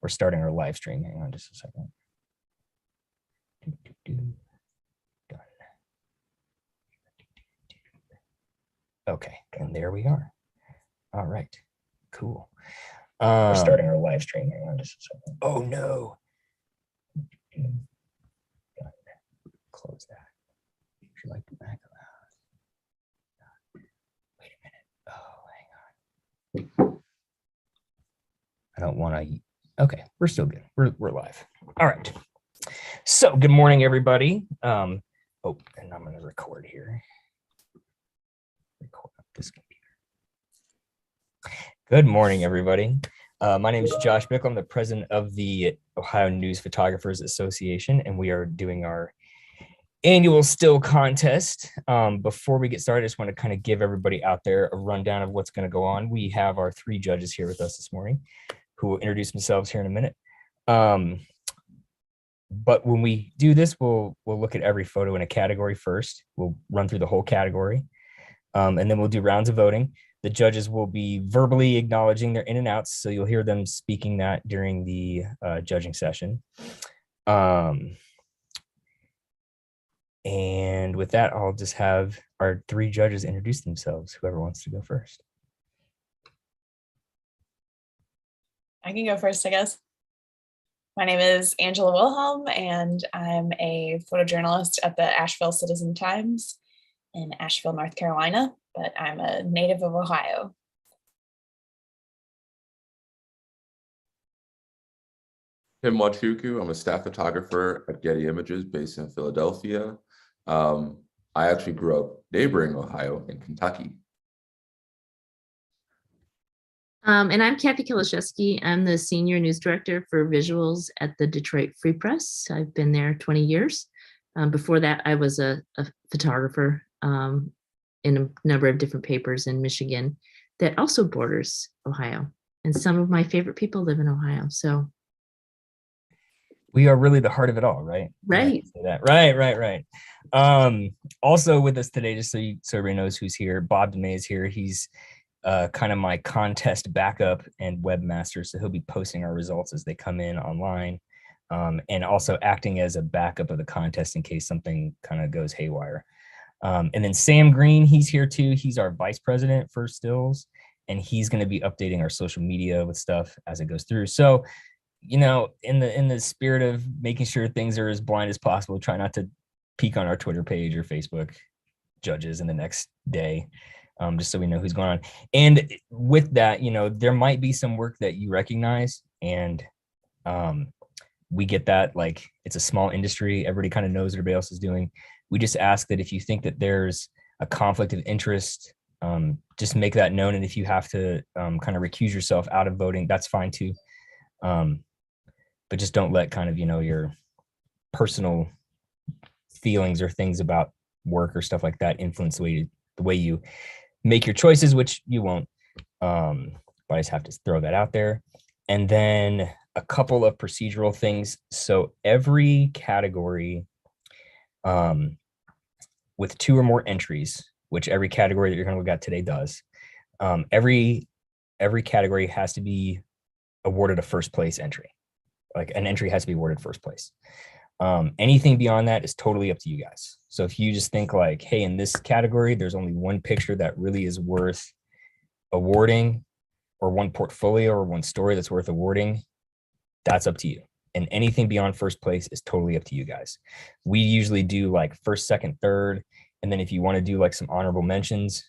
We're starting our live stream. Hang on just a second. Done. Okay, and there we are. All right, cool. We're starting our live stream. Hang on just a second. Oh no. Done. Close that. Would you like to back out? Wait a minute. Oh, hang on. I don't want to. Okay, we're still good. We're live. All right. So good morning, everybody. Oh, and I'm going to record here. Record on this computer. Good morning, everybody. My name is Josh Bickle. I'm the president of the Ohio News Photographers Association, and we are doing our annual still contest. Before we get started, I just want to kind of give everybody out there a rundown of what's going to go on. We have our three judges here with us this morning who will introduce themselves here in a minute. But when we do this, we'll look at every photo in a category first. We'll run through the whole category, and then we'll do rounds of voting. The judges will be verbally acknowledging their in and outs, so you'll hear them speaking that during the judging session. And with that, I'll just have our three judges introduce themselves, whoever wants to go first. I can go first, I guess. My name is Angela Wilhelm, and I'm a photojournalist at the Asheville Citizen-Times in Asheville, North Carolina, but I'm a native of Ohio. Tim Wachuku, I'm a staff photographer at Getty Images based in Philadelphia. I actually grew up neighboring Ohio in Kentucky. And I'm Kathy Kilashewski. I'm the senior news director for visuals at the Detroit Free Press. I've been there 20 years. Before that, I was a photographer in a number of different papers in Michigan that also borders Ohio. And some of my favorite people live in Ohio. So we are really the heart of it all, right? Right. Right. Also with us today, just so everybody knows who's here, Bob DeMay is here. He's kind of my contest backup and webmaster, so he'll be posting our results as they come in online, and also acting as a backup of the contest in case something kind of goes haywire. And then Sam Green, he's here too. He's our vice president for stills, and he's going to be updating our social media with stuff as it goes through. So, you know, in the spirit of making sure things are as blind as possible, try not to peek on our Twitter page or Facebook judges in the next day, just so we know who's going on. And with that, you know, there might be some work that you recognize, and we get that. Like, it's a small industry. Everybody kind of knows what everybody else is doing. We just ask that if you think that there's a conflict of interest, just make that known. And if you have to kind of recuse yourself out of voting, that's fine too. But just don't let kind of, you know, your personal feelings or things about work or stuff like that influence the way you make your choices, which you won't. But I just have to throw that out there. And then a couple of procedural things. So every category with two or more entries, which every category that you're going to look at today does, every category has to be awarded a first place entry. Like, an entry has to be awarded first place. Anything beyond that is totally up to you guys. So if you just think like, hey, in this category, there's only one picture that really is worth awarding, or one portfolio or one story that's worth awarding, that's up to you. And anything beyond first place is totally up to you guys. We usually do like first, second, third. And then if you want to do like some honorable mentions,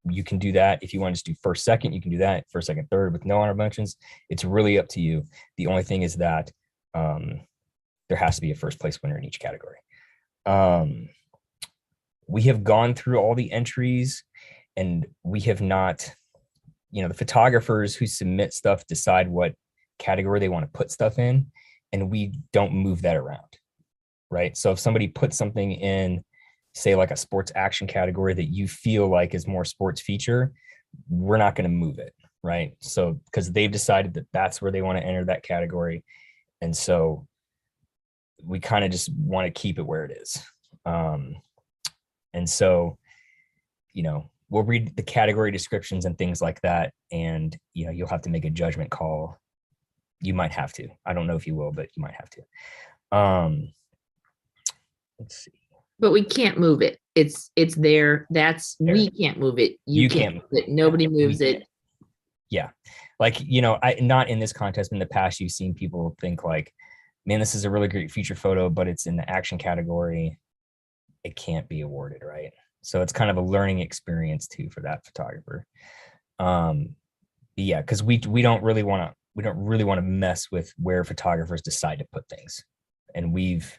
you can do that. If you want to just do first, second, you can do that. First, second, third with no honorable mentions. It's really up to you. The only thing is that there has to be a first place winner in each category. We have gone through all the entries, and we have not, you know, the photographers who submit stuff decide what category they want to put stuff in, and we don't move that around, right? So if somebody puts something in, say like a sports action category that you feel like is more sports feature, we're not going to move it, right? So because they've decided that that's where they want to enter that category, and so we kind of just want to keep it where it is. And so, you know, we'll read the category descriptions and things like that, and, you know, you'll have to make a judgment call you might have to. I don't know if you will, but you might have to. Let's see. But we can't move it. It's there. We There. can't move it. You can't can't move it. Nobody we moves it. can't. Yeah. Like, you know, not in this contest. In the past, you've seen people think like, man, this is a really great feature photo, but it's in the action category. It can't be awarded, right? So it's kind of a learning experience too for that photographer. Yeah, because we don't really want to mess with where photographers decide to put things. And we've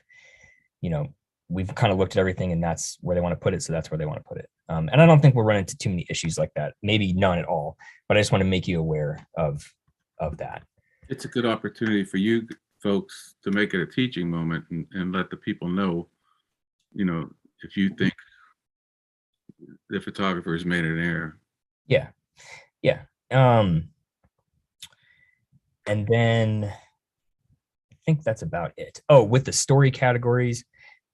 kind of looked at everything, and that's where they want to put it. So that's where they want to put it. And I don't think we'll run into too many issues like that. Maybe none at all. But I just want to make you aware of that. It's a good opportunity for you folks to make it a teaching moment and let the people know, you know, if you think the photographer has made an error. Yeah. And then I think that's about it. Oh, with the story categories,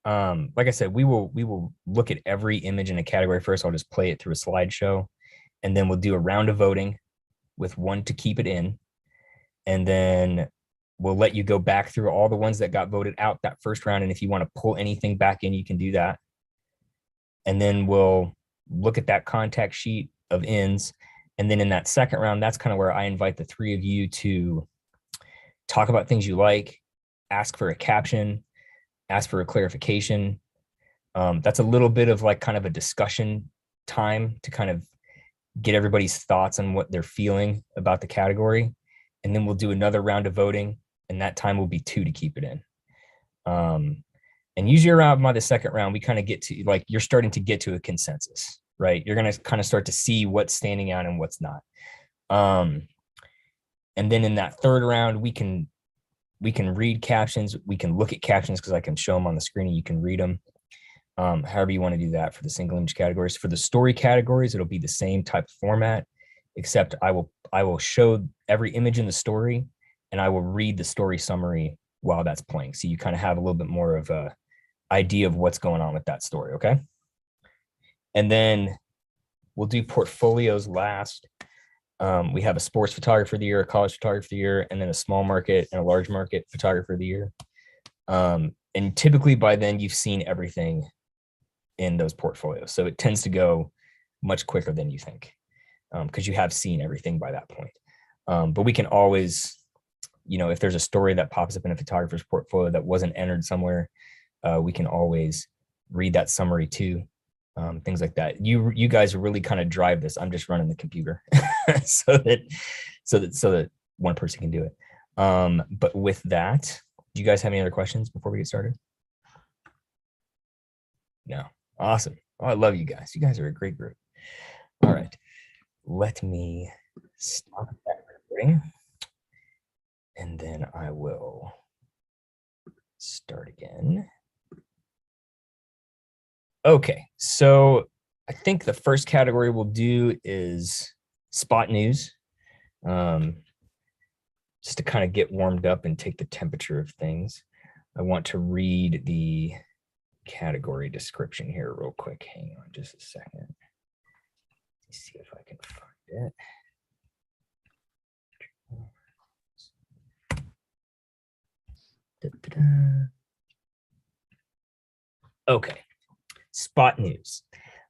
like I said, we will look at every image in a category first. I'll just play it through a slideshow, and then we'll do a round of voting with one to keep it in. And then we'll let you go back through all the ones that got voted out that first round. And if you want to pull anything back in, you can do that. And then we'll look at that contact sheet of ins. And then in that second round, that's kind of where I invite the three of you to talk about things you like, ask for a caption, ask for a clarification. That's a little bit of like kind of a discussion time to kind of get everybody's thoughts on what they're feeling about the category. And then we'll do another round of voting, and that time will be 2 to keep it in. And usually around by the second round, we kind of get to like, you're starting to get to a consensus, right? You're going to kind of start to see what's standing out and what's not. And then in that third round, we can read captions. We can look at captions because I can show them on the screen and you can read them. However you want to do that for the single image categories. For the story categories, it'll be the same type of format, except I will show every image in the story and I will read the story summary while that's playing. So you kind of have a little bit more of a idea of what's going on with that story. Okay. And then we'll do portfolios last. We have a sports photographer of the year, a college photographer of the year, and then a small market and a large market photographer of the year. And typically by then you've seen everything in those portfolios. So it tends to go much quicker than you think because you have seen everything by that point. But we can always, you know, if there's a story that pops up in a photographer's portfolio that wasn't entered somewhere, we can always read that summary too. Things like that. You guys really kind of drive this. I'm just running the computer so that one person can do it. But with that, do you guys have any other questions before we get started? No. Awesome. Oh, I love you guys. You guys are a great group. All right. Let me stop that recording. And then I will start again. Okay, so I think the first category we'll do is spot news, just to kind of get warmed up and take the temperature of things. I want to read the category description here real quick. Hang on just a second. Let's see if I can find it. Okay. Spot news,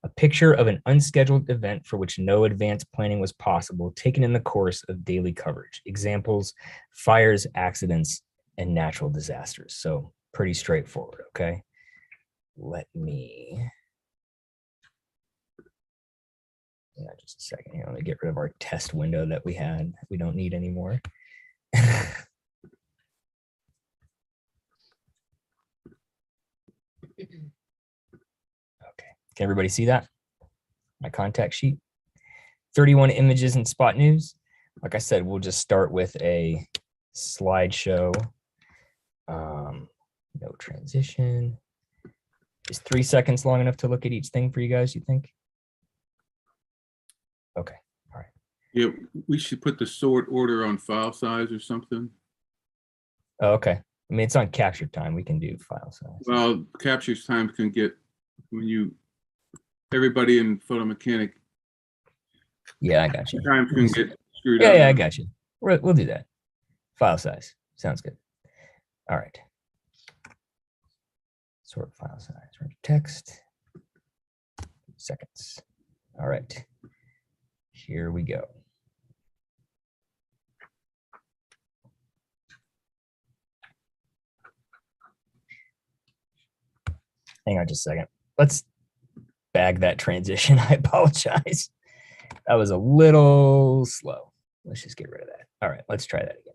a picture of an unscheduled event for which no advanced planning was possible, taken in the course of daily coverage. Examples: fires, accidents, and natural disasters. So pretty straightforward, okay? Let me, just a second here. Let me get rid of our test window that we had. We don't need anymore. Can everybody see that? My contact sheet. 31 images in spot news. Like I said, we'll just start with a slideshow. No transition. Is 3 seconds long enough to look at each thing for you guys, you think? Okay, all right. Yeah, we should put the sort order on file size or something. Oh, okay. I mean, it's on capture time. We can do file size. Well, capture time can get, when everybody in photo mechanic. Yeah, I got you. Time can get screwed Yeah, up. yeah, I got you. We'll do that. File size. Sounds good. All right. Sort file size. Render text. Seconds. All right. Here we go. Hang on just a second. Let's bag that transition. I apologize. That was a little slow. Let's just get rid of that. All right, let's try that again.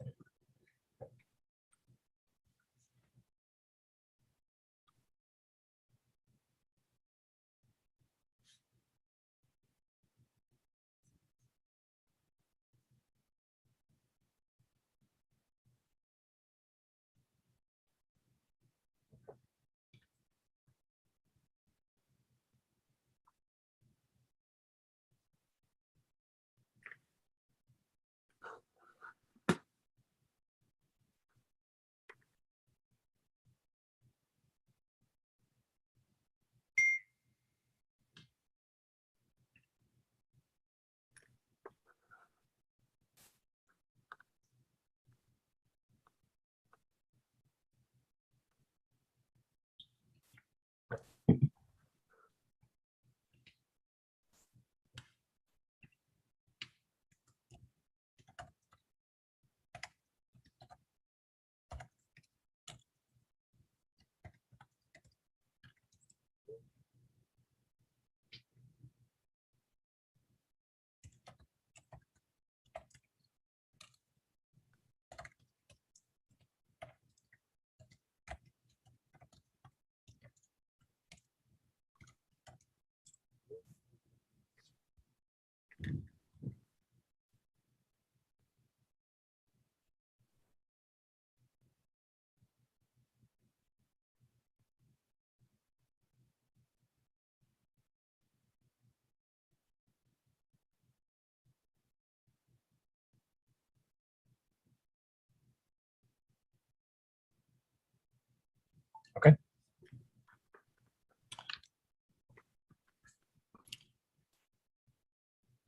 Okay.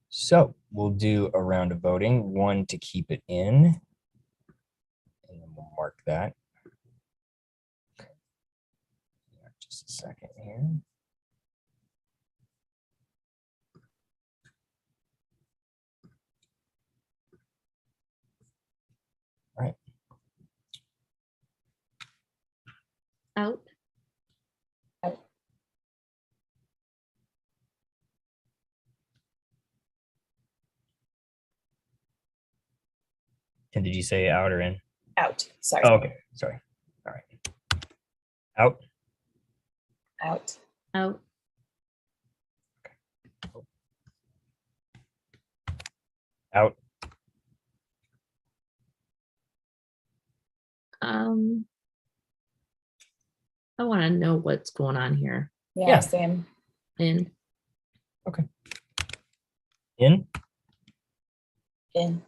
So we'll do a round of voting, one to keep it in, and then we'll mark that. Just a second here. All right. Out. And did you say out or in? Out. Sorry. Oh, okay. Sorry. All right. Out. Out. Out. Out. I want to know what's going on here. Yeah, same. In. Okay. In. In.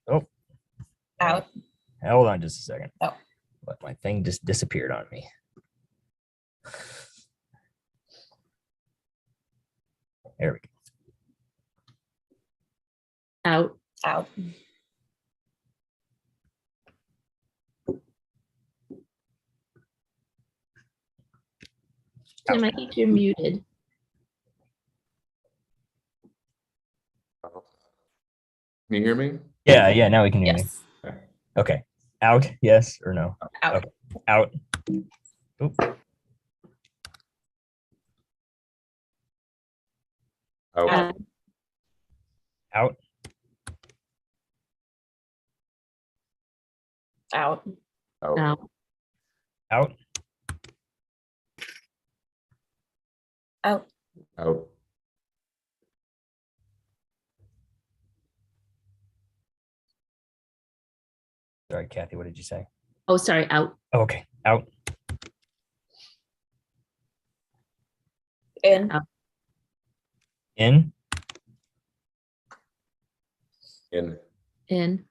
Oh. Out. Hold on just a second. Oh. But my thing just disappeared on me. There we go. Out. Out. Tim, I think you're muted. Can you hear me? Yeah, now we can hear Yes. me. Okay. Out, yes or no? Out. Okay. Out. Oop. Out. Out. Out. Out. Out. Out. Out. Out. Out. Sorry, Kathy, what did you say? Oh, sorry. Out. Oh, okay. Out. In. Out. In. In. In.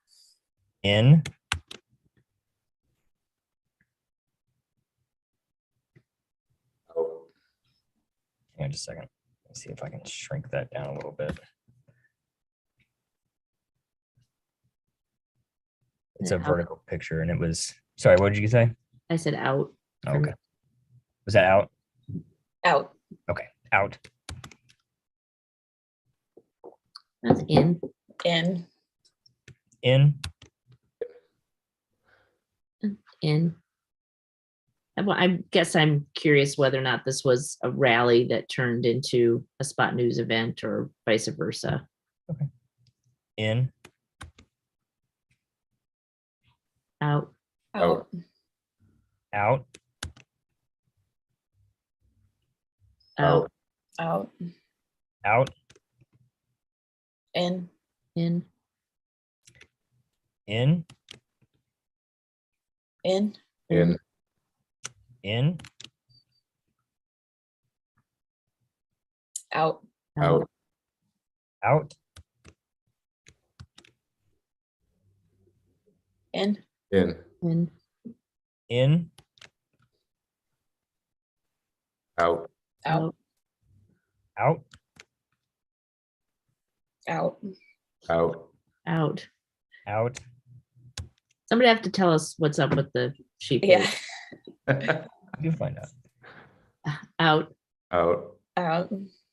In. Out. Hang on just a second. Let's see if I can shrink that down a little bit. It's a Out. vertical picture, and it was. Sorry, what did you say? I said out. Oh, for me. okay. Was that out? Out. Okay, out. That's in. In. In. In. Well, I guess I'm curious whether or not this was a rally that turned into a spot news event or vice versa. In. Out. Out. Out. Out. Out. Out. In. In. In. In. In. In. Out. Out. Out. In. In. In. In. Out. Out. Out. Out. Out. Out. Out. Somebody have to tell us what's up with the sheep. Yeah. You find out. Out. Out. Out.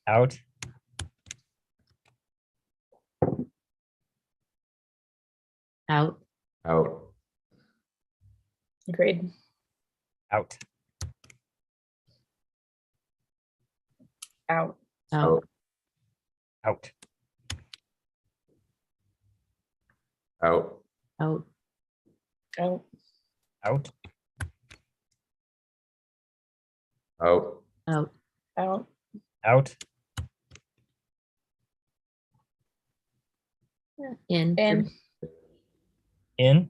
Out. Out. Out. Agreed. Out. Out. Out. Out. Out. Out. Out. Out. Out. Out. Out. Out. In. In. In.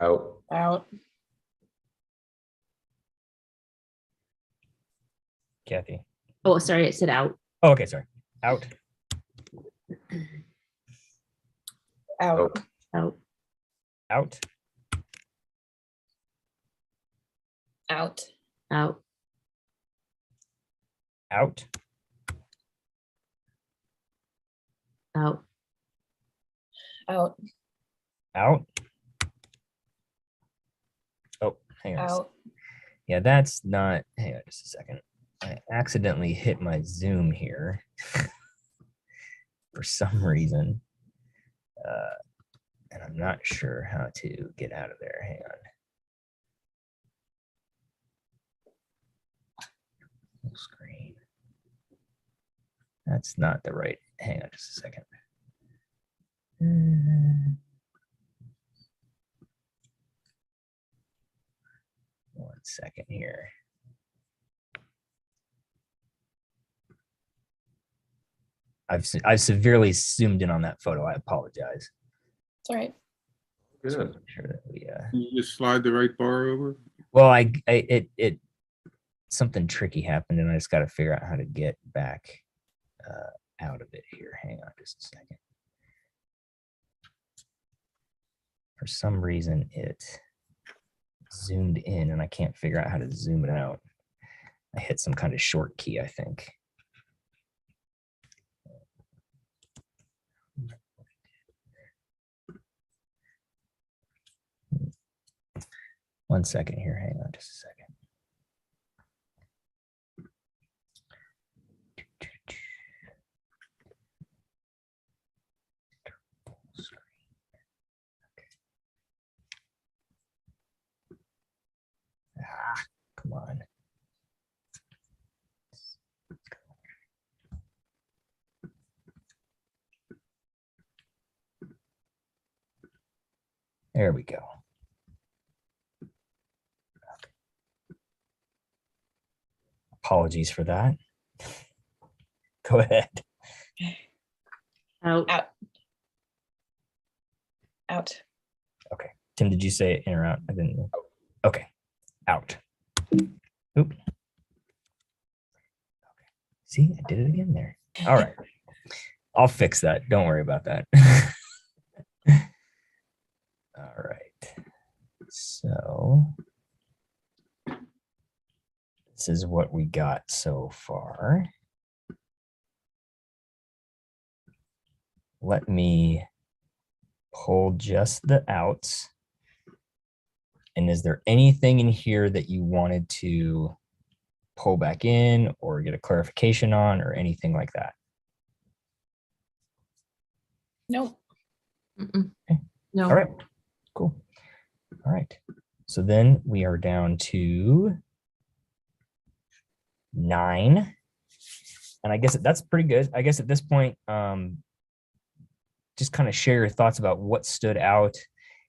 Out. Out. Kathy. Oh, sorry, it said out. Oh, okay, sorry. Out. Out. Out. Out. Out. Out. Out. Out. Out. Out. Oh, hang on. Out. Yeah, that's not. Hang on just a second. I accidentally hit my Zoom here for some reason. And I'm not sure how to get out of there. Hang on. Full screen. That's not the right. Hang on just a second. One second here. I've severely zoomed in on that photo. I apologize. It's all right. Good. Make sure that we Can you just slide the right bar over? well, it something tricky happened, and I just got to figure out how to get back out of it here. Hang on just a second. For some reason, it zoomed in, and I can't figure out how to zoom it out. I hit some kind of short key, I think. One second here. Hang on just a second. Ah, come on. There we go. Apologies for that. Go ahead. Out. Out. Out. Okay. Tim, did you say in or out? I didn't know. Okay. Out. Oop. Okay. See, I did it again there. All right. I'll fix that. Don't worry about that. All right. So this is what we got so far. Let me pull just the outs. And is there anything in here that you wanted to pull back in or get a clarification on or anything like that? Nope. Okay. No. All right, cool. All right. So then we are down to 9. And I guess that's pretty good. I guess at this point, just kind of share your thoughts about what stood out.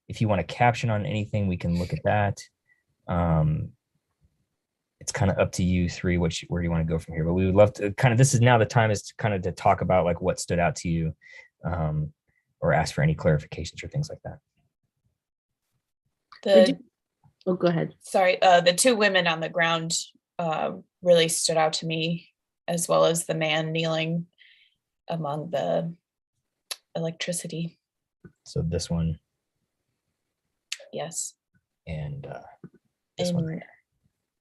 If you want to caption on anything, we can look at that. It's kind of up to you three, where you want to go from here. But we would love to kind of, this is now the time is to kind of to talk about like what stood out to you, or ask for any clarifications or things like that. Go ahead. Sorry, the 2 women on the ground really stood out to me, as well as the man kneeling among the electricity. So this one. Yes. And this one right here.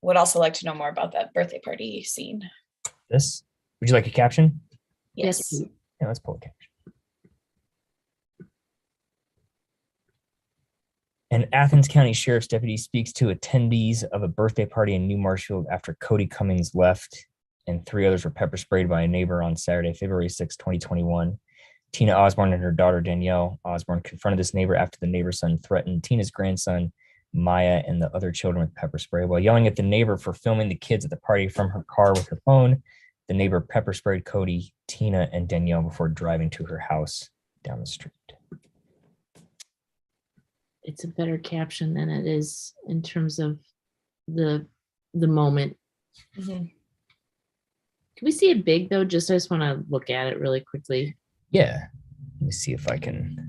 Would also like to know more about that birthday party scene. This. Would you like a caption? Yes. Yeah, let's pull a caption. An Athens County Sheriff's deputy speaks to attendees of a birthday party in New Marshfield after Cody Cummings left and 3 others were pepper sprayed by a neighbor on Saturday, February 6, 2021. Tina Osborne and her daughter, Danielle Osborne, confronted this neighbor after the neighbor's son threatened Tina's grandson, Maya, and the other children with pepper spray. While yelling at the neighbor for filming the kids at the party from her car with her phone, the neighbor pepper sprayed Cody, Tina, and Danielle before driving to her house down the street. It's a better caption than it is in terms of the moment. Mm-hmm. Can we see it big though? I just want to look at it really quickly. Yeah. Let me see if I can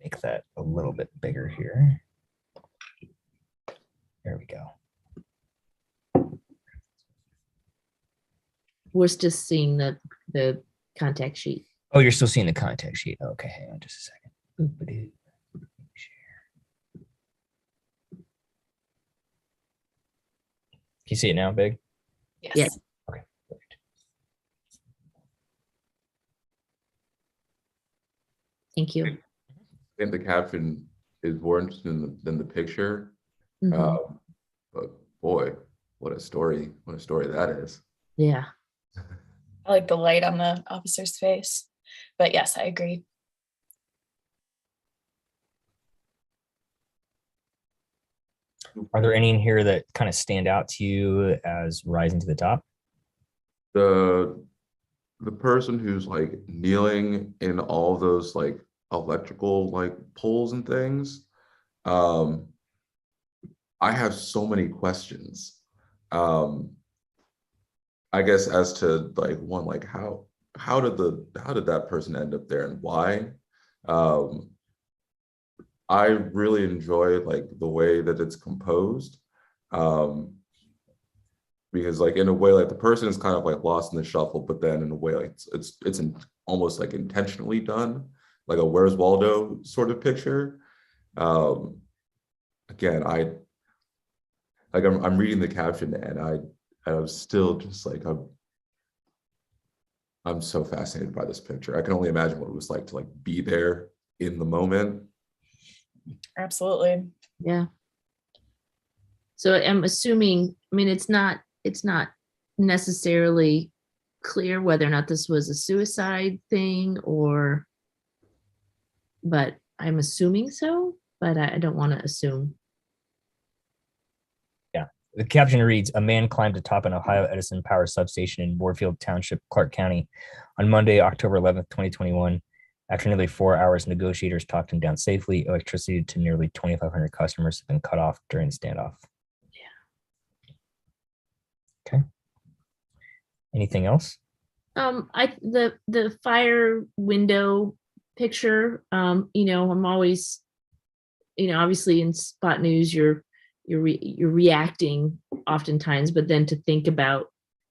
make that a little bit bigger here. There we go. We're just seeing the contact sheet. Oh, you're still seeing the contact sheet. Okay, hang on just a second. Boop-a-doo. Share. Can you see it now, big? Yes. Yes. Okay, perfect. Thank you. I think the caption is more interesting than the picture. Mhm. But boy, what a story that is. Yeah. I like the light on the officer's face. But yes, I agree. Are there any in here that kind of stand out to you as rising to the top? The person who's like kneeling in all those like electrical like poles and things. I have so many questions. I guess as to like one, like how did that person end up there and why? I really enjoy like the way that it's composed. Because like in a way, like the person is kind of like lost in the shuffle, but then in a way, like it's almost like intentionally done, like a Where's Waldo sort of picture. Again, I'm reading the caption and I'm still just like I'm so fascinated by this picture. I can only imagine what it was like to like be there in the moment. Absolutely. Yeah. So I'm assuming, I mean, it's not necessarily clear whether or not this was a suicide thing but I'm assuming so, but I don't want to assume. Yeah. The caption reads, a man climbed atop an Ohio Edison power substation in Warfield Township, Clark County on Monday, October 11th, 2021. After nearly 4 hours, negotiators talked him down safely. Electricity to nearly 2,500 customers have been cut off during the standoff. Okay. Anything else? The fire window picture, I'm always, obviously in spot news, you're reacting oftentimes, but then to think about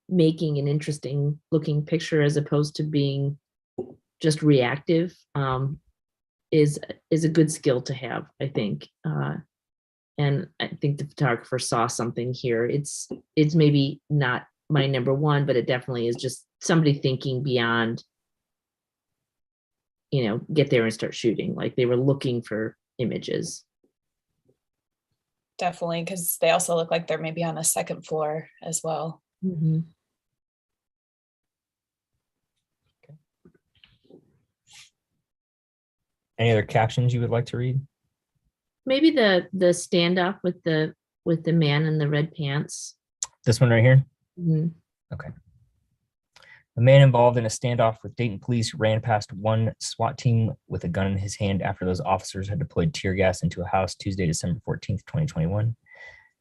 making an interesting looking picture as opposed to being just reactive, is a good skill to have, I think. And I think the photographer saw something here. It's maybe not my number one, but it definitely is just somebody thinking beyond get there and start shooting. Like they were looking for images. Definitely, because they also look like they're maybe on the second floor as well. Mm-hmm. Any other captions you would like to read? Maybe the standoff with the man in the red pants. This one right here? Mhm. Okay. A man involved in a standoff with Dayton police ran past one SWAT team with a gun in his hand after those officers had deployed tear gas into a house Tuesday, December 14th, 2021.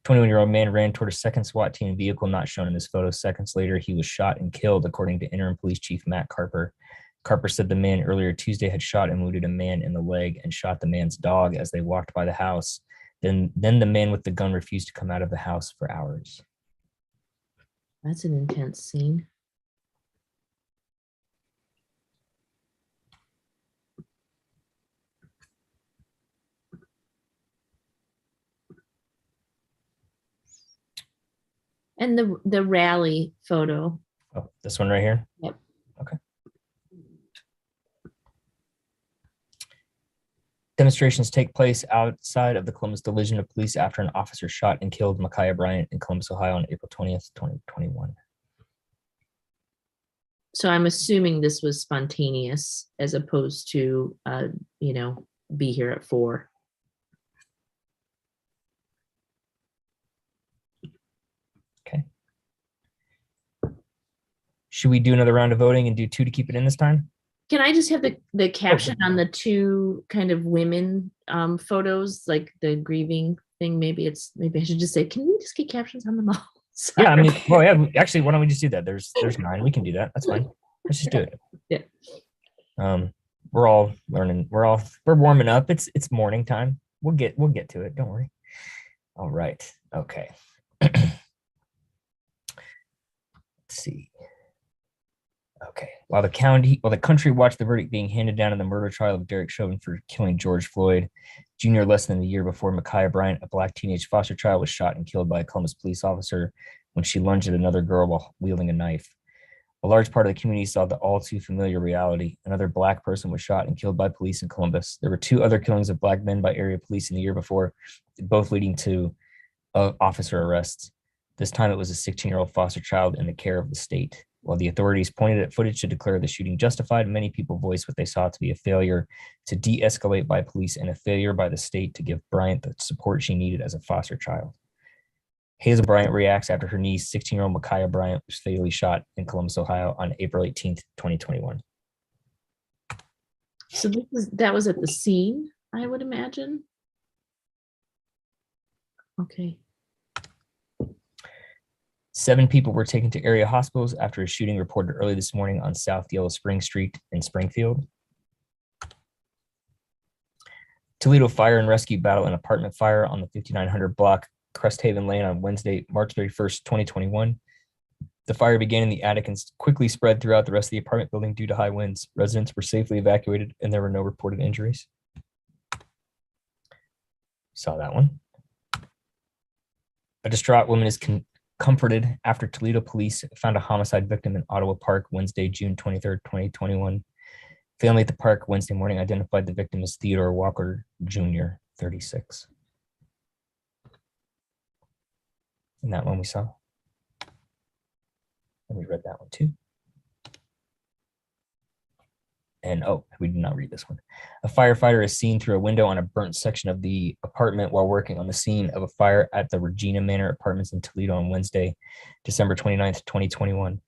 21-year-old man ran toward a second SWAT team vehicle not shown in this photo. Seconds later, he was shot and killed, according to interim police chief Matt Carper. Carper said the man earlier Tuesday had shot and wounded a man in the leg and shot the man's dog as they walked by the house. Then the man with the gun refused to come out of the house for hours. That's an intense scene. And the rally photo. Oh, this one right here? Yep. Okay. Demonstrations take place outside of the Columbus Division of Police after an officer shot and killed Micaiah Bryant in Columbus, Ohio on April 20th, 2021. So I'm assuming this was spontaneous as opposed to, be here at 4. Okay. Should we do another round of voting and do 2 to keep it in this time? Can I just have the caption on the 2 kind of women photos, like the grieving thing? Maybe I should just say, can we just get captions on them all? Sorry. Yeah, I mean, well, yeah, actually, why don't we just do that? There's 9. We can do that. That's fine. Let's just do it. Yeah. We're all learning. We're warming up. It's morning time. We'll get to it. Don't worry. All right. Okay. Let's see. Okay. While the country watched the verdict being handed down in the murder trial of Derek Chauvin for killing George Floyd Jr. less than a year before Micaiah Bryant, a black teenage foster child, was shot and killed by a Columbus police officer when she lunged at another girl while wielding a knife. A large part of the community saw the all too familiar reality. Another black person was shot and killed by police in Columbus. There were 2 other killings of black men by area police in the year before, both leading to officer arrests. This time it was a 16-year-old foster child in the care of the state. While the authorities pointed at footage to declare the shooting justified, many people voiced what they saw to be a failure to de-escalate by police and a failure by the state to give Bryant the support she needed as a foster child. Hazel Bryant reacts after her niece, 16-year-old Micaiah Bryant, was fatally shot in Columbus, Ohio on April 18th, 2021. So that was at the scene, I would imagine. Okay. 7 people were taken to area hospitals after a shooting reported early this morning on South Yellow Spring Street in Springfield. Toledo Fire and Rescue battle an apartment fire on the 5900 block Cresthaven Lane on Wednesday, March 31st, 2021. The fire began in the attic and quickly spread throughout the rest of the apartment building due to high winds. Residents were safely evacuated and there were no reported injuries. Saw that one. A distraught woman is comforted after Toledo police found a homicide victim in Ottawa Park Wednesday, June 23rd, 2021. Family at the park Wednesday morning identified the victim as Theodore Walker Jr., 36. And that one we saw. And we read that one too. And we did not read this one. A firefighter is seen through a window on a burnt section of the apartment while working on the scene of a fire at the Regina Manor Apartments in Toledo on Wednesday, December 29th, 2021.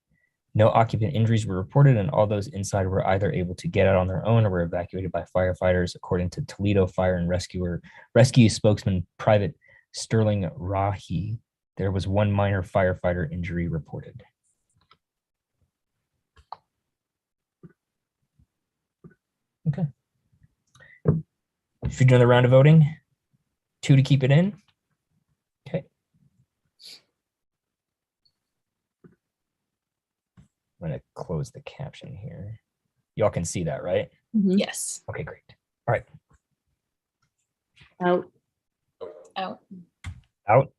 No occupant injuries were reported, and all those inside were either able to get out on their own or were evacuated by firefighters, according to Toledo Fire and Rescue spokesman Private Sterling Rahi. There was 1 minor firefighter injury reported. Okay. Should we do another round of voting? 2 to keep it in? Okay. I'm going to close the caption here. Y'all can see that, right? Mhm. Yes. Okay, great. All right. Out. Out. Out.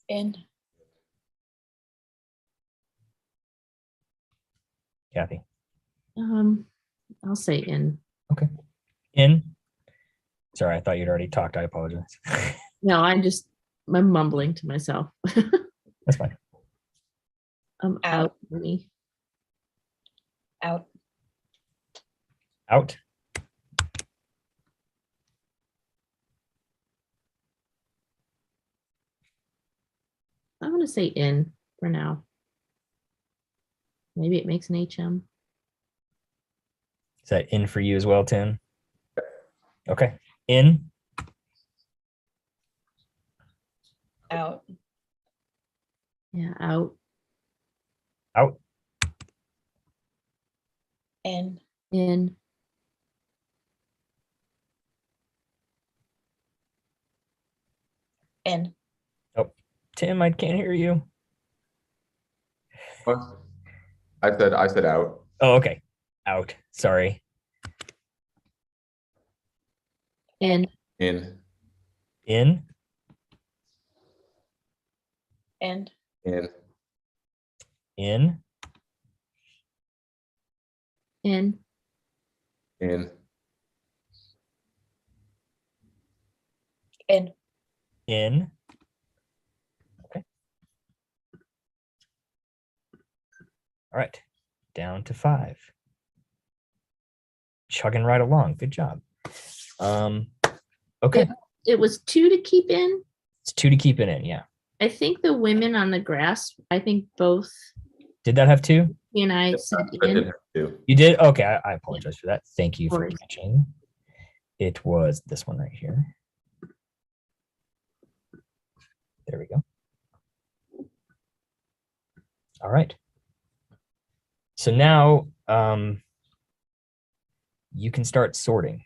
In. Kathy? I'll say in. Okay. In. Sorry, I thought you'd already talked. I apologize. No, I'm mumbling to myself. That's fine. Out for me. Out. Out. I'm going to say in for now. Maybe it makes an HM. Is that in for you as well, Tim? Okay. In. Out. Yeah, out. Out. In. In. In. Oh, Tim, I can't hear you. What? I said out. Oh, okay. Out. Sorry. In. In. In. In. In. In. In. In. In. In. Okay. All right. Down to 5. Chugging right along. Good job. Okay. It was 2 to keep in. It's 2 to keep it in. Yeah. I think the women on the grass, I think both Did that have 2? he and I said I did in. have two. You did? Okay. I apologize for that. Thank you for Of course. catching. It was this one right here. There we go. All right. So now you can start sorting.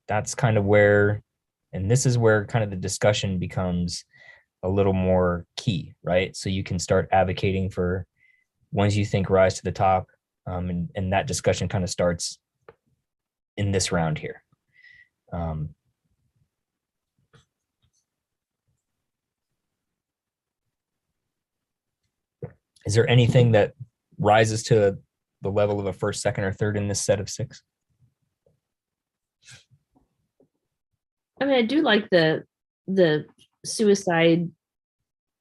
That's kind of where, and this is where kind of the discussion becomes a little more key, right? So you can start advocating for ones you think rise to the top, and that discussion kind of starts in this round here. Is there anything that rises to the level of a first, second, or third in this set of 6? I mean, I do like the suicide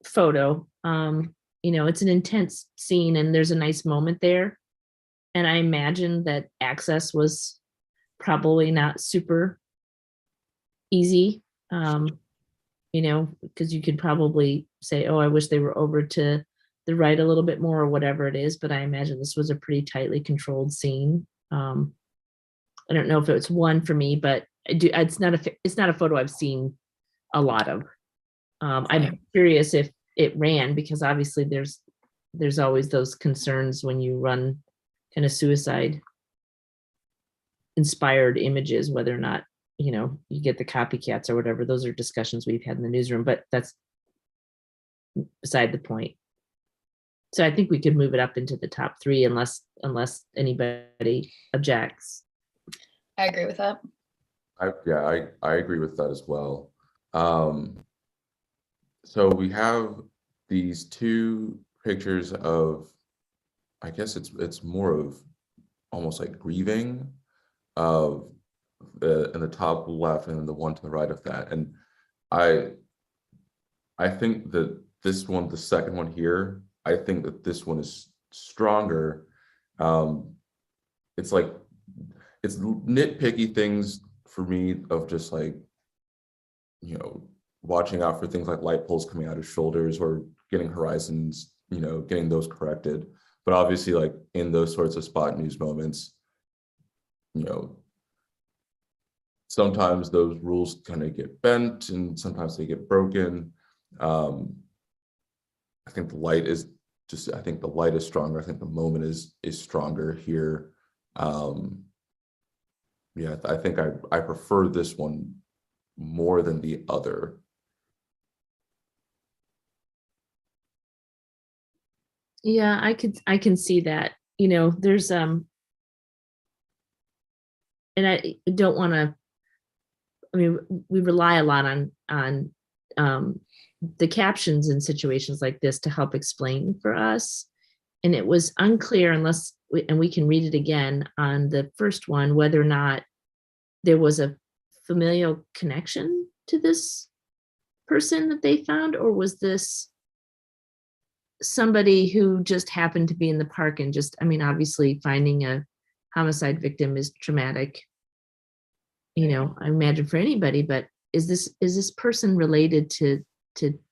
photo. It's an intense scene and there's a nice moment there. And I imagine that access was probably not super easy. Because you could probably say, oh, I wish they were over to the right a little bit more or whatever it is, but I imagine this was a pretty tightly controlled scene. I don't know if it's 1 for me, but it's not a photo I've seen a lot of. I'm curious if it ran, because obviously there's always those concerns when you run kind of suicide inspired images, whether or not you get the copycats or whatever. Those are discussions we've had in the newsroom, but that's beside the point. So I think we could move it up into the top 3 unless anybody objects. I agree with that. I agree with that as well. So we have these 2 pictures of, I guess it's more of almost like grieving of in the top left and then the one to the right of that. And I think that this one, the second one here, I think that this one is stronger. It's nitpicky things for me of just like, watching out for things like light poles coming out of shoulders or getting horizons, getting those corrected. But obviously, like in those sorts of spot news moments, sometimes those rules kind of get bent and sometimes they get broken. I think the light is stronger. I think the moment is stronger here. I think I prefer this one more than the other. Yeah, I can see that. There's and I don't want to, we rely a lot on the captions in situations like this to help explain for us. And it was unclear unless and we can read it again on the first one, whether or not there was a familial connection to this person that they found, or was this somebody who just happened to be in the park and just, I mean, obviously finding a homicide victim is traumatic, you know, I imagine for anybody, but is this person related to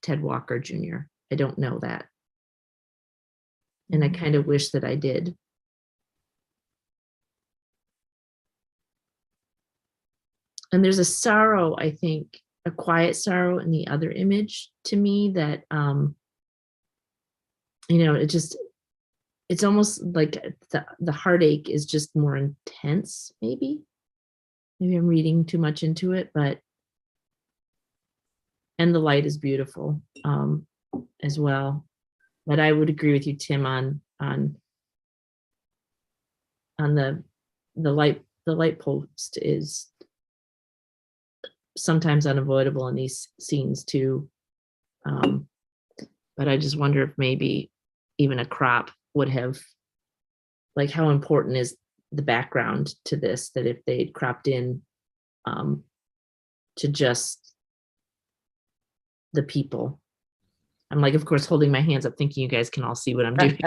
Ted Walker Jr.? I don't know that. And I kind of wish that I did. And there's a sorrow, I think, a quiet sorrow in the other image to me that, you know, it's almost like the heartache is just more intense, maybe. Maybe I'm reading too much into it, and the light is beautiful as well. But I would agree with you, Tim, on the light post is sometimes unavoidable in these scenes too. But I just wonder if maybe even a crop would have, like, how important is the background to this, that if they'd cropped in to just the people. I'm like, of course, holding my hands up, thinking you guys can all see what I'm doing.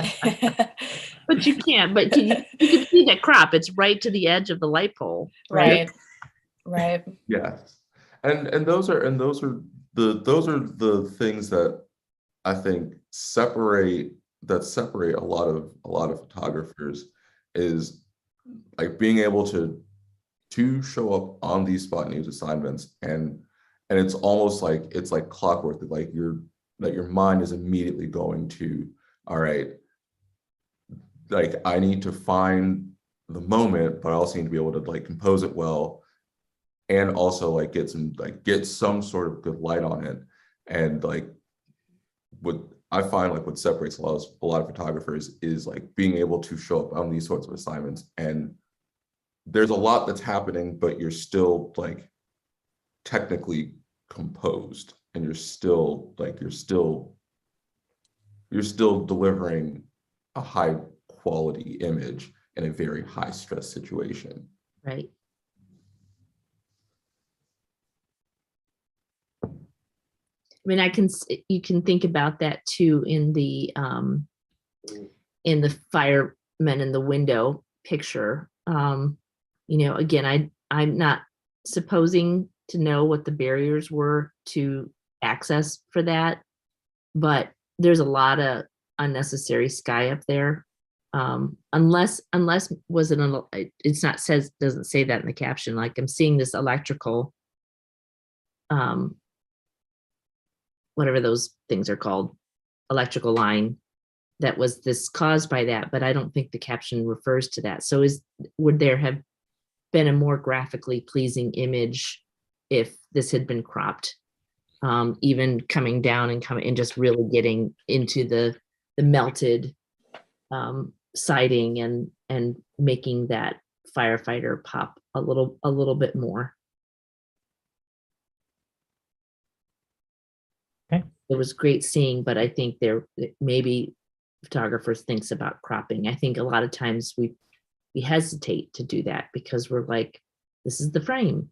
But you can't. But you can see that crop. It's right to the edge of the light pole. Right. Right. Yes. And those are the things that I think separate a lot of photographers, is like being able to show up on these spot news assignments, and it's almost like it's like clockwork, like your mind is immediately going to, all right, like I need to find the moment, but I also need to be able to like compose it well, and also like get some sort of good light on it. And like what I find, like what separates a lot of photographers is like being able to show up on these sorts of assignments, and there's a lot that's happening, but you're still like technically composed, and you're still delivering a high quality image in a very high stress situation. Right. I mean, you can think about that too in the firemen in the window picture. You know, again, I'm not supposing to know what the barriers were to access for that, but there's a lot of unnecessary sky up there. Unless was it's not doesn't say that in the caption. Like, I'm seeing this electrical, whatever those things are called, electrical line that was this caused by that, but I don't think the caption refers to that. So would there have been a more graphically pleasing image if this had been cropped, even coming down and just really getting into the melted siding and making that firefighter pop a little bit more. Okay. It was great seeing, but I think maybe photographers thinks about cropping. I think a lot of times we hesitate to do that because we're like, this is the frame.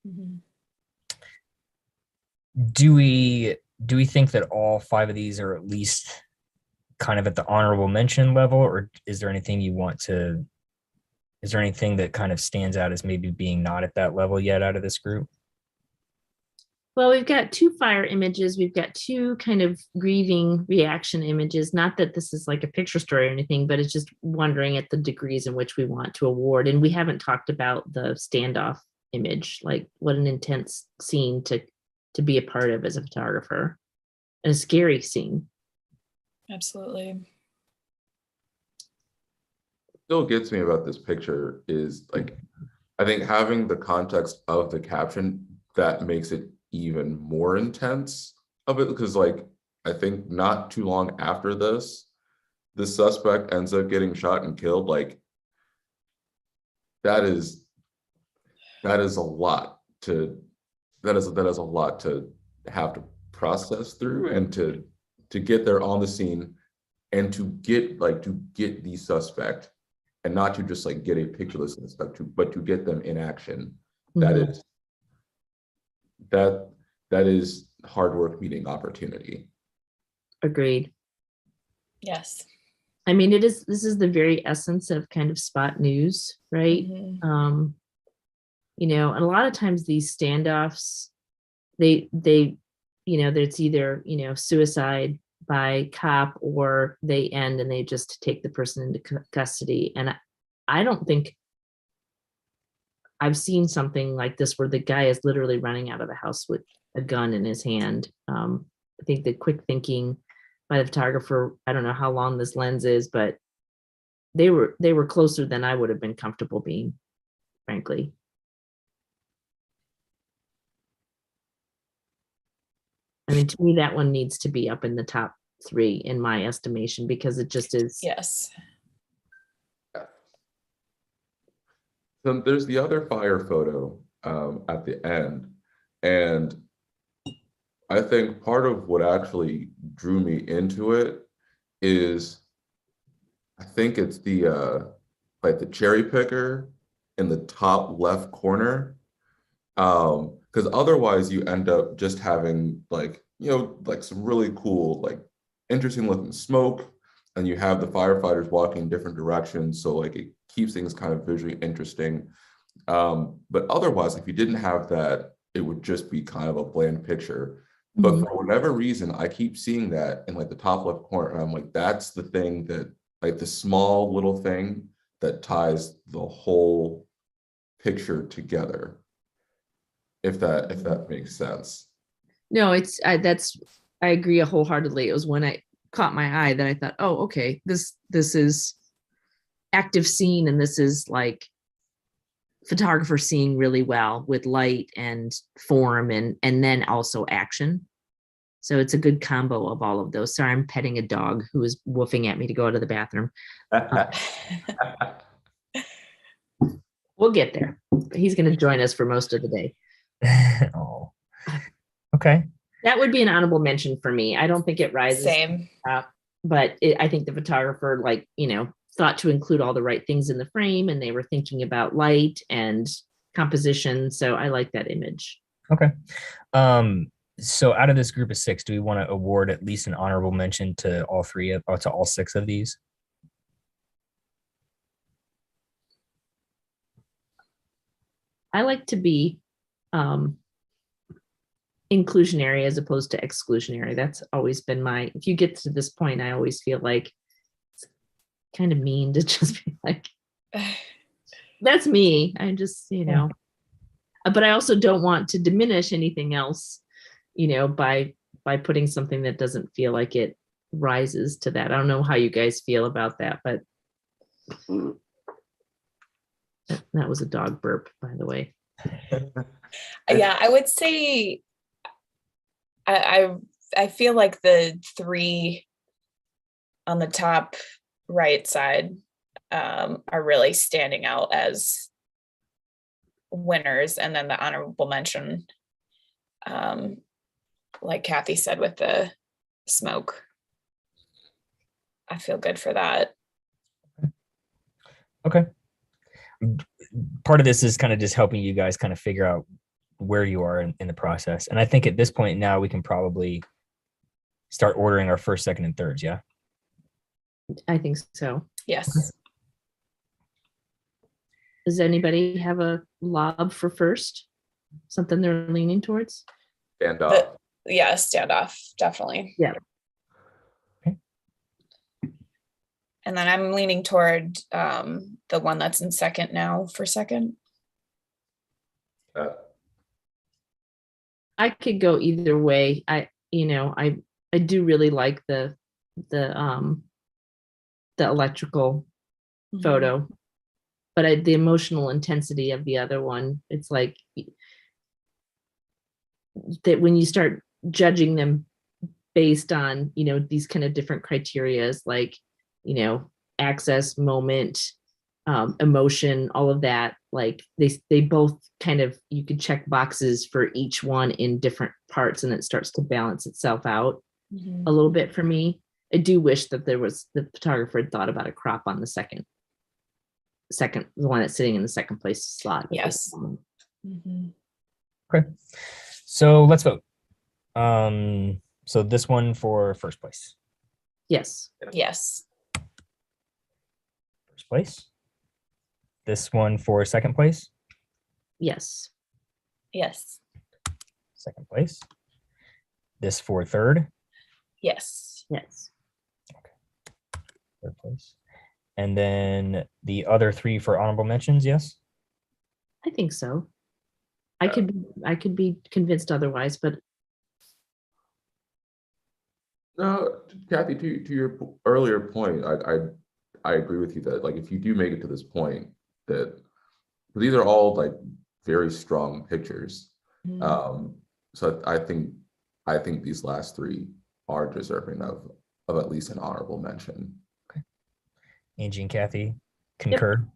Mm-hmm. Do we think that all 5 of these are at least kind of at the honorable mention level, or is there anything that kind of stands out as maybe being not at that level yet out of this group? Well, we've got 2 fire images. We've got 2 kind of grieving reaction images. Not that this is like a picture story or anything, but it's just wondering at the degrees in which we want to award. And we haven't talked about the standoff image, like what an intense scene to be a part of as a photographer, and a scary scene. Absolutely. Still gets me about this picture is like, I think having the context of the caption that makes it even more intense of it, because like I think not too long after this, the suspect ends up getting shot and killed. Like that is a lot to have to process through, and to get there on the scene and to get the suspect, and not to just like get a pictureless suspect, but to get them in action. Mhm. That is hard work meeting opportunity. Agreed. Yes. I mean, this is the very essence of kind of spot news, right? Mhm. You know, and a lot of times these standoffs, they it's either, suicide by cop, or they end and they just take the person into custody. And I don't think I've seen something like this where the guy is literally running out of the house with a gun in his hand. I think the quick thinking by the photographer, I don't know how long this lens is, but they were closer than I would have been comfortable being, frankly. I mean, to me, that one needs to be up in the top 3 in my estimation, because it just is. Yes. Then there's the other fire photo at the end, and I think part of what actually drew me into it is, I think it's the like the cherry picker in the top left corner. Because otherwise you end up just having like, like some really cool, like interesting looking smoke, and you have the firefighters walking in different directions. So like it keeps things kind of visually interesting. But otherwise, if you didn't have that, it would just be kind of a bland picture. But Mhm. for whatever reason, I keep seeing that in like the top left corner. And I'm like, that's the thing that, like the small little thing that ties the whole picture together. If that makes sense. No, I agree wholeheartedly. It was when I caught my eye that I thought, oh, okay, this is active scene, and this is like photographer seeing really well with light and form, and then also action. So it's a good combo of all of those. Sorry, I'm petting a dog who is woofing at me to go to the bathroom. We'll get there. He's going to join us for most of the day. Oh, okay. That would be an honorable mention for me. I don't think it rises. Same. But I think the photographer, thought to include all the right things in the frame, and they were thinking about light and composition. So I like that image. Okay. So out of this group of 6, do we want to award at least an honorable mention to all 6 of these? I like to be inclusionary as opposed to exclusionary. That's always been if you get to this point, I always feel like it's kind of mean to just be like, that's me. I just, but I also don't want to diminish anything else, by putting something that doesn't feel like it rises to that. I don't know how you guys feel about that, but that was a dog burp, by the way. Yeah, I would say I feel like the 3 on the top right side are really standing out as winners, and then the honorable mention, like Kathy said, with the smoke. I feel good for that. Okay. Part of this is kind of just helping you guys kind of figure out where you are in the process. And I think at this point now we can probably start ordering our first, second, and thirds. Yeah. I think so. Yes. Does anybody have a lob for first? Something they're leaning towards? Standoff. Yeah, standoff, definitely. Yeah. Okay. And then I'm leaning toward the one that's in second now for second. I could go either way. I do really like the electrical photo, but the emotional intensity of the other one, it's like that when you start judging them based on, these kind of different criterias, like, access, moment, emotion, all of that, like they both kind of, you could check boxes for each one in different parts, and it starts to balance itself out a little bit for me. I do wish that the photographer had thought about a crop on the second, the one that's sitting in the second place slot. Yes. Mhm. Okay. So let's vote. So this one for first place. Yes. Yes. First place. This one for second place. Yes. Yes. Second place. This for third. Yes. Yes. Third place. And then the other three for honorable mentions, yes? I think so. I could be convinced otherwise, but No, Kathy, to your earlier point, I agree with you that like if you do make it to this point, that these are all like very strong pictures. Mhm. So I think these last three are deserving of at least an honorable mention. Angie and Kathy concur.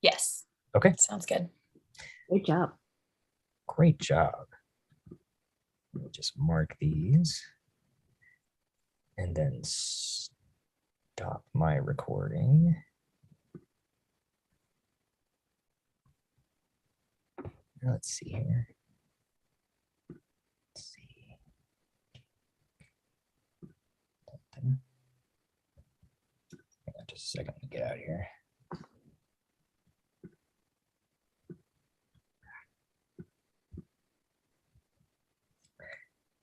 Yes. Okay. Sounds good. great job. Great job. Let me just mark these and then stop my recording. Let's see here. Let's see. Hang on just a second to get out of here.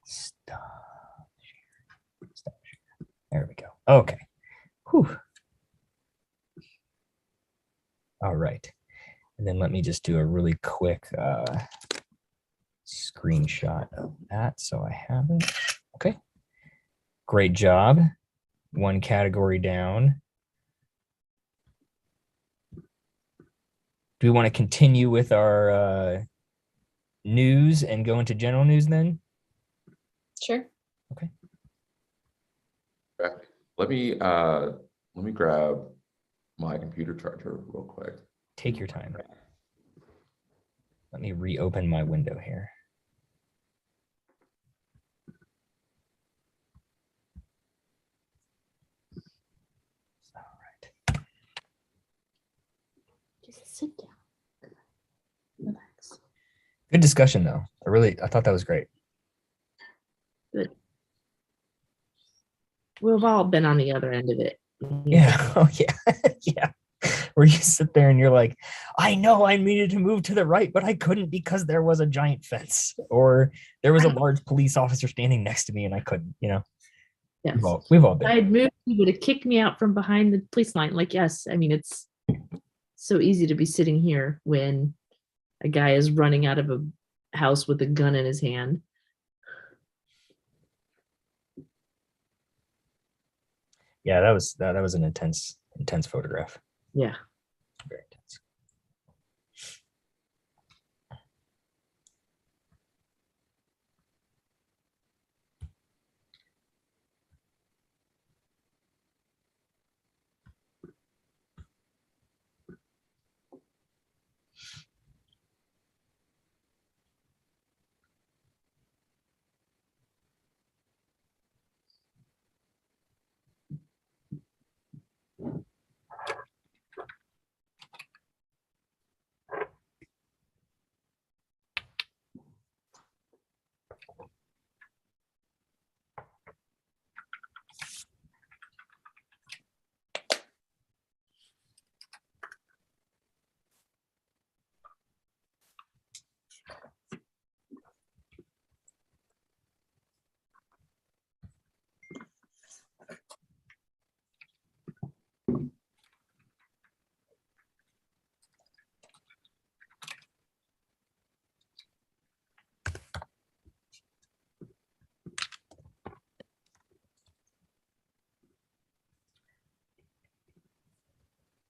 Stop share. Stop share. There we go. Okay. Whew. All right. And then let me just do a really quick screenshot of that so I have it. Okay. Great job. One category down. Do we want to continue with our news and go into general news then? Sure. Okay. Let me grab my computer charger real quick. Take your time. Let me reopen my window here. All right. Just sit down. Relax. Good discussion though. I thought that was great. Good. We've all been on the other end of it. Yeah. Oh yeah. Yeah. Where you sit there and you're like, I know I needed to move to the right, but I couldn't because there was a giant fence or there was a large police officer standing next to me and I couldn't, you know. Yes. We've all If been. I had moved, he would have kicked me out from behind the police line. Like, yes, I mean, it's so easy to be sitting here when a guy is running out of a house with a gun in his hand. Yeah, that was an intense photograph. Yeah. Very intense.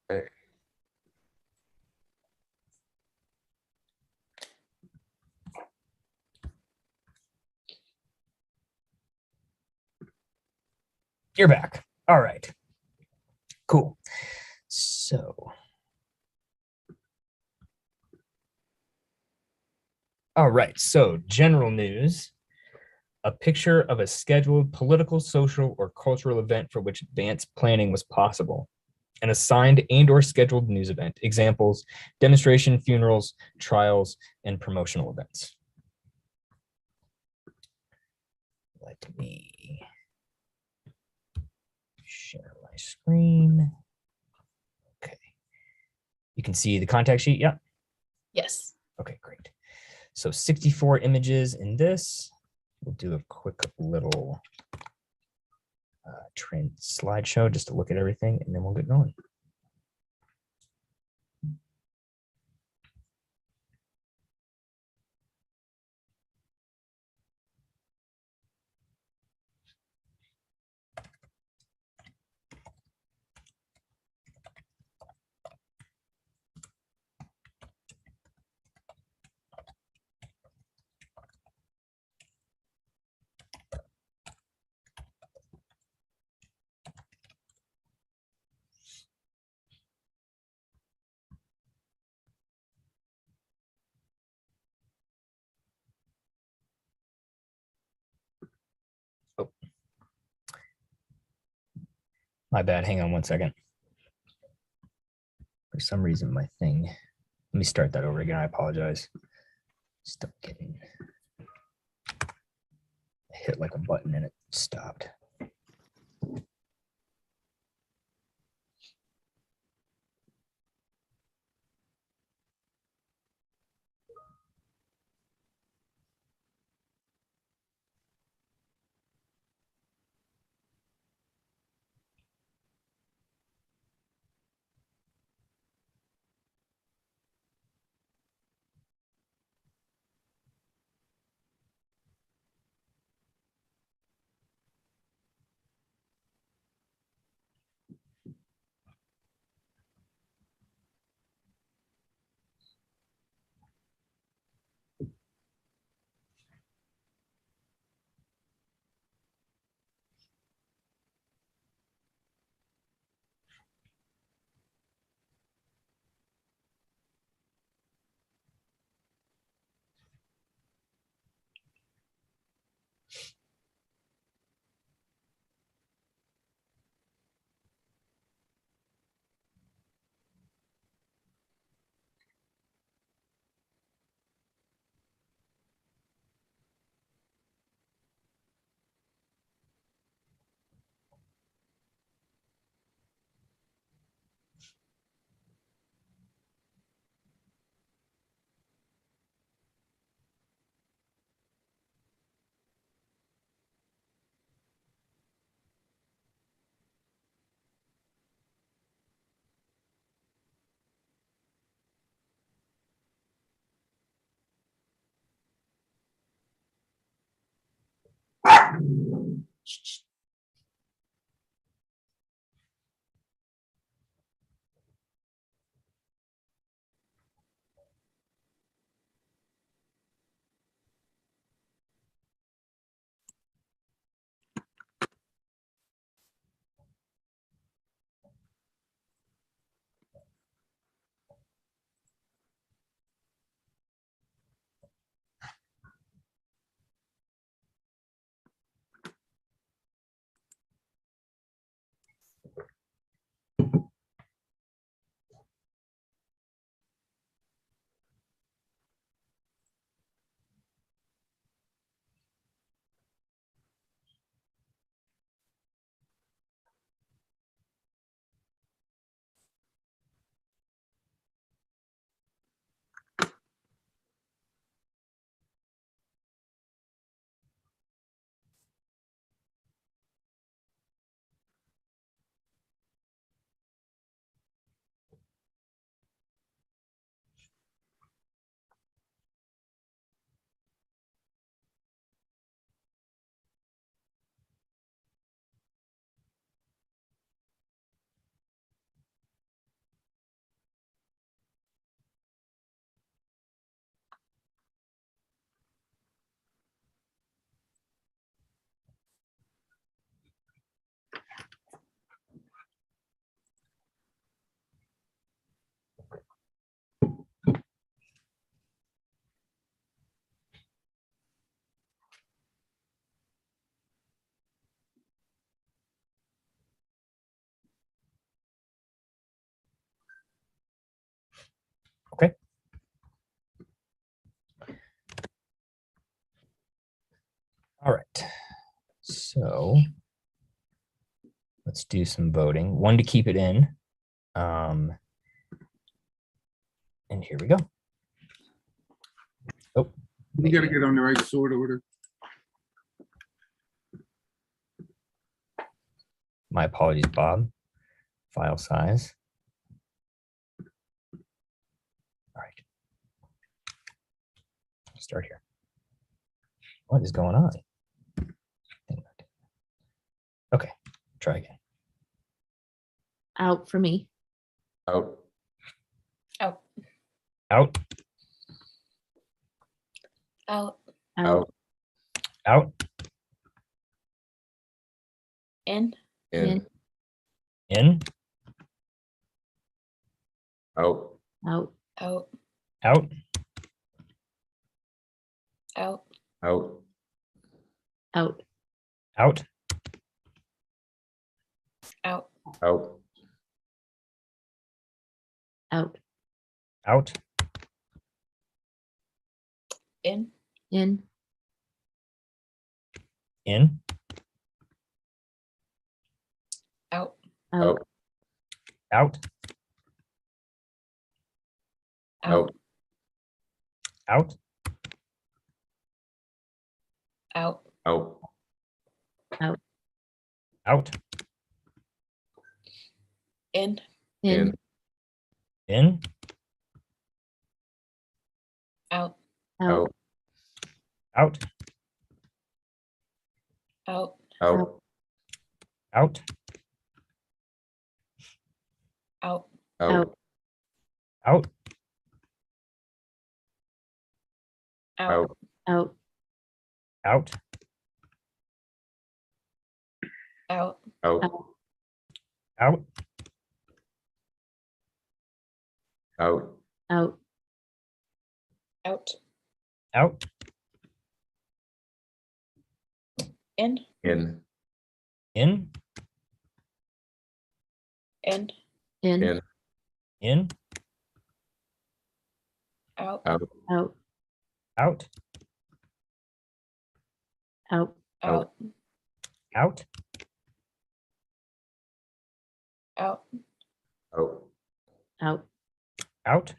Hey. You're back. All right. Cool. So, all right. So, general news. a picture of a scheduled political, social, or cultural event for which advanced planning was possible. An assigned and/or scheduled news event. Examples: demonstration, funerals, trials, and promotional events. Let me share my screen. Okay. You can see the contact sheet, yeah? Yes. Okay, great. So 64 images in this. We'll do a quick little trend slideshow just to look at everything, and then we'll get going. Oh, my bad. Hang on one second. For some reason, my thing. Let me start that over again. I apologize. Still getting. I hit like a button and it stopped. All right. So let's do some voting. One to keep it in. And here we go. Oh, You gotta get on the right sort order. my apologies, Bob. File size. All right. Start here. What is going on? Okay, try again. Out for me. Out. Out. Out, Out. Out. out, In. In. in, Out. Out. Out. out, Out. Out. Out. out, Out. Out. Out. out, In. In. in, Out. Out. out, Out. out, Out. Out. out, In. In. in, Out. Out. out, Out. Out. out, Out. Out. out, Out. Out. out, Out. Out. out, Out. Out. Out. out, In. In. in, In. In. In. in, Out. Out. Out. out, Out. Out. out, Out. Out. Out. out, Out. Out.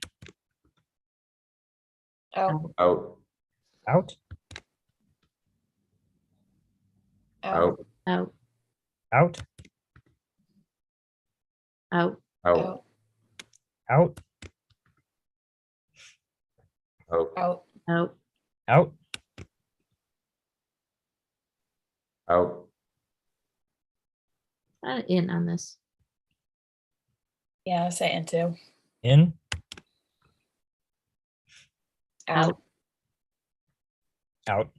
out, Out. Out. Out. out, Out. Out. Out. Out. Out. Out. out, Out. In on this. Yeah, say into. in, Out. out,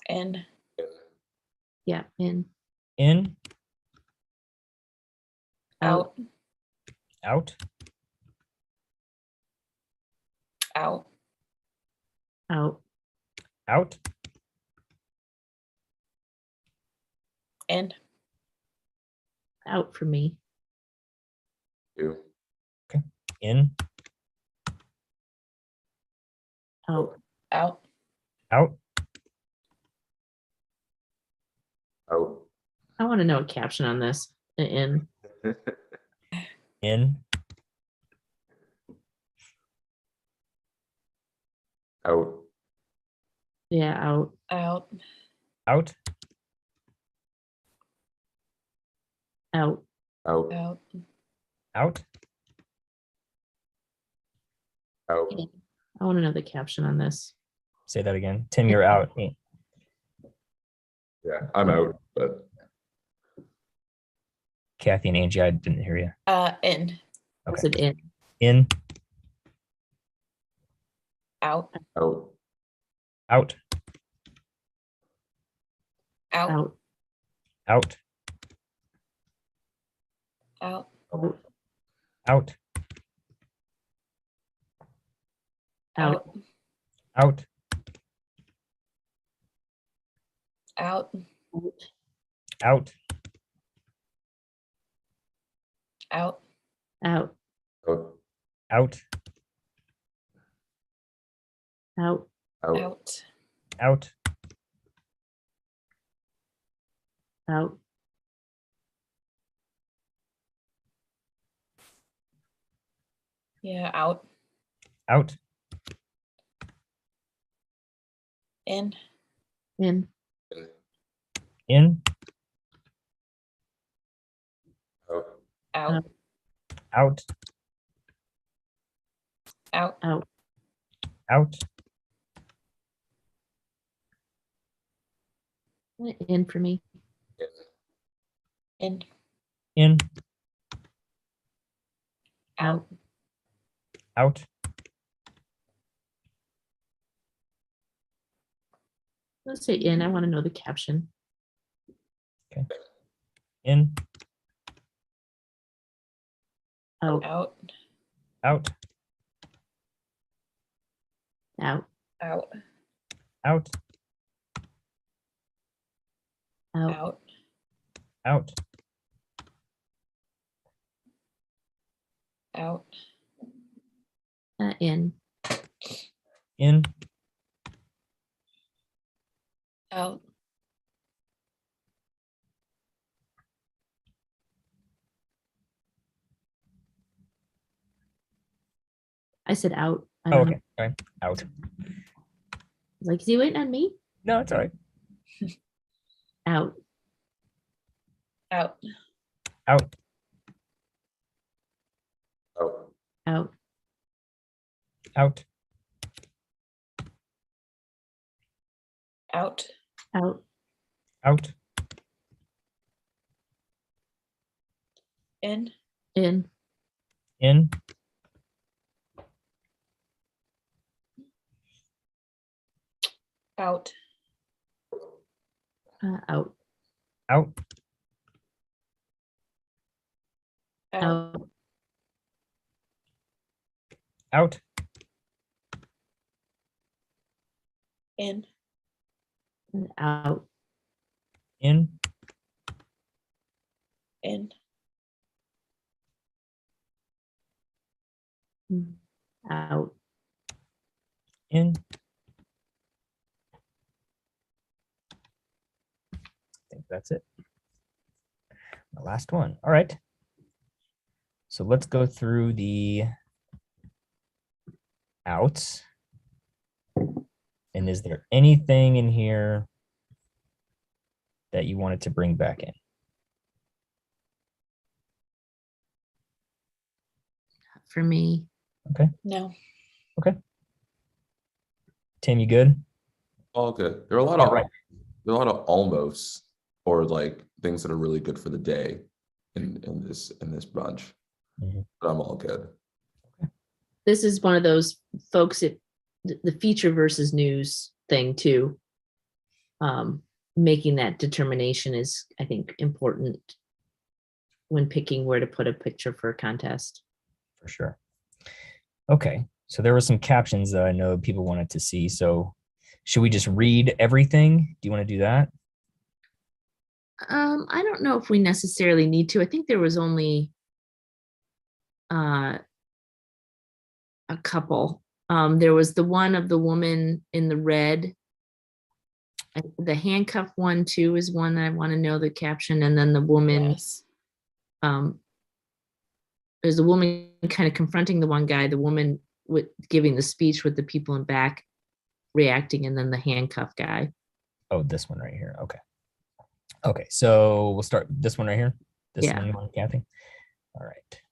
In. Yeah. In. in, Out. out, Out. Out. out, In. Out for me. Two. in, Out. Out. out, Out. I want to know a caption on this. In. in, Out. Yeah. Out. Out. out, Out. Out. Out. out, Out. I want to know the caption on this. say that again. Tim, you're out. In. Yeah, I'm out, but Kathy and Angie, I didn't hear you. In. I Okay. said in. In, Out. out. out, Out. Out. out, Out. Out. out, Out. out, Out. out, Out. Out. Out. out, Out. Out. Out. Out. Out. Yeah, out. Out. In. In. In. Out. Out. Out. Out. Out. Out. In for me. In. In. Out. Out. Let's say in. I want to know the caption. In. Out. Out. Out. Out. Out. Out. Out. Out. Out. Out. In. In. Out. I said out. I Oh, don't know. okay. All right. Out. Like, is he waiting on me? No, it's all right. Out. Out. Out. Out. Out. Out. Out. Out. Out. In. In. In. Out. Out. Out. Out. Out. Out. In. Out. In. In. Out. In. I think that's it. The last one. All right. So let's go through the outs. And is there anything in here that you wanted to bring back in? For me. No. Tim, you good? All good. There are a lot All of right. there are a lot of almost or like things that are really good for the day in this bunch. Mhm. But I'm all good. This is one of those folks, the feature versus news thing too. Making that determination is, I think, important when picking where to put a picture for a contest. For sure. Okay, so there were some captions that I know people wanted to see. So should we just read everything? Do you want to do that? I don't know if we necessarily need to. I think there was only a couple. There was the one of the woman in the red. The handcuff one too is one that I want to know the caption, and then the woman. Yes. There's a woman kind of confronting the one guy, the woman with giving the speech with the people in back reacting, and then the handcuff guy. Oh, this one right here. Okay. Okay, so we'll start this one right here. This Yeah. one you want, Kathy? All right.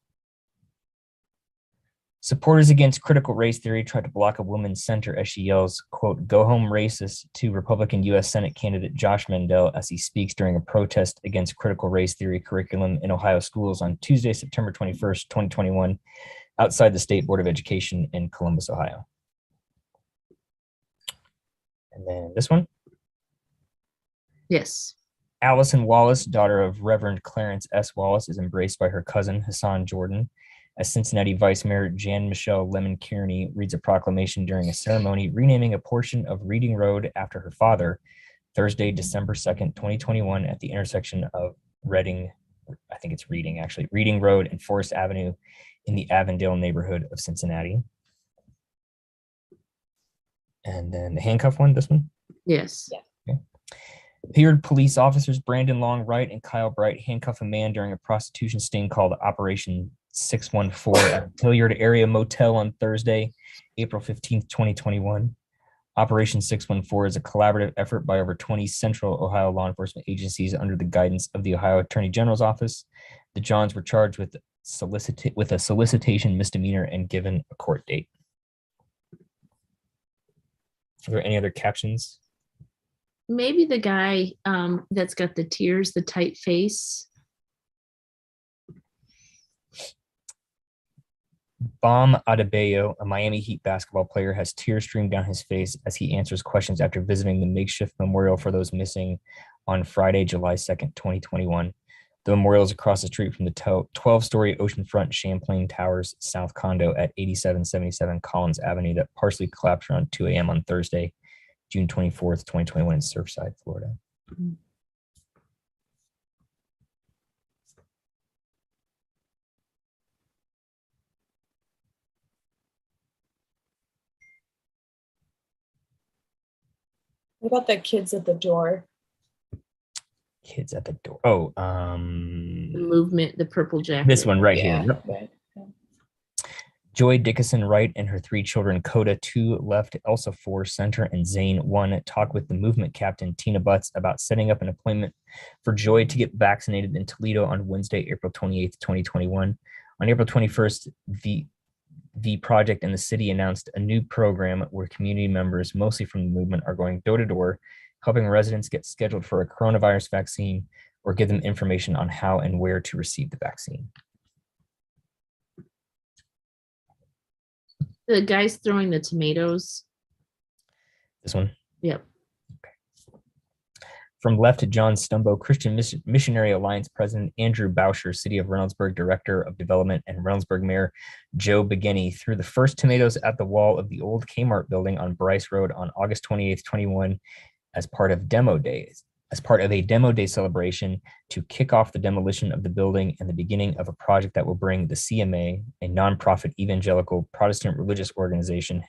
Supporters against critical race theory tried to block a woman's center as she yells, quote, "Go home racist" to Republican U.S. Senate candidate Josh Mandel as he speaks during a protest against critical race theory curriculum in Ohio schools on Tuesday, September 21st, 2021, outside the State Board of Education in Columbus, Ohio. And then this one. Yes. Allison Wallace, daughter of Reverend Clarence S. Wallace, is embraced by her cousin, Hassan Jordan, as Cincinnati Vice Mayor Jan Michelle Lemon Kearney reads a proclamation during a ceremony renaming a portion of Reading Road after her father, Thursday, December 2nd, 2021, at the intersection of Reading Road and Forest Avenue in the Avondale neighborhood of Cincinnati. And then the handcuff one, this one. Yes. Yeah. Appeared police officers Brandon Long Wright and Kyle Bright handcuff a man during a prostitution sting called Operation 614 at Hilliard Area Motel on Thursday, April 15th, 2021. Operation 614 is a collaborative effort by over 20 central Ohio law enforcement agencies under the guidance of the Ohio Attorney General's office. The Johns were charged with a solicitation misdemeanor and given a court date. Are there any other captions? Maybe the guy that's got the tears, the tight face. Bam Adebayo, a Miami Heat basketball player, has tears stream down his face as he answers questions after visiting the makeshift memorial for those missing on Friday, July 2nd, 2021. The memorial is across the street from the 12-story oceanfront Champlain Towers South condo at 8777 Collins Avenue that partially collapsed around 2 a.m. on Thursday, June 24th, 2021 in Surfside, Florida. What about the kids at the door? Kids at the door. Oh, The movement, the purple jacket. this one right Yeah, here. Yep. right. Joy Dickinson Wright and her 3 children, Coda 2 left, Elsa 4 center, and Zane 1 talk with the movement captain Tina Butts about setting up an appointment for Joy to get vaccinated in Toledo on Wednesday, April 28th, 2021. On April 21st, the project and the city announced a new program where community members, mostly from the movement, are going door to door, helping residents get scheduled for a coronavirus vaccine or give them information on how and where to receive the vaccine. The guy's throwing the tomatoes. This one. Yep. From left to John Stumbo, Christian Missionary Alliance President Andrew Boucher, City of Reynoldsburg Director of Development, and Reynoldsburg Mayor Joe Begeny threw the first tomatoes at the wall of the old Kmart building on Bryce Road on August 28th, 21, as part of a demo day celebration to kick off the demolition of the building and the beginning of a project that will bring the CMA, a nonprofit evangelical Protestant religious organization,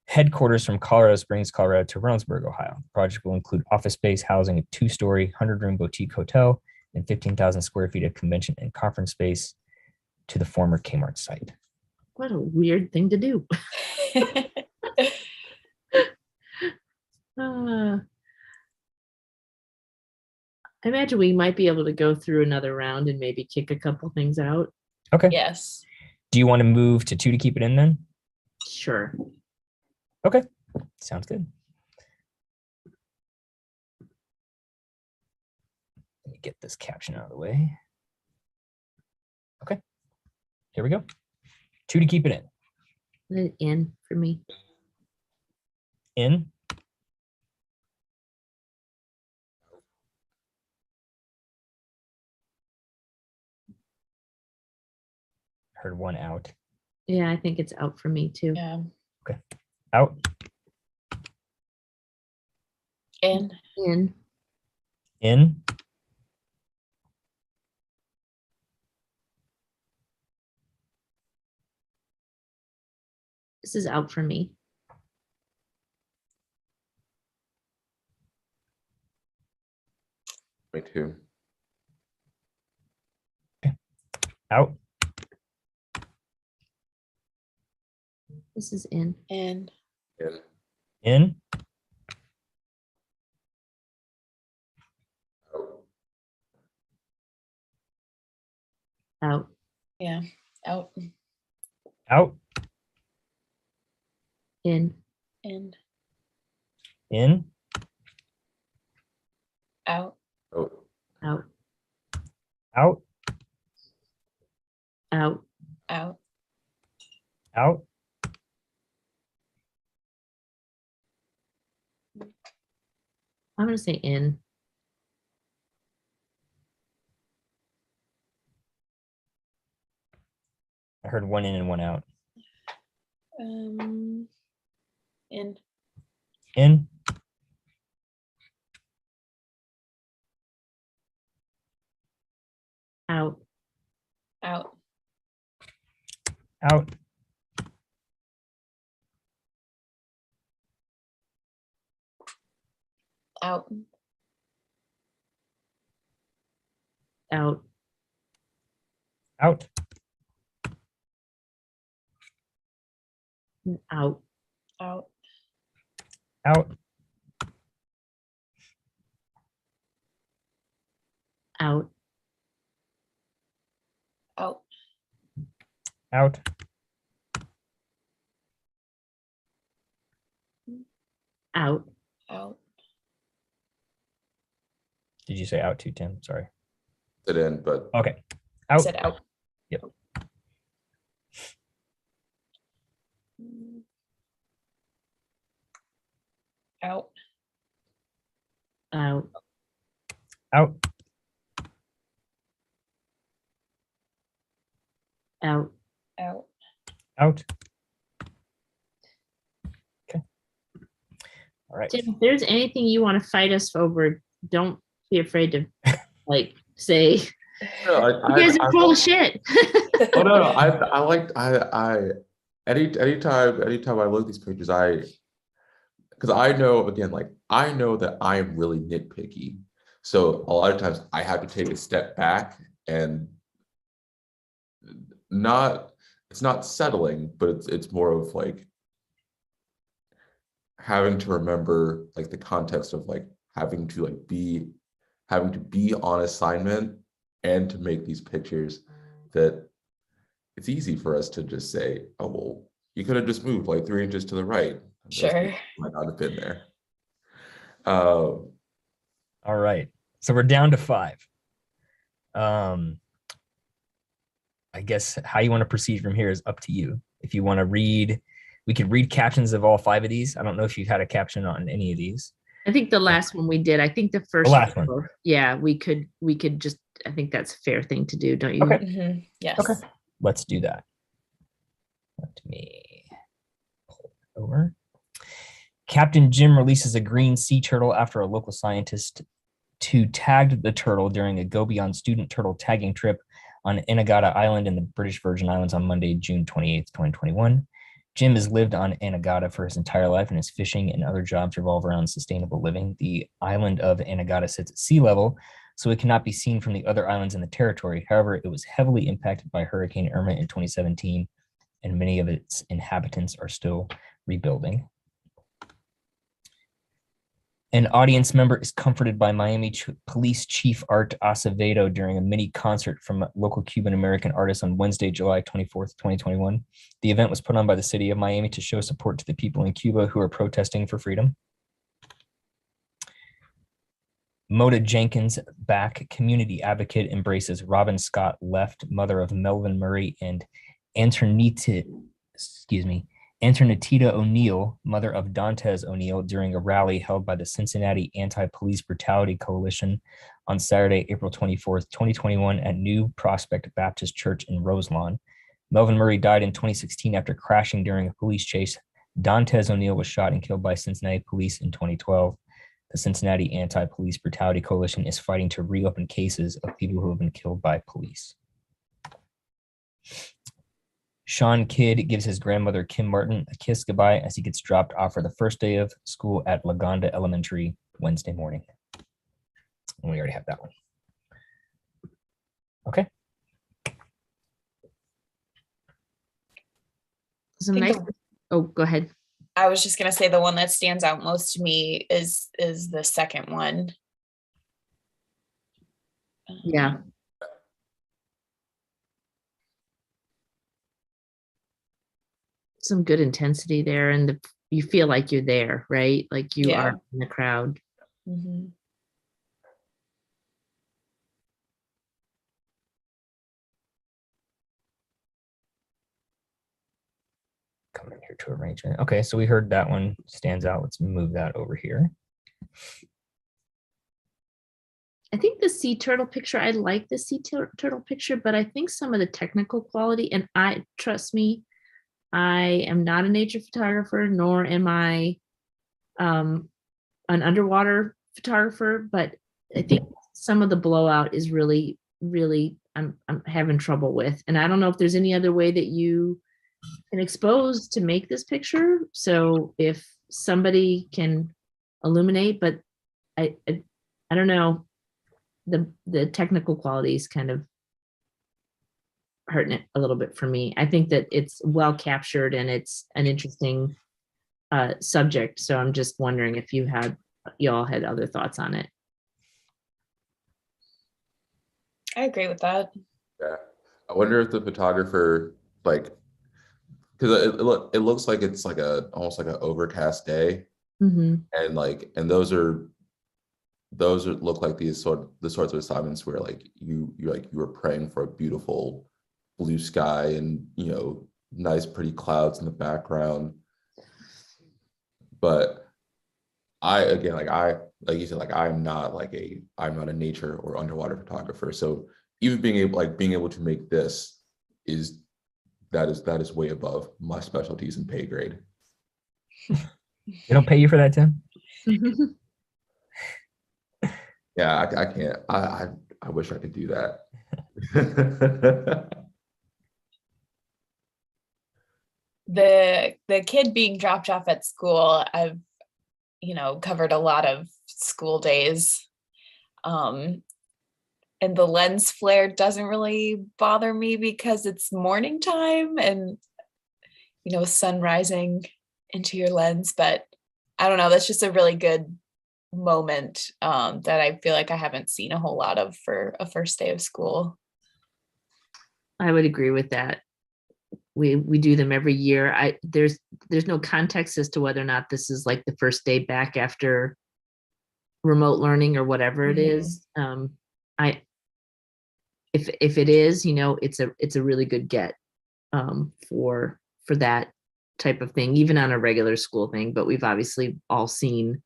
headquarters from Colorado Springs, Colorado to Reynoldsburg, Ohio. The project will include office space housing a 2-story, 100-room boutique hotel and 15,000 square feet of convention and conference space to the former Kmart site. What a weird thing to do. I imagine we might be able to go through another round and maybe kick a couple things out. Okay. Yes. Do you want to move to 2 to keep it in then? Sure. Okay. Sounds good. Let me get this caption out of the way. Okay. Here we go. 2 to keep it in. Then in for me. In. Heard 1 out. Yeah, I think it's out for me too. Yeah. Out. In. In. In. This is out for me. Me too. Out. This is in. In. In. In. Out. Out. Yeah. Out. Out. In. In. In. Out. Out. Out. Out. Out. Out. Out. I'm going to say in. I heard 1 in and 1 out. In. In. Out. Out. Out. Out. Out. Out. Out. Out. Out. Out. Out. Out. Out. Out. Did you say out too, Tim? Sorry. Sit in, but Okay. I Out. said out. Yep. Out. Out. Out. Out. Out. Out. Okay. All right. Tim, if there's anything you want to fight us over, don't be afraid to like say no, you guys are full of shit. oh no, I like anytime I look at these pictures, because I know, again, like I know that I am really nitpicky. So a lot of times I have to take a step back and it's not settling, but it's more of like having to remember like the context of like having to be on assignment and to make these pictures, that it's easy for us to just say, oh, well, you could have just moved like 3 inches to the right. Sure. Might not have been there. All right. So we're down to 5. I guess how you want to proceed from here is up to you. If you want to read, we could read captions of all 5 of these. I don't know if you've had a caption on any of these. I think the last one we did. I think the first last one. Yeah, we could just, I think that's a fair thing to do, don't you? Okay. Mm-hmm. Yes. Okay. Let's do that. Let me pull it over. Captain Jim releases a green sea turtle after a local scientist tagged the turtle during a Go Beyond student turtle tagging trip on Anegada Island in the British Virgin Islands on Monday, June 28th, 2021. Jim has lived on Anegada for his entire life, and his fishing and other jobs revolve around sustainable living. The island of Anegada sits at sea level, so it cannot be seen from the other islands in the territory. However, it was heavily impacted by Hurricane Irma in 2017, and many of its inhabitants are still rebuilding. An audience member is comforted by Miami Police Chief Art Acevedo during a mini concert from local Cuban-American artists on Wednesday, July 24th, 2021. The event was put on by the city of Miami to show support to the people in Cuba who are protesting for freedom. Moda Jenkins back, community advocate, embraces Robin Scott left, mother of Melvin Murray and Anternita O'Neill, mother of Dantes O'Neill, during a rally held by the Cincinnati Anti-Police Brutality Coalition on Saturday, April 24th, 2021 at New Prospect Baptist Church in Roselawn. Melvin Murray died in 2016 after crashing during a police chase. Dantes O'Neill was shot and killed by Cincinnati police in 2012. The Cincinnati Anti-Police Brutality Coalition is fighting to reopen cases of people who have been killed by police. Sean Kidd gives his grandmother, Kim Martin, a kiss goodbye as he gets dropped off for the first day of school at Lagonda Elementary Wednesday morning. And we already have that one. Okay. So nice. Oh, go ahead. I was just gonna say the one that stands out most to me is the second one. Yeah. Some good intensity there, and you feel like you're there, right? Like you Yeah. are in the crowd. Mm-hmm. Coming here to arrangement. Okay, so we heard that one stands out. Let's move that over here. I think the sea turtle picture, I like the sea turtle picture, but I think some of the technical quality, and trust me, I am not a nature photographer, nor am I an underwater photographer, but I think some of the blowout is really, really, I'm having trouble with. And I don't know if there's any other way that you can expose to make this picture. So if somebody can illuminate, but I don't know, the technical qualities kind of hurting it a little bit for me. I think that it's well captured and it's an interesting subject. So I'm just wondering if y'all had other thoughts on it. I agree with that. Yeah. I wonder if the photographer, like, because it looks like it's like almost like an overcast day, Mm-hmm. and those look like the sorts of assignments where like you were praying for a beautiful blue sky and nice pretty clouds in the background. But like you said, like I'm not a nature or underwater photographer. So even being able to make this is way above my specialties and pay grade. They don't pay you for that, Tim? Yeah, I can't. I wish I could do that. The kid being dropped off at school, I've covered a lot of school days, and the lens flare doesn't really bother me because it's morning time and sun rising into your lens. But I don't know, that's just a really good moment that I feel like I haven't seen a whole lot of for a first day of school. I would agree with that. We do them every year. There's no context as to whether or not this is like the first day back after remote learning or whatever it is. If it is, it's a really good get for that type of thing, even on a regular school thing. But we've obviously all seen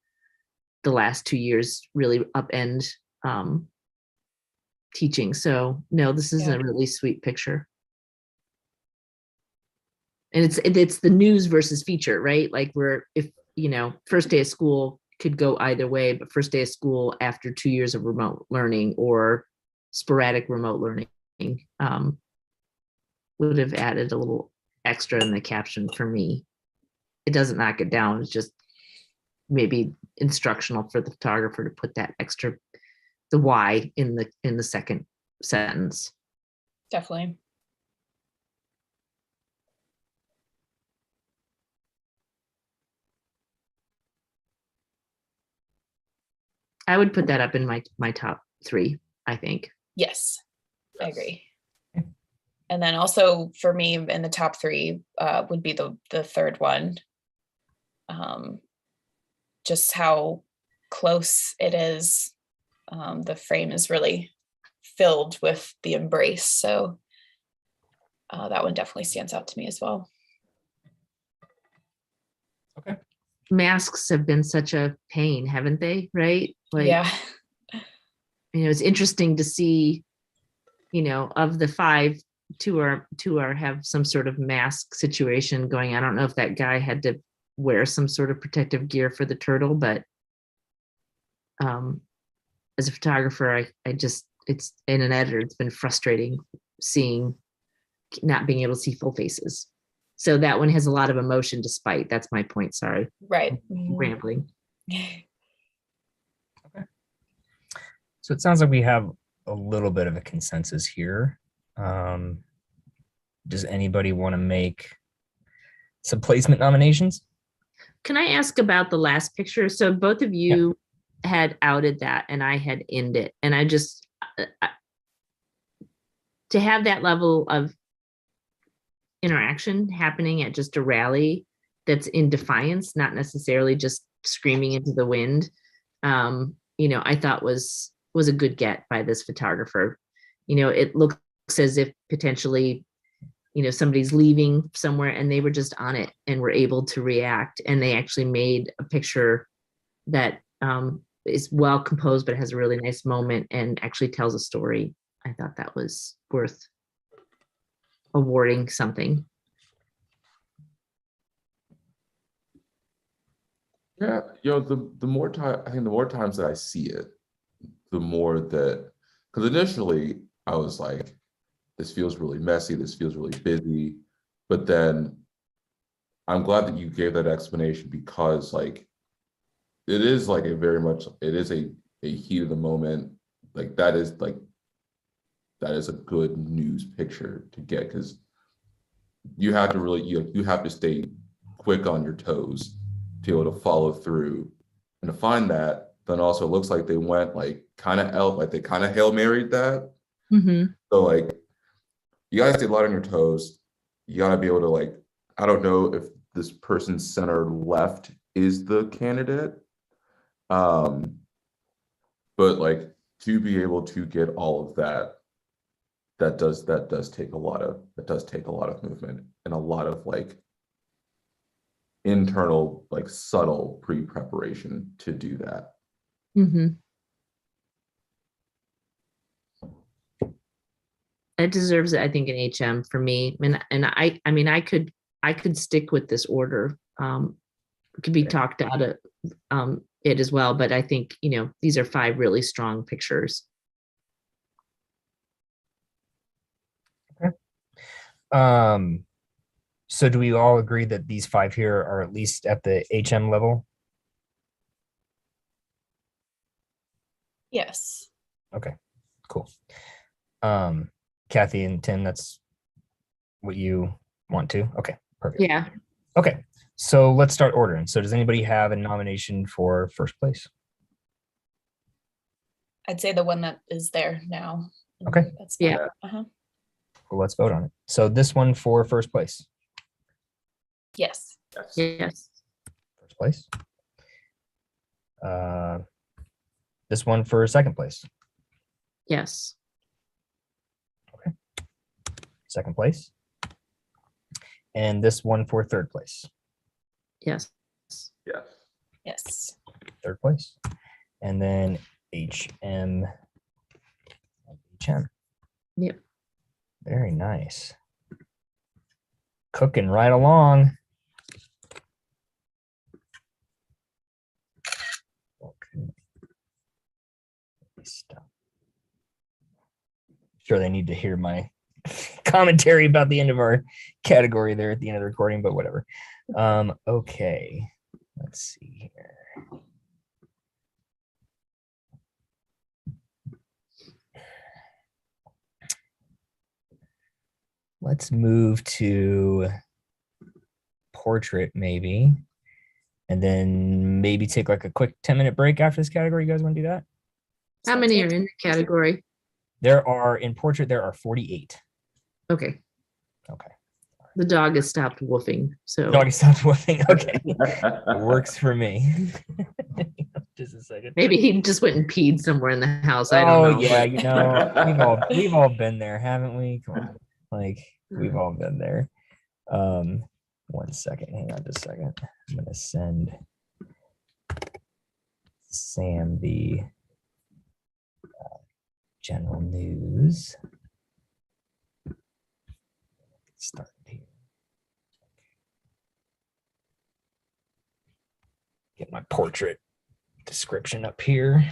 the last 2 years really upend teaching. So no, this is a really sweet picture. And it's the news versus feature, right? Like first day of school could go either way, but first day of school after 2 years of remote learning or sporadic remote learning would have added a little extra in the caption for me. It doesn't knock it down. It's just maybe instructional for the photographer to put that extra, the why in the second sentence. Definitely. I would put that up in my top 3, I think. Yes, I agree. And then also for me in the top 3 would be the third one. Just how close it is. The frame is really filled with the embrace. So that one definitely stands out to me as well. Okay. Masks have been such a pain, haven't they? Right? Like, yeah. It's interesting to see, of the 5, 2 are have some sort of mask situation going. I don't know if that guy had to wear some sort of protective gear for the turtle, but as a photographer, it's in an editor, it's been frustrating not being able to see full faces. So that one has a lot of emotion despite. That's my point. Sorry. Right. Rambling. Okay. So it sounds like we have a little bit of a consensus here. Does anybody want to make some placement nominations? Can I ask about the last picture? So both of you had outed that and I had in it. And I just, to have that level of interaction happening at just a rally that's in defiance, not necessarily just screaming into the wind, I thought was a good get by this photographer. It looks as if potentially, somebody's leaving somewhere and they were just on it and were able to react. And they actually made a picture that is well composed, but has a really nice moment and actually tells a story. I thought that was worth awarding something. Yeah, the more time, I think the more times that I see it, the more that, because initially I was like, this feels really messy, this feels really busy, but then I'm glad that you gave that explanation because like it is like a very much, it is a heat of the moment. Like that is a good news picture to get, because you have to really, you have to stay quick on your toes to be able to follow through and to find that. Then also it looks like they went like kind of like they kind of Hail Married that. Mm-hmm. So like you gotta stay light on your toes. You gotta be able to like, I don't know if this person center left is the candidate. But like to be able to get all of that, that does take a lot of movement and a lot of like internal, like subtle pre-preparation to do that. Mm-hmm. It deserves it, I think, an HM for me. And I mean, I could stick with this order. It could be talked out of it as well, but I think, you know, these are 5 really strong pictures. Okay. So do we all agree that these 5 here are at least at the HM level? Yes. Okay, cool. Kathy and Tim, that's what you want to? Okay, perfect. Yeah. Okay, so let's start ordering. So does anybody have a nomination for first place? I'd say the one that is there now. Okay. That's Yeah. Well, let's vote on it. So this one for first place. Yes. Yes. First place. This one for second place. Yes. Second place. And this one for third place. Yes. Yes. Yes. Third place. And then HM. HM. Yep. Very nice. Cooking right along. Okay. Stop. Sure, they need to hear my commentary about the end of our category there at the end of the recording, but whatever. Okay, let's see here. Let's move to portrait maybe, and then maybe take like a quick 10-minute break after this category. You guys want to do that? How many are in the category? There are, in portrait, there are 48. Okay. Okay. The dog has stopped woofing. So Doggy stopped woofing. Okay. It works for me. Just a second. maybe he just went and peed somewhere in the house. I don't Oh know. yeah, but- you know, we've all been there, haven't we? Come on. Like we've all been there. 1 second, hang on just a second. I'm gonna send Sam the general news. Start here. Get my portrait description up here.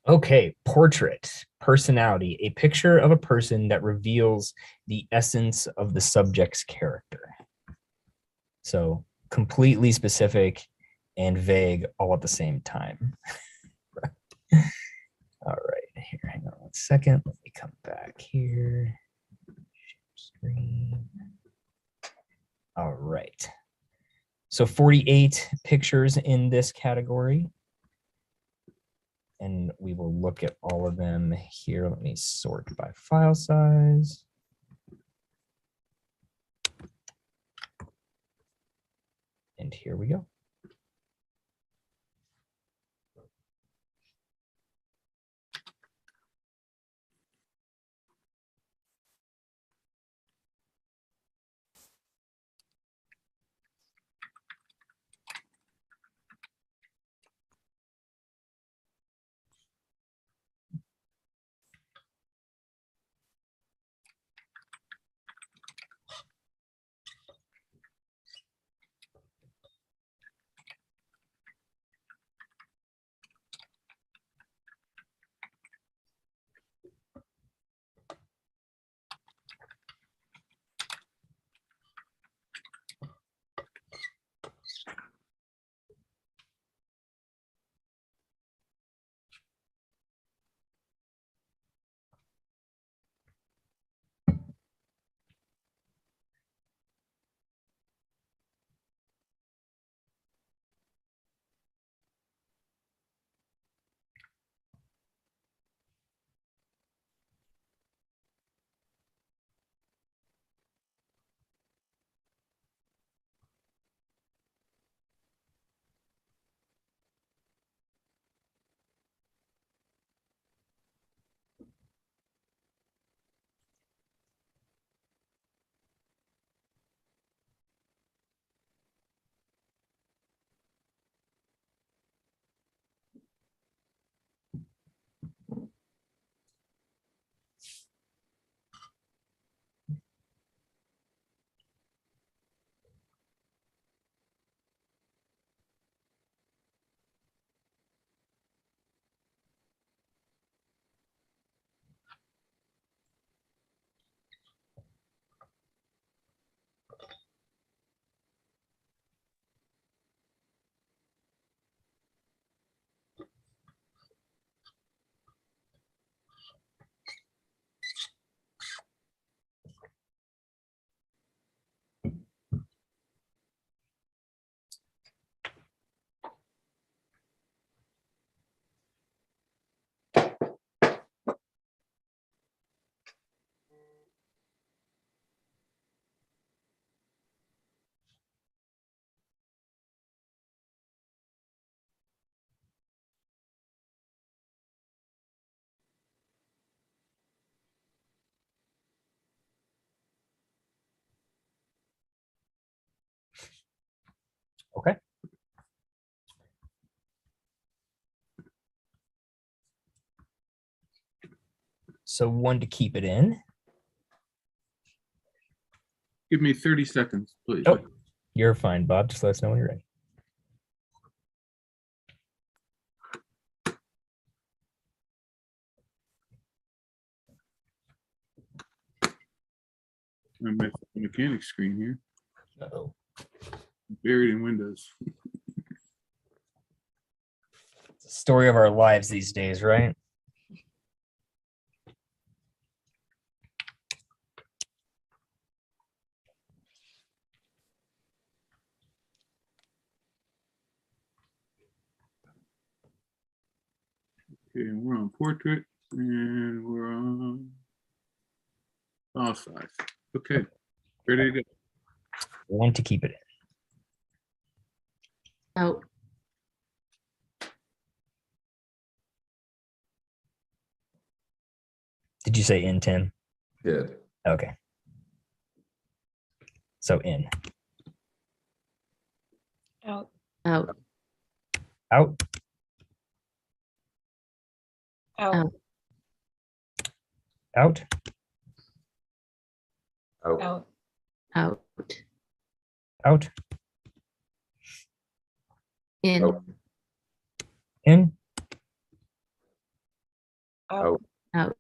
Okay, portrait, personality, a picture of a person that reveals the essence of the subject's character. So completely specific and vague all at the same time. All right, here, hang on 1 second. Let me come back here. Share screen. All right. So 48 pictures in this category. And we will look at all of them here. Let me sort by file size. And here we go. Okay. So one to keep it in. Give me 30 seconds, please. Oh, you're fine, Bob. Just let us know when you're ready. I'm at the mechanic screen here, Uh-oh. buried in Windows. It's the story of our lives these days, right? Okay, we're on portrait and we're on file size. Okay, ready to go. One to keep it in. Out. Did you say in, Tim? Did. Okay. So in. Out. Out. Out. Out. Out. Out. Out. Out. Out. In. Out. In. Out. Out.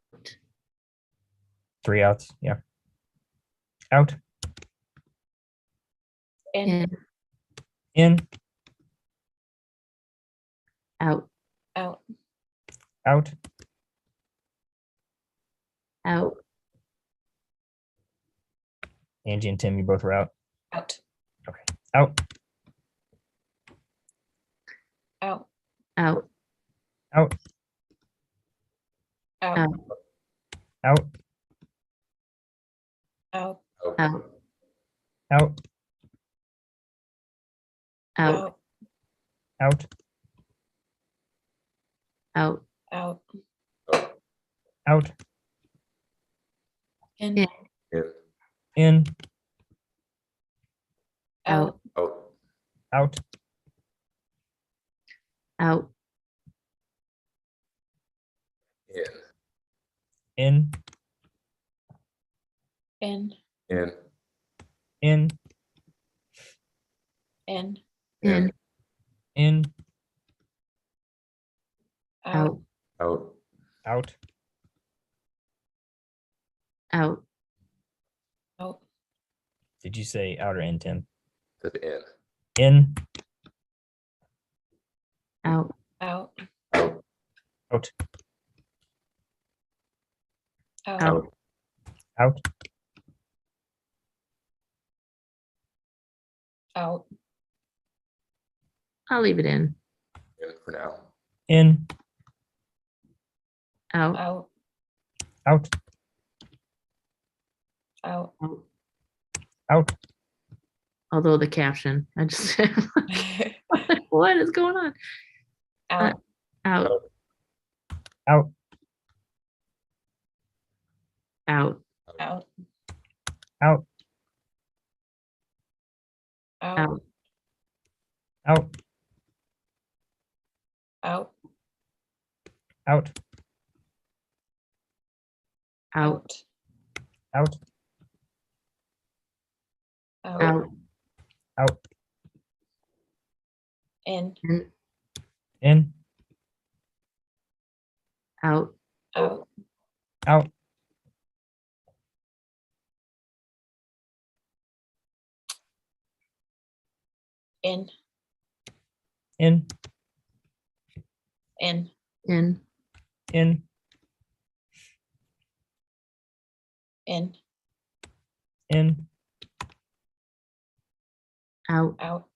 3 outs. Yeah. Out. In. In. In. Out. Out. Out. Out. Angie and Tim, you both were out. Out. Okay. Out. Out. Out. Out. Out. Out. Out. Out. Out. Out. Out. Out. Out. Out. Out. Out. In. In. In. In. Out. Out. Out. Out. In. In. In. In. In. In. In. In. Out. Out. Out. Out. Out. Out. Did you say out or in, Tim? Said in. In. Out. Out. Out. Out. Out. Out. Out. Out. I'll leave it in. In for now. In. Out. Out. Out. Out. Out. Out. Although the caption, I just what is going on? Out. Out. Out. Out. Out. Out. Out. Out. Out. Out. Out. Out. Out. Out. Out. In. In. In. Out. Out. Out. In. In. In. In. In. In. In. Out. Out.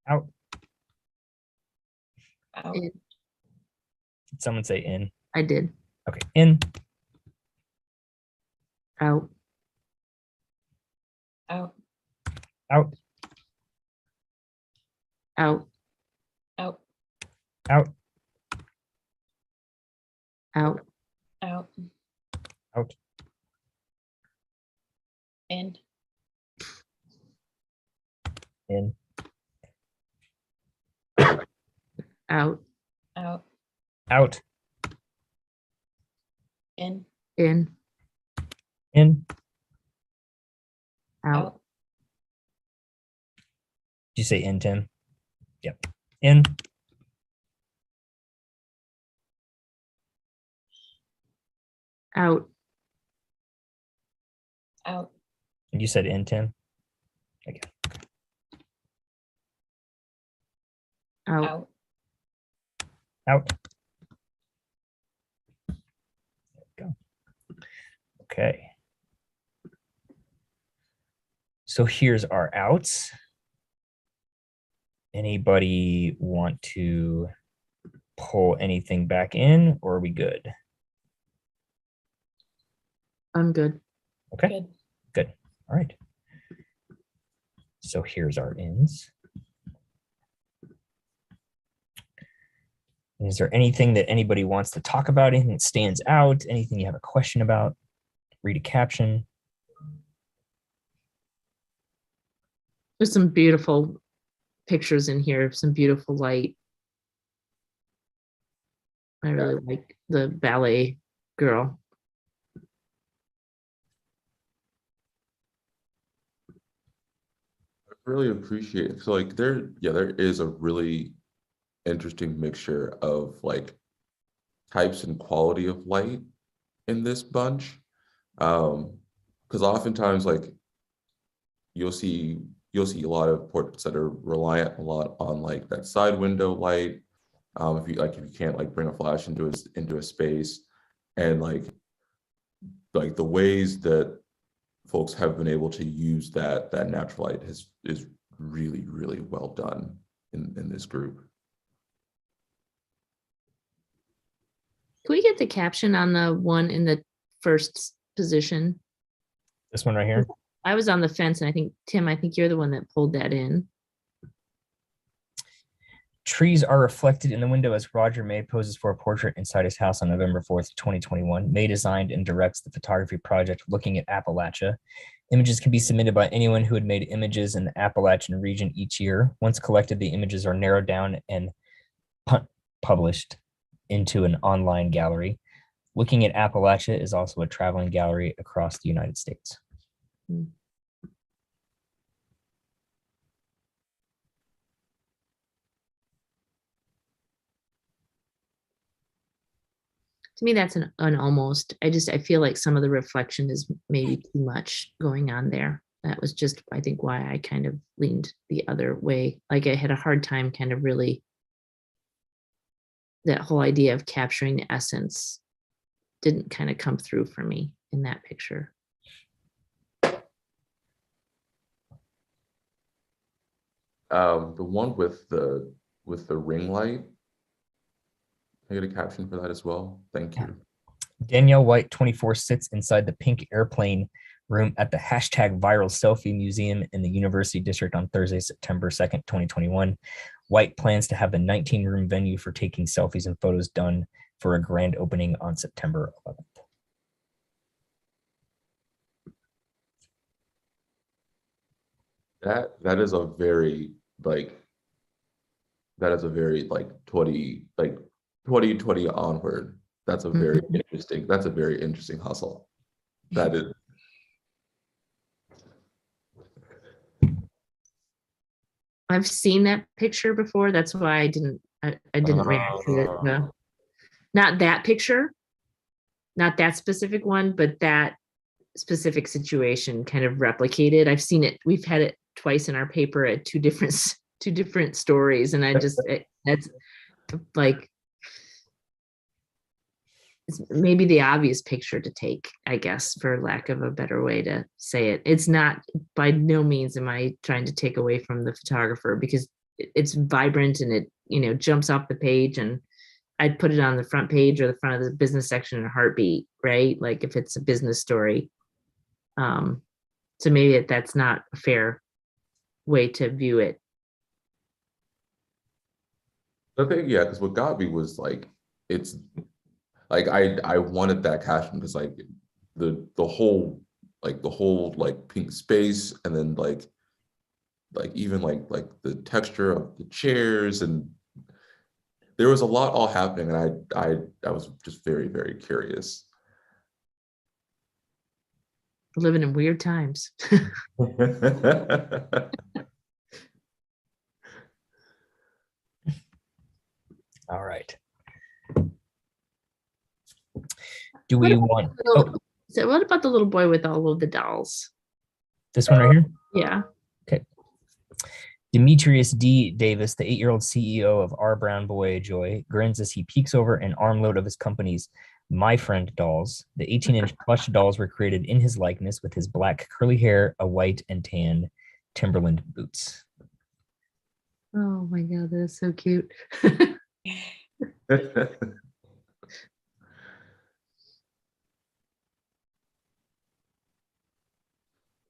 Out. Out. In. Did someone say in? I did. Okay. In. Out. Out. Out. Out. Out. Out. Out. Out. Out. In. In. Out. Out. Out. In. In. In. Out. Out. Did you say in, Tim? Yep. In. Out. Out. And you said in, Tim? Okay. Out. Out. Out. There we go. Okay. So here's our outs. Anybody want to pull anything back in, or are we good? I'm good. Okay, Good. good. All right. So here's our ins. Is there anything that anybody wants to talk about? Anything that stands out? Anything you have a question about? Read a caption. There's some beautiful pictures in here, some beautiful light. I really like the ballet girl. I really appreciate it. So like there is a really interesting mixture of like types and quality of light in this bunch. Because oftentimes like you'll see a lot of portraits that are reliant a lot on like that side window light. If you can't like bring a flash into a space, and like the ways that folks have been able to use that natural light is really, really well done in this group. Can we get the caption on the one in the first position? This one right here. I was on the fence, and I think, Tim, I think you're the one that pulled that in. Trees are reflected in the window as Roger May poses for a portrait inside his house on November 4th, 2021. May designed and directs the photography project Looking at Appalachia. Images can be submitted by anyone who had made images in the Appalachian region each year. Once collected, the images are narrowed down and published into an online gallery. Looking at Appalachia is also a traveling gallery across the United States. Hmm. To me, that's an almost. I feel like some of the reflection is maybe too much going on there. That was just, I think, why I kind of leaned the other way. Like I had a hard time kind of really, that whole idea of capturing the essence didn't kind of come through for me in that picture. The one with the ring light, I get a caption for that as well. Thank you. Danielle White, 24, sits inside the pink airplane room at the #viral selfie museum in the University District on Thursday, September 2nd, 2021. White plans to have the 19-room venue for taking selfies and photos done for a grand opening on September 11th. That is a very like 2020 onward. That's a very interesting hustle. That is. I've seen that picture before. That's why I didn't react to it. No. Not that picture, not that specific one, but that specific situation kind of replicated. I've seen it. We've had it twice in our paper at two different stories, and that's like, it's maybe the obvious picture to take, I guess, for lack of a better way to say it. It's not, by no means am I trying to take away from the photographer, because it's vibrant and it, jumps off the page, and I'd put it on the front page or the front of the business section in a heartbeat, right? Like if it's a business story. So maybe that's not a fair way to view it. I think, yeah, because what got me was like, it's like I wanted that caption because like the whole pink space, and then like even like the texture of the chairs, and there was a lot all happening, and I was just very, very curious. We're living in weird times. All right. Do we want So what about the little boy with all of the dolls? this one right here? Yeah. Demetrius D. Davis, the 8-year-old CEO of Our Brown Boy Joy, grins as he peeks over an armload of his company's My Friend dolls. The 18-inch plush dolls were created in his likeness with his black curly hair, a white and tan Timberland boots. Oh my God, that is so cute.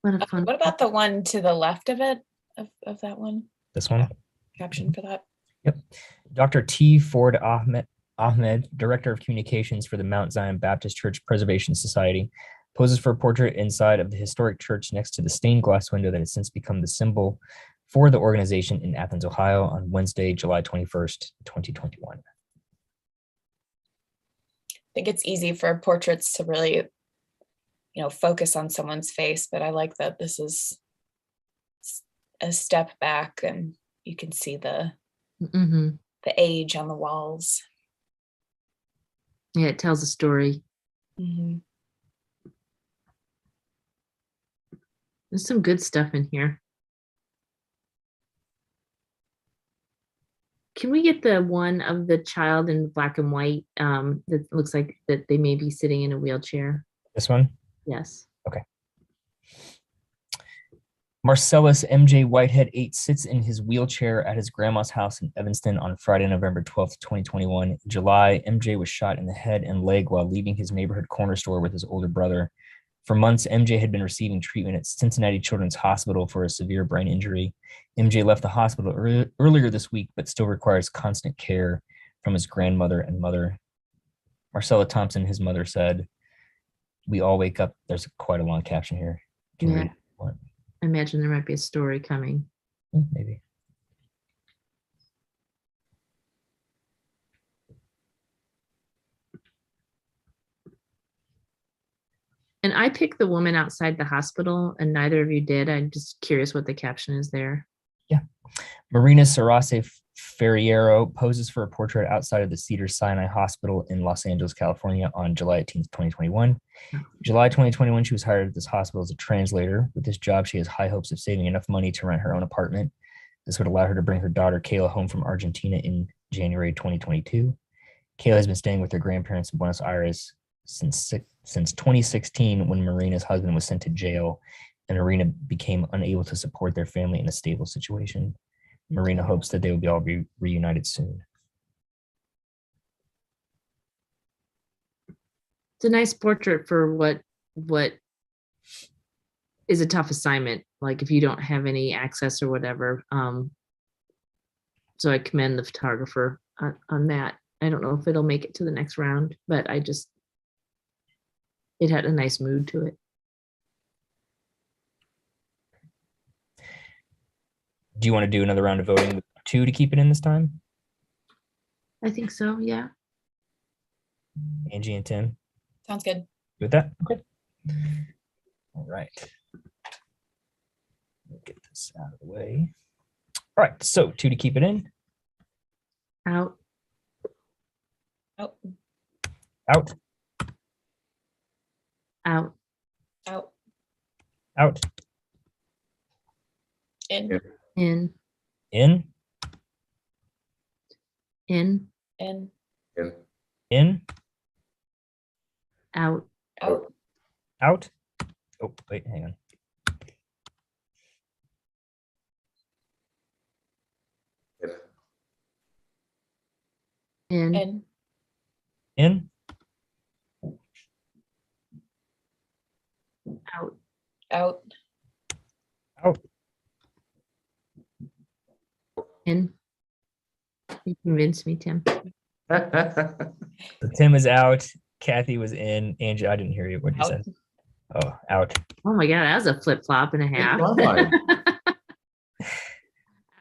What a fun. What about the one to the left of it, of that one? This one? Caption for that. Yep. Dr. T. Ford Ahmed, Director of Communications for the Mount Zion Baptist Church Preservation Society, poses for a portrait inside of the historic church next to the stained glass window that has since become the symbol for the organization in Athens, Ohio on Wednesday, July 21st, 2021. I think it's easy for portraits to really, focus on someone's face, but I like that this is a step back and you can see the age on the walls. Yeah, it tells a story. Mm-hmm. There's some good stuff in here. Can we get the one of the child in black and white that looks like that they may be sitting in a wheelchair? This one? Yes. Okay. Marcellus M.J. Whitehead 8 sits in his wheelchair at his grandma's house in Evanston on Friday, November 12th, 2021. In July, MJ was shot in the head and leg while leaving his neighborhood corner store with his older brother. For months, MJ had been receiving treatment at Cincinnati Children's Hospital for a severe brain injury. MJ left the hospital earlier this week, but still requires constant care from his grandmother and mother. Marcella Thompson, his mother, said, "We all wake up." There's quite a long caption here. Can you read it? I imagine there might be a story coming. Maybe. And I picked the woman outside the hospital, and neither of you did. I'm just curious what the caption is there. Yeah. Marina Sarase Ferriero poses for a portrait outside of the Cedars-Sinai Hospital in Los Angeles, California on July 18th, 2021. July 2021, she was hired at this hospital as a translator. With this job, she has high hopes of saving enough money to rent her own apartment. This would allow her to bring her daughter, Kayla, home from Argentina in January 2022. Kayla has been staying with her grandparents in Buenos Aires since 2016, when Marina's husband was sent to jail and Marina became unable to support their family in a stable situation. Marina hopes that they will all be reunited soon. It's a nice portrait for what is a tough assignment, like if you don't have any access or whatever. So I commend the photographer on that. I don't know if it'll make it to the next round, but it had a nice mood to it. Do you want to do another round of voting with 2 to keep it in this time? I think so, yeah. Angie and Tim? Sounds good. With that? Okay. All right. Get this out of the way. All right, so 2 to keep it in. Out. Out. Out. Out. Out. Out. In. In. In. In. In. In. Out. Out. Out. Oh, wait, hang on. In. In. In. Out. Out. Out. In. You convinced me, Tim. So Tim is out. Kathy was in. Angie, I didn't hear you. What you Out. said? Oh, out. Oh my God, that was a flip flop and a half. Out.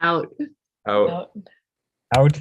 Out. Out. Out.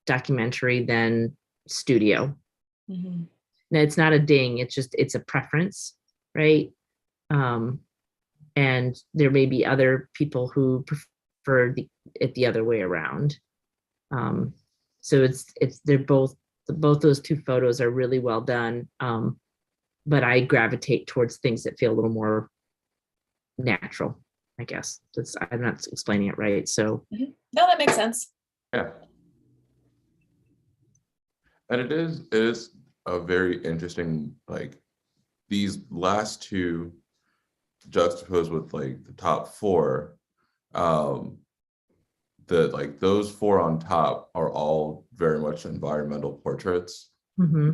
documentary than studio. Mhm. Now, it's not a ding, it's a preference, right? And there may be other people who prefer it the other way around. So they're both those two photos are really well done. But I gravitate towards things that feel a little more natural, I guess. I'm not explaining it right. So No, that makes sense. Yeah. And it is a very interesting, like, these last two juxtaposed with like the top four, like those four on top are all very much environmental portraits. mhm.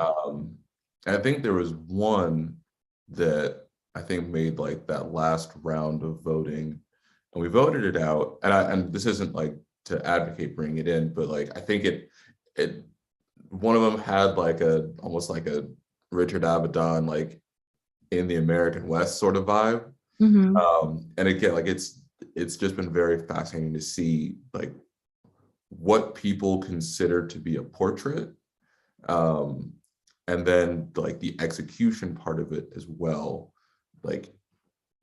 And I think there was one that I think made like that last round of voting, and we voted it out. And this isn't like to advocate bringing it in, but like I think it one of them had like almost like a Richard Avedon, like in the American West sort of vibe. And again, like it's just been very fascinating to see like what people consider to be a portrait, and then like the execution part of it as well. Like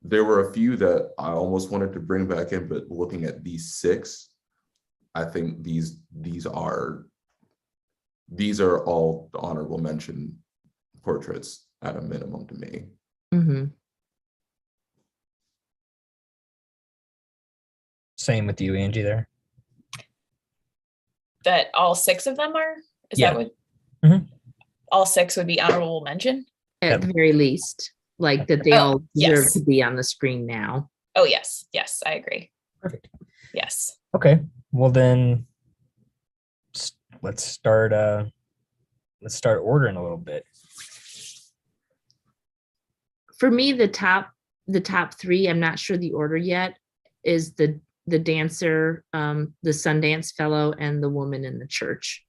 there were a few that I almost wanted to bring back in, but looking at these six, I think these are all honorable mention portraits at a minimum to me. Same with you, Angie, there. That all 6 of them are? Is Yeah. that what? Mhm. All 6 would be honorable mention? At the very least, like that they Oh, all deserve yes. to be on the screen now. Oh, yes. Yes, I agree. Perfect. Yes. Okay. Well then let's start ordering a little bit. For me, the top 3, I'm not sure the order yet, is the dancer, the Sundance Fellow, and the woman in the church.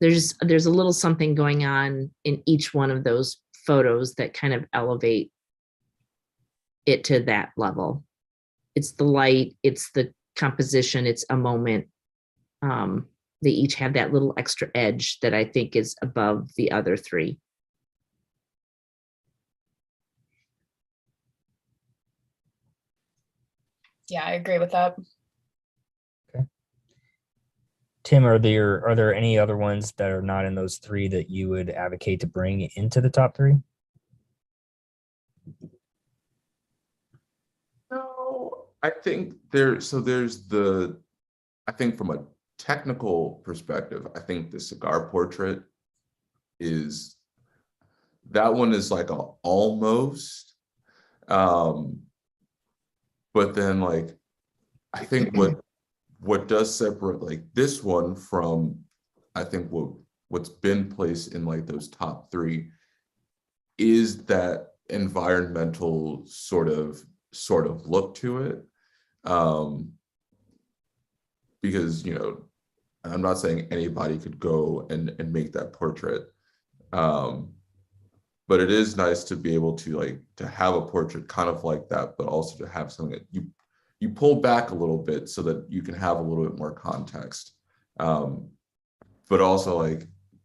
There's a little something going on in each one of those photos that kind of elevate it to that level. It's the light, it's the composition, it's a moment. They each have that little extra edge that I think is above the other 3. Yeah, I agree with that. Tim, are there any other ones that are not in those 3 that you would advocate to bring into the top 3? No, I think I think from a technical perspective, I think the cigar portrait that one is like almost, but then like I think what does separate like this one from I think what's been placed in like those top 3 is that environmental sort of look to it, because I'm not saying anybody could go and make that portrait, but it is nice to be able to have a portrait kind of like that, but also to have something that you pull back a little bit so that you can have a little bit more context, but also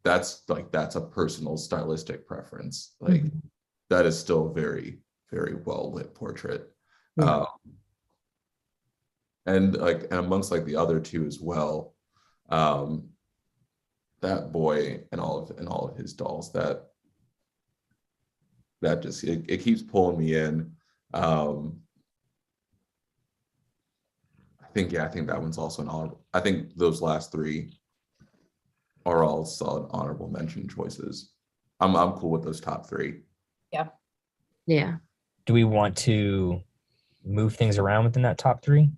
that's a personal stylistic preference. That is still a very, very well lit portrait. Yeah. And amongst the other 2 as well, that boy and all of his dolls, that just it keeps pulling me in. I think that one's also an honorable. I think those last 3 are all solid honorable mention choices. I'm cool with those top 3. Yeah. Do we want to move things around within that top 3?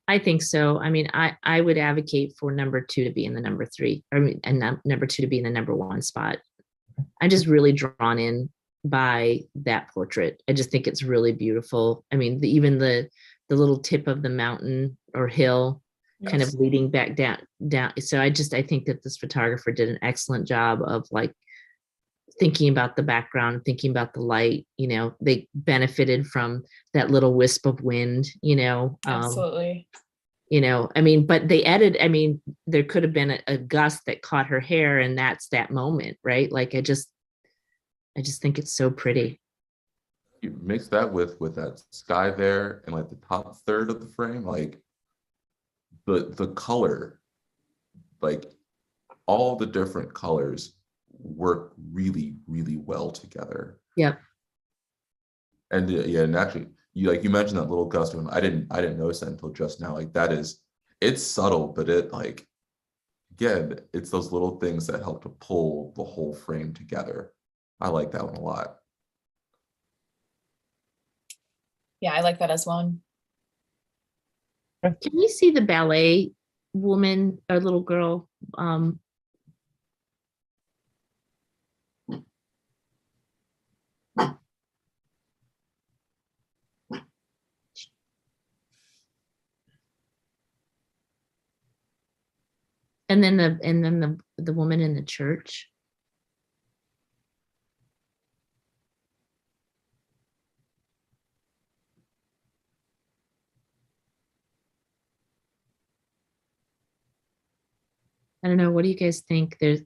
I think so. I mean, I would advocate for number 2 to be in the number 3, and number 2 to be in the number 1 spot. I'm just really drawn in by that portrait. I just think it's really beautiful. I mean, even the little tip of the mountain or hill kind of leading back down. So I think that this photographer did an excellent job of thinking about the background, thinking about the light, they benefited from that little wisp of wind, Absolutely. but there could have been a gust that caught her hair, and that's that moment, right? Like, I just think it's so pretty. You mix that with that sky there and like the top third of the frame, like the color, like all the different colors work really, really well together. Yep. And yeah, and actually, you mentioned that little gust of wind. I didn't notice that until just now. Like it's subtle, but it like, again, it's those little things that help to pull the whole frame together. I like that one a lot. Yeah, I like that as one. Can you see the ballet woman or little girl? And then the woman in the church. I don't know. What do you guys think? To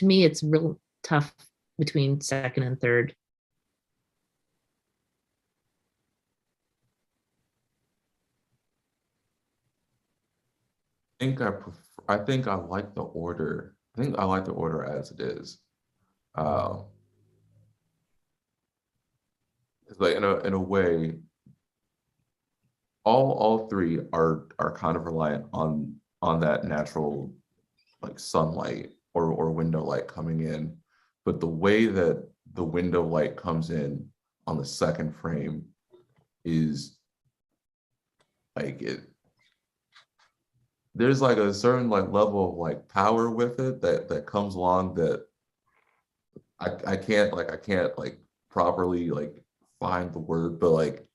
me, it's real tough between second and third. I think I like the order. I think I like the order as it is. It's like in a way, all three are kind of reliant on that natural like sunlight or window light coming in, but the way that the window light comes in on the second frame is like there's like a certain like level of like power with it that comes along that I can't like properly like find the word, but like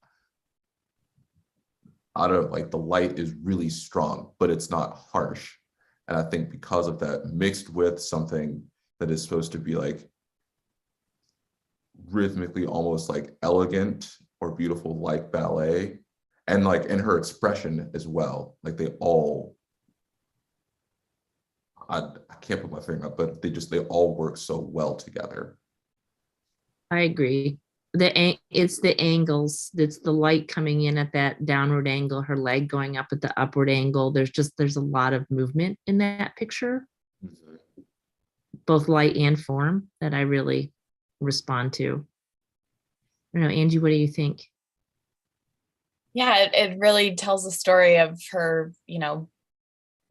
out of like the light is really strong, but it's not harsh. And I think because of that, mixed with something that is supposed to be like rhythmically almost like elegant or beautiful, like ballet, and like in her expression as well, like they all, I can't put my finger up, but they all work so well together. I agree. It's the angles. It's the light coming in at that downward angle, her leg going up at the upward angle. There's a lot of movement in that picture, both light and form, that I really respond to. I don't know, Angie, what do you think? Yeah, it really tells the story of her,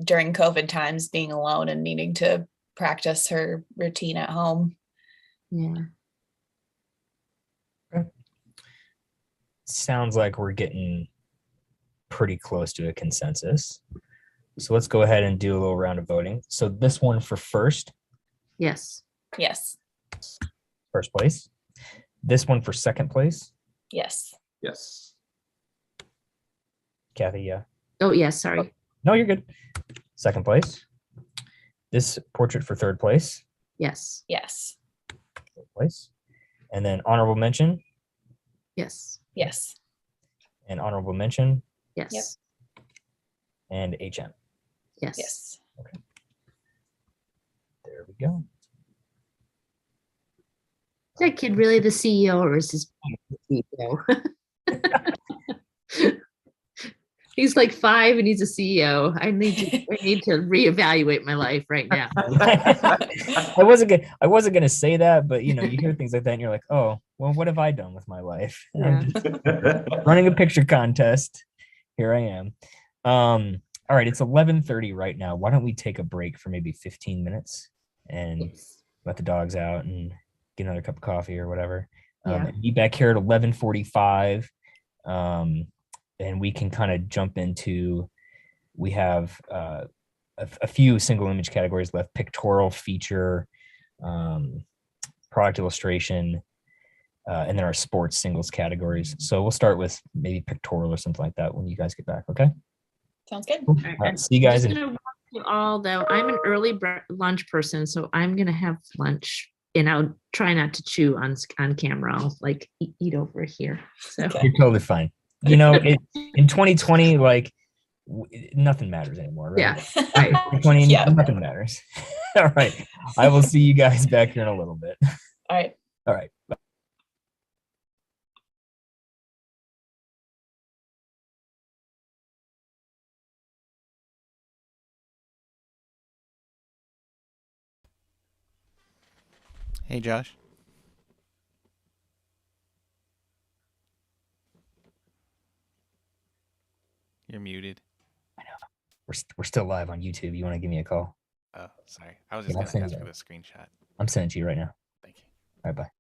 during COVID times, being alone and needing to practice her routine at home. Yeah. Sounds like we're getting pretty close to a consensus. So let's go ahead and do a little round of voting. So this one for first. Yes. Yes. First place. This one for second place. Yes. Yes. Kathy, yeah. Oh, yeah, sorry. No, you're good. Second place. This portrait for third place. Yes. Yes. Third place. And then honorable mention. Yes. Yes. And honorable mention. Yes. Yep. And HM. Yes. Yes. Okay. There we go. Is that kid really the CEO, or is his CEO? He's like 5 and he's a CEO. I need to reevaluate my life right now. I wasn't gonna say that, but you hear things like that and you're like, oh, well, what have I done with my life? Yeah. I'm just running a picture contest. Here I am. All right, it's 11:30 right now. Why don't we take a break for maybe 15 minutes and let the dogs out and get another cup of coffee or whatever. And be back here at 11:45. And we can kind of jump into, we have a few single image categories left: pictorial, feature, product illustration, and then our sports singles categories. So we'll start with maybe pictorial or something like that when you guys get back. Okay. Sounds good. All right, see you guys. I'm just gonna walk you all, though. I'm an early lunch person, so I'm gonna have lunch and I'll try not to chew on camera. I'll like eat over here. So Okay. You're totally fine. You know, in 2020, like nothing matters anymore, right? yeah, right. 2020, Yeah. nothing matters. All right. I will see you guys back here in a little bit. All right. All right. Hey, Josh. You're muted. We're still live on YouTube. You want to give me a call? Oh, sorry. I was just Yeah, I'll going to send ask you for that. the screenshot. I'm sending it to you right now. Thank you. All right, bye.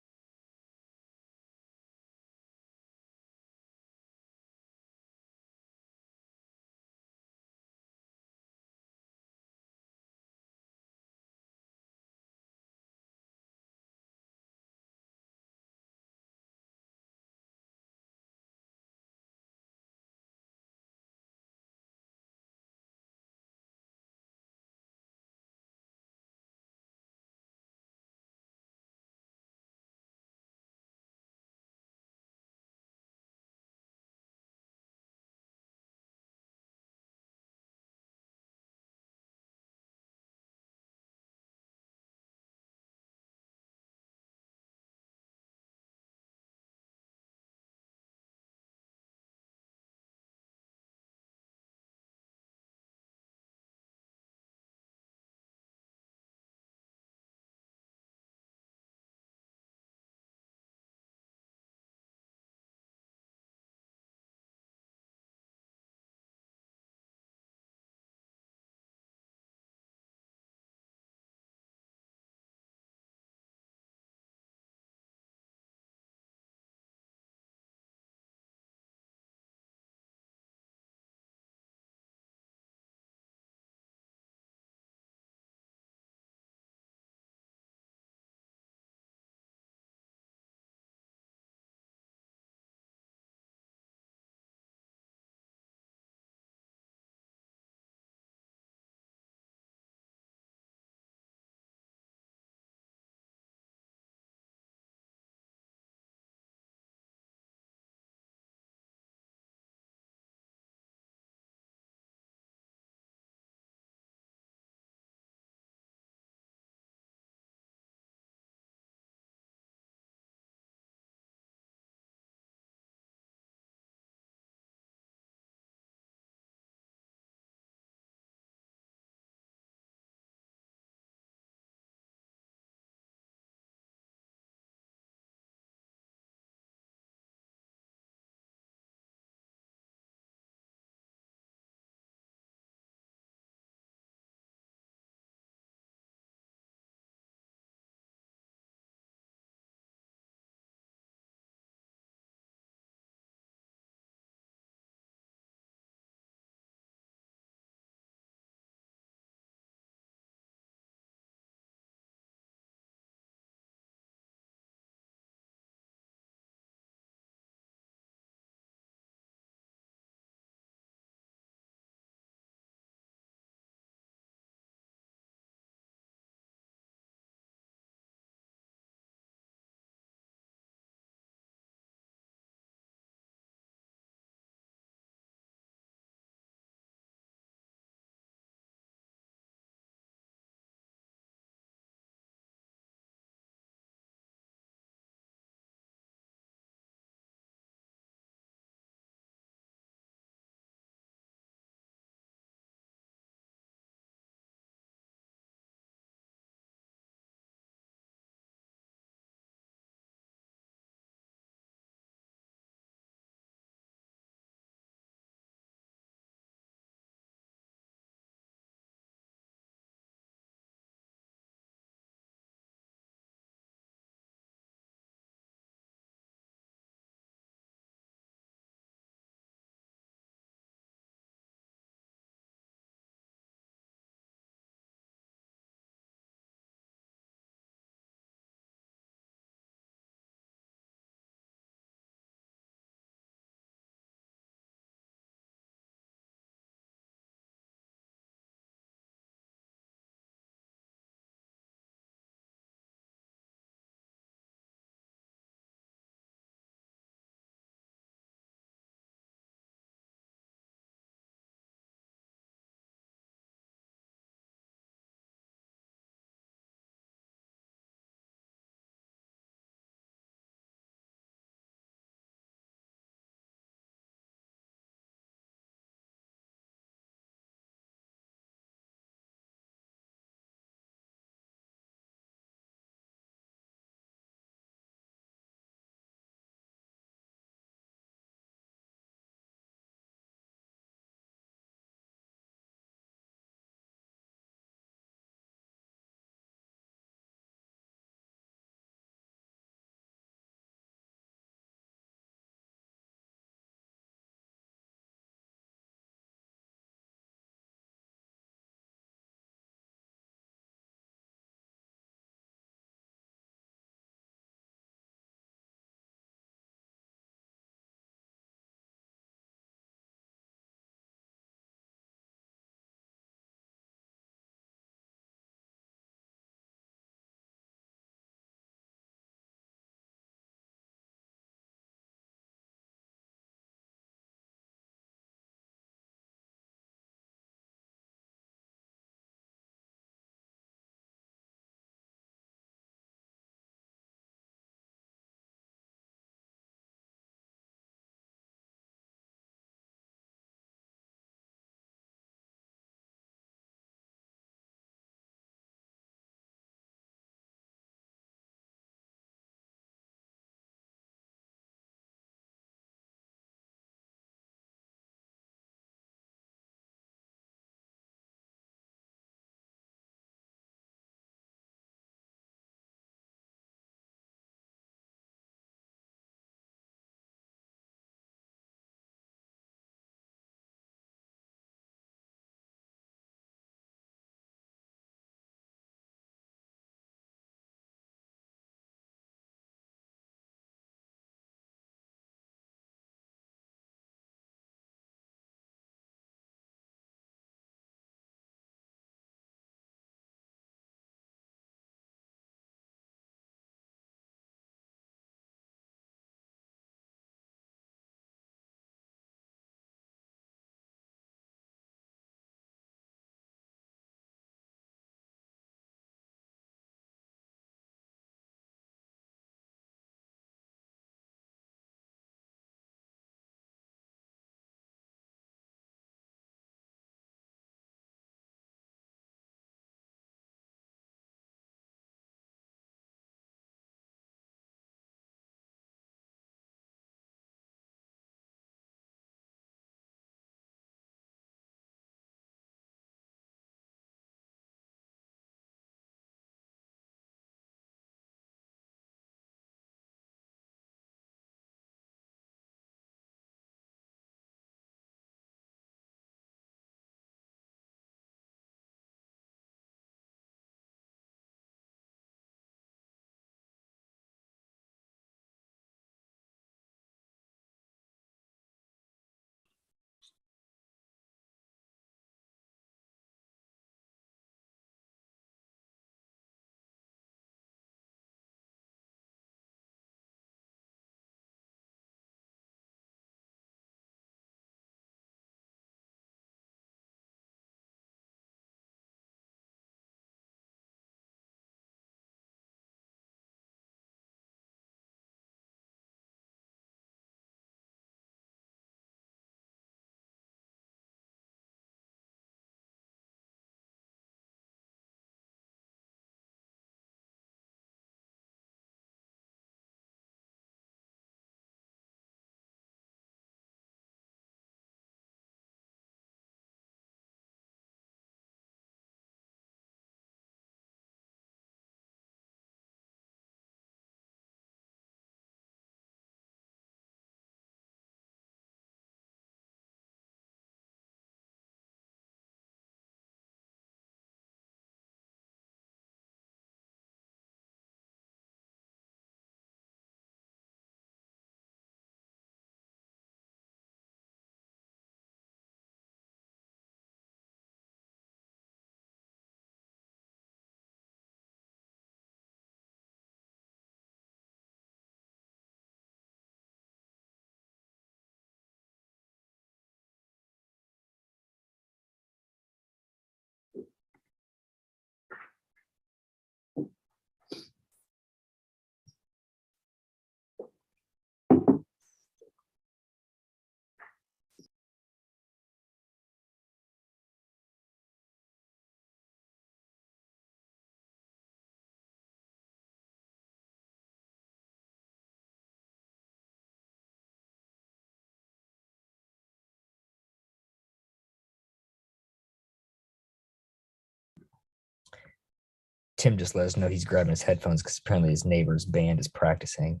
Tim just let us know he's grabbing his headphones because apparently his neighbor's band is practicing.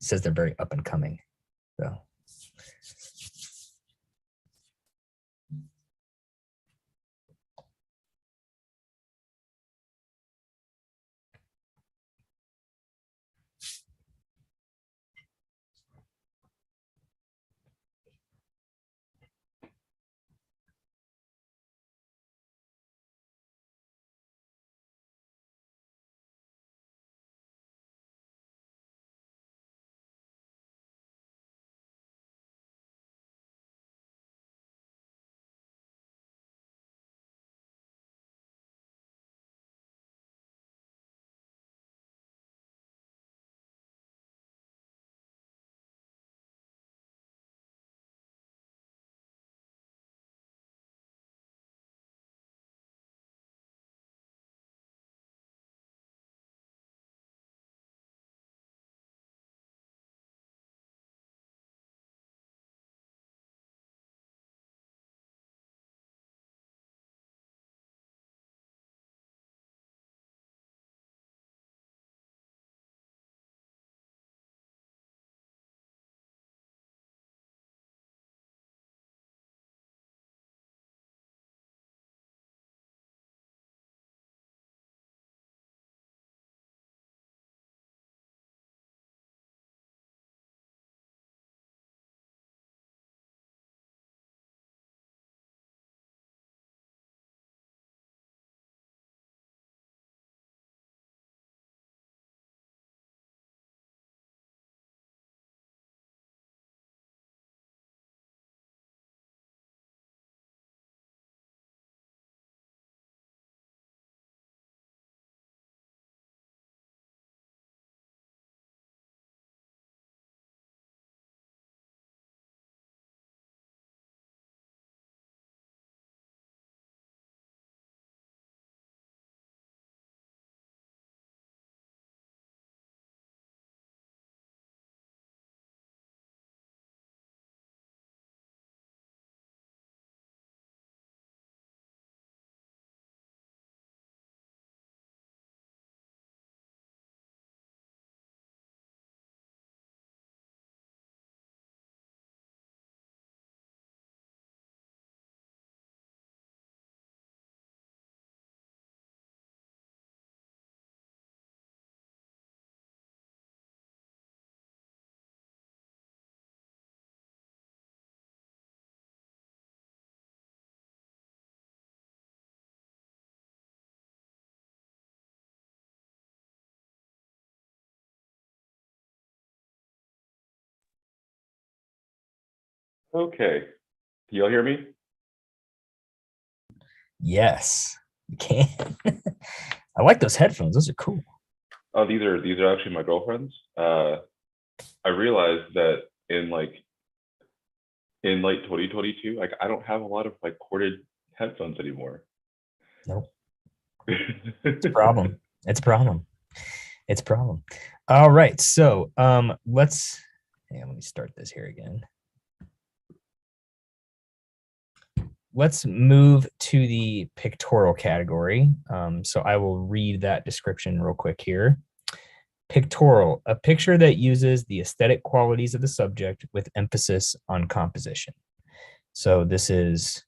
He says they're very up and coming. So. Okay. Can y'all hear me? Yes, you can. I like those headphones. Those are cool. Oh, these are actually my girlfriend's. I realized that in like 2022, like I don't have a lot of like corded headphones anymore. Nope. It's a problem. It's a problem. It's a problem. All right. So let me start this here again. Let's move to the pictorial category. So I will read that description real quick here. Pictorial, a picture that uses the aesthetic qualities of the subject with emphasis on composition. So this is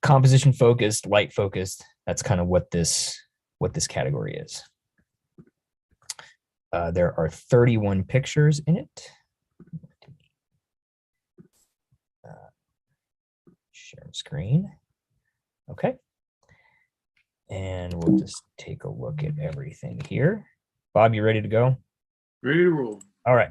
composition focused, light focused. That's kind of what this category is. There are 31 pictures in it. Share screen. Okay. And we'll just take a look at everything here. Bob, you ready to go? Ready to roll. All right.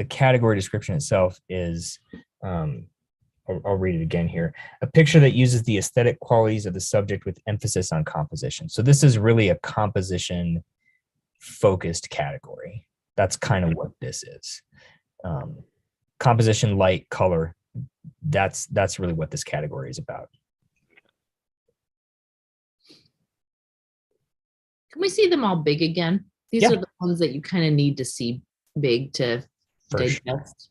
the category description itself is, I'll read it again here. A picture that uses the aesthetic qualities of the subject with emphasis on composition. So this is really a composition focused category. That's kind of what this is. Composition, light, color. That's really what this category is about. Can we see them all big again? These Yeah. are the ones that you kind of need to see big to For sure. digest.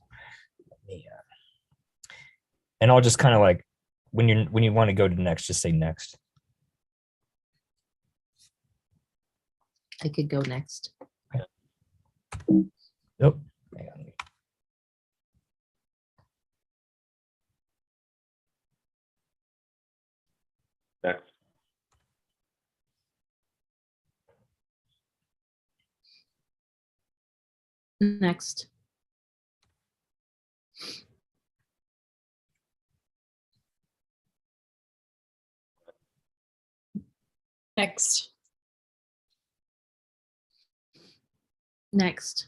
And I'll just kind of like, when you want to go to next, just say next. I could go next. Oh, hang on. Next. Next. Next. Next.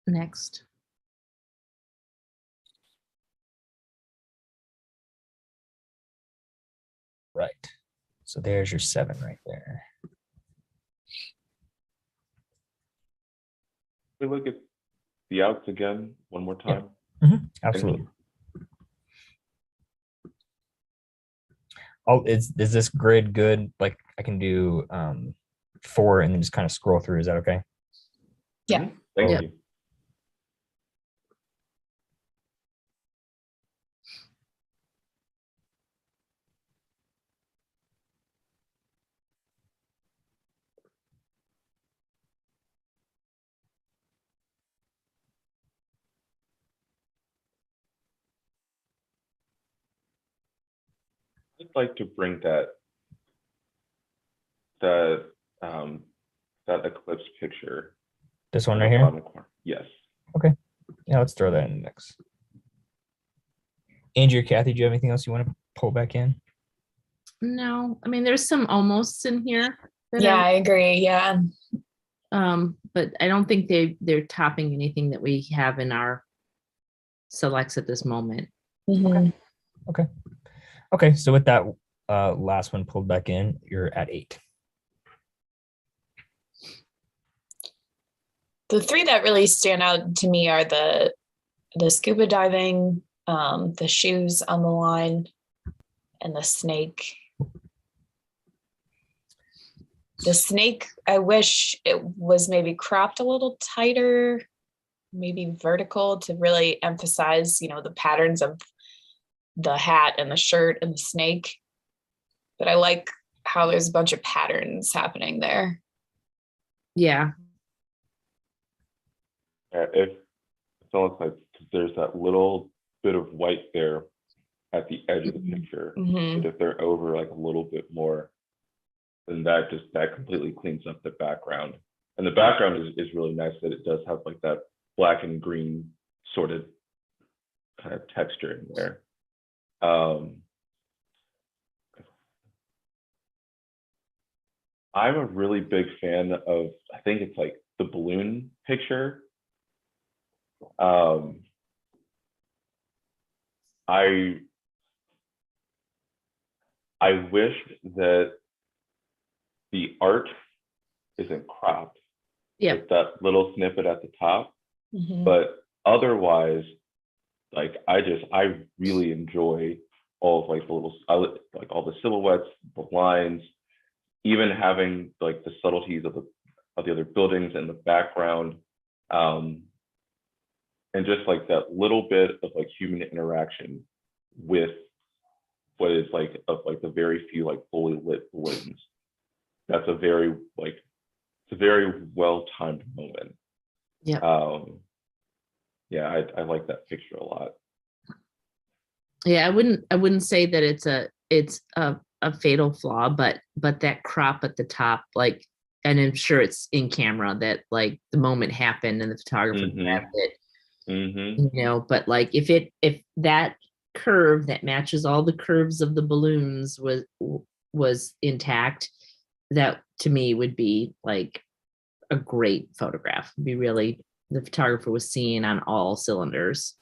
Next. Right. So there's your 7 right there. We look at the outs again one more time. Absolutely. Is this grid good? Like I can do 4 and then just kind of scroll through. Is that okay? Yeah. Thank Yep. you. I'd like to bring that eclipse picture. This one in right the here? bottom corner. Yes. Yeah, let's throw that in next. Angie or Kathy, do you have anything else you want to pull back in? No, I mean, there's some almosts in here. that Yeah, I agree. Yeah. But I don't think they're topping anything that we have in our selects at this moment. Mhm. Okay, so with that last one pulled back in, you're at 8. The 3 that really stand out to me are the scuba diving, the shoes on the line, and the snake. The snake, I wish it was maybe cropped a little tighter, maybe vertical to really emphasize, the patterns of the hat and the shirt and the snake. But I like how there's a bunch of patterns happening there. Yeah. It's almost like there's that little bit of white there at the edge of the picture. Mhm. But if they're over like a little bit more, then that completely cleans up the background. And the background is really nice that it does have like that black and green sort of kind of texture in there. I'm a really big fan of, I think it's like the balloon picture. I wish that the art isn't cropped. Yeah. Like that little snippet at the top. Mhm. But otherwise, like I really enjoy all of like the little, like all the silhouettes, the lines, even having like the subtleties of the other buildings in the background, and just like that little bit of like human interaction with what is like of like the very few like fully lit balloons. That's a very well timed moment. Yeah. Yeah, I like that picture a lot. Yeah, I wouldn't say that it's a fatal flaw, but that crop at the top, like, and I'm sure it's in camera that like the moment happened and the photographer grabbed it. But like if that curve that matches all the curves of the balloons was intact, that to me would be like a great photograph. It'd be really, the photographer was seeing on all cylinders.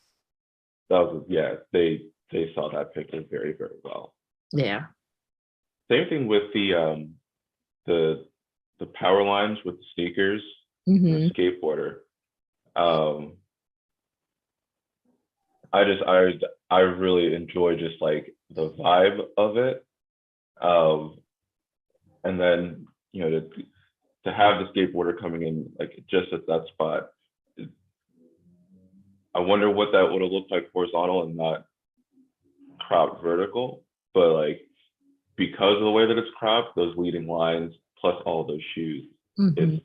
That was, yeah, they saw that picture very, very well. Yeah. Same thing with the power lines with the sneakers, Mm-hmm. the skateboarder. I really enjoy just like the vibe of it. And then, you know, to have the skateboarder coming in like just at that spot, I wonder what that would have looked like horizontal and not cropped vertical. But like, because of the way that it's cropped, those leading lines plus all those shoes, Mm-hmm.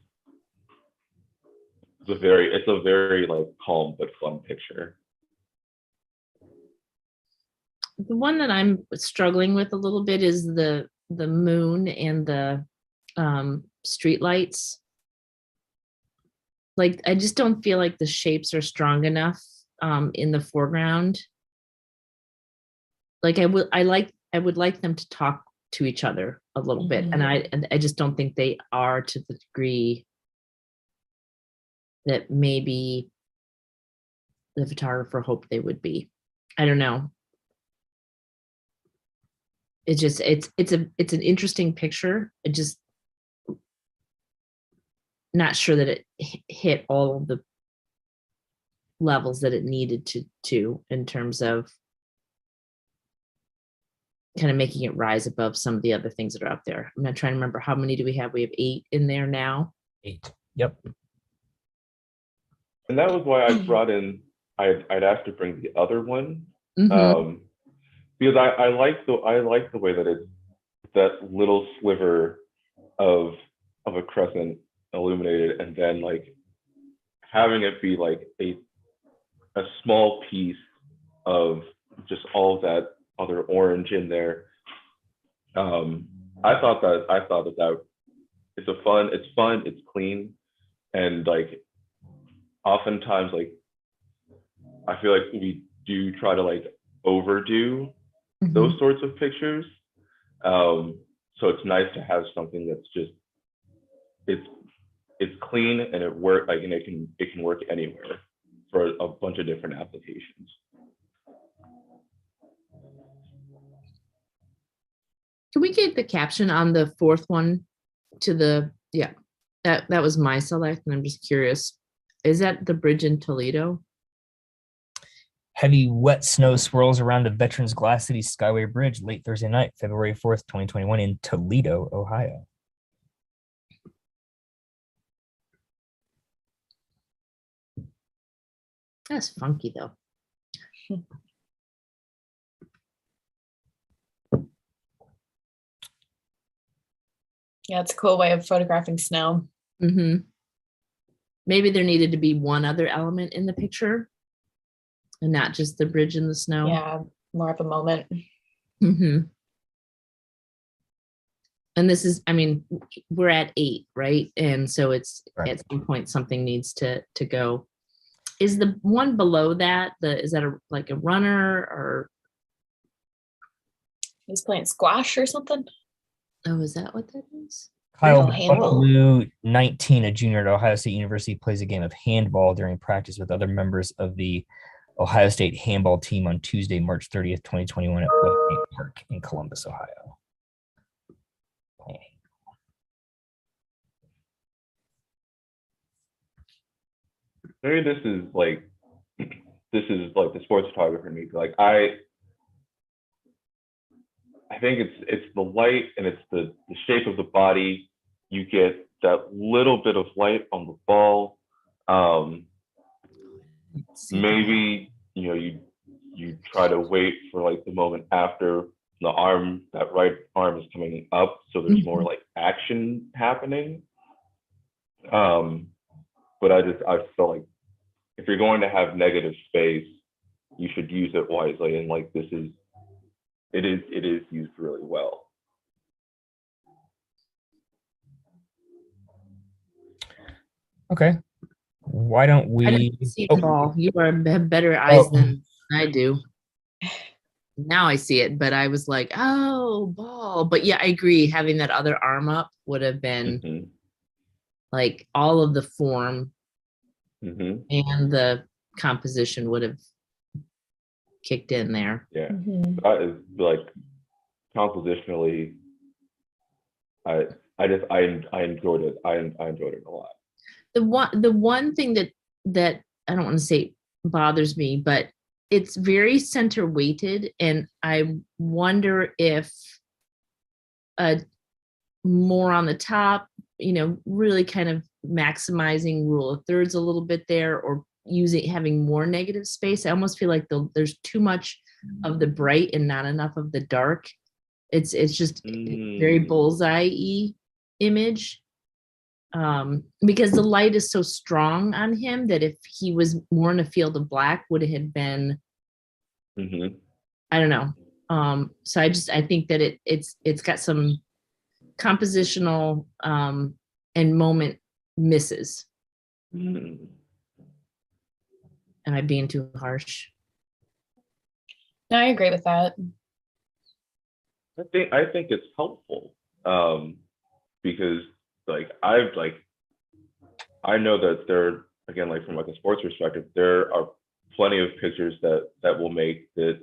it's a very like calm but fun picture. The one that I'm struggling with a little bit is the moon and the street lights. Like, I just don't feel like the shapes are strong enough in the foreground. Like I would like them to talk to each other a little bit, and I just don't think they are to the degree that maybe the photographer hoped they would be. I don't know. It's just it's an interesting picture. It just not sure that it hit all of the levels that it needed to in terms of kind of making it rise above some of the other things that are out there. I'm not trying to remember how many do we have. We have 8 in there now. 8. Yep. And that was why I brought in, I'd asked to bring the other one. Mm-hmm. Because I like the way that it's that little sliver of a crescent illuminated, and then like having it be like a small piece of just all of that other orange in there. I thought that it's fun, it's clean, and like oftentimes like I feel like we do try to like overdo those sorts of pictures. So it's nice to have something that's just it's clean and it work like, and it can work anywhere for a bunch of different applications. Can we get the caption on the 4th one to the, yeah, that was my select, and I'm just curious, is that the bridge in Toledo? Heavy wet snow swirls around the Veterans Glass City Skyway Bridge late Thursday night, February 4th, 2021 in Toledo, Ohio. That's funky though. Yeah, it's a cool way of photographing snow. Mm-hmm. Maybe there needed to be one other element in the picture and not just the bridge in the snow. Yeah, more of a moment. Mm-hmm. And this is, I mean, we're at 8, right? And so it's right. At some point something needs to go. Is the one below that is that like a runner or? He's playing squash or something. Oh, is that what that is? Kyle handball. Blue, 19, a junior at Ohio State University, plays a game of handball during practice with other members of the Ohio State handball team on Tuesday, March 30th, 2021 at Westgate Park in Columbus, Ohio. Maybe this is like the sports photographer in me. Like I think it's the light and it's the shape of the body. You get that little bit of light on the ball. Maybe you try to wait for like the moment after that right arm is coming up, so there's more like action happening. But I felt like if you're going to have negative space, you should use it wisely, and like it is used really well. Okay. Why don't we? I didn't see the ball. You have better eyes than I do. Now I see it, but I was like, oh, ball. But yeah, I agree. Having that other arm up would have been Mhm. like all of the form Mhm. and the composition would have kicked in there. Yeah. Mhm. That is like compositionally, I enjoyed it. I enjoyed it a lot. The one thing that I don't want to say bothers me, but it's very center weighted, and I wonder if more on the top, really kind of maximizing rule of thirds a little bit there, or having more negative space. I almost feel like there's too much of the bright and not enough of the dark. It's just very bullseye-y image. Because the light is so strong on him that if he was more in a field of black, would it have been, Mhm. I don't know. So I think that it's got some compositional and moment misses. Mhm. Am I being too harsh? No, I agree with that. I think it's helpful, because I know that there, again, like from like a sports perspective, there are plenty of pictures that will make that,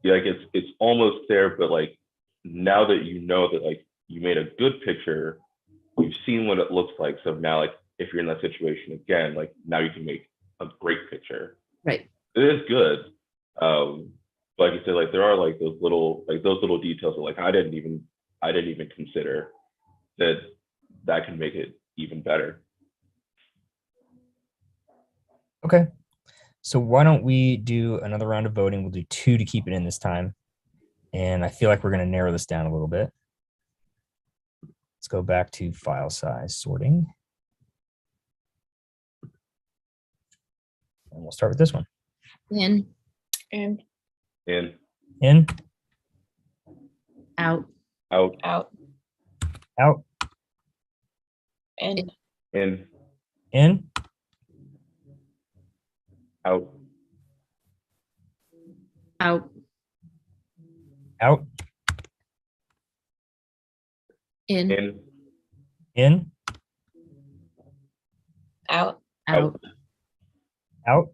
yeah, like it's almost there, but like now that you know that like you made a good picture, you've seen what it looks like. So now, like if you're in that situation again, like now you can make a great picture. Right. It is good. But like you said, like there are like those little details that like I didn't even consider that can make it even better. Okay. So why don't we do another round of voting? We'll do 2 to keep it in this time. And I feel like we're going to narrow this down a little bit. Let's go back to file size sorting. And we'll start with this one. In, In, In, out, out, out, out, in, in, in, out, out, out, in, in, in, out, out, out,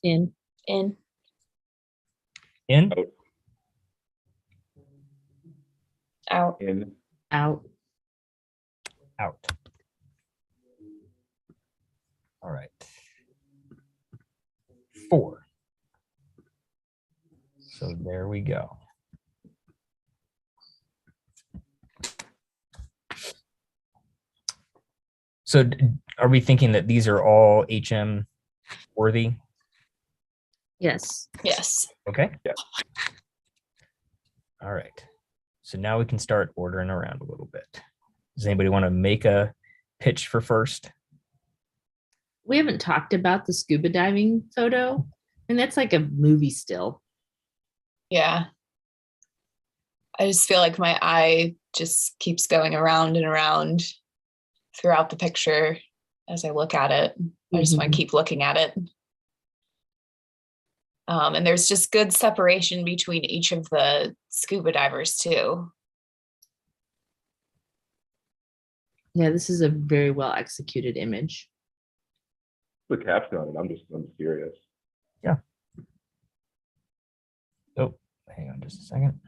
in, in, in, out, in, out. out. All right. 4. So there we go. So are we thinking that these are all HM worthy? Yes. yes. Okay. Yeah. All right. So now we can start ordering around a little bit. Does anybody want to make a pitch for first? We haven't talked about the scuba diving photo, and that's like a movie still. Yeah. I just feel like my eye just keeps going around and around throughout the picture as I look at it. I just want to keep looking at it. And there's just good separation between each of the scuba divers too. Yeah, this is a very well executed image. put caption on it. I'm just curious. Yeah. Oh, hang on just a second.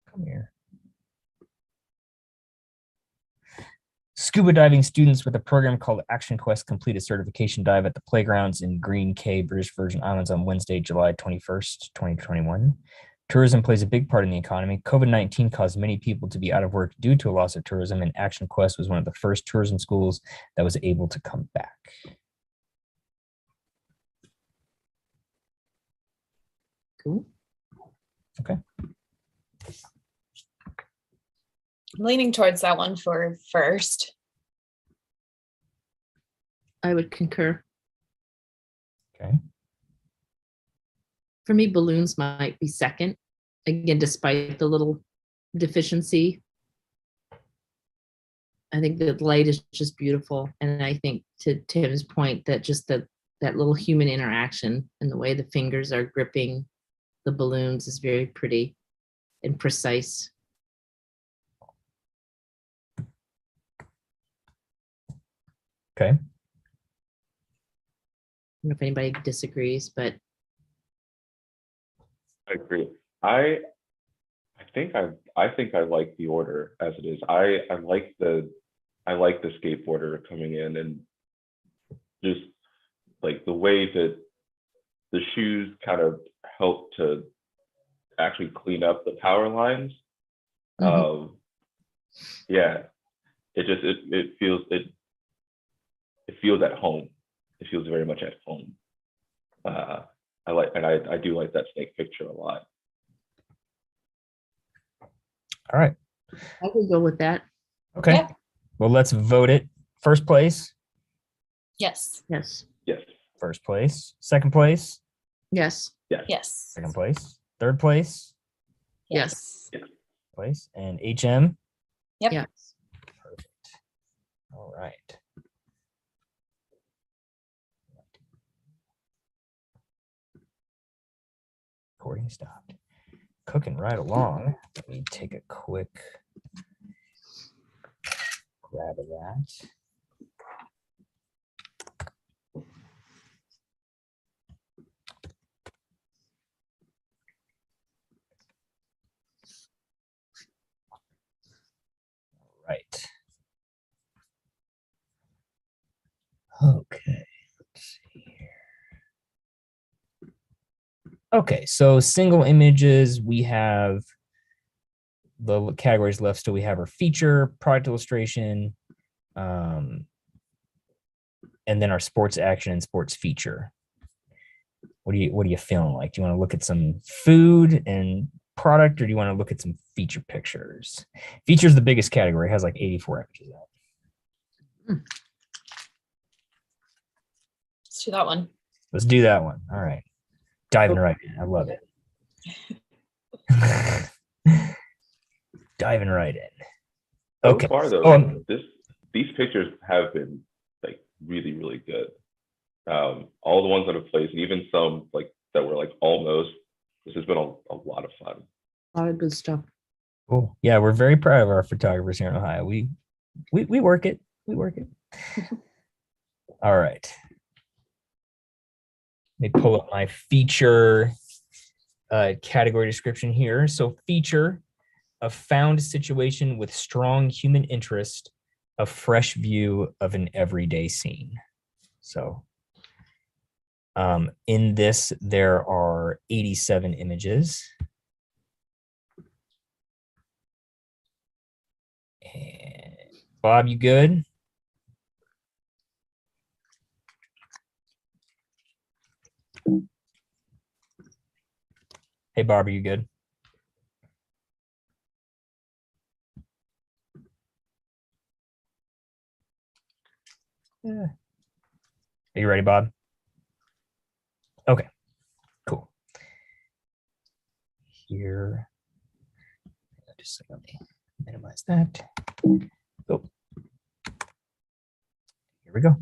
Come here. Scuba diving students with a program called Action Quest complete a certification dive at the playgrounds in Green Cay, British Virgin Islands on Wednesday, July 21st, 2021. Tourism plays a big part in the economy. COVID-19 caused many people to be out of work due to a loss of tourism, and Action Quest was one of the first tourism schools that was able to come back. Cool. Okay. I'm leaning towards that one for first. I would concur. Okay. For me, balloons might be second. Again, despite the little deficiency. I think the light is just beautiful. And I think to Tim's point that just the that little human interaction and the way the fingers are gripping the balloons is very pretty and precise. Okay. I don't know if anybody disagrees, but I agree. I think I like the order as it is. I like the skateboarder coming in and just like the way that the shoes kind of help to actually clean up the power lines. Yeah, it feels at home. It feels very much at home. I do like that snake picture a lot. All right. I could go with that. Okay. Yeah. Well, let's vote it. First place. Yes. Yes. Yes. First place. Second place. Yes. Yes. Yes. Second place. Third place. Yes. Place. And HM. Yep. Yes. Perfect. All right. Recording stopped. Cooking right along. Let me take a quick grab of that. All right. Okay. Let's see here. Okay, so single images, we have the categories left. Still, we have our feature, product illustration, and then our sports action and sports feature. What are you feeling like? Do you want to look at some food and product, or do you want to look at some feature pictures? Feature is the biggest category. It has like 84 images. Let's do that one. Let's do that one. All right. Diving right in. I love it. Diving right in. Okay. So far, though, Oh, these pictures have been like really, really good. All the ones that have placed, and even some like that were like almost. This has been a lot of fun. A lot of good stuff. cool. Yeah, we're very proud of our photographers here in Ohio. We work it. We work it. All right. Let me pull up my feature category description here. So feature, a found situation with strong human interest, a fresh view of an everyday scene. So in this, there are 87 images. And Bob, you good? Hey, Bob, are you good? Yeah. Are you ready, Bob? Okay, cool. Here, just let me minimize that. Oh, here we go.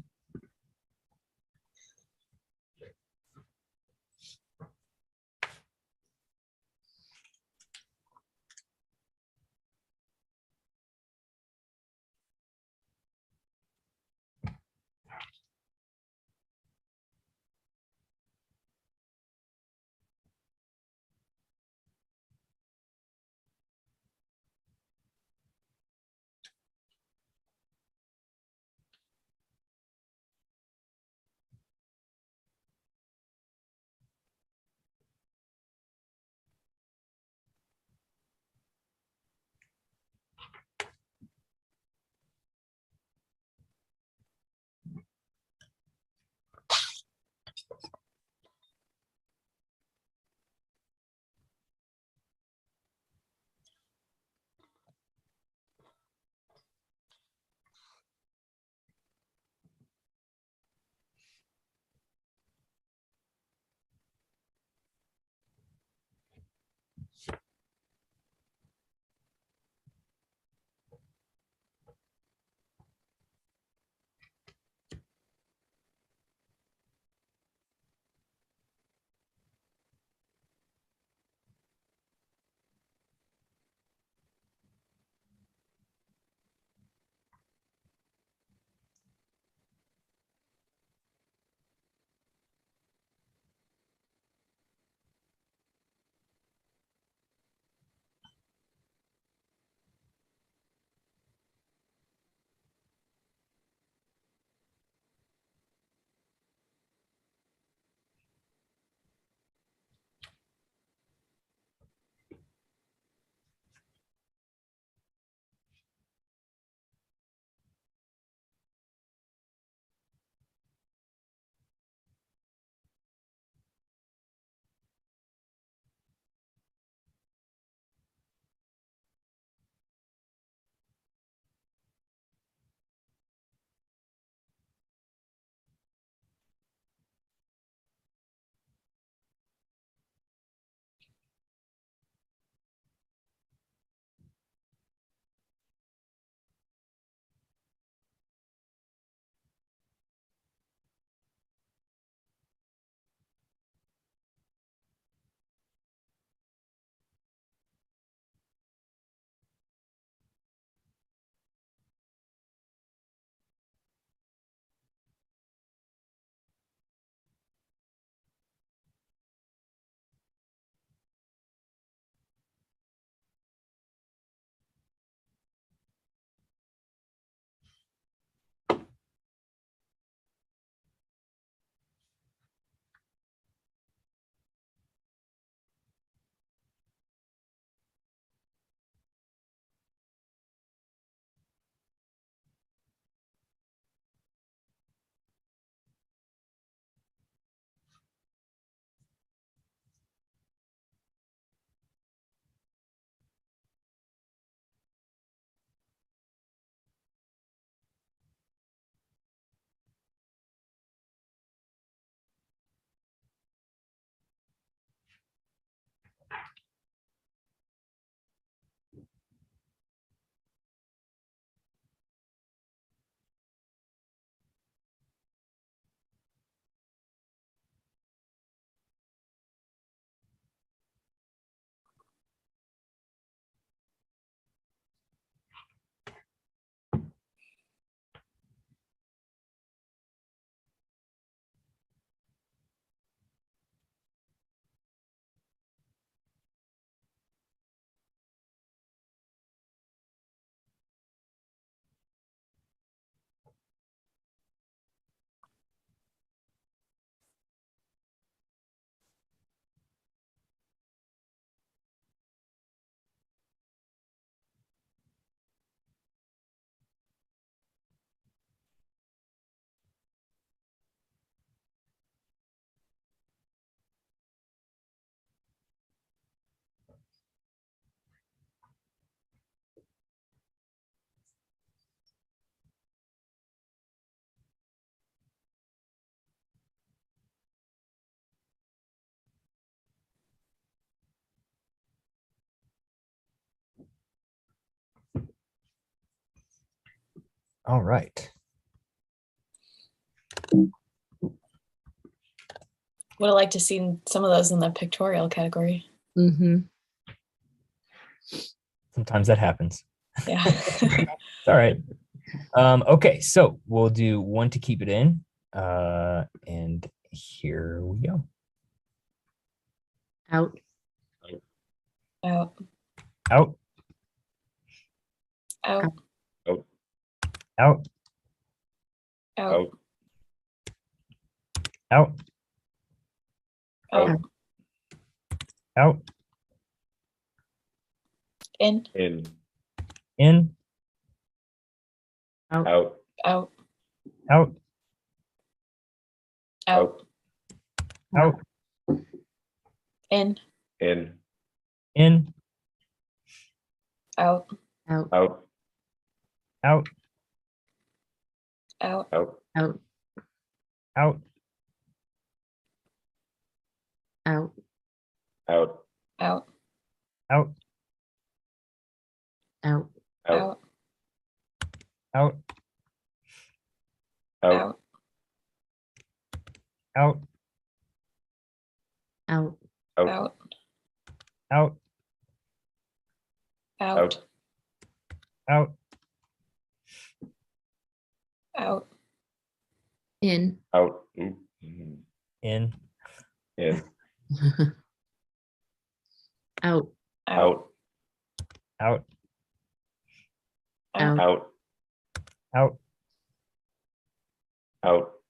All right. Would have liked to seen some of those in the pictorial category. Mm-hmm. Sometimes that happens. Yeah. It's all right. Okay, so we'll do one to keep it in. And here we go. Out. Out. Out, Out. Out. out, Out. out, Out. out, In. In. in, Out. Out. Out. out, Out. out, In. In. in, Out. Out. Out. out, Out. Out. Out. out, Out. Out. Out. out, Out. Out. Out. out, Out. Out. Out. Out. Out. out, Out. out, Out. In. Out. Mhm. in, In. Out. Out. Out. Out. Out. Out. out, Out.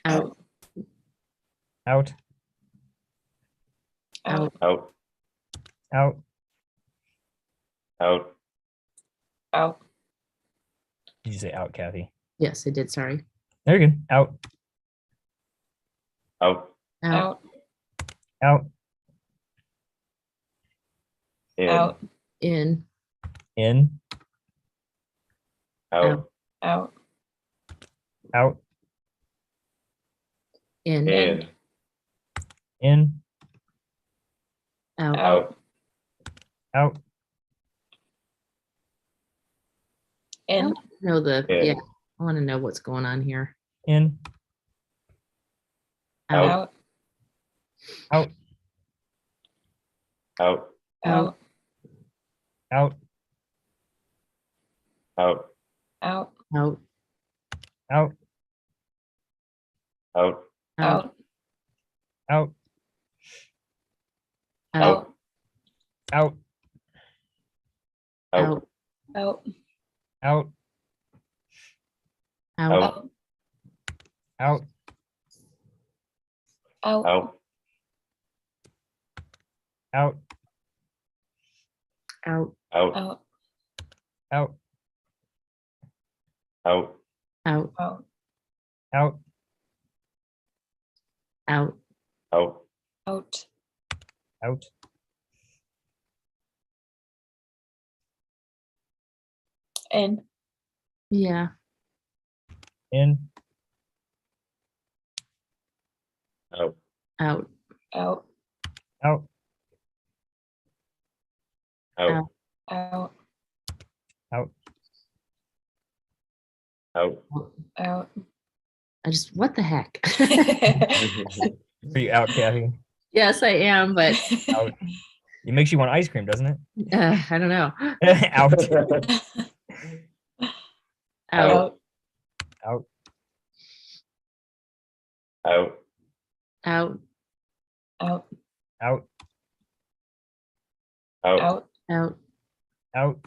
Out. out, Out. Out. out, Out. Out. did you say out, Kathy? Yes, I did. Sorry. There you go. Out, Out. Out. Out. out, In. Out. In. in, Out. Out. out, In. In. in, Out. Out. out, In. Know the In. yeah. I want to know what's going on here. in, Out. Out. out, Out. Out. out, Out. Out. Out. out, Out. Out. out, Out. Out. out, Out. Out. out, Out. Out. out, Out. Out. out, Out. Out. Out. out, Out. Out. Out. out, Out. Out. Out. out, In. Yeah. in, Out. Out. Out. out, Out. Out. out, Out. Out. I just what the heck? are you out, Kathy? Yes, I am, but Out. It makes you want ice cream, doesn't it? I don't know. Out, Out. Out. out, Out. Out. Out. out, Out. Out. out, Out.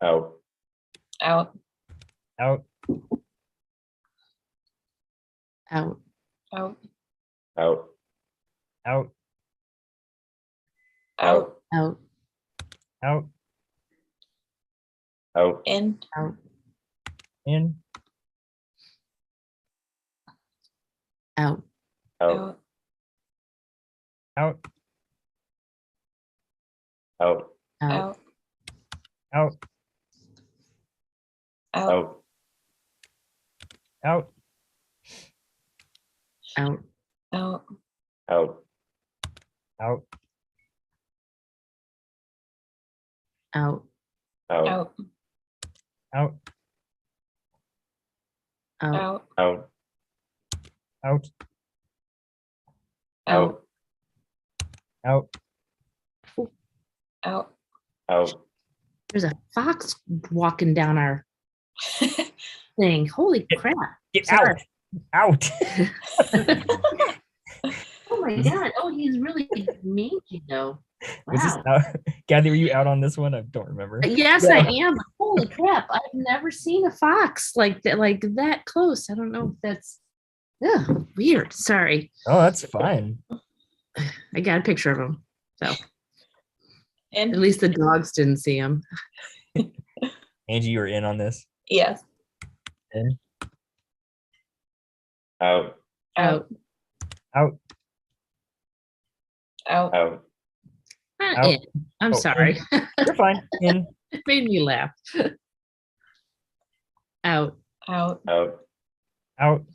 Out. Out. out, Out. Out. Out. out, Out. Out. Out. out, Out. In. Out. in, Out. Out. Out. out, Out. Out. Out. Out. out, Out. Out. Out. out, Out. Out. Out. Out. Out. Out. Out. Out. Out. Out. Out. There's a fox walking down our thing. Holy crap. Get Sorry. out. Oh my God. Oh, he's really mangy though. Was this Wow. Kathy, were you out on this one? I don't remember. Yes, Yeah. I am. Holy crap. I've never seen a fox like that close. I don't know if that's weird. Sorry. Oh, that's fine. I got a picture of him. So In. at least the dogs didn't see him. Angie, you were in on this. Yes. In. Out. Out. Out. Out. Out. Out. I'm Oh, sorry. You're fine. In. It made me laugh. Out. Out. Out. Out.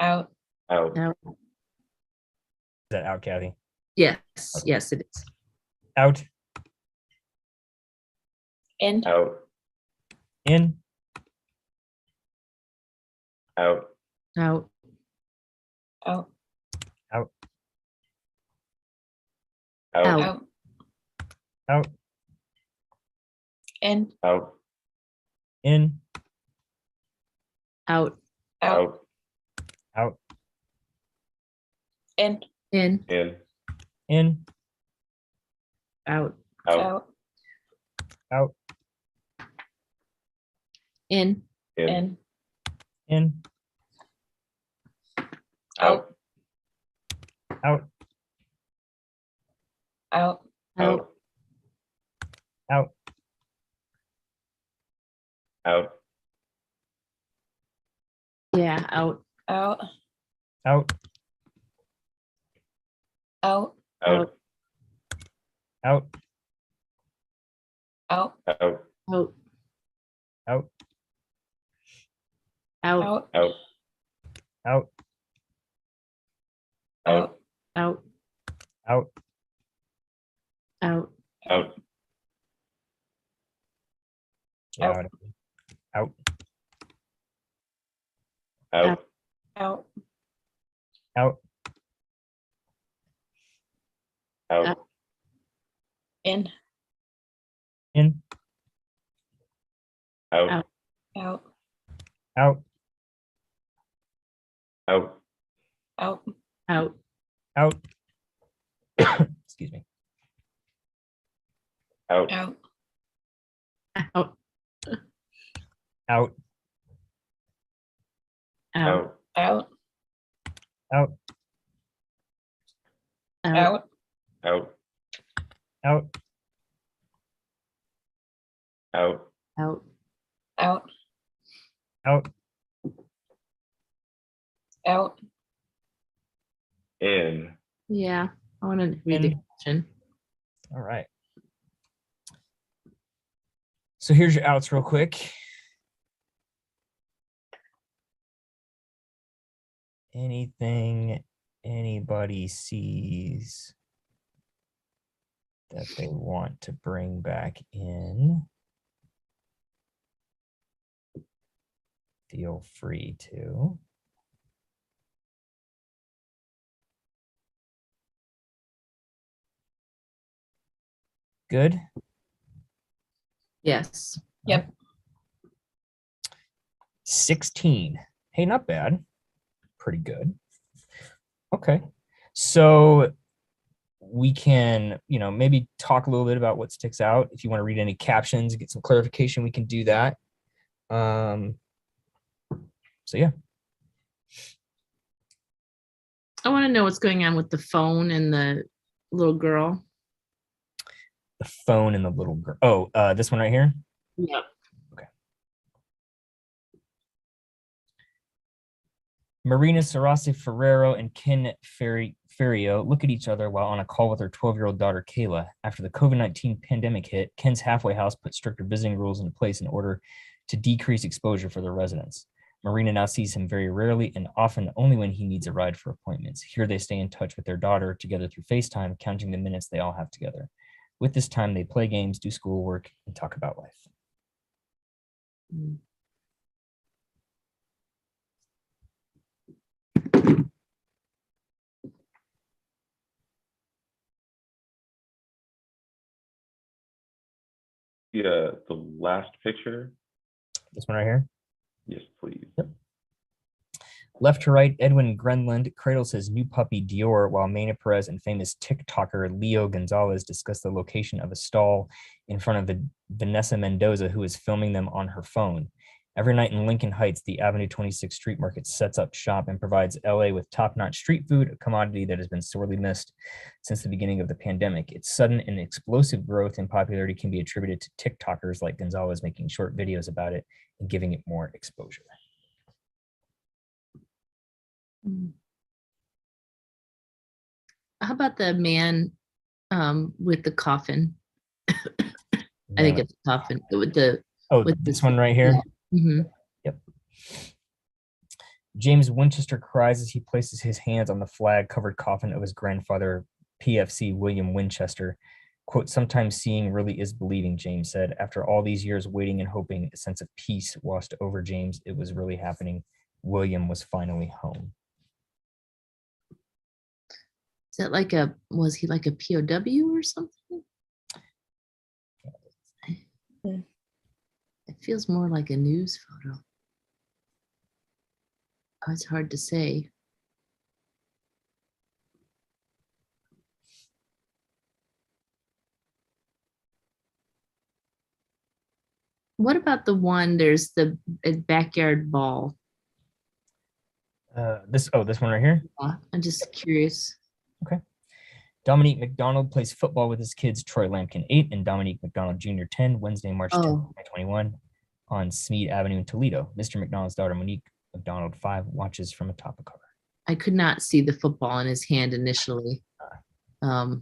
Out. Out. Out. Is that out, Kathy? Yes. Yes, it is. Out. In. Out. In. Out. Out. Out. Out. Out. Out. Out. In. Out. In. Out. Out. Out. In. In. In. In. Out. Out. Out. Out. In. In. In. In. Out. Out. Out. Out. Out. Out. Yeah. Out. Out. Out. Out. Out. Out. Out. Out. Out. Out. Out. Out. Out. Out. Out. Out. Out. Out. Out. Yeah, Out. out. Out. Out. Out. Out. In. In. Out. Out. Out. Out. Out. Out. Out. Excuse me. Out. Out. Out. Out. Out. Out. Out. Out. Out. Out. Out. Out. Out. Out. Out. Out. In. Yeah. I want to read the In. question. All right. So here's your outs real quick. Anything anybody sees that they want to bring back in, feel free to. Good. Yes. Yep. 16. Hey, not bad. Pretty good. Okay. So we can, maybe talk a little bit about what sticks out. If you want to read any captions, get some clarification, we can do that. So yeah. I want to know what's going on with the phone and the little girl. The phone and the little girl. Oh, this one right here. Yep. Marina Sarasi Ferrero and Ken Ferrio look at each other while on a call with their 12-year-old daughter, Kayla. After the COVID-19 pandemic hit, Ken's halfway house put stricter visiting rules into place in order to decrease exposure for their residents. Marina now sees him very rarely and often only when he needs a ride for appointments. Here they stay in touch with their daughter together through FaceTime, counting the minutes they all have together. With this time, they play games, do schoolwork, and talk about life. Mm. Yeah, the last picture. This one right here. Yes, please. Yep. Left to right, Edwin Grenland cradles his new puppy Dior while Mayna Perez and famous TikToker Leo Gonzalez discuss the location of a stall in front of Vanessa Mendoza, who is filming them on her phone. Every night in Lincoln Heights, the Avenue 26 Street Market sets up shop and provides LA with top-notch street food, a commodity that has been sorely missed since the beginning of the pandemic. Its sudden and explosive growth in popularity can be attributed to TikTokers like Gonzalez making short videos about it and giving it more exposure. How about the man with the coffin? I think it's a coffin with the. Oh, with this one right here. Mhm. Yep. James Winchester cries as he places his hands on the flag-covered coffin of his grandfather, PFC William Winchester. Quote, sometimes seeing really is believing, James said. After all these years waiting and hoping, a sense of peace washed over James. It was really happening. William was finally home. Is that like was he like a POW or something? It feels more like a news photo. Oh, it's hard to say. What about the one, there's the backyard ball? This one right here. I'm just curious. Okay. Dominique McDonald plays football with his kids, Troy Lampkin 8 and Dominique McDonald Jr. 10, Wednesday, March 10, 2021, on Smead Avenue in Toledo. Mr. McDonald's daughter, Monique McDonald 5, watches from atop a cover. I could not see the football in his hand initially. But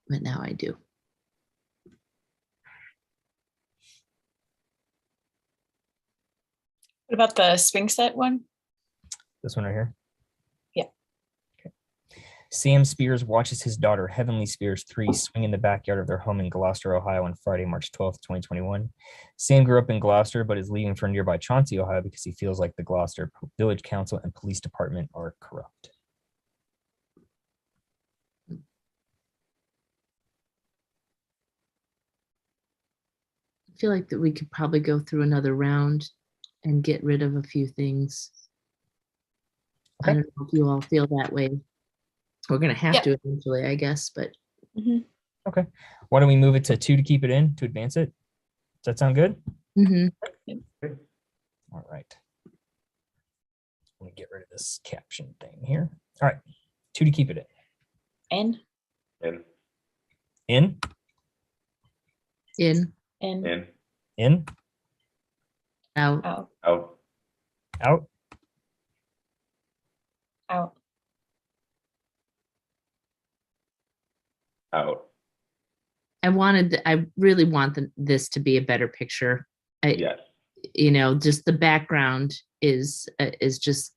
now I do. What about the swing set one? This one right here? Yeah. Okay. Sam Spears watches his daughter, Heavenly Spears 3, swing in the backyard of their home in Gloucester, Ohio on Friday, March 12th, 2021. Sam grew up in Gloucester, but is leaving for nearby Chauncey, Ohio, because he feels like the Gloucester Village Council and Police Department are corrupt. I feel like that we could probably go through another round and get rid of a few things. Okay. I don't know if you all feel that way. We're going to have Yep. to eventually, I guess, but. Okay. Why don't we move it to 2 to keep it in, to advance it? Does that sound good? All right. Let me get rid of this caption thing here. All right. 2 to keep it in. In. In. In. In. In. In. Out. Out. Out. Out. Out. Out. I really want this to be a better picture. Yes. You know, just the background is just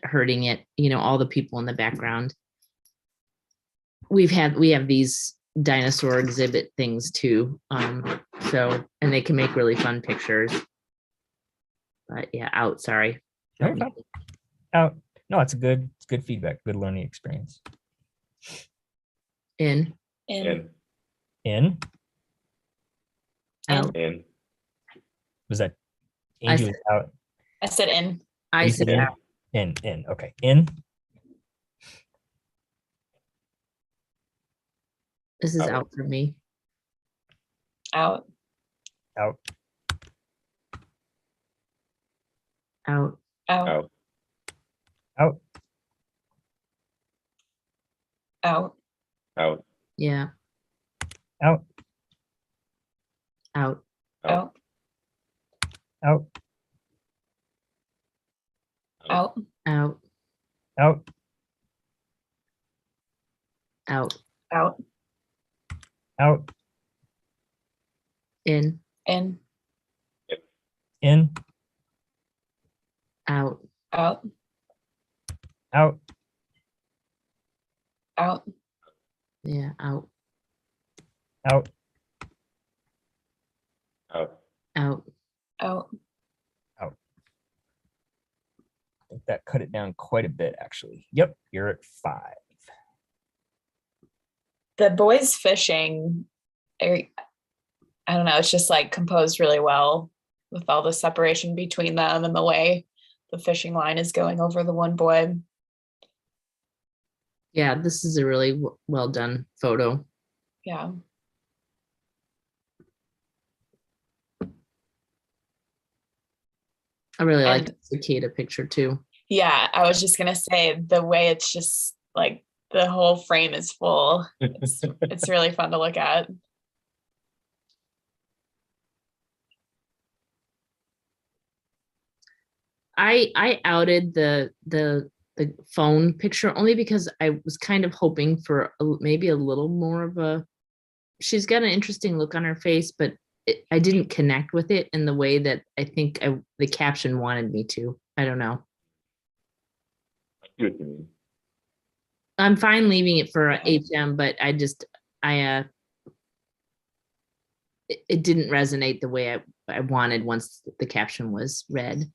hurting it. You know, all the people in the background. We have these dinosaur exhibit things too. So, and they can make really fun pictures. But yeah, out, sorry. Okay. Out. No, it's good feedback, good learning experience. In. In. In. Out. In. Was that Angie was out? I said in. I You said in? out. In. Okay. In. This is Out. out for me. Out. Out. Out. Out. Out. Out. Out. Out. Yeah. Out. Out. Out. Out. Out. Out. Out. Out. Out. Out. In. In. In. Out. Out. Out. Out. Yeah. Out. Out. Oh, Out. Oh, I think that cut it down quite a bit, actually. Yep, you're at 5. the boys fishing, I don't know, it's just like composed really well with all the separation between them and the way the fishing line is going over the one boy. Yeah, this is a really well done photo. Yeah. I really like And- the cicada picture too. Yeah, I was just gonna say the way it's just like the whole frame is full. It's really fun to look at. I outed the phone picture only because I was kind of hoping for maybe a little more of a. She's got an interesting look on her face, but I didn't connect with it in the way that I think the caption wanted me to. I don't know. I see what you mean. I'm fine leaving it for HM, but it didn't resonate the way I wanted once the caption was read.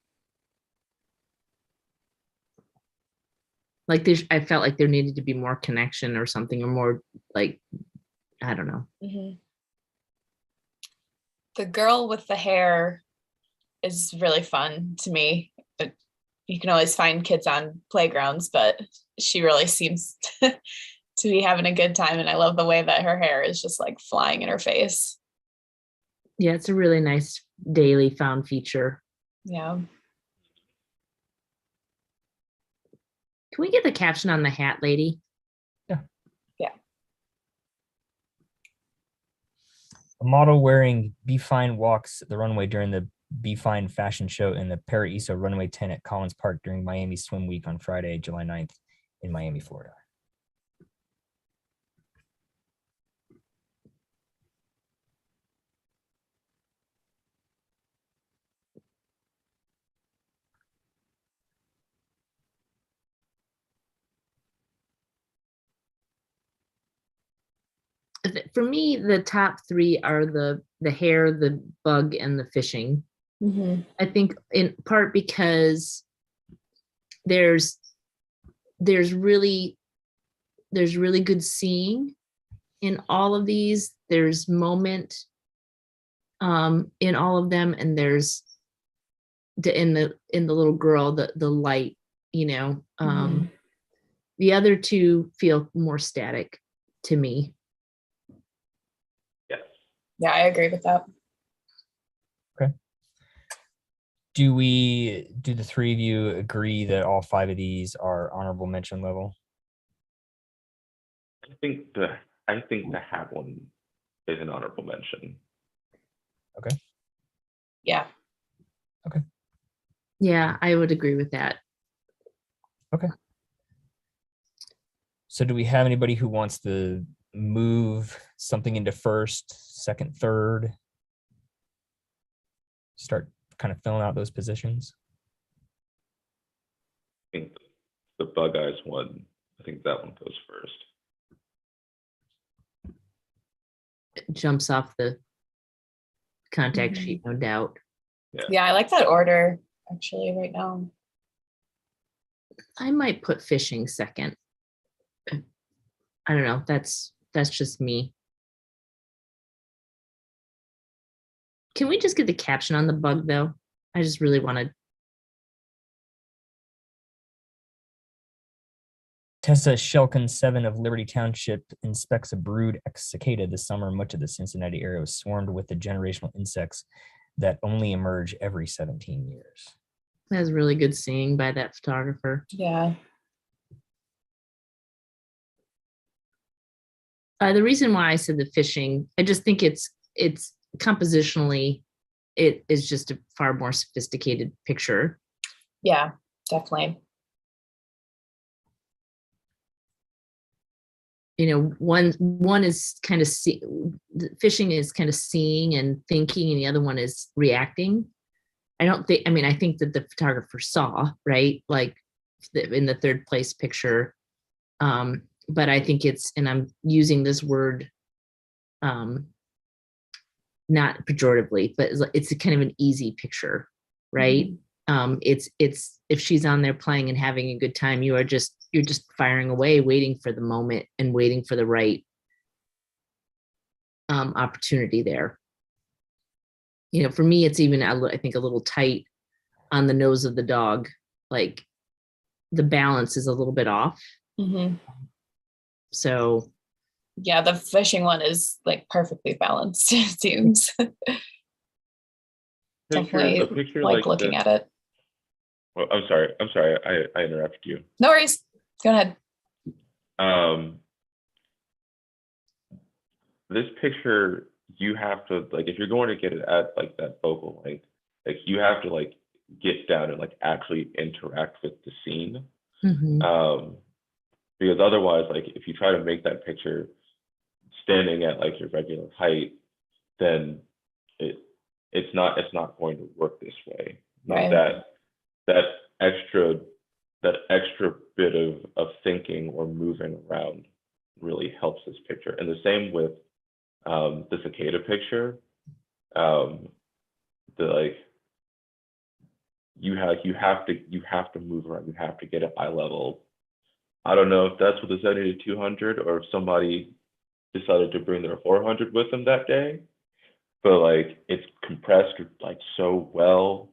Like I felt like there needed to be more connection or something, or more like, I don't know. Mhm. The girl with the hair is really fun to me. You can always find kids on playgrounds, but she really seems to be having a good time. And I love the way that her hair is just like flying in her face. Yeah, it's a really nice daily found feature. Yeah. Can we get the caption on the hat lady? Yeah. A model wearing Be Fine walks the runway during the Be Fine fashion show in the Paraiso Runway 10 at Collins Park during Miami Swim Week on Friday, July 9th in Miami, Florida. For me, the top 3 are the hair, the bug, and the fishing. Mm-hmm. I think in part because there's really good seeing in all of these. There's moment in all of them, and there's in the little girl, the light, the other 2 feel more static to me. Yes. Yeah, I agree with that. Okay. Do the 3 of you agree that all 5 of these are honorable mention level? I think the hat one is an honorable mention. Okay. Yeah. Yeah, I would agree with that. Okay. So do we have anybody who wants to move something into first, second, third? Start kind of filling out those positions. I think the Bug Eyes one, I think that one goes first. It jumps off the contact Mhm. sheet, no doubt. Yeah, I like that order actually right now. I might put fishing second. I don't know. That's just me. Can we just get the caption on the bug though? I just really want to. Tessa Shelkin, 7 of Liberty Township, inspects a brood cicada this summer. Much of the Cincinnati area was swarmed with the generational insects that only emerge every 17 years. That's really good seeing by that photographer. Yeah. The reason why I said the fishing, I just think it's compositionally, it is just a far more sophisticated picture. Yeah, definitely. One is kind of fishing is kind of seeing and thinking, and the other one is reacting. I think that the photographer saw, right? Like in the third place picture. But I think and I'm using this word not pejoratively, but it's a kind of an easy picture, right? It's if she's on there playing and having a good time, you're just firing away, waiting for the moment and waiting for the right opportunity there. You know, for me, it's even, I think, a little tight on the nose of the dog. Like the balance is a little bit off. So yeah, the fishing one is like perfectly balanced, it seems. Definitely a picture like looking at it. Well, I'm sorry, I interrupted you. No worries, go ahead. This picture, you have to, like, if you're going to get it at like that focal length, like you have to like get down and like actually interact with the scene. Because otherwise, like if you try to make that picture standing at like your regular height, then it's not going to work this way. Right. That extra bit of thinking or moving around really helps this picture. And the same with the cicada picture. You have to move around. You have to get at eye level. I don't know if that's with the 70-200 or if somebody decided to bring their 400 with them that day, but like it's compressed like so well.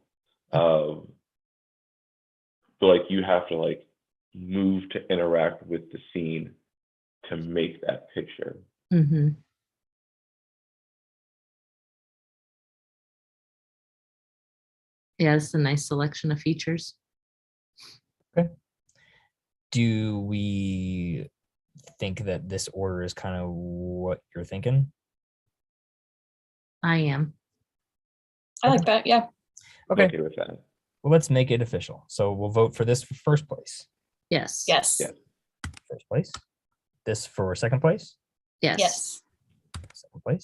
But like you have to like move to interact with the scene to make that picture. Yeah, it's a nice selection of features. Okay. Do we think that this order is kind of what you're thinking? I am. I like that, yeah. Okay. Okay with that. Well, let's make it official. So we'll vote for this for first place. Yes. Yes. Yeah. First place. This for second place. Yes. Yes. Second place.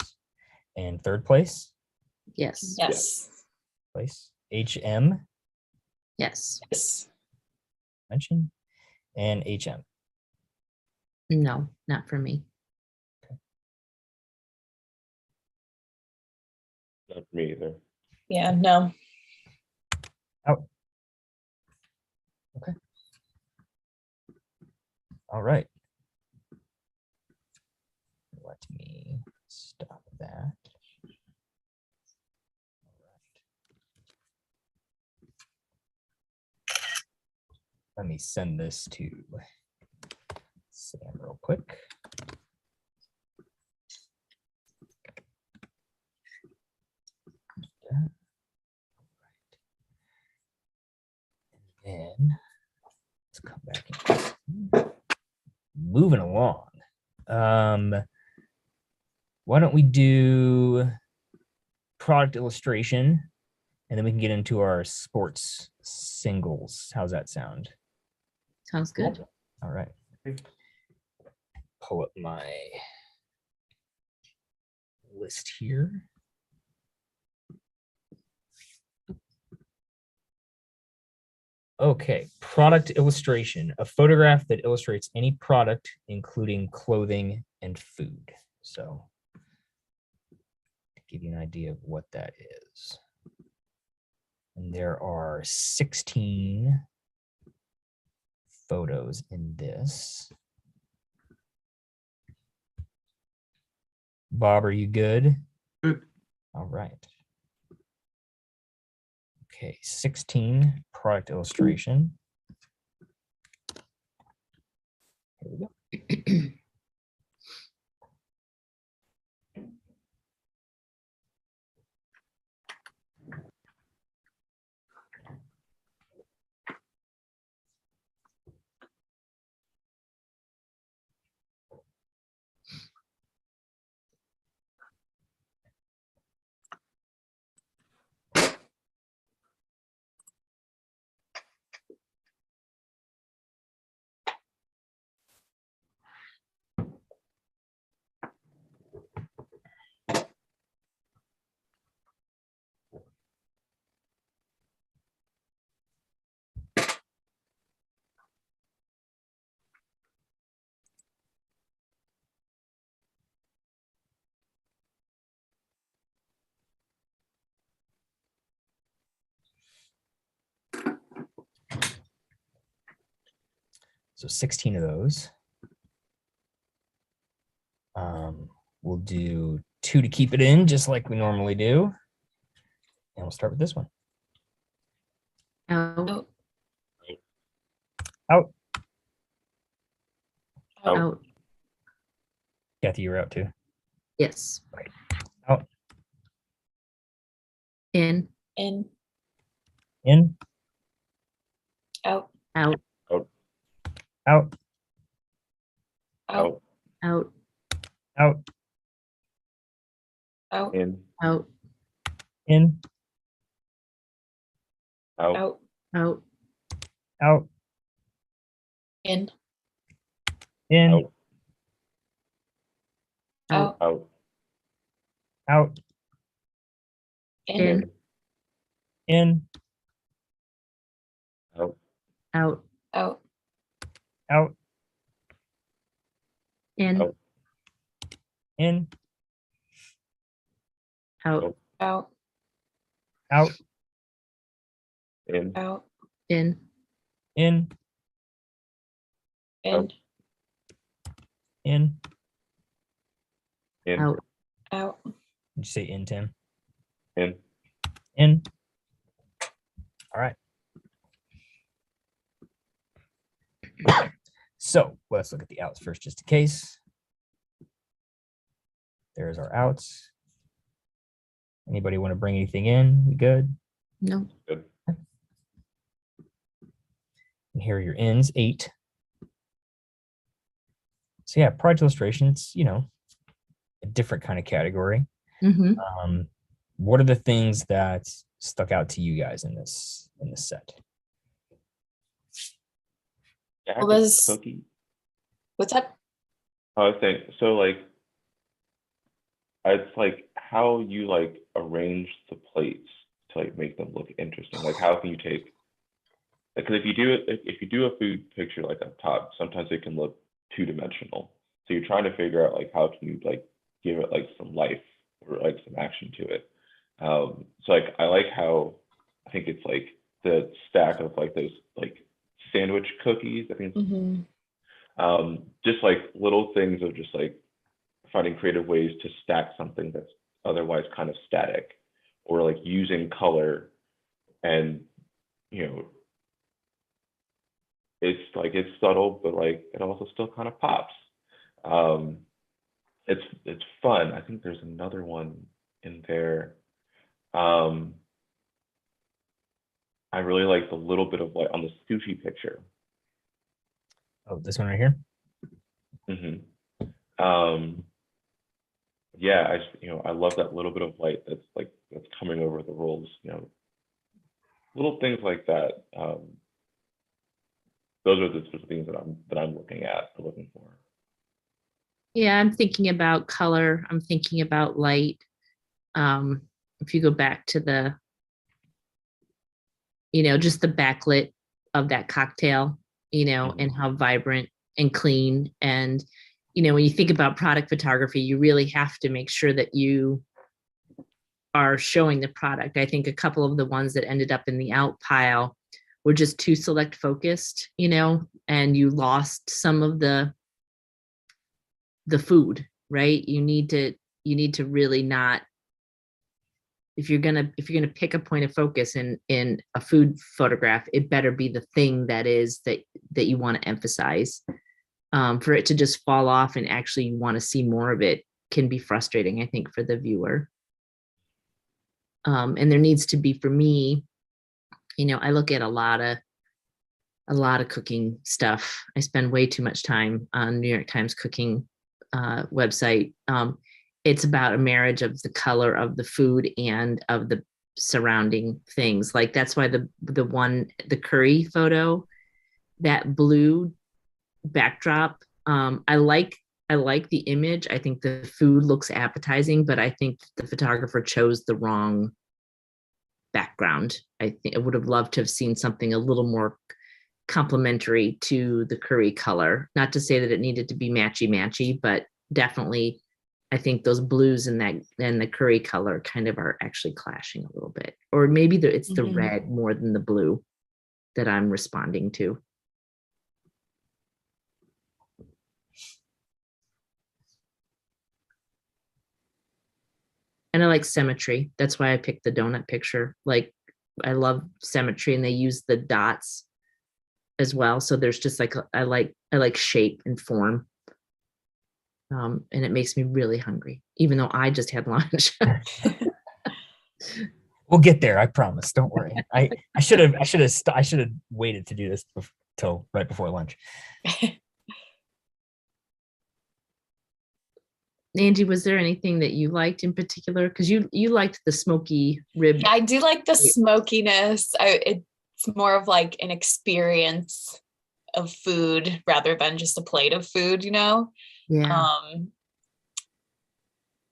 And third place. Yes. Yes. Place. HM. Yes. Yes. Mention. And HM. No, not for me. Not for me either. Yeah, no. Out. Okay. All right. Let me stop that. Let me send this to Sam real quick. And then let's come back in. Moving along. Why don't we do product illustration and then we can get into our sports singles. How's that sound? Sounds good. All right. Pull up my list here. Okay, product illustration, a photograph that illustrates any product, including clothing and food. So, to give you an idea of what that is. And there are 16 photos in this. Bob, are you good? Good. All right. Okay, 16 product illustration. Here we go. So 16 of those. We'll do 2 to keep it in, just like we normally do. And we'll start with this one. Out, Out. Out. Out. out, Kathy, you're out too. yes. Out. In, In. In. Out. out, Out. Out. Out. out, Out. Out. In. out, In. Out. Out. out, Out. In. In. Out. Out. Out. Out. In. In. Out. out, Out. Out. in, Out. In. out, Out. Out. In. Out. in, In. In. In. In. out, Out. Did you say in, Tim? In. In. All right. So let's look at the outs first, just in case. There's our outs. Anybody want to bring anything in? We good? no, Good. And here are your ins, 8. So yeah, project illustrations, you know, a different kind of category. mm-hmm. What are the things that stuck out to you guys in this set? Yeah, Well, the there's- cookie. What's up? I was saying, so like, it's like how you like arrange the plates to like make them look interesting. Like, how can you take? Because if you do it, if you do a food picture like up top, sometimes it can look 2-dimensional. So you're trying to figure out like how can you like give it like some life or like some action to it. So like I like how I think it's like the stack of like those like sandwich cookies. I think Mm-hmm. just like little things of just like finding creative ways to stack something that's otherwise kind of static, or like using color, and you know, it's like it's subtle, but like it also still kind of pops. It's fun. I think there's another one in there. I really like the little bit of like on the sushi picture. Oh, this one right here. Yeah, I just, you know, I love that little bit of light that's coming over the rolls, you know, little things like that. Those are the sort of things that I'm looking at or looking for. Yeah, I'm thinking about color. I'm thinking about light. If you go back to the, you know, just the backlit of that cocktail, you know, and how vibrant and clean. And, you know, when you think about product photography, you really have to make sure that you are showing the product. I think a couple of the ones that ended up in the out pile were just too select focused, you know, and you lost some of the food, right? You need to really not, if you're gonna pick a point of focus in a food photograph, it better be the thing that you want to emphasize. For it to just fall off and actually you want to see more of it can be frustrating, I think, for the viewer. And there needs to be, for me, you know, I look at a lot of cooking stuff. I spend way too much time on New York Times cooking website. It's about a marriage of the color of the food and of the surrounding things. Like that's why the curry photo, that blue backdrop, I like the image. I think the food looks appetizing, but I think the photographer chose the wrong background. I think I would have loved to have seen something a little more complementary to the curry color. Not to say that it needed to be matchy, but definitely I think those blues and the curry color kind of are actually clashing a little bit. Or maybe it's the red more than the blue that I'm responding to. And I like symmetry. That's why I picked the donut picture. Like, I love symmetry, and they use the dots as well. So there's just like, I like shape and form. And it makes me really hungry, even though I just had lunch. We'll get there. I promise. Don't worry. I should have waited to do this till right before lunch. Angie, was there anything that you liked in particular? Because you liked the smoky rib. Yeah, I do like the smokiness. It's more of like an experience of food rather than just a plate of food, you know? Yeah.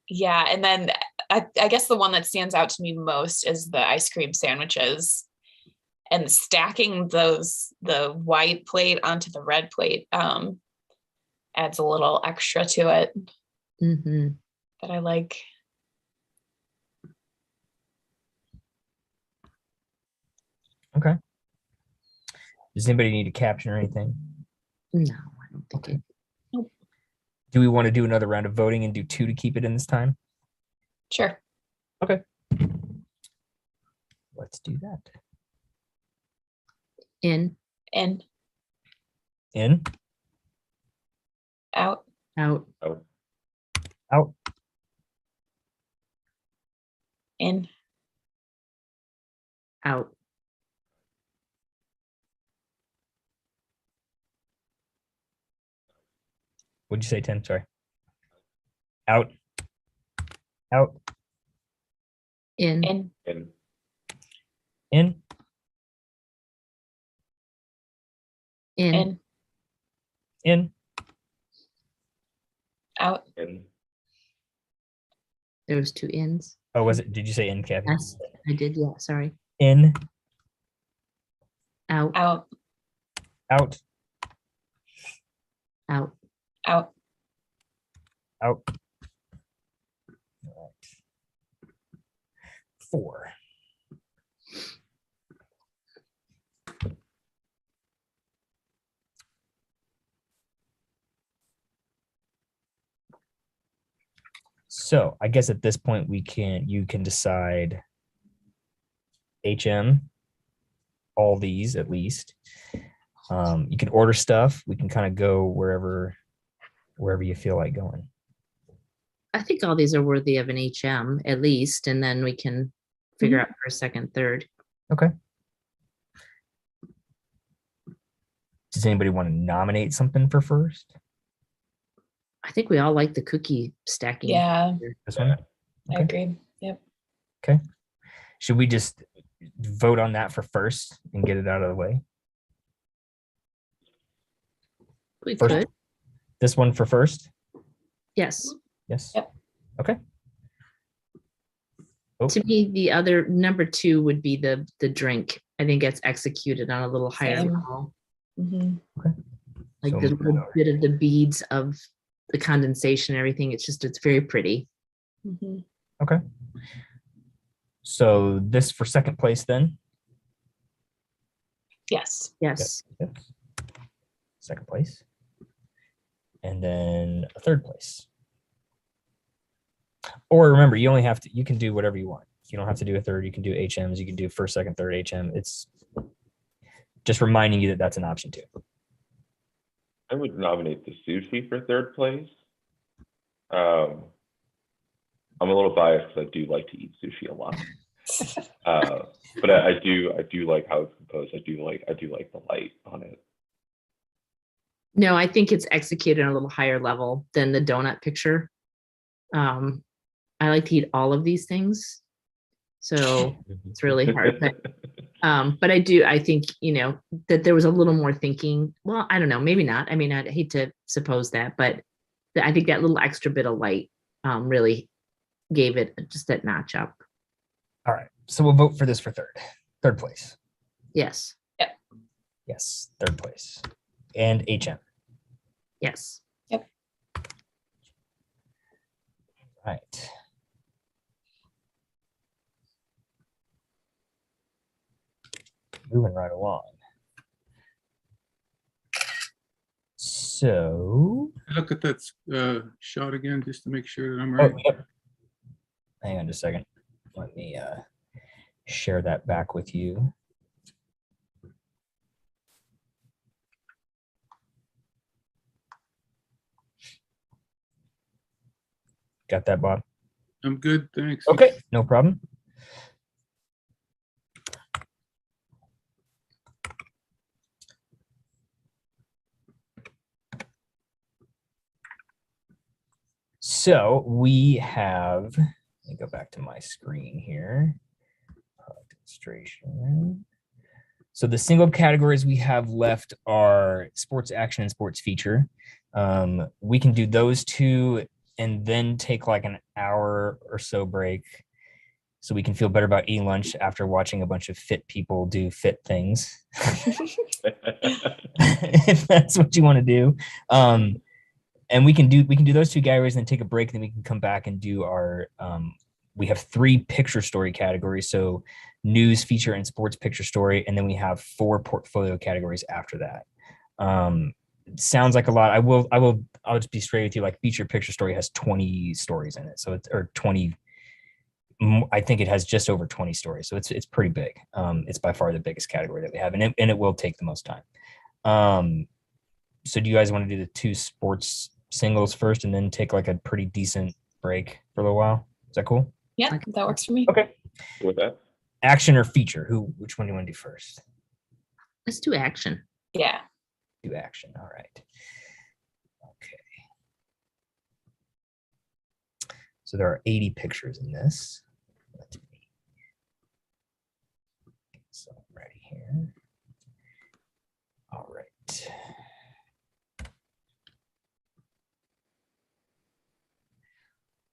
Yeah, and then I guess the one that stands out to me most is the ice cream sandwiches, and stacking the white plate onto the red plate adds a little extra to it Mm-hmm. that I like. Okay. Does anybody need a caption or anything? No, I don't think it. Do we want to do another round of voting and do 2 to keep it in this time? Sure. Okay. Let's do that. In, In, In, out, out, Oh, out, in, out, what'd you say, Tim? Sorry. Out, out, in, in, and in, in, in, out. out, and There was 2 ins. oh, was it? Did you say in, Kathy? Yes, I did. Yeah, sorry. In, Out, out, out, out. out. out. All right. 4. So I guess at this point you can decide HM, all these at least. You can order stuff. We can kind of go wherever you feel like going. I think all these are worthy of an HM at least, and then we can figure out for a second, third. Okay. Does anybody want to nominate something for first? I think we all like the cookie stacking. Yeah, This one? I Okay. agree. Yep. Okay. Should we just vote on that for first and get it out of the way? We First, could. this one for first? Yes. Yes. Yep. Okay. Oh, To me, the other number 2 would be the drink. I think it's executed on a little higher Same. level. Mhm. Like So- the little bit of the beads of the condensation, everything. It's very pretty. Mhm. okay. So this for second place then? Yes. Yes. Yep. Second place. And then a third place. Or remember, you can do whatever you want. You don't have to do a third. You can do HMs. You can do first, second, third HM. It's just reminding you that that's an option too. I would nominate the sushi for third place. I'm a little biased because I do like to eat sushi a lot. But I do like how it's composed. I do like the light on it. No, I think it's executed on a little higher level than the donut picture. I like to eat all of these things, so it's really hard. But I think, that there was a little more thinking. Well, I don't know, maybe not. I mean, I'd hate to suppose that, but I think that little extra bit of light really gave it just that notch up. All right. So we'll vote for this for third place. Yes. Yes, third place. And HM. Yes. Right. Moving right along. So, Look at that shot again, just to make sure that I'm oh, right. yep. hang on just a second. Let me share that back with you. Got that, Bob? I'm good, thanks. Okay, no problem. So we have, let me go back to my screen here. Product illustration. So the single categories we have left are sports action and sports feature. We can do those two and then take like an hour or so break so we can feel better about eating lunch after watching a bunch of fit people do fit things. If that's what you want to do. And we can do those two categories and then take a break, and then we can come back and do our we have 3 picture story categories, so news, feature, and sports picture story, and then we have 4 portfolio categories after that. It sounds like a lot. I'll just be straight with you. Like feature picture story has 20 stories in it, so it's or 20. I think it has just over 20 stories, so it's pretty big. It's by far the biggest category that we have, and it will take the most time. So do you guys want to do the 2 sports singles first and then take like a pretty decent break for a little while? Is that cool? Yeah, that works for me. Okay. With that, Action or feature? Which one do you want to do first? Let's do action. Yeah. Do action. All right. Okay. So there are 80 pictures in this. Let's see. So I'm ready here. All right.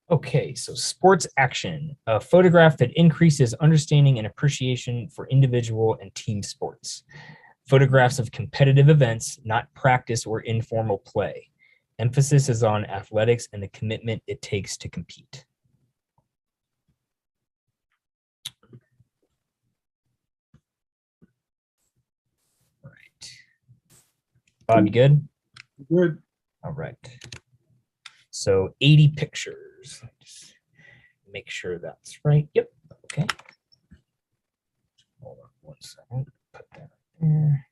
Okay, so sports action, a photograph that increases understanding and appreciation for individual and team sports. Photographs of competitive events, not practice or informal play. Emphasis is on athletics and the commitment it takes to compete. All right. Bob, you good? Good. All right. So 80 pictures. Just make sure that's right. Yep. Okay. Hold on one second. Put that there.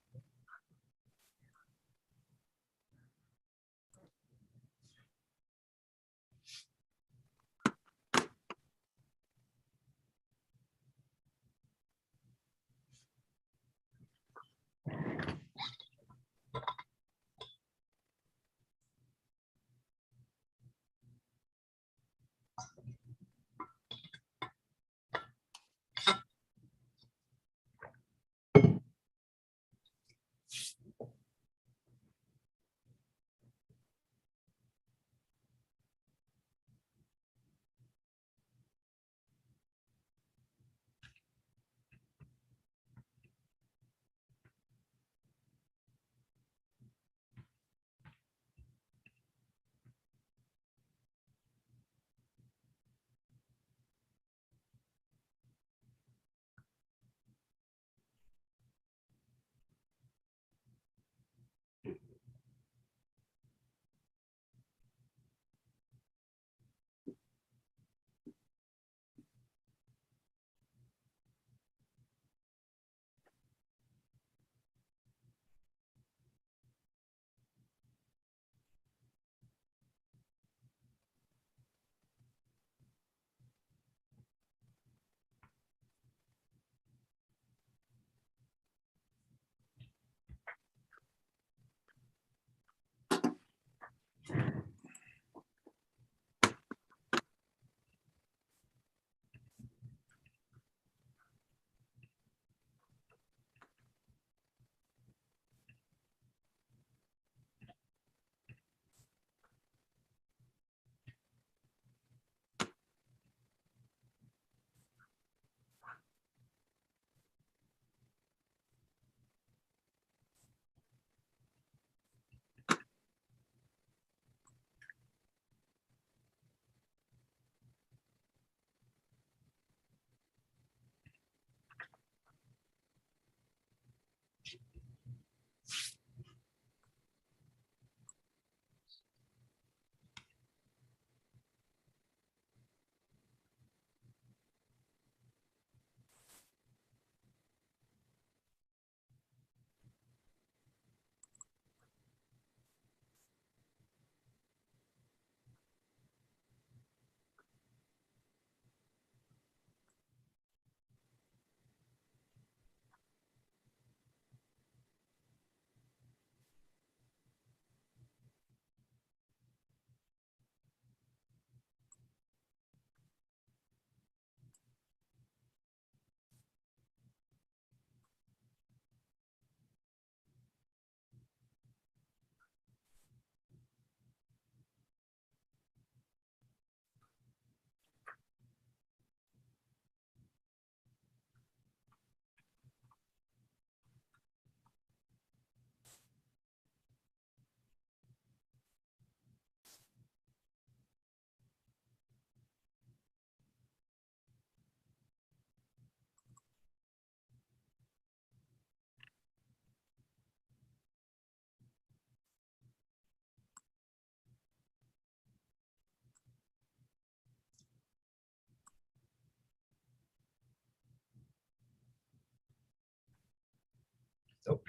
Oh.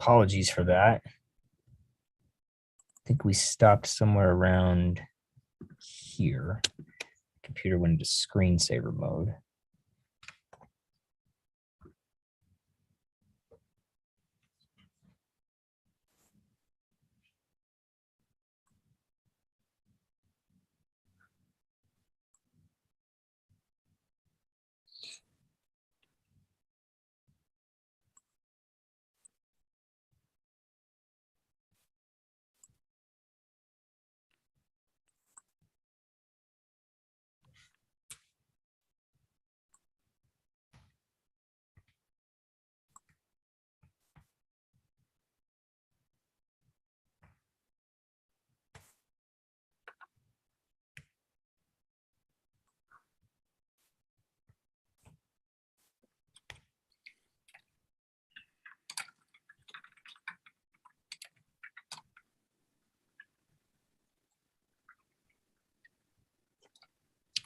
Apologies for that. I think we stopped somewhere around here. Computer went into screensaver mode.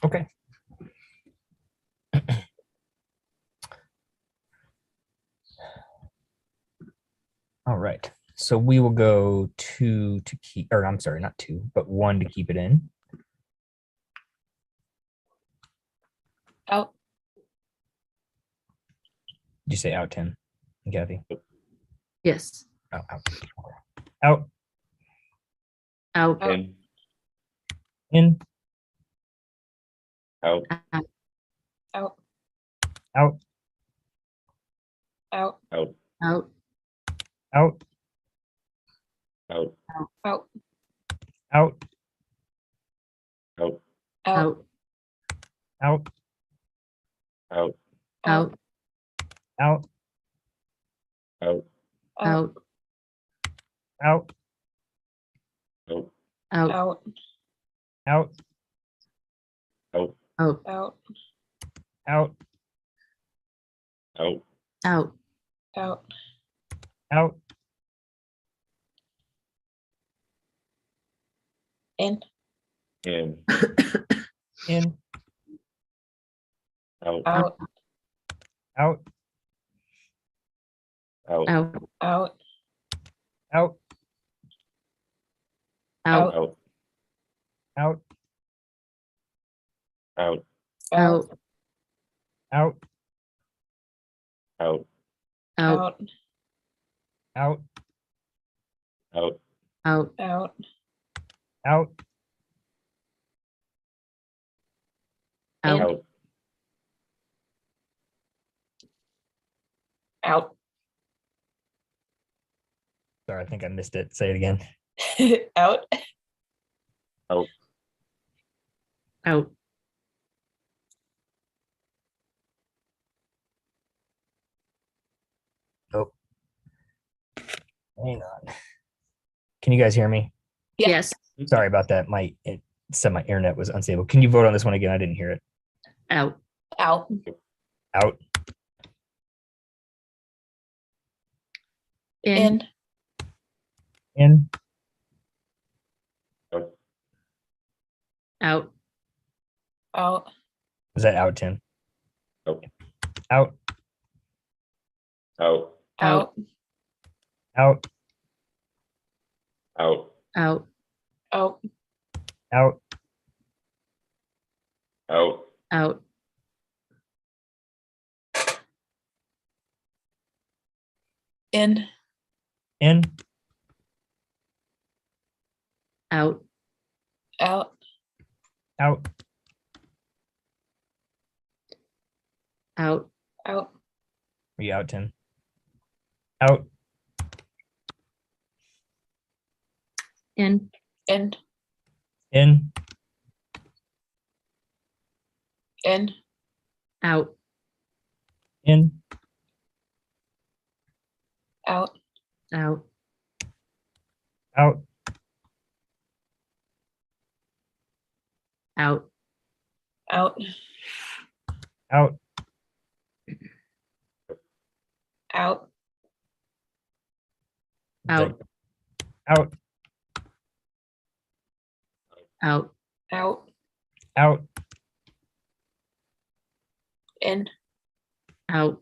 Okay. All right. So we will go two to keep, or I'm sorry, not two, but one to keep it in. Out. Did you say out, Tim and Kathy? Yes. Out, out. Out, Out. Out. In, in, out, Out. out, Out. out, Out. out, out, Out. out, out, Out. Out. out, out, Out. out, out, Out. out, out, Out. Out. out, out, Out. Out. out, out, Out. Out. out, In. in, in, out, Out. out, out, Out. Out. out, Out. out, out, out, Out. out, out, Out. out, out, Out. Out. out, In. Out. out, Out. Sorry, I think I missed it. Say it again. Out. out, Out. Oh, hang on. Can you guys hear me? Yeah. Yes. Sorry about that. It said my internet was unstable. Can you vote on this one again? I didn't hear it. Out. Out. Out, In. In. in, out, Out. Out. was that out, Tim? out, Out, out, Out. out, out, Out. Out. out, out, Out. In. in, Out. Out. out, Out. Out. are you out, Tim? Out, In. In. in, In. Out. in, Out. Out. out, Out. Out. out, Out. Out. out, Out. Out. out, In. Out.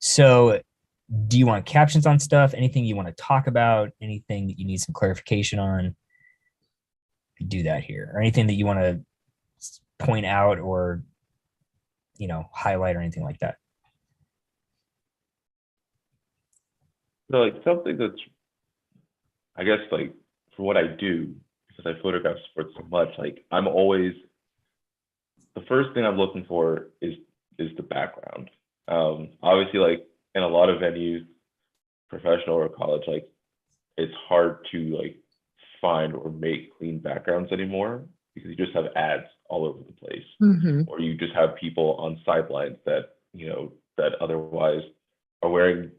So do you want captions on stuff? Anything you want to talk about? Anything that you need some clarification on? Do that here. Or anything that you want to point out or, highlight or anything like that? So like something that's, I guess like for what I do, because I photograph sports so much, like I'm always, the first thing I'm looking for is the background. Obviously, like in a lot of venues, professional or college, like it's hard to like find or make clean backgrounds anymore because you just have ads all over the place, or you just have people on sidelines that that otherwise are wearing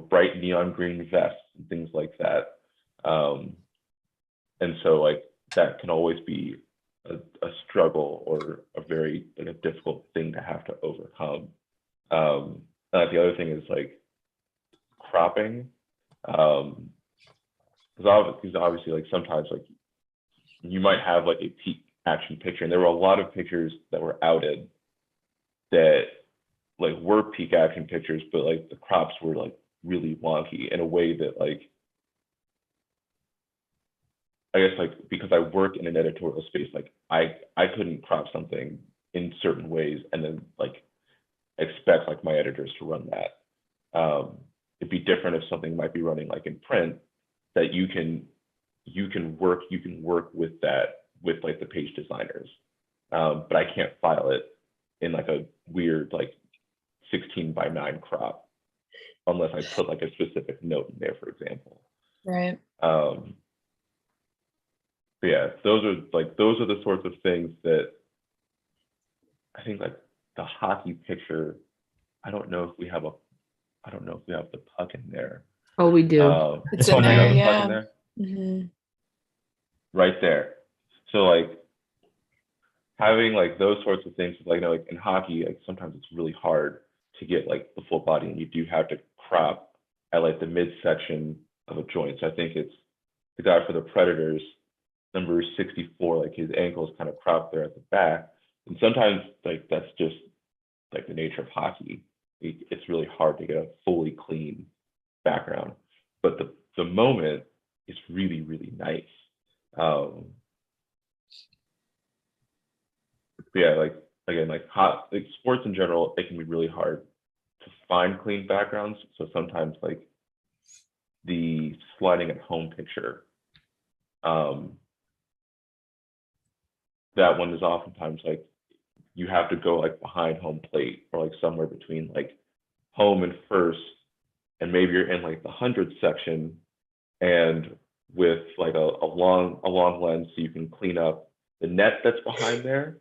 bright neon green vests and things like that. And so like that can always be a struggle or a very like a difficult thing to have to overcome. And the other thing is like cropping, because obviously like sometimes like you might have like a peak action picture, and there were a lot of pictures that were outed that like were peak action pictures, but like the crops were like really wonky in a way that like, I guess like because I work in an editorial space, like I couldn't crop something in certain ways and then like expect like my editors to run that. It'd be different if something might be running like in print that you can work with that with like the page designers, but I can't file it in like a weird like 16:9 crop unless I put like a specific note in there, for example. Right. But yeah, those are the sorts of things that I think like the hockey picture. I don't know if we have the puck in there. Oh, we do. It's This in one there, right here. yeah. Puck in there? Mhm. Right there. So like having like those sorts of things, like like in hockey, like sometimes it's really hard to get like the full body, and you do have to crop at like the midsection of a joint. So I think it's the guy for the Predators, number 64, like his ankle is kind of cropped there at the back. And sometimes like that's just like the nature of hockey. It's really hard to get a fully clean background, but the moment is really, really nice. Yeah, like again, like sports in general, it can be really hard to find clean backgrounds. So sometimes like the sliding at home picture, that one is oftentimes like you have to go like behind home plate or like somewhere between like home and first, and maybe you're in like the 100 section and with like a long lens so you can clean up the net that's behind there.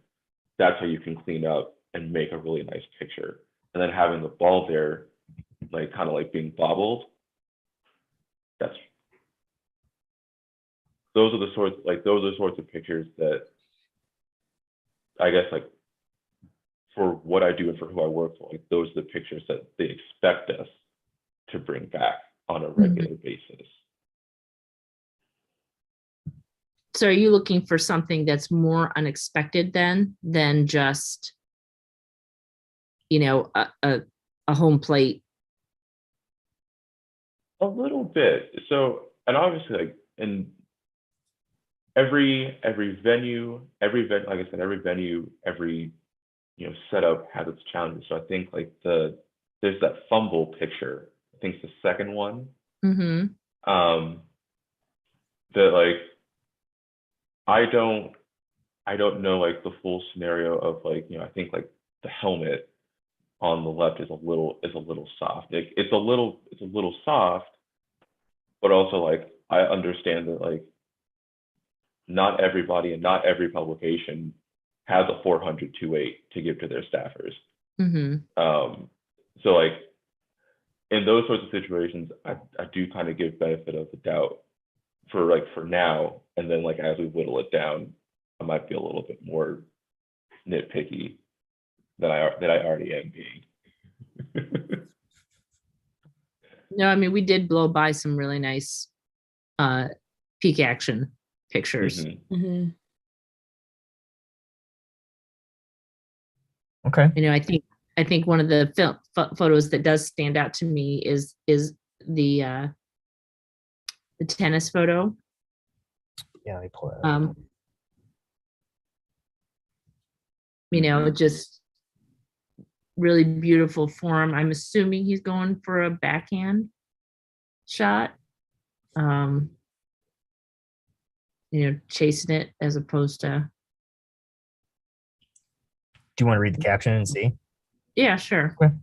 That's how you can clean up and make a really nice picture. And then having the ball there, like kind of like being bobbled, those are the sorts of pictures that I guess like for what I do and for who I work for, like those are the pictures that they expect us to bring back on a regular basis. So are you looking for something that's more unexpected than just, a home plate? A little bit. So, and obviously like in every venue, like I said, every venue, every setup has its challenges. So I think like there's that fumble picture. I think it's the second one. That like I don't know like the full scenario of like I think like the helmet on the left is a little soft. Like it's a little soft, but also like I understand that like not everybody and not every publication has a 400-2.8 to give to their staffers. So like in those sorts of situations, I do kind of give benefit of the doubt for now, and then like as we whittle it down, I might be a little bit more nitpicky than I already am being. No, I mean, we did blow by some really nice peak action pictures. Okay. I think I think one of the photos that does stand out to me is the tennis photo. Yeah, let me pull that up. You know, just really beautiful form. I'm assuming he's going for a backhand shot. You know, chasing it as opposed to. Do you want to read the caption and see? Yeah, sure. Okay.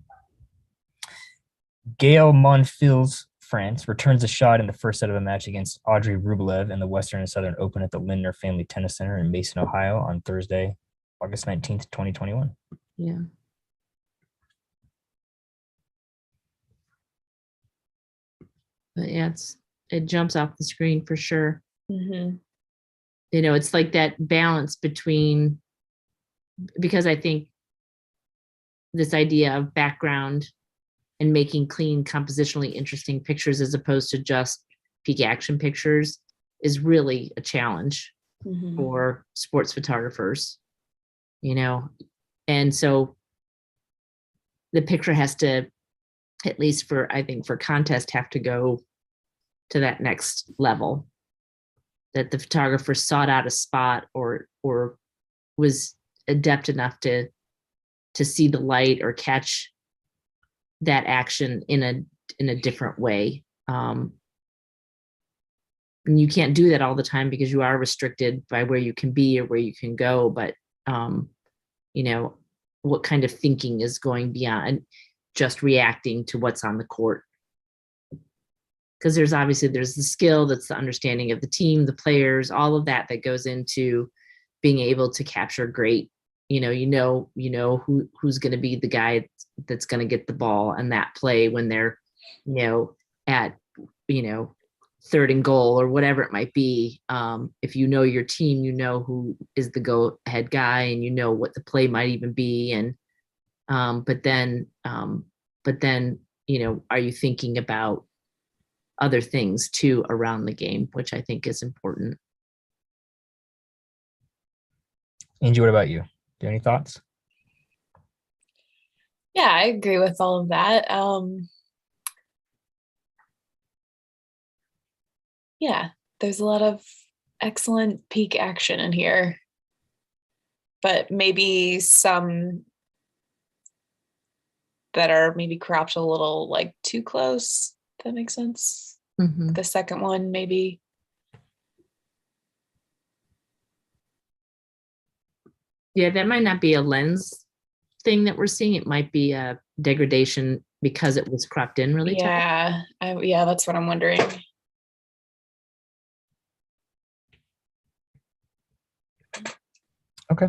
Gail Monfils, France, returns a shot in the first set of a match against Audrey Rublev in the Western and Southern Open at the Lindner Family Tennis Center in Mason, Ohio on Thursday, August 19th, 2021. Yeah. But yeah, it jumps off the screen for sure. Mm-hmm. You know, it's like that balance between, because I think this idea of background and making clean, compositionally interesting pictures as opposed to just peak action pictures is really a challenge for sports photographers, you know. And so the picture has to, at least for, I think for contest, have to go to that next level, that the photographer sought out a spot or was adept enough to see the light or catch that action in a different way. And you can't do that all the time because you are restricted by where you can be or where you can go. But you know, what kind of thinking is going beyond just reacting to what's on the court? Because there's the skill, that's the understanding of the team, the players, all of that goes into being able to capture great, you know who's going to be the guy that's going to get the ball and that play when they're, you know, at, you know, third and goal or whatever it might be. If you know your team, you know who is the go ahead guy and you know what the play might even be. And but then, you know, are you thinking about other things too around the game, which I think is important. Angie, what about you? Do you have any thoughts? Yeah, I agree with all of that. Yeah, there's a lot of excellent peak action in here, but maybe some that are maybe cropped a little like too close. If that makes sense. Mm-hmm. The second one, maybe. Yeah, that might not be a lens thing that we're seeing. It might be a degradation because it was cropped in really tight. Yeah, yeah, that's what I'm wondering. Okay.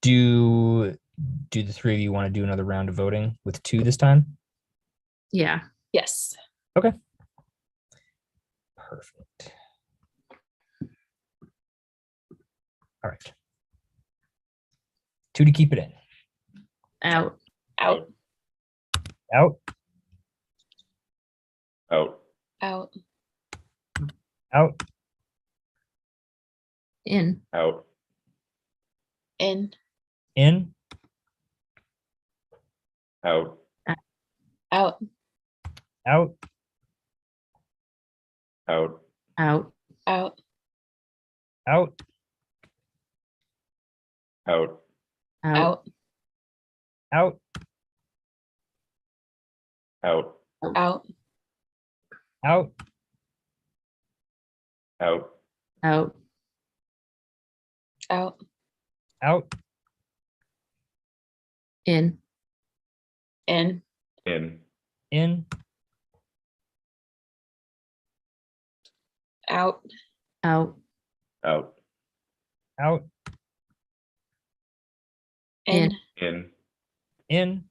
Do the three of you want to do another round of voting with 2 this time? Yeah. Yes. Okay. Perfect. All right. 2 to keep it in. Out. Out. Out. Out. Out. Out. In. Out. In. In. Out. Out. Out. Out. Out. Out. Out. Out. Out. Out. Out. Out. Out. Out. Out. Out. Out. In. In. In. In. Out. Out. Out. Out. In. In. In.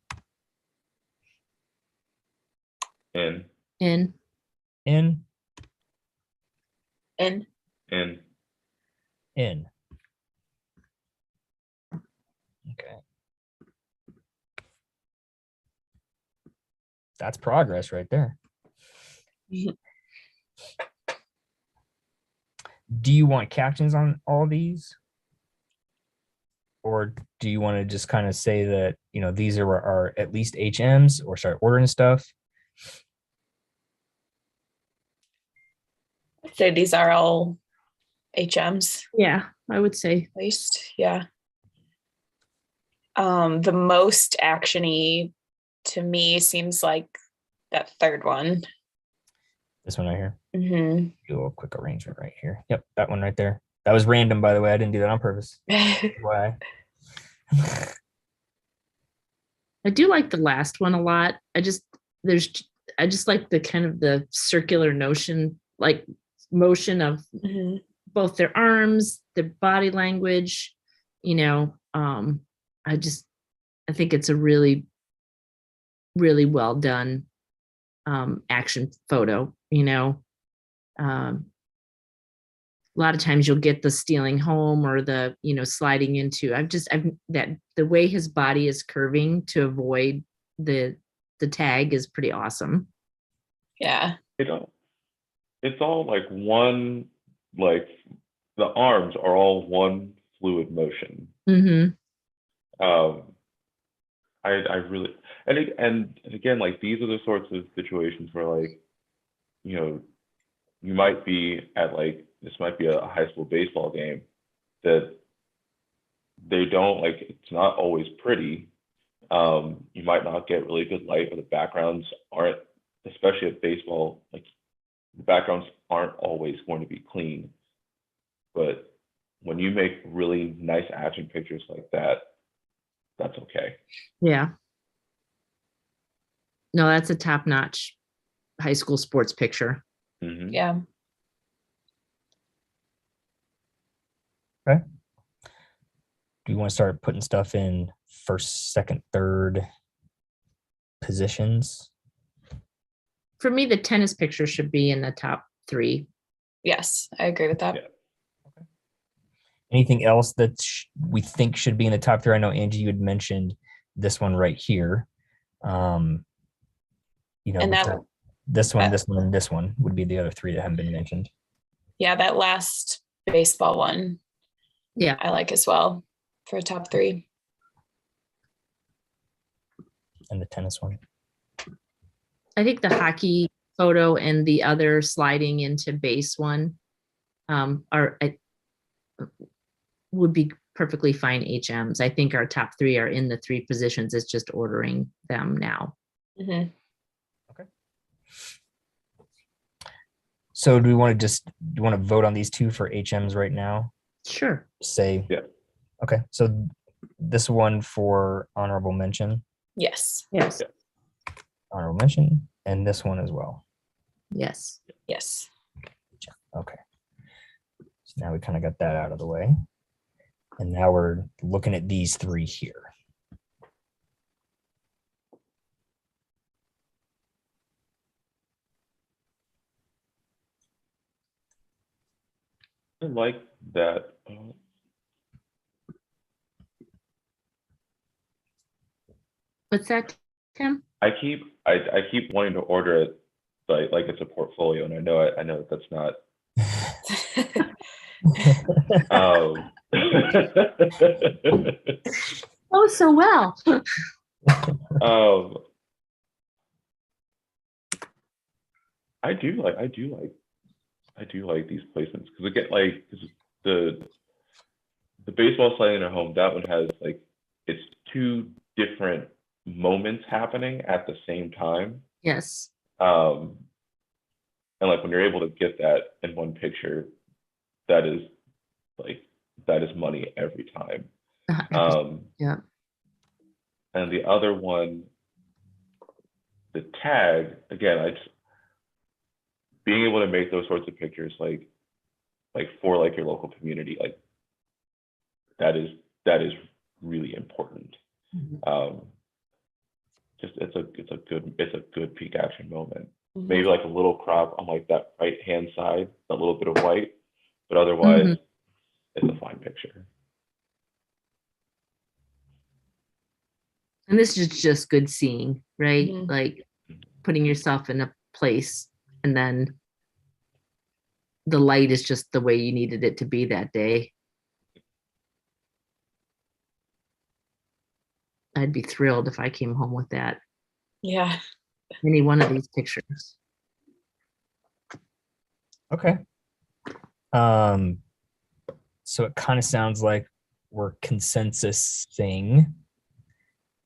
In. In. In. In. In. In. Okay. That's progress right there. Do you want captions on all these? or do you want to just kind of say that, these are at least HMs, or start ordering stuff? I'd say these are all HMs, Yeah, I would say. at least. Yeah. The most actiony to me seems like that third one. This one right here. Mm-hmm. Do a quick arrangement right here. Yep, that one right there. That was random, by the way. I didn't do that on purpose. Why? I do like the last one a lot. I just like the kind of the circular motion of Mm-hmm. both their arms, their body language. I think it's a really, really well done action photo. A lot of times you'll get the stealing home or the sliding into. The way his body is curving to avoid the tag is pretty awesome. Yeah. It's all like one, like the arms are all one fluid motion. Mm-hmm. I really, and again, like these are the sorts of situations where, like, you might be at, like, this might be a high school baseball game that they don't, like, it's not always pretty. You might not get really good light, or the backgrounds aren't, especially at baseball, like the backgrounds aren't always going to be clean. But when you make really nice action pictures like that, that's okay. Yeah. No, that's a top-notch high school sports picture. Mm-hmm. Yeah. Okay. Do you want to start putting stuff in first, second, third positions? For me, the tennis picture should be in the top 3. Yes, I agree with that. Yeah. Anything else that we think should be in the top 3? I know, Angie, you had mentioned this one right here. And that, this one, and this one would be the other 3 that haven't been mentioned. yeah, that last baseball one, Yeah, I like as well for a top 3. And the tennis one. I think the hockey photo and the other sliding into base one would be perfectly fine HMs. I think our top 3 are in the 3 positions. It's just ordering them now. Mm-hmm. Okay. So do you want to vote on these 2 for HMs right now? Sure. Say, Yeah. Okay. So this one for honorable mention. Yes. Yes. Yeah. Honorable mention, and this one as well. Yes. Yes. Okay. So now we kind of got that out of the way. And now we're looking at these 3 here. I like that. What's that, Tim? I keep wanting to order it, like it's a portfolio, and I know that's not. Oh, so well. I do like these placements, because again, like, the baseball sliding at home, that one has, like, it's 2 different moments happening at the same time. Yes. And like when you're able to get that in one picture, that is money every time. Yeah. And the other one, the tag, again, being able to make those sorts of pictures, like for, like, your local community, like that is really important. Mm-hmm. Just it's a good peak action moment. Mm-hmm. Maybe like a little crop on, like, that right hand side, a little bit of white, but otherwise, Mm-hmm. it's a fine picture. And this is just good seeing, right? Mhm. Like putting yourself in a place, and then the light is just the way you needed it to be that day. I'd be thrilled if I came home with that. Yeah. Any one of these pictures. Okay. So it kind of sounds like we're consensus thing.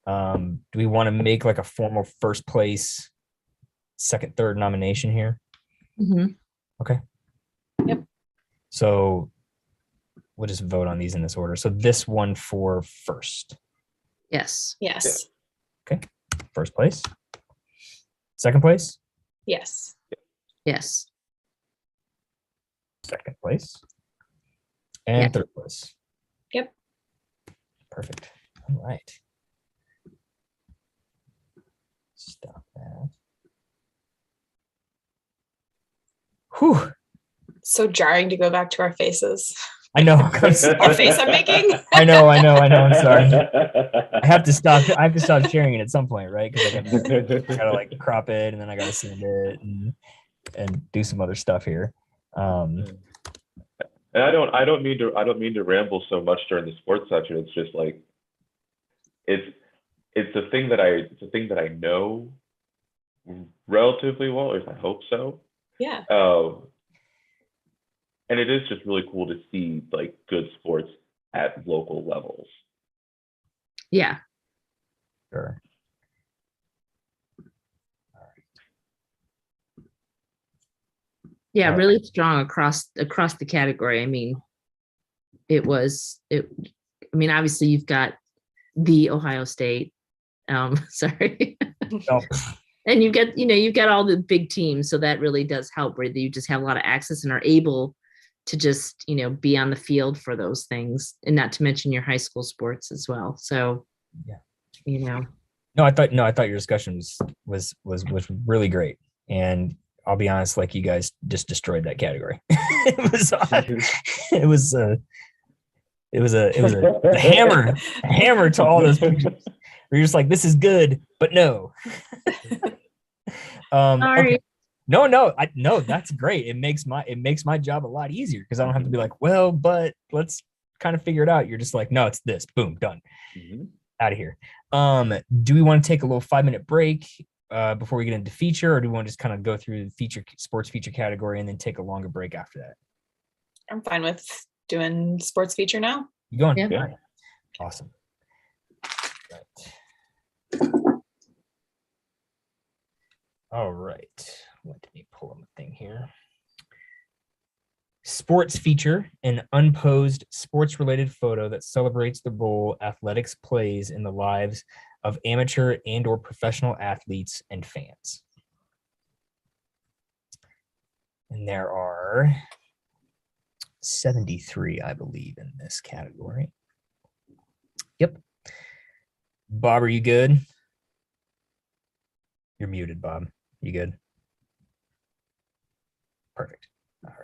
Do we want to make like a formal first place, second, third nomination here? Mhm. Okay. Yep. So we'll just vote on these in this order. So this one for first. Yes. Yes. Okay. First place. Second place. Yes. Yes. Second place. And Yeah. third place. Yep. Perfect. All right. Stop that. Whew. So jarring to go back to our faces. I know. Our face I'm making. I know. I'm sorry. I have to stop sharing it at some point, right? Because I gotta like crop it, and then I gotta send it and do some other stuff here. And I don't mean to ramble so much during the sports section. It's just like it's a thing that I know relatively well, or I hope so. Yeah. And it is just really cool to see like good sports at local levels. Yeah. Sure. Yeah, All really strong across the category. I mean, obviously you've got the Ohio State. Sorry. Oh, And you've got all the big teams, so that really does help, where you just have a lot of access and are able to just, be on the field for those things, and not to mention your high school sports as well. So, yeah. No, I thought your discussion was really great, and I'll be honest, like you guys just destroyed that category. It was a hammer to all those pictures. You're just like, this is good, but no. sorry. Okay. No, that's great. It makes my job a lot easier because I don't have to be like, well, but let's kind of figure it out. You're just like, no, it's this. Boom, done. Out of here. Do we want to take a little 5-minute break before we get into feature, or do we want to just kind of go through the sports feature category and then take a longer break after that? I'm fine with doing sports feature now. You going? Yeah. Right. Awesome. All right. Let me pull up a thing here. Sports feature, an unposed sports-related photo that celebrates the role athletics plays in the lives of amateur and/or professional athletes and fans. And there are 73, I believe, in this category. Yep. Bob, are you good? You're muted, Bob. You good? Perfect. All right.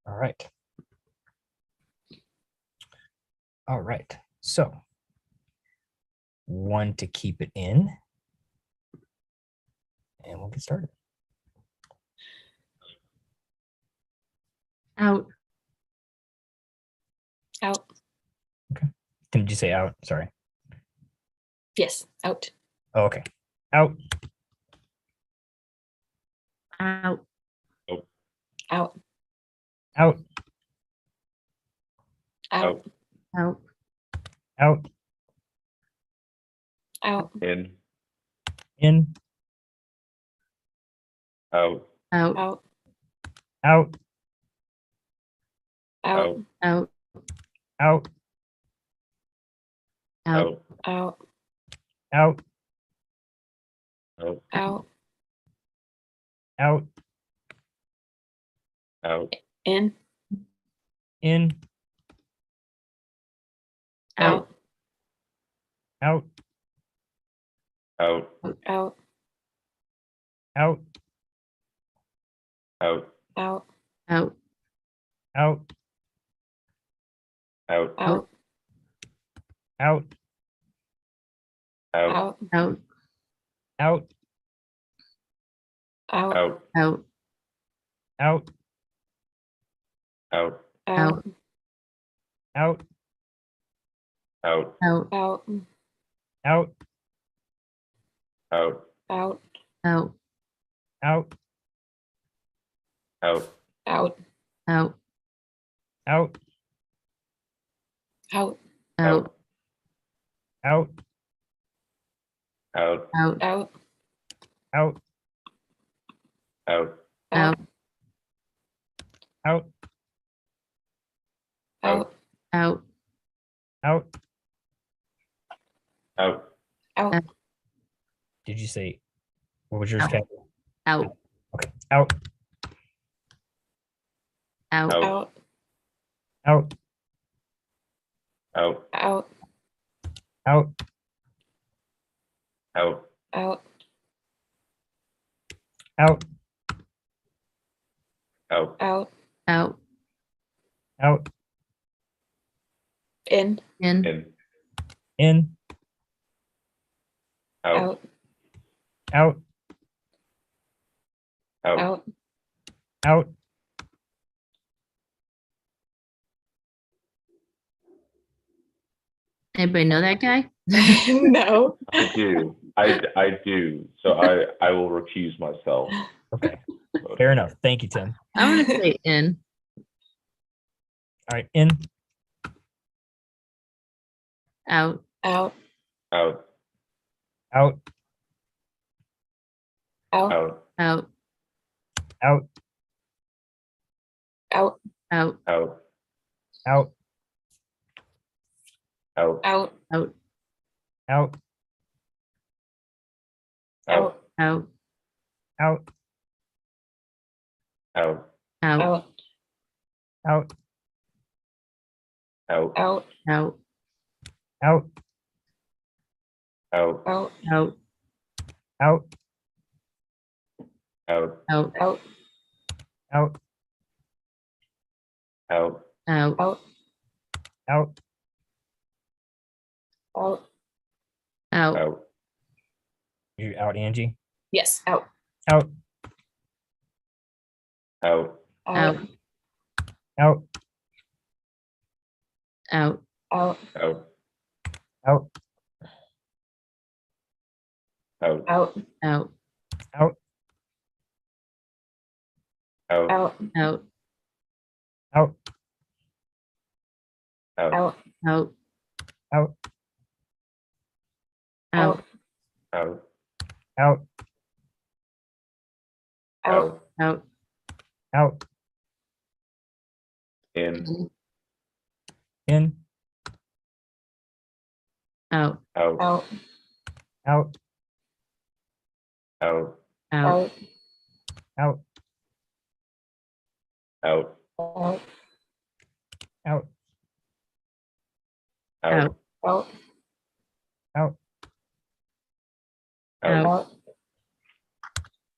All right. All right. So 1 to keep it in. And we'll get started. Out. Out. Did you say out? Sorry. Yes. Out. Oh, okay. Out. Out. Out. Out. Out. Out. Out. Out. In, In. out, Out. Out. Out. Out. Out. Out. Out. Out. Out. out, Out. Out. out, In. In. Out. Out. out, Out. Out. out, Out. Out. Out. out, Out. Out. out, Out. Out. Out. out, Out. Out. out, Out. Out. out, Out. Out. Out. out, Out. Out. Out. out, Out. Out. Out. Out. Out. Out. out, Out. Out. Out. out, Out. Out. Out. Out. Out. out, Out. Did you say what was yours, Out. Kat? Out. Okay. Out. Out. out, Out. out, Out. Out. out, Out. Out. out, Out. Out. Out. In. In. in, In. out, Out. Out. out, Out. Out. Anybody know that guy? No. I do, I do, so I will recuse myself. Okay. Fair enough. Thank you, Tim. I'm gonna say in. All right. In. Out. Out. Out, Out. Out. out, Out. Out. Out. Out. out, Out. out, Out. Out. Out. out, Out. Out. out, Out. Out. out, Out. Out. Out. out, Out. Out. Out. out, Out. Out. Out. out, Out. Out. Out. Out. Out. out, You out, Angie? Yes. Out. Out. out, Out. Out. Out. Out. out, Out. out, Out. Out. Out. out, Out. Out. Out. out, Out. Out. Out. Out. out, Out. Out. Out. Out. in, In. Out. out, Out. Out. out, Out. Out. Out. out, Out. Out. out, Out. out, Out.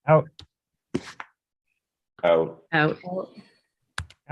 Out. out, Out. Out.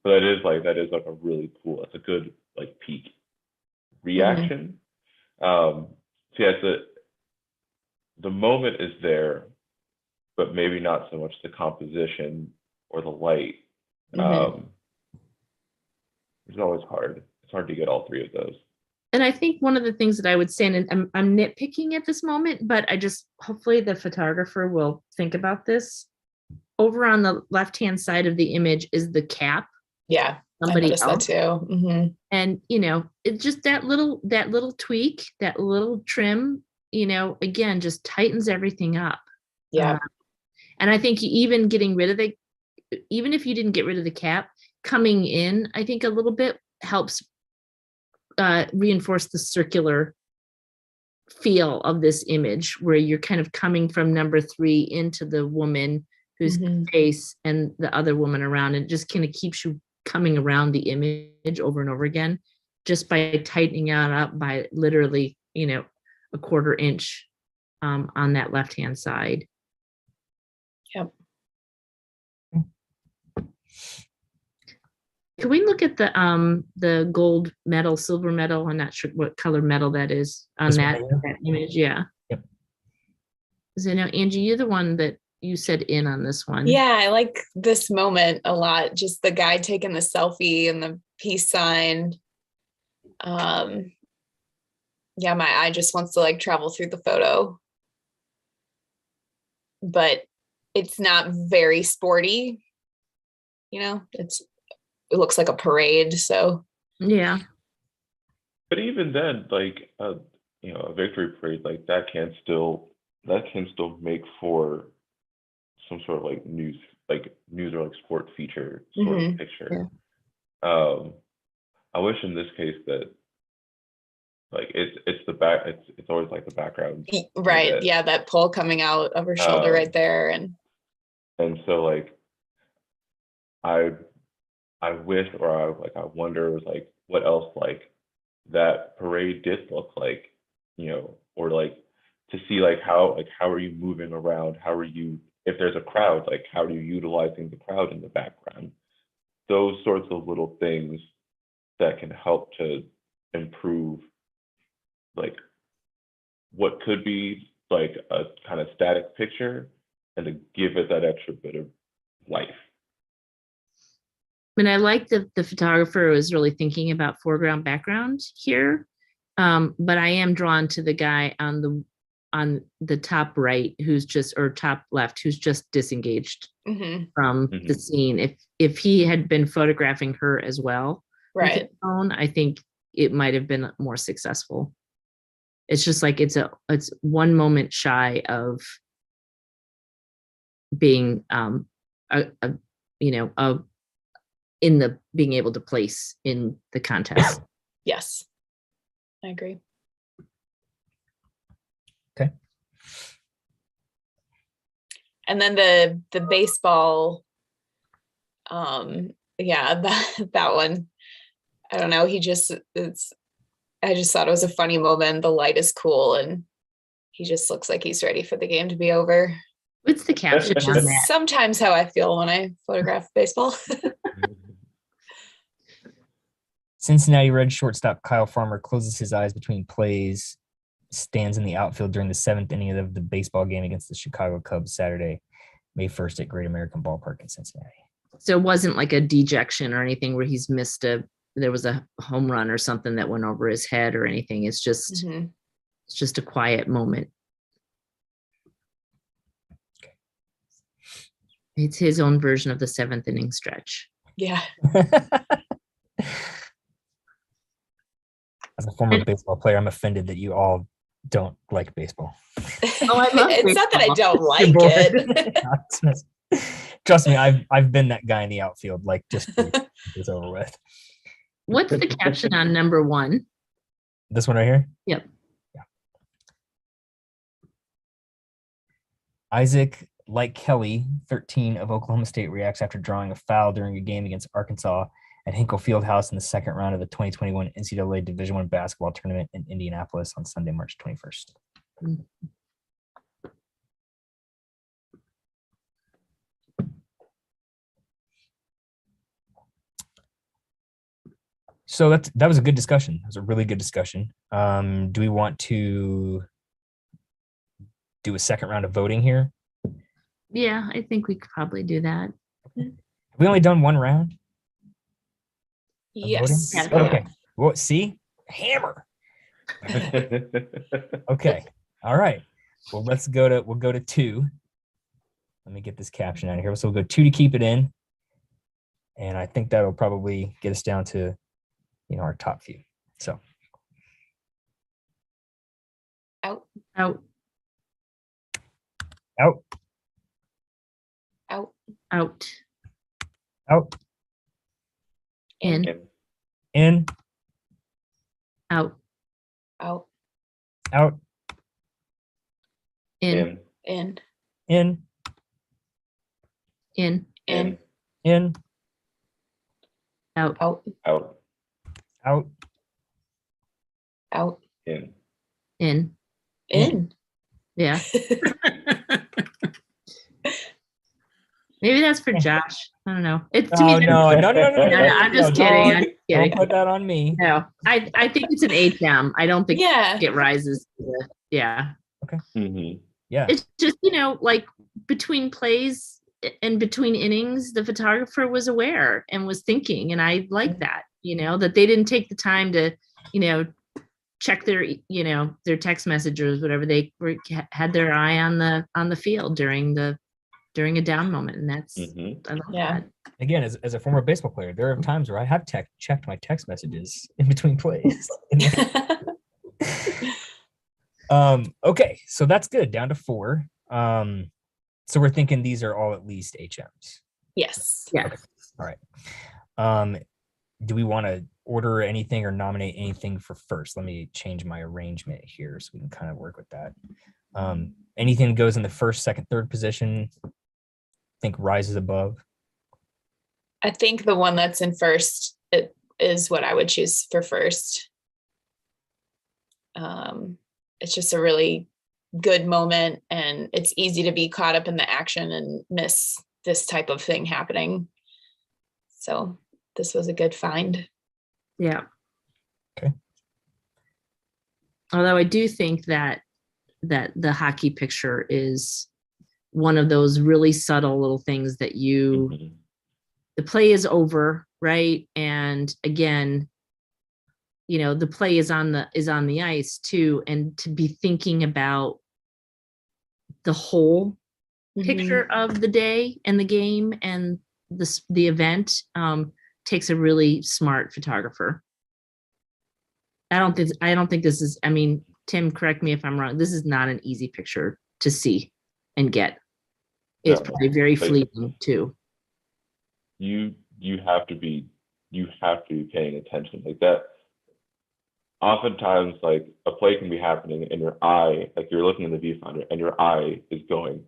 but that is like a really cool. It's a good like peak reaction. So yeah, the moment is there, but maybe not so much the composition or the light. It's always hard. It's hard to get all three of those. And I think one of the things that I would say, and I'm nitpicking at this moment, but I just, hopefully the photographer will think about this. Over on the left-hand side of the image is the cap. Yeah, Somebody I noticed else. that too. And, it's just that little tweak, that little trim, again, just tightens everything up. Yeah. And I think even getting rid of even if you didn't get rid of the cap, coming in, I think a little bit helps reinforce the circular feel of this image, where you're kind of coming from number 3 into the woman whose face and the other woman around, and just kind of keeps you coming around the image over and over again, just by tightening it up by literally, a 1/4 inch on that left-hand side. Yep. Can we look at the gold medal, silver medal? I'm not sure what color medal that is on This one that, right here? that image. Yeah. Yep. Because I know, Angie, you're the one that you said in on this one. Yeah, I like this moment a lot. Just the guy taking the selfie and the peace sign. Yeah, my eye just wants to like travel through the photo. But it's not very sporty. It looks like a parade, so Yeah. But even then, like a victory parade like that can still make for some sort of like news or like sport feature sort of picture. I wish in this case that like it's the back, it's always like the background, right. Yeah, that pole coming out of her shoulder right there, and so like I wish, or I wonder like what else like that parade did look like, or like to see like how are you moving around, how are you, if there's a crowd, like how are you utilizing the crowd in the background, those sorts of little things that can help to improve like what could be like a kind of static picture and to give it that extra bit of life. I mean, I like that the photographer was really thinking about foreground background here, but I am drawn to the guy on the top right, or top left, who's just disengaged from the scene. If he had been photographing her as well, with his phone, I think it might have been more successful. It's just like it's one moment shy of being being able to place in the contest. yes, I agree. Okay. And then the baseball, that one, I don't know. I just thought it was a funny moment. The light is cool, and he just looks like he's ready for the game to be over. What's the caption Which on is that? sometimes how I feel when I photograph baseball. Cincinnati Reds shortstop Kyle Farmer closes his eyes between plays, stands in the outfield during the 7th inning of the baseball game against the Chicago Cubs Saturday, May 1st at Great American Ballpark in Cincinnati. So it wasn't like a dejection or anything where he's missed there was a home run or something that went over his head or anything. It's just, it's just a quiet moment. Okay. It's his own version of the 7th inning stretch. Yeah. As a former baseball player, I'm offended that you all don't like baseball. Oh, I love it's baseball. Not that I don't like it. Trust me, I've been that guy in the outfield, like just it's over with. What's the caption on number 1? This one right here? Yep. Yeah. Isaac, like Kelly, 13 of Oklahoma State, reacts after drawing a foul during a game against Arkansas at Hinkle Fieldhouse in the 2nd round of the 2021 NCAA Division I basketball tournament in Indianapolis on Sunday, March 21st. So that was a good discussion. It was a really good discussion. Do we want to do a second round of voting here? Yeah, I think we could probably do that. Have we only done one round? Yes. Yeah. Okay. Well, see, hammer. Okay. All right. Well, we'll go to 2. Let me get this caption out of here. So we'll go 2 to keep it in. And I think that'll probably get us down to, our top few. So Out. Out, out, Out. out, out, in, in, out, Out. out, in, In. in, in, In. in, out, Out. Out. out, Out. In. in. In. Yeah. Maybe that's for Josh. I don't know. It to me. Oh, no, no, no, no, no, No, no, I'm just no, kidding. don't- I'm just Don't kidding. put that on me. No, I think it's an HM. I don't think Yeah. it rises to the, yeah. Mhm. Yeah. It's just, like between plays and between innings, the photographer was aware and was thinking. And I like that, that they didn't take the time to, check their, their text messages, whatever had their eye on the field during a down moment. And that's, Mhm. I love Yeah. that. Again, as a former baseball player, there are times where I have checked my text messages in between plays. Okay, so that's good. Down to 4. So we're thinking these are all at least HMs. Yes. Yeah. Okay. All right. Do we want to order anything or nominate anything for first? Let me change my arrangement here so we can kind of work with that. Anything that goes in the first, second, third position, I think rises above. I think the one that's in first is what I would choose for first. It's just a really good moment, and it's easy to be caught up in the action and miss this type of thing happening. So this was a good find. Yeah. Okay. Although I do think that the hockey picture is one of those really subtle little things that Mhm. the play is over, right? And again, the play is on the ice too, and to be thinking about the whole picture of the day and the game and the event takes a really smart photographer. I don't think this is, Tim, correct me if I'm wrong. This is not an easy picture to see and get. It's No, probably very like- fleeting too. You have to be paying attention like that. Oftentimes, like a play can be happening and your eye, like you're looking in the viewfinder and your eye is going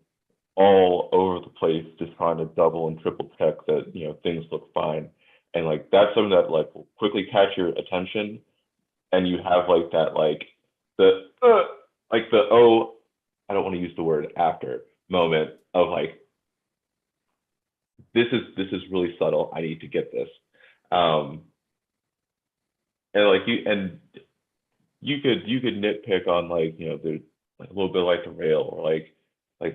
all over the place, just trying to double and triple check that, things look fine. And like, that's something that like will quickly catch your attention. And you have like that, like oh, I don't want to use the word after moment of like, this is really subtle. I need to get this. And like you could nitpick on like, there's like a little bit like the rail or like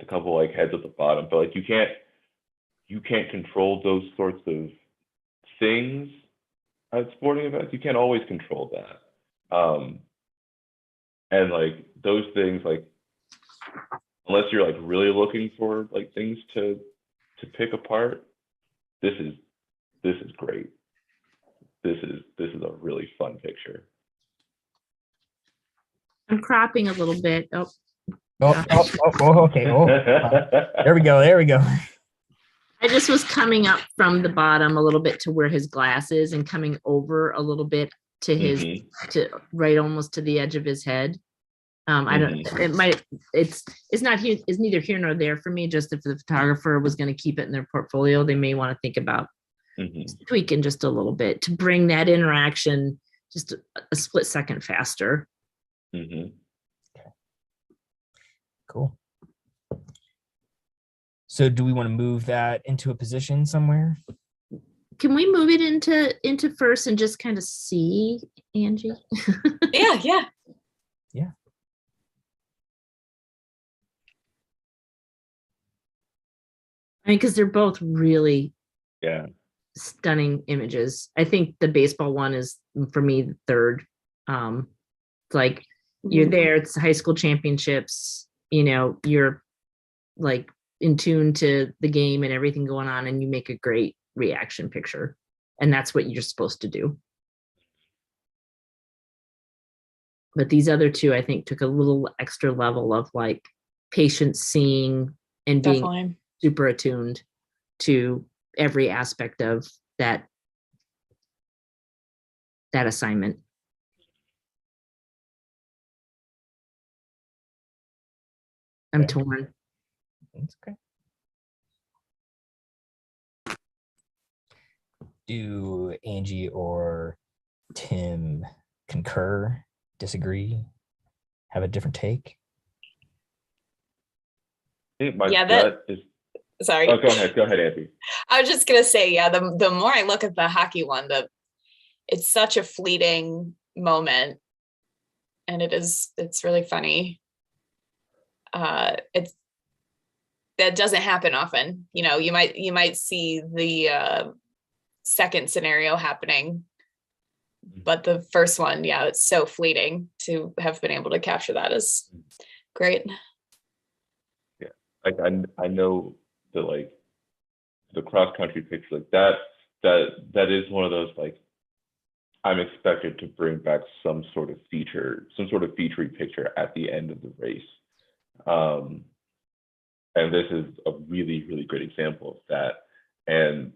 the couple like heads at the bottom, but like you can't control those sorts of things at sporting events. You can't always control that. And like those things, like unless you're like really looking for like things to pick apart, this is great. This is a really fun picture. I'm cropping a little bit. Oh, Okay. There we go. I just was coming up from the bottom a little bit to where his glass is and coming over a little bit to his to right almost to the edge of his head. I don't. It might. It's not here. It's neither here nor there for me. Just if the photographer was going to keep it in their portfolio, they may want to think about tweaking just a little bit to bring that interaction just a split second faster. Okay. Cool. So do we want to move that into a position somewhere? can we move it into first and just kind of see Angie? Yeah. I mean, because they're both really Yeah. stunning images. I think the baseball one is for me the third. It's like you're there, it's high school championships, you're like in tune to the game and everything going on, and you make a great reaction picture. And that's what you're supposed to do. But these other two, I think, took a little extra level of like patience, seeing and being Definitely. super attuned to every aspect of that assignment. I'm torn. That's okay. Do Angie or Tim concur, disagree, have a different take? I think my Yeah, gut is. Sorry. Oh, go ahead, Andy. I was just gonna say, yeah, the more I look at the hockey one, it's such a fleeting moment, and it's really funny. That doesn't happen often. You might see the second scenario happening, but the first one, yeah, it's so fleeting. To have been able to capture that is great. Yeah, like I know that like the cross country picture, like that is one of those, like, I'm expected to bring back some sort of featuring picture at the end of the race. And this is a really, really great example of that. And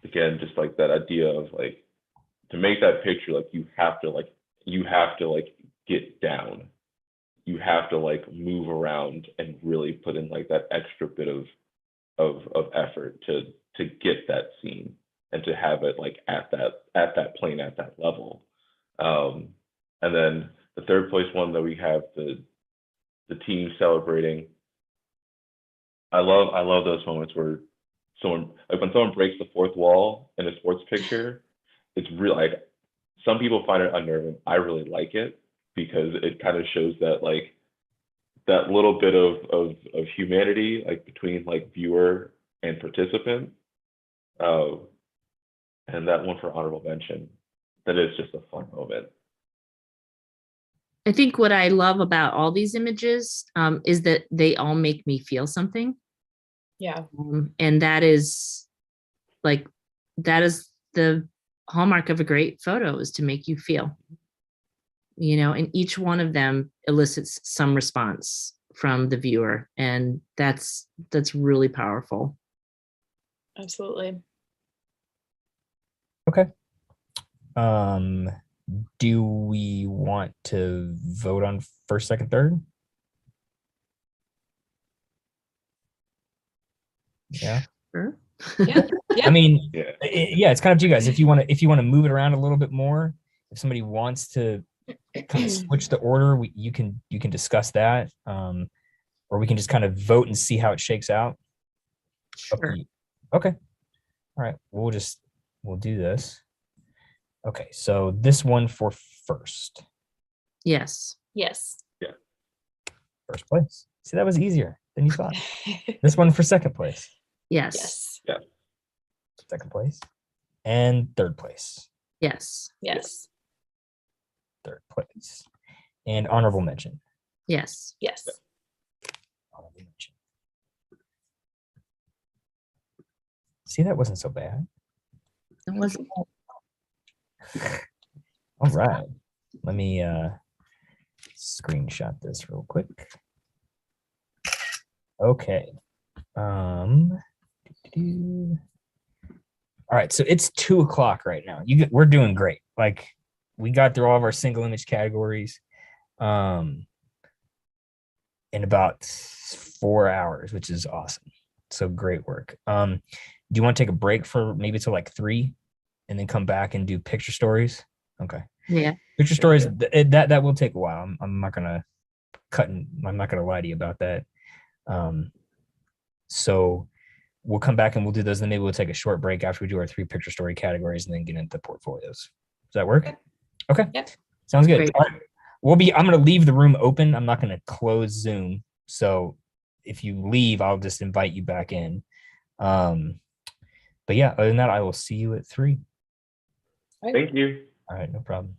again, just like that idea of like, to make that picture, like you have to get down. You have to like move around and really put in like that extra bit of effort to get that scene and to have it like at that plane, at that level. And then the third place one that we have, the team celebrating. I love those moments where when someone breaks the fourth wall in a sports picture. It's really, like, some people find it unnerving. I really like it because it kind of shows that like that little bit of humanity, like between like viewer and participant. And that one for honorable mention, that is just a fun moment. I think what I love about all these images is that they all make me feel something. Yeah. And that is the hallmark of a great photo, is to make you feel, and each one of them elicits some response from the viewer. And that's really powerful. Absolutely. Okay. Do we want to vote on first, second, third? Yeah. Sure. Yeah. I mean, Yeah. yeah, it's kind of to you guys. If you want to move it around a little bit more, if somebody wants to kind of switch the order, you can discuss that, or we can just kind of vote and see how it shakes out. Sure. Okay. All right. We'll do this. Okay. So this one for first. Yes. Yes. Yeah. First place. See, that was easier than you thought. This one for second place. Yes. Yes. Yeah. Second place. And third place. Yes. Yes. Third place. And honorable mention. Yes. Yes. Honorable mention. See, that wasn't so bad. It was. All right. Let me screenshot this real quick. Okay. All right, so it's 2:00 right now. We're doing great. Like, we got through all of our single image categories in about 4 hours, which is awesome. So great work. Do you want to take a break for maybe till like 3 and then come back and do picture stories? Okay. Yeah. Picture stories, that will take a while. I'm not gonna lie to you about that. So we'll come back and we'll do those. Then maybe we'll take a short break after we do our 3 picture story categories and then get into portfolios. Does that work? Okay. Yep. Sounds good. Great. All right. I'm going to leave the room open. I'm not going to close Zoom. So if you leave, I'll just invite you back in. But yeah, other than that, I will see you at 3. Thank you. All right. No problem.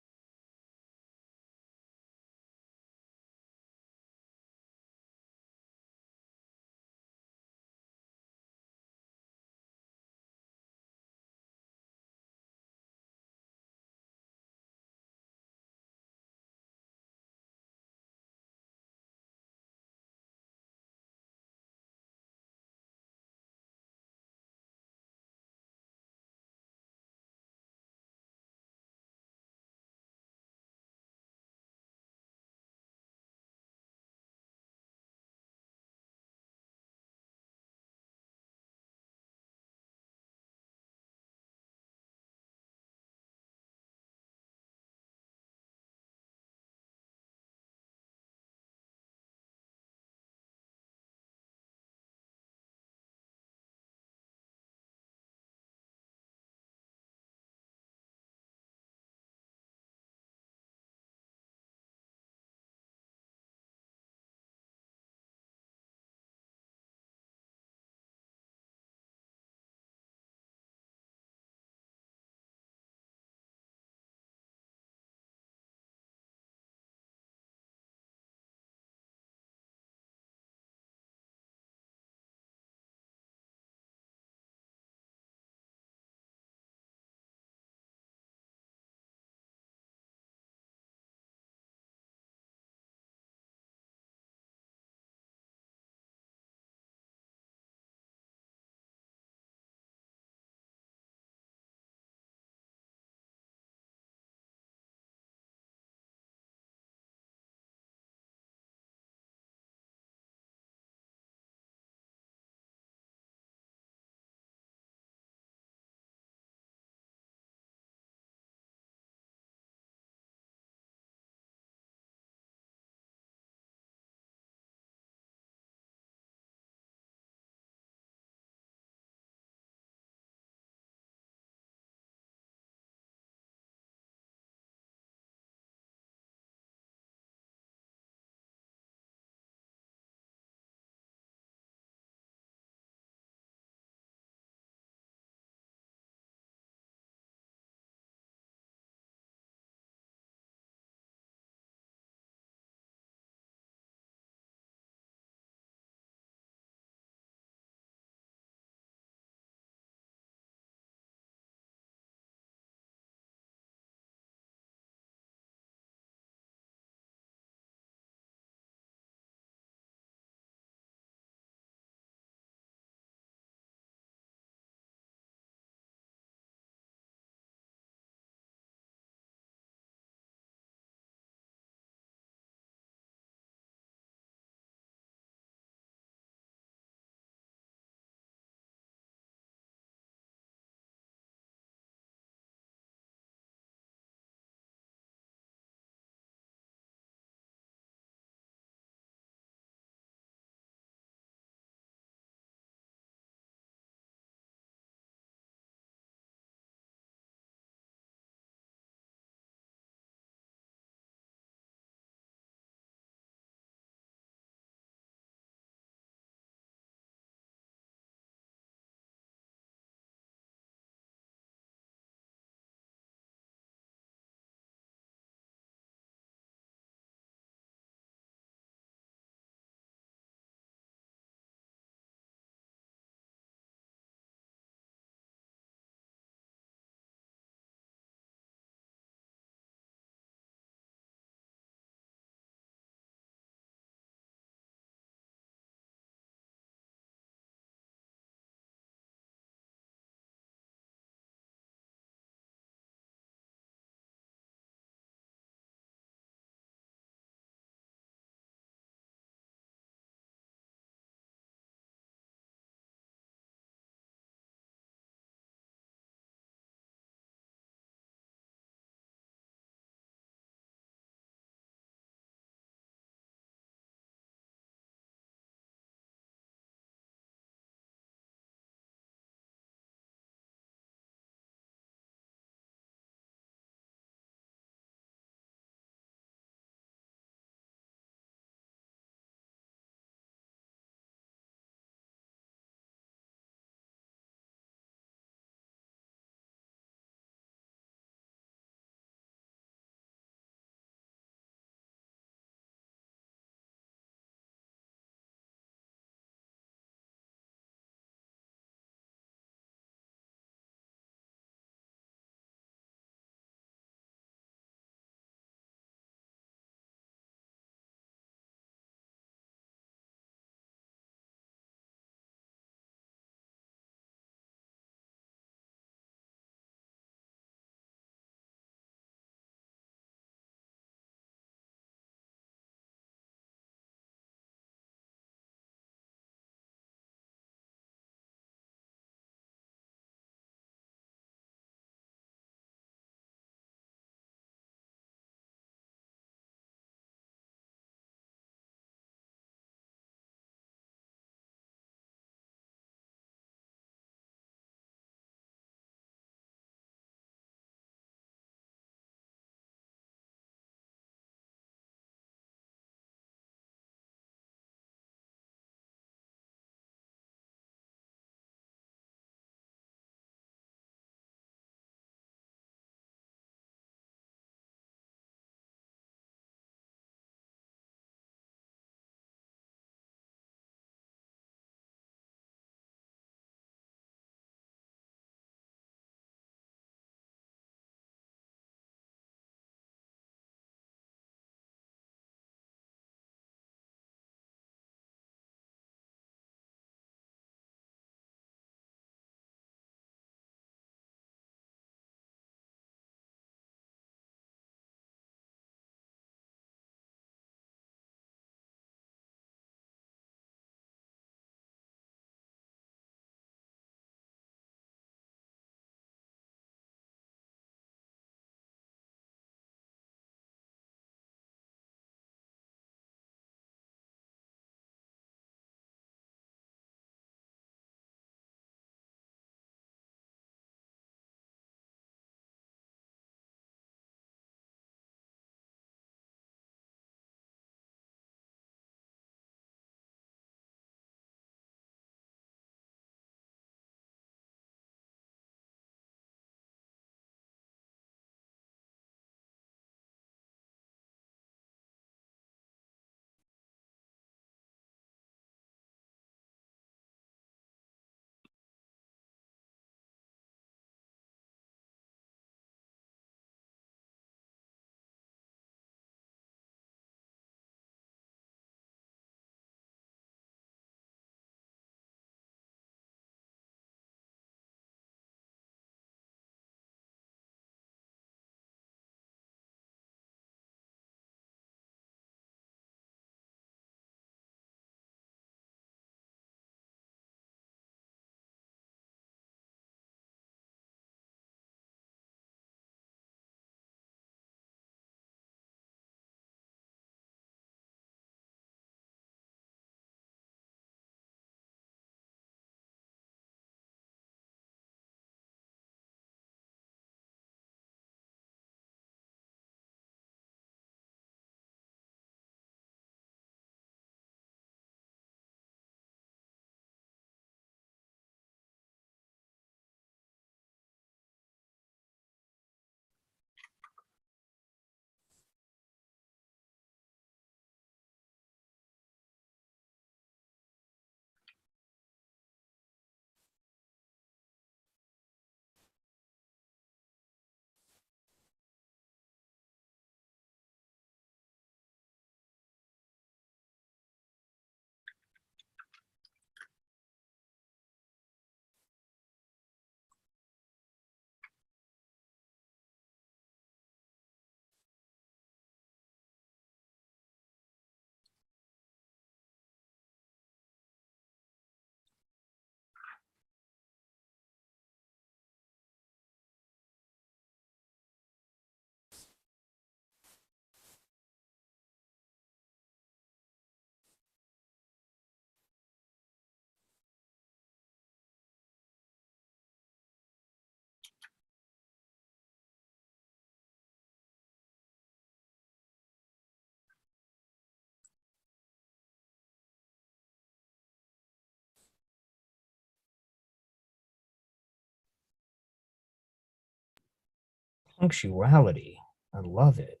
Punctuality. I love it.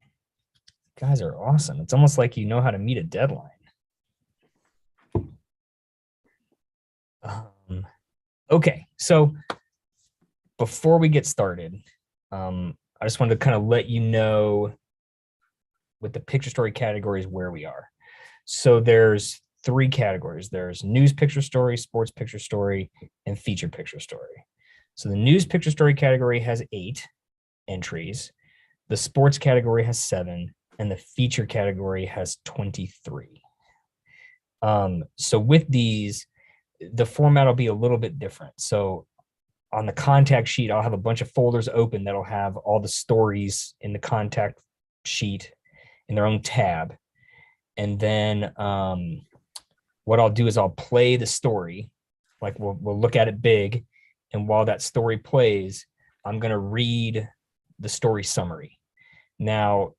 You guys are awesome. It's almost like you know how to meet a deadline. Okay, so before we get started, I just wanted to kind of let you know with the picture story categories where we are. So there's 3 categories. There's news picture story, sports picture story, and feature picture story. So the news picture story category has 8 entries. The sports category has 7, and the feature category has 23. So with these, the format will be a little bit different. So on the contact sheet, I'll have a bunch of folders open that'll have all the stories in the contact sheet in their own tab. And then what I'll do is I'll play the story. Like we'll look at it big. And while that story plays, I'm going to read the story summary. Now,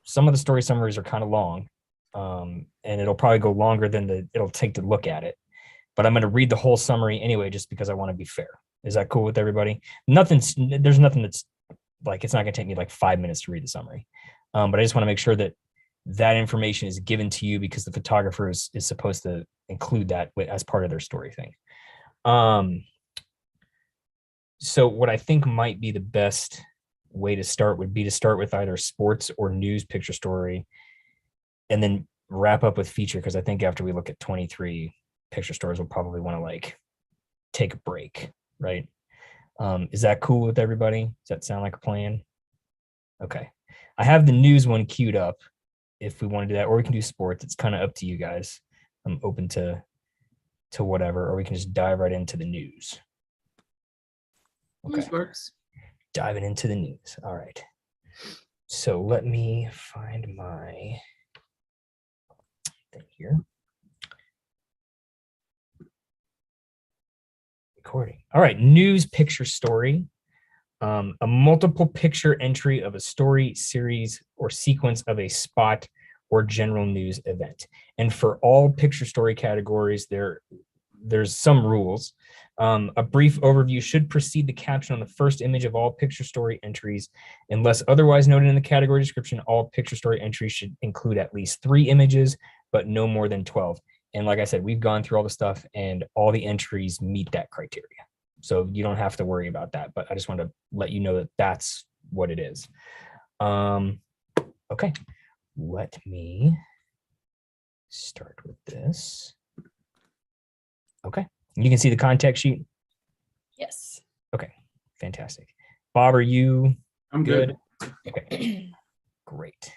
some of the story summaries are kind of long, and it'll probably go longer than it'll take to look at it. But I'm going to read the whole summary anyway, just because I want to be fair. Is that cool with everybody? There's nothing that's like, it's not going to take me like 5 minutes to read the summary. But I just want to make sure that that information is given to you because the photographer is supposed to include that as part of their story thing. So what I think might be the best way to start would be to start with either sports or news picture story and then wrap up with feature, because I think after we look at 23 picture stories, we'll probably want to like take a break, right? Is that cool with everybody? Does that sound like a plan? Okay. I have the news one queued up if we want to do that, or we can do sports. It's kind of up to you guys. I'm open to whatever, or we can just dive right into the news. Okay. Works. Diving into the news. All right. So let me find my thing here. Recording. All right. News picture story. A multiple picture entry of a story, series, or sequence of a spot or general news event. And for all picture story categories, there's some rules. A brief overview should precede the caption on the first image of all picture story entries. Unless otherwise noted in the category description, all picture story entries should include at least 3 images, but no more than 12. And like I said, we've gone through all the stuff and all the entries meet that criteria. So you don't have to worry about that, but I just want to let you know that that's what it is. Okay, let me start with this. Okay, you can see the contact sheet. Yes. Okay, fantastic. Bob, are you I'm good. Okay, great.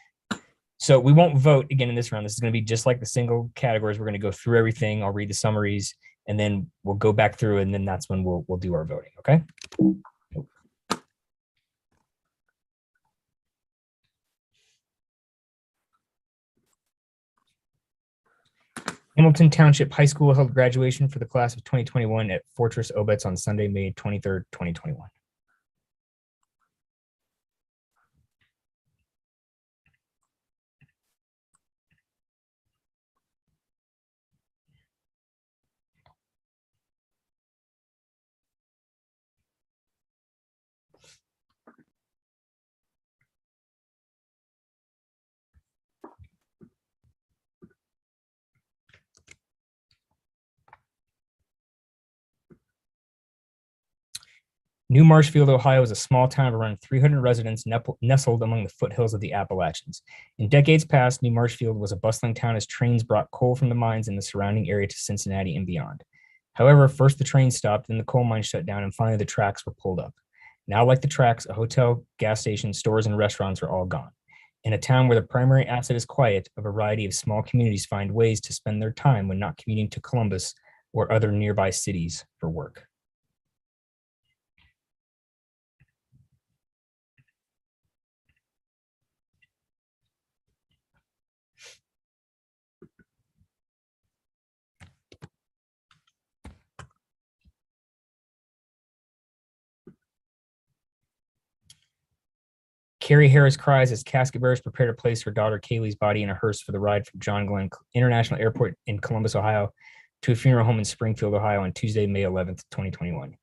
So we won't vote again in this round. This is going to be just like the single categories. We're going to go through everything. I'll read the summaries, and then we'll go back through, and then that's when we'll do our voting. Okay. Hamilton Township High School held graduation for the class of 2021 at Fortress Obetz on Sunday, May 23rd, 2021. New Marshfield, Ohio is a small town of around 300 residents nestled among the foothills of the Appalachians. In decades past, New Marshfield was a bustling town as trains brought coal from the mines in the surrounding area to Cincinnati and beyond. However, first the train stopped, then the coal mine shut down, and finally the tracks were pulled up. Now, like the tracks, a hotel, gas station, stores, and restaurants are all gone. In a town where the primary asset is quiet, a variety of small communities find ways to spend their time when not commuting to Columbus or other nearby cities for work. Carrie Harris cries as casket bearers prepare to place her daughter Kaylee's body in a hearse for the ride from John Glenn International Airport in Columbus, Ohio, to a funeral home in Springfield, Ohio on Tuesday, May 11th, 2021.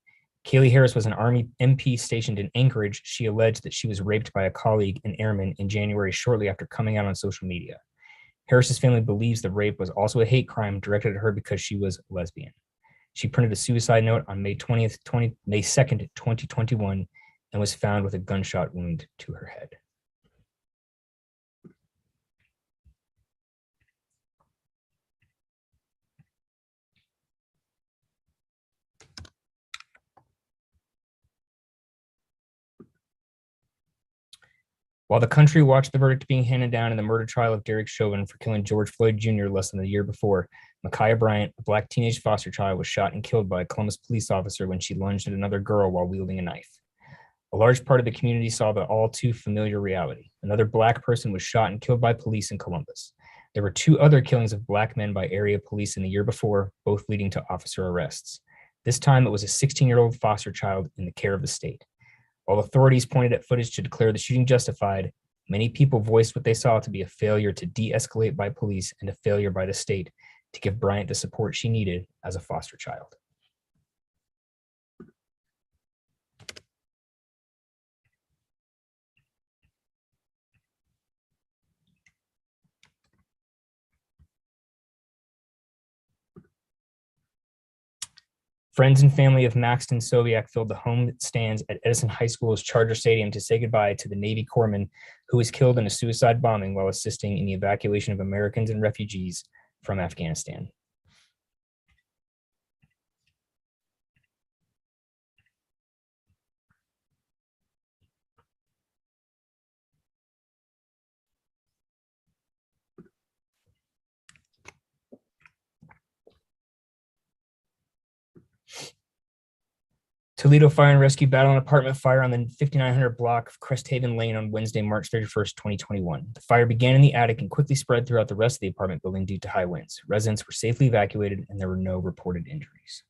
Kaylee Harris was an Army MP stationed in Anchorage. She alleged that she was raped by a colleague, an airman, in January shortly after coming out on social media. Harris's family believes the rape was also a hate crime directed at her because she was lesbian. She printed a suicide note on May 2nd, 2021, and was found with a gunshot wound to her head. While the country watched the verdict being handed down in the murder trial of Derek Chauvin for killing George Floyd Jr. less than a year before, Ma'Khia Bryant, a Black teenage foster child, was shot and killed by a Columbus police officer when she lunged at another girl while wielding a knife. A large part of the community saw the all too familiar reality. Another Black person was shot and killed by police in Columbus. There were 2 other killings of Black men by area police in the year before, both leading to officer arrests. This time it was a 16-year-old foster child in the care of the state. While authorities pointed at footage to declare the shooting justified, many people voiced what they saw to be a failure to de-escalate by police and a failure by the state to give Bryant the support she needed as a foster child. Friends and family of Maxton Soviak filled the home stands at Edison High School's Charger Stadium to say goodbye to the Navy corpsman who was killed in a suicide bombing while assisting in the evacuation of Americans and refugees from Afghanistan. Toledo Fire and Rescue battled an apartment fire on the 5900 block of Cresthaven Lane on Wednesday, March 31st, 2021. The fire began in the attic and quickly spread throughout the rest of the apartment building due to high winds. Residents were safely evacuated and there were no reported injuries.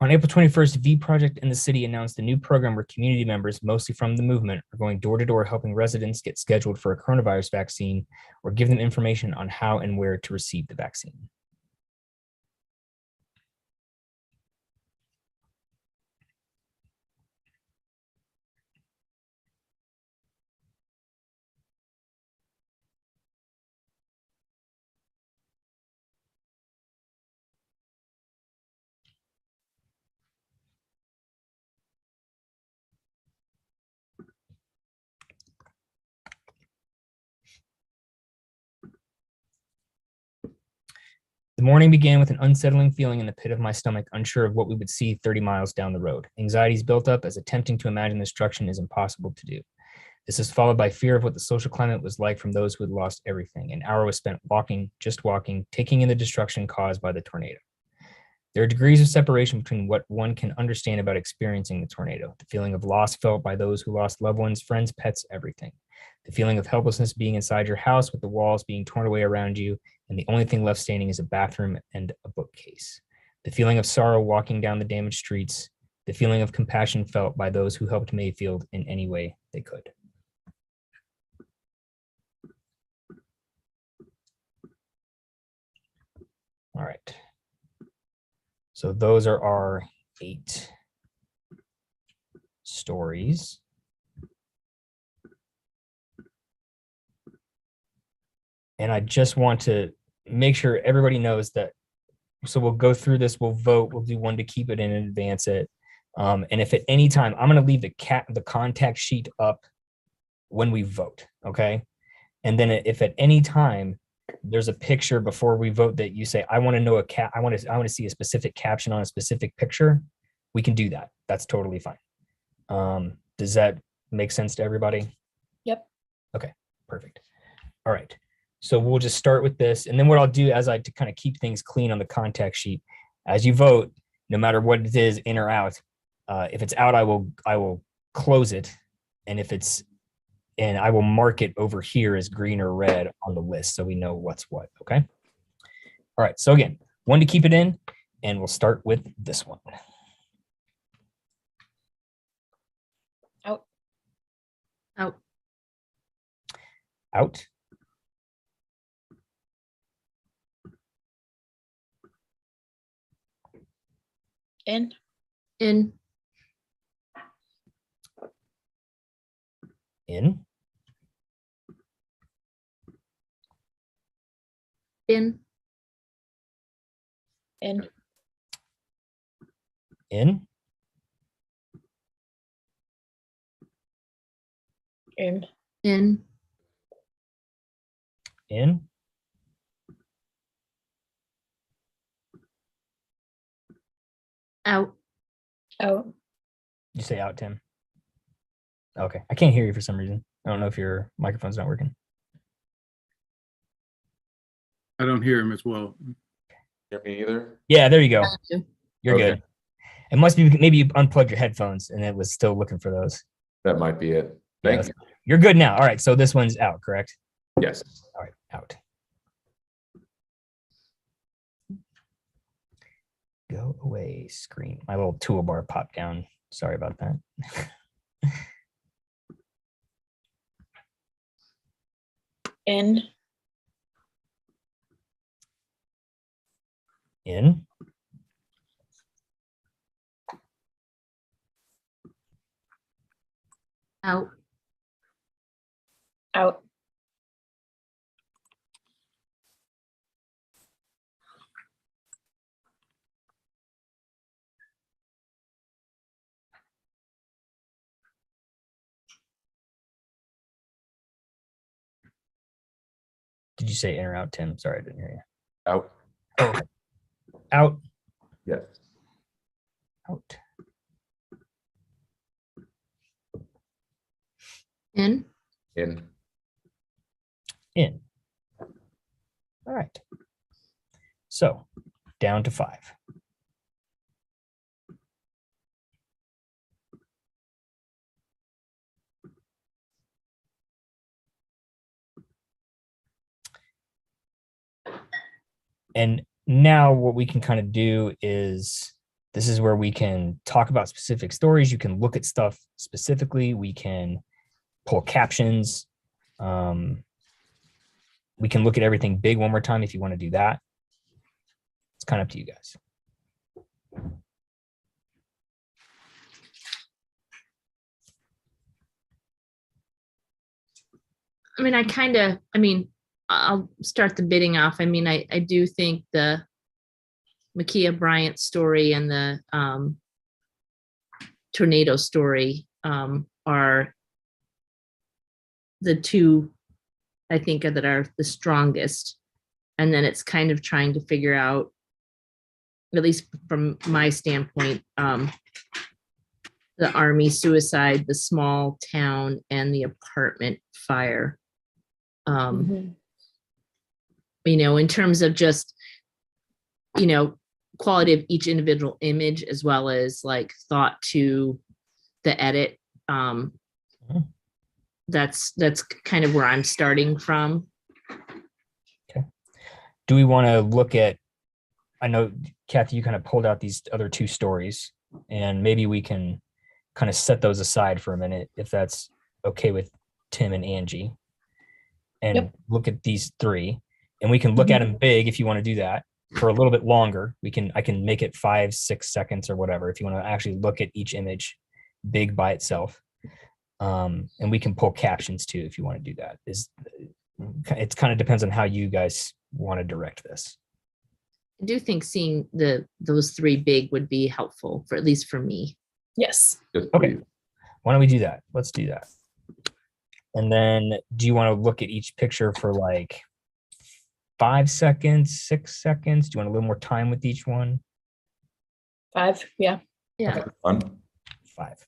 On April 21st, V Project and the city announced a new program where community members, mostly from the movement, are going door to door helping residents get scheduled for a coronavirus vaccine or give them information on how and where to receive the vaccine. The morning began with an unsettling feeling in the pit of my stomach, unsure of what we would see 30 miles down the road. Anxieties built up as attempting to imagine destruction is impossible to do. This is followed by fear of what the social climate was like from those who had lost everything. An hour was spent walking, just walking, taking in the destruction caused by the tornado. There are degrees of separation between what one can understand about experiencing the tornado, the feeling of loss felt by those who lost loved ones, friends, pets, everything. The feeling of helplessness being inside your house with the walls being torn away around you, and the only thing left standing is a bathroom and a bookcase. The feeling of sorrow walking down the damaged streets, the feeling of compassion felt by those who helped Mayfield in any way they could. All right. So those are our 8 stories. And I just want to make sure everybody knows that. So we'll go through this, we'll vote, we'll do one to keep it in and advance it. And if at any time, I'm going to leave the contact sheet up when we vote, okay? And then if at any time there's a picture before we vote that you say, I want to know I want to see a specific caption on a specific picture, we can do that. That's totally fine. Does that make sense to everybody? Yep. Okay, perfect. All right. So we'll just start with this. And then what I'll do as to kind of keep things clean on the contact sheet, as you vote, no matter what it is, in or out, if it's out, I will close it. And if it's And I will mark it over here as green or red on the list so we know what's what, okay? All right, so again, one to keep it in, and we'll start with this one. Out. Out. Out. In. In. In. In. In. In. In. In. In. Out. Out. You say out, Tim? Okay, I can't hear you for some reason. I don't know if your microphone's not working. I don't hear him as well. Hear me either? Yeah, there you go. Out. You're Okay. good. It must be maybe you unplugged your headphones and it was still looking for those. That might be it. Yeah, Thank you. You're good now. All right, so this one's out, correct? Yes. All right, out. Go away, screen. My little toolbar popped down. Sorry about that. In. In. Out. Out. Did you say in or out, Tim? Sorry, I didn't hear you. Out. Oh, okay. Out. Yes. Out. In. In. In. All right. So down to 5. And now what we can kind of do is this is where we can talk about specific stories. You can look at stuff specifically. We can pull captions. We can look at everything big one more time if you want to do that. It's kind of up to you guys. I'll start the bidding off. I do think the Makia Bryant story and the tornado story are the two I think that are the strongest. And then it's kind of trying to figure out, at least from my standpoint, the army suicide, the small town, and the apartment fire. In terms of just, quality of each individual image, as well as like thought to the edit. That's kind of where I'm starting from. Okay. Do we want to look at, I know, Kathy, you kind of pulled out these other 2 stories, and maybe we can kind of set those aside for a minute, if that's okay with Tim and Angie, and look at these 3, and we can look at them big if you want to do that for a little bit longer. I can make it 5-6 seconds or whatever if you want to actually look at each image big by itself. And we can pull captions too if you want to do that. It kind of depends on how you guys want to direct this. I do think seeing those 3 big would be helpful, for at least for me. Yes. Yes, Okay. please. Why don't we do that? Let's do that. And then do you want to look at each picture for like 5 seconds, 6 seconds? Do you want a little more time with each one? 5. Yeah. Yeah. Okay. Fun. 5.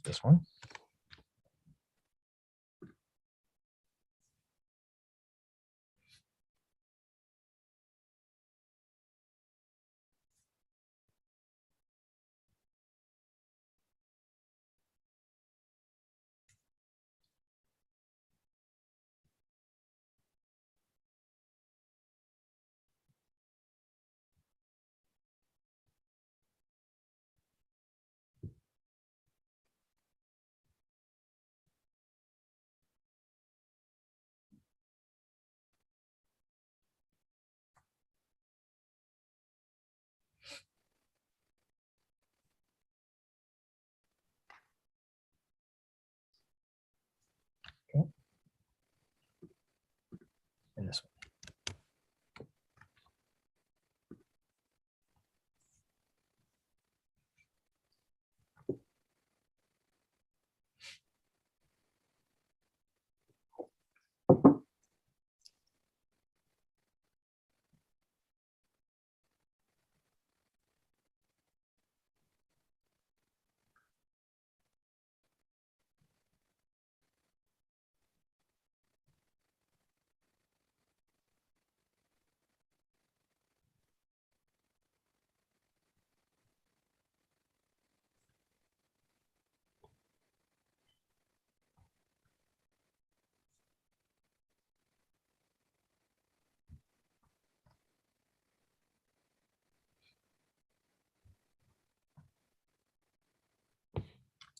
this one. Okay. And this one.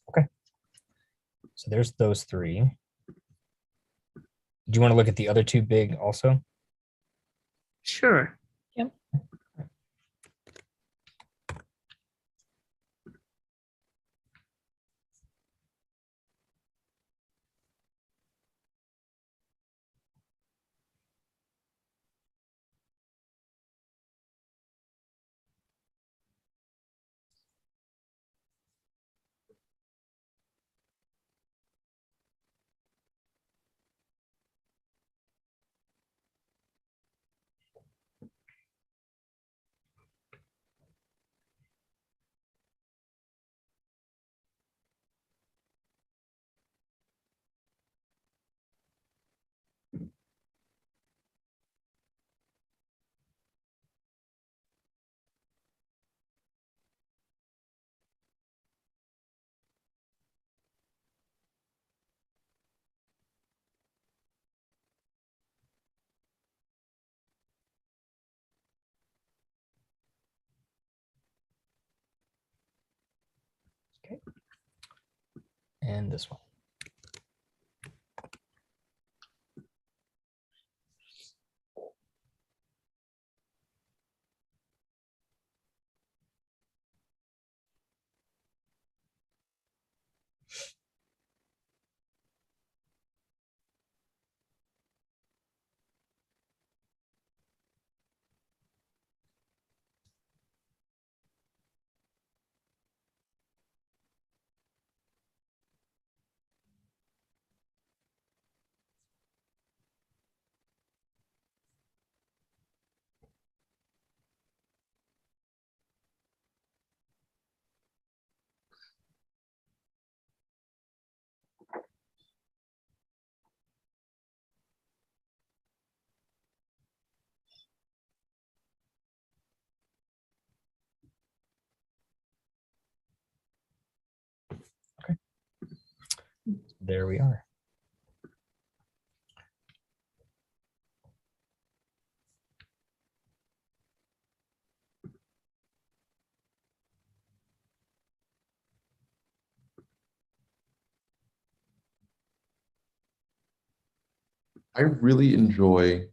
Okay. So there's those three. Do you want to look at the other two big also? Sure. Yep. Okay. And this one. Okay. There we are. I really enjoy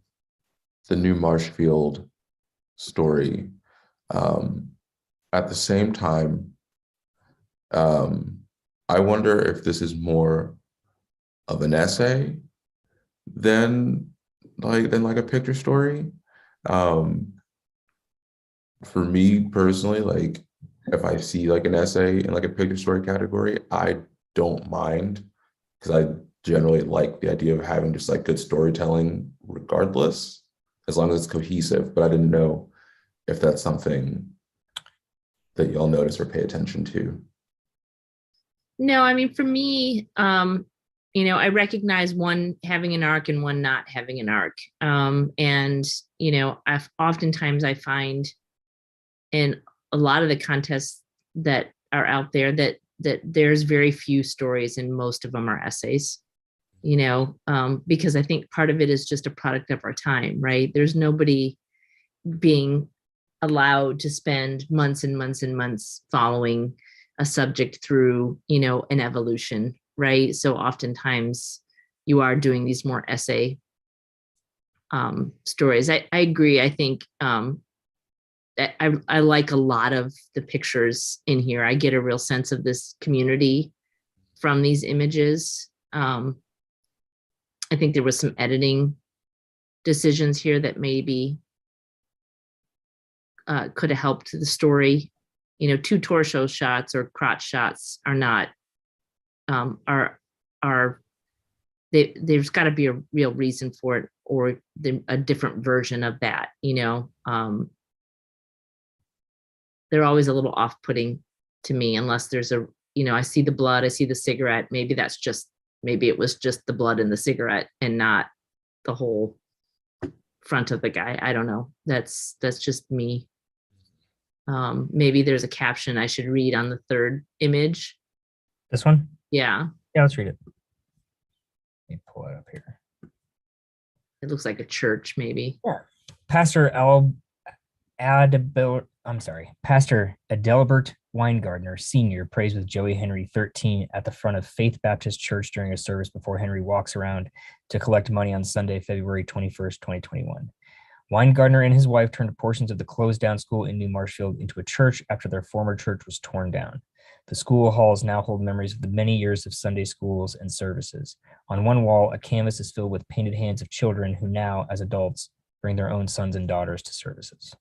the new Marshfield story. At the same time, I wonder if this is more of an essay than like a picture story. For me personally, like if I see like an essay in like a picture story category, I don't mind because I generally like the idea of having just like good storytelling regardless, as long as it's cohesive. But I didn't know if that's something that y'all notice or pay attention to. No, I mean, for me, I recognize one having an arc and one not having an arc. And, oftentimes I find in a lot of the contests that are out there that there's very few stories and most of them are essays, because I think part of it is just a product of our time, right? There's nobody being allowed to spend months and months and months following a subject through, an evolution, right? So oftentimes you are doing these more essay stories. I agree. I think I like a lot of the pictures in here. I get a real sense of this community from these images. I think there was some editing decisions here that maybe could have helped the story. Two torso shots or crotch shots are not there's got to be a real reason for it, or a different version of that. They're always a little off-putting to me, unless there's I see the blood, I see the cigarette. Maybe it was just the blood in the cigarette and not the whole front of the guy. I don't know. That's just me. Maybe there's a caption I should read on the third image. This one? Yeah. Yeah, let's read it. Let me pull it up here. It looks like a church, maybe. Yeah. Pastor Adelbert Weingartner Sr. prays with Joey Henry 13 at the front of Faith Baptist Church during a service before Henry walks around to collect money on Sunday, February 21st, 2021. Weingartner and his wife turned portions of the closed down school in New Marshfield into a church after their former church was torn down. The school halls now hold memories of the many years of Sunday schools and services. On one wall, a canvas is filled with painted hands of children who now, as adults, bring their own sons and daughters to services.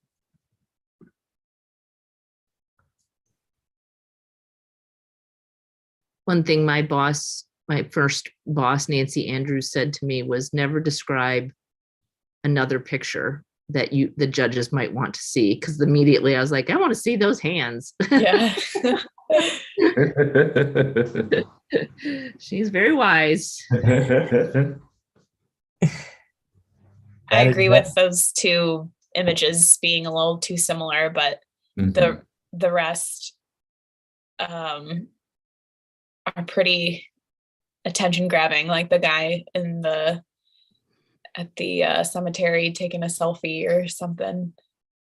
One thing my first boss, Nancy Andrews, said to me was never describe another picture that the judges might want to see, because immediately I was like, I want to see those hands. Yeah. She's very wise. I agree with those two images being a little too similar, but the rest are pretty attention grabbing, like the guy at the cemetery taking a selfie or something.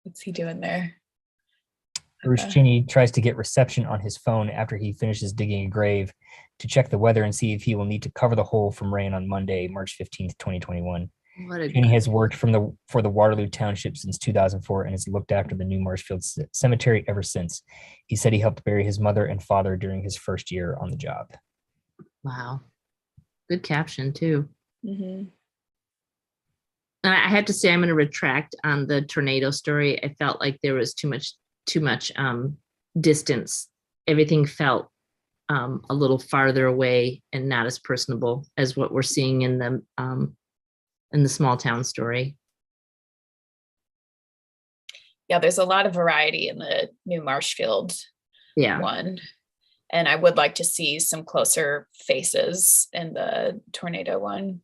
What's he doing there? Bruce Cheney tries to get reception on his phone after he finishes digging a grave to check the weather and see if he will need to cover the hole from rain on Monday, March 15th, 2021. Cheney has worked for the Waterloo Township since 2004 and has looked after the New Marshfield Cemetery ever since. He said he helped bury his mother and father during his first year on the job. Wow. Good caption, too. Mm-hmm. I have to say, I'm going to retract on the tornado story. I felt like there was too much distance. Everything felt a little farther away and not as personable as what we're seeing in the small town story. Yeah, there's a lot of variety in the New Marshfield one. And I would like to see some closer faces in the tornado one.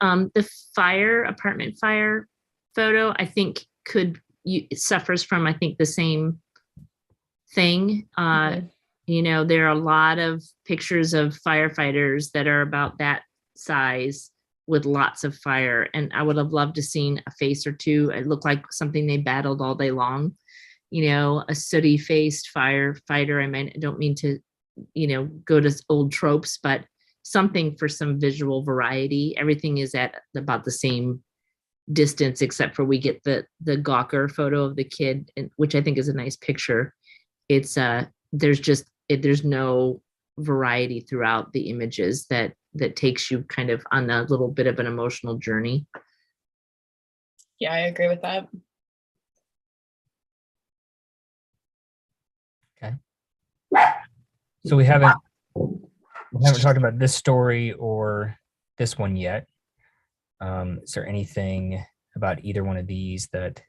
The apartment fire photo, I think suffers from, I think, the same thing. There are a lot of pictures of firefighters that are about that size with lots of fire. And I would have loved to seen a face or two. It looked like something they battled all day long. A sooty faced firefighter. I don't mean to, go to old tropes, but something for some visual variety. Everything is at about the same distance, except for we get the Gawker photo of the kid, which I think is a nice picture. It's there's no variety throughout the images that takes you kind of on a little bit of an emotional journey. Yeah, I agree with that. Okay. So we haven't talked about this story or this one yet. Is there anything about either one of these that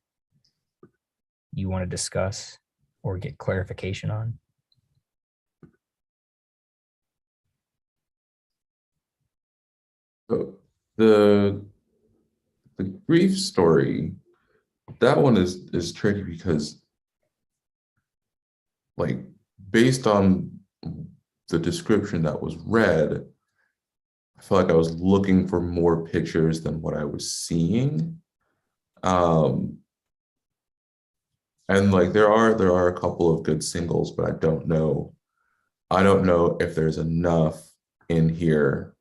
you want to discuss or get clarification on? So the grief story, that one is tricky because, like, based on the description that was read, I feel like I was looking for more pictures than what I was seeing. And like there are a couple of good singles, but I don't know if there's enough in here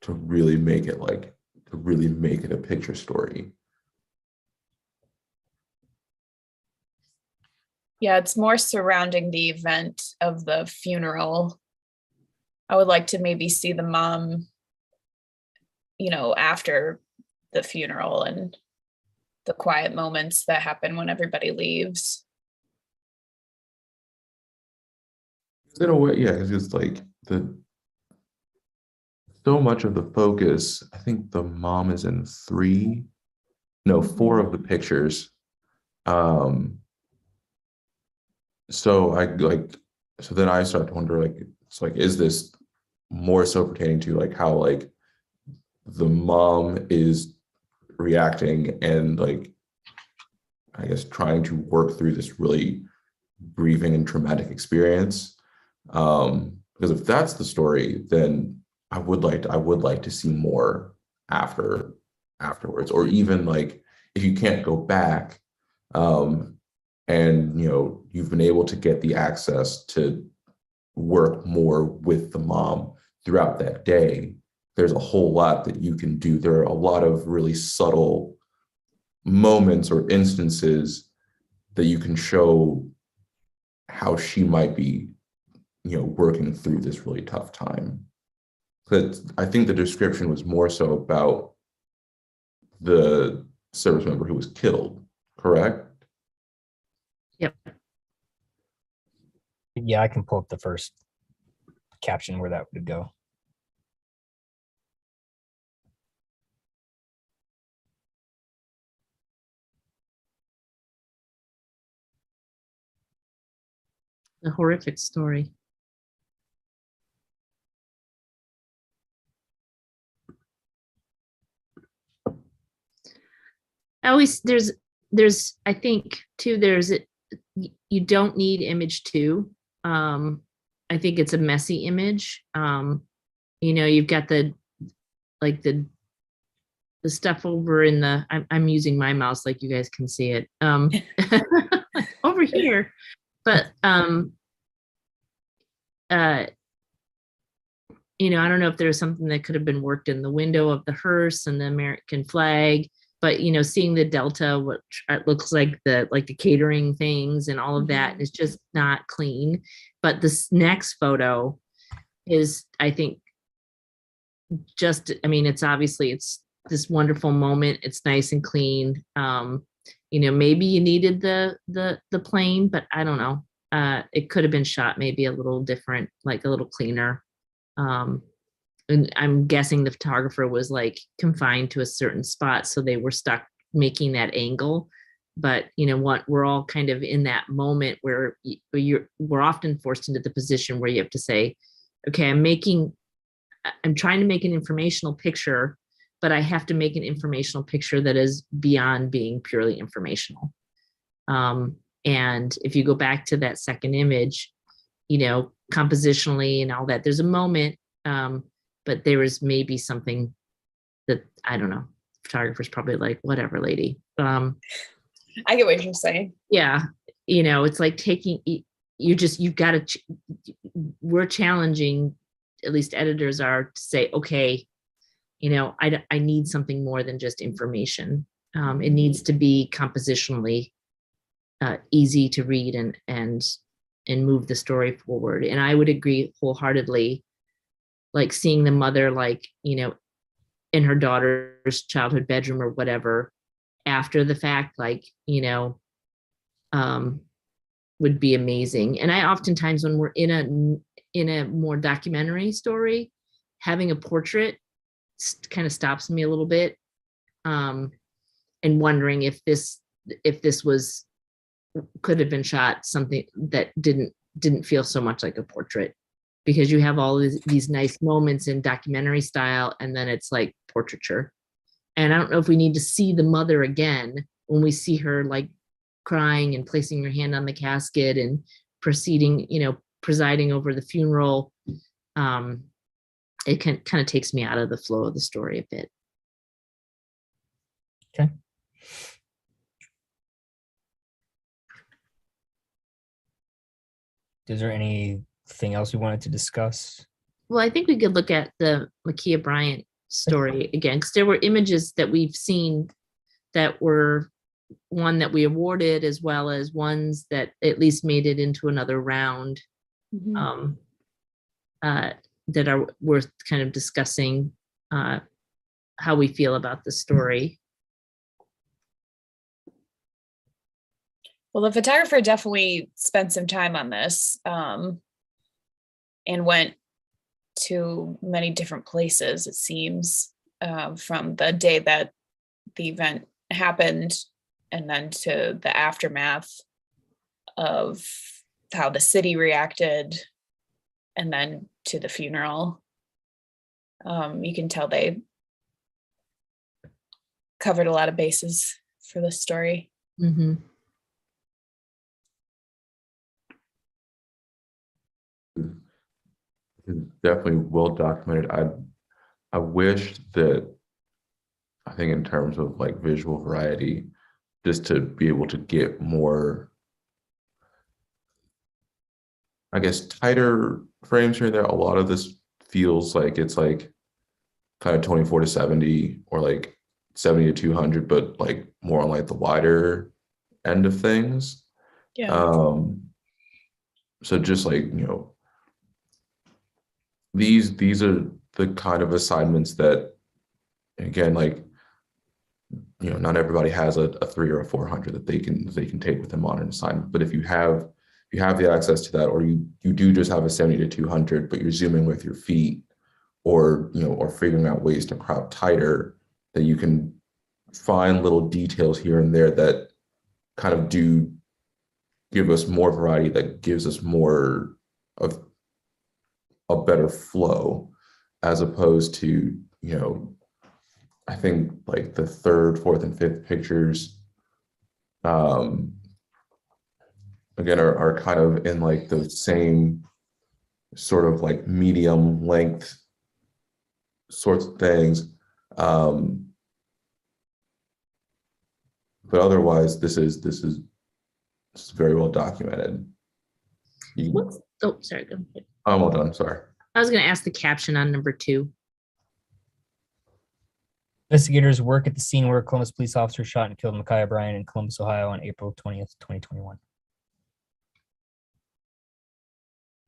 to really make it a picture story. Yeah, it's more surrounding the event of the funeral. I would like to maybe see the mom, after the funeral and the quiet moments that happen when everybody leaves. In a way, yeah, because it's like so much of the focus, I think the mom is in four of the pictures. So then I start to wonder, like, it's like, is this more so pertaining to like how like the mom is reacting and like, I guess, trying to work through this really grieving and traumatic experience? Because if that's the story, then I would like to see more afterwards, or even like if you can't go back, and you've been able to get the access to work more with the mom throughout that day, there's a whole lot that you can do. There are a lot of really subtle moments or instances that you can show how she might be working through this really tough time. But I think the description was more so about the service member who was killed, correct? Yep. Yeah, I can pull up the first caption where that would go. A horrific story. There's I think too, you don't need image 2. I think it's a messy image. You've got the stuff over in the, I'm using my mouse like you guys can see it over here, but I don't know if there's something that could have been worked in the window of the hearse and the American flag, but seeing the Delta, which looks like the catering things and all of that is just not clean. But this next photo is, I think, it's this wonderful moment. It's nice and clean. Maybe you needed the plane, but I don't know. It could have been shot maybe a little different, like a little cleaner. And I'm guessing the photographer was like confined to a certain spot, so they were stuck making that angle. But we're all kind of in that moment where we're often forced into the position where you have to say, okay, I'm trying to make an informational picture, but I have to make an informational picture that is beyond being purely informational. And if you go back to that second image, compositionally and all that, there's a moment, but there is maybe something that, I don't know, photographer's probably like, whatever, lady. I get what you're saying. Yeah. It's like you've got to, we're challenging, at least editors are, to say, okay, I need something more than just information. It needs to be compositionally easy to read and move the story forward. And I would agree wholeheartedly, like seeing the mother, in her daughter's childhood bedroom or whatever, after the fact, would be amazing. And I oftentimes, when we're in a more documentary story, having a portrait kind of stops me a little bit, and wondering if this was could have been shot something that didn't feel so much like a portrait, because you have all these nice moments in documentary style, and then it's like portraiture. And I don't know if we need to see the mother again when we see her like crying and placing her hand on the casket and proceeding, presiding over the funeral. It kind of takes me out of the flow of the story a bit. Okay. Is there anything else we wanted to discuss? Well, I think we could look at the Ma'Khia Bryant story again, because there were images that we've seen that were one that we awarded, as well as ones that at least made it into another round, that are worth kind of discussing how we feel about the story. Well, the photographer definitely spent some time on this and went to many different places, it seems, from the day that the event happened and then to the aftermath of how the city reacted, and then to the funeral. You can tell they covered a lot of bases for this story. Mm-hmm. It's definitely well documented. I wish that, I think in terms of like visual variety, just to be able to get more, I guess, tighter frames here and there. A lot of this feels like it's like kind of 24 to 70 or like 70 to 200, but like more on like the wider end of things. Yeah. So just like, these are the kind of assignments that, again, like, not everybody has a 3 or a 400 that they can take with them on an assignment. But if you have the access to that, or you do just have a 70 to 200, but you're zooming with your feet, or or figuring out ways to crop tighter, that you can find little details here and there that kind of do give us more variety, that gives us more of a better flow, as opposed to, I think like the third, fourth, and fifth pictures, again, are kind of in like the same sort of like medium length sorts of things. But otherwise, this is very well documented. Oh, sorry. Go ahead. I'm all done. Sorry. I was going to ask the caption on number 2. Investigators work at the scene where a Columbus police officer shot and killed Ma'Khia Bryant in Columbus, Ohio on April 20th, 2021.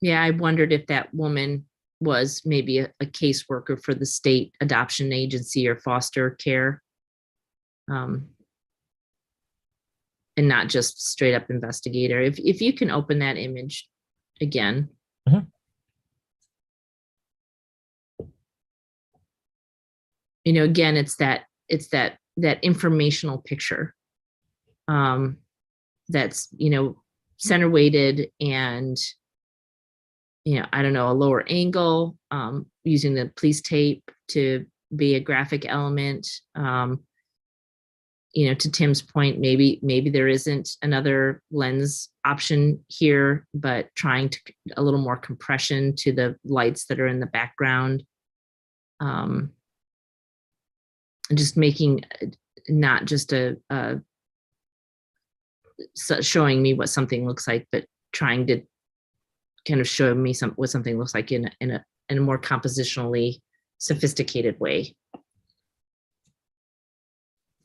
Yeah, I wondered if that woman was maybe a caseworker for the state adoption agency or foster care, and not just straight up investigator. If you can open that image again. Mm-hmm. Again, it's that informational picture that's center weighted, and I don't know, a lower angle, using the police tape to be a graphic element. To Tim's point, maybe there isn't another lens option here, but trying to a little more compression to the lights that are in the background. Just making not just showing me what something looks like, but trying to kind of show me what something looks like in a more compositionally sophisticated way.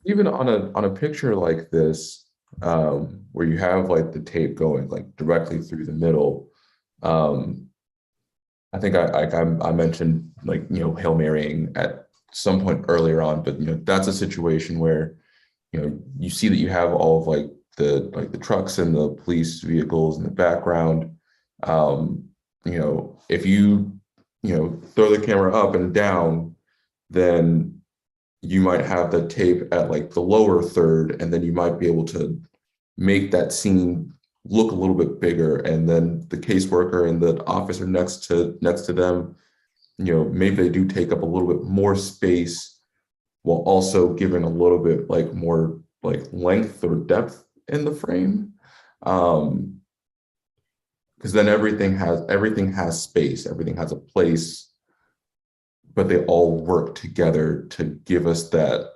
Even on a picture like this, where you have like the tape going like directly through the middle, I think I mentioned like Hail Marying at some point earlier on, but that's a situation where you see that you have all of like the trucks and the police vehicles in the background. If you throw the camera up and down, then you might have the tape at like the lower third, and then you might be able to make that scene look a little bit bigger. And then the caseworker and the officer next to them, maybe they do take up a little bit more space while also giving a little bit like more like length or depth in the frame. Because then everything has space, everything has a place, but they all work together to give us that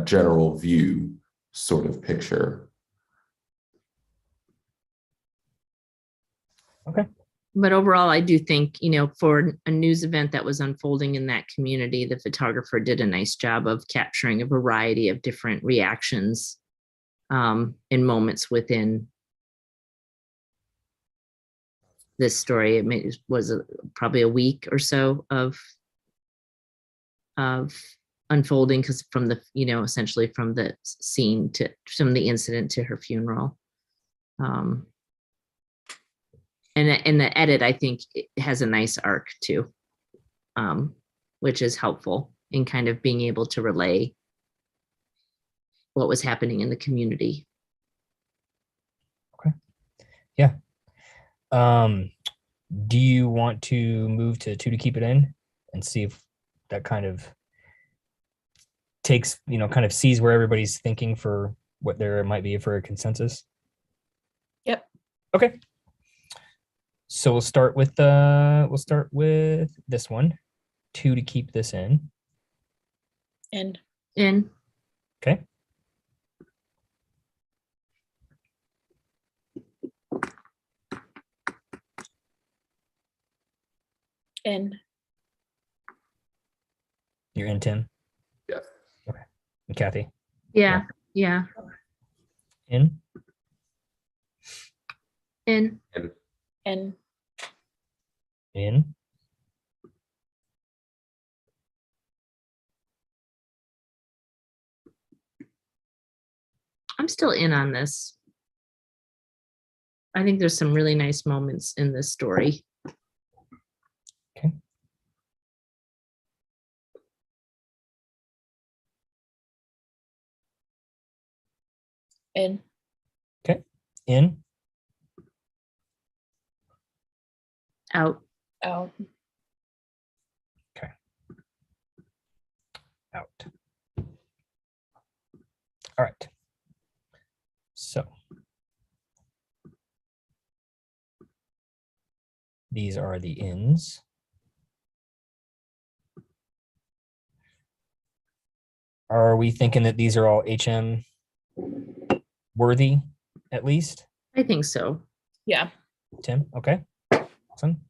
general view sort of picture. Okay. But overall, I do think, for a news event that was unfolding in that community, the photographer did a nice job of capturing a variety of different reactions in moments within this story. It was probably a week or so of unfolding, because from the, essentially from the scene from the incident to her funeral. And the edit, I think, it has a nice arc too, which is helpful in kind of being able to relay what was happening in the community. Okay. Yeah. Do you want to move to 2 to keep it in and see if that kind of takes, kind of sees where everybody's thinking for what there might be for a consensus? Yep. Okay. So we'll start with this one, 2 to keep this in. In. Okay. In. You're in, Tim? Yes. Okay. And Kathy? Yeah. In? In. In? I'm still in on this. I think there's some really nice moments in this story. Okay. In. Okay. In? Out. Out. Okay. Out. All right. So these are the ins. Are we thinking that these are all HM worthy, at least? I think so. Yeah. Tim? Okay. Awesome.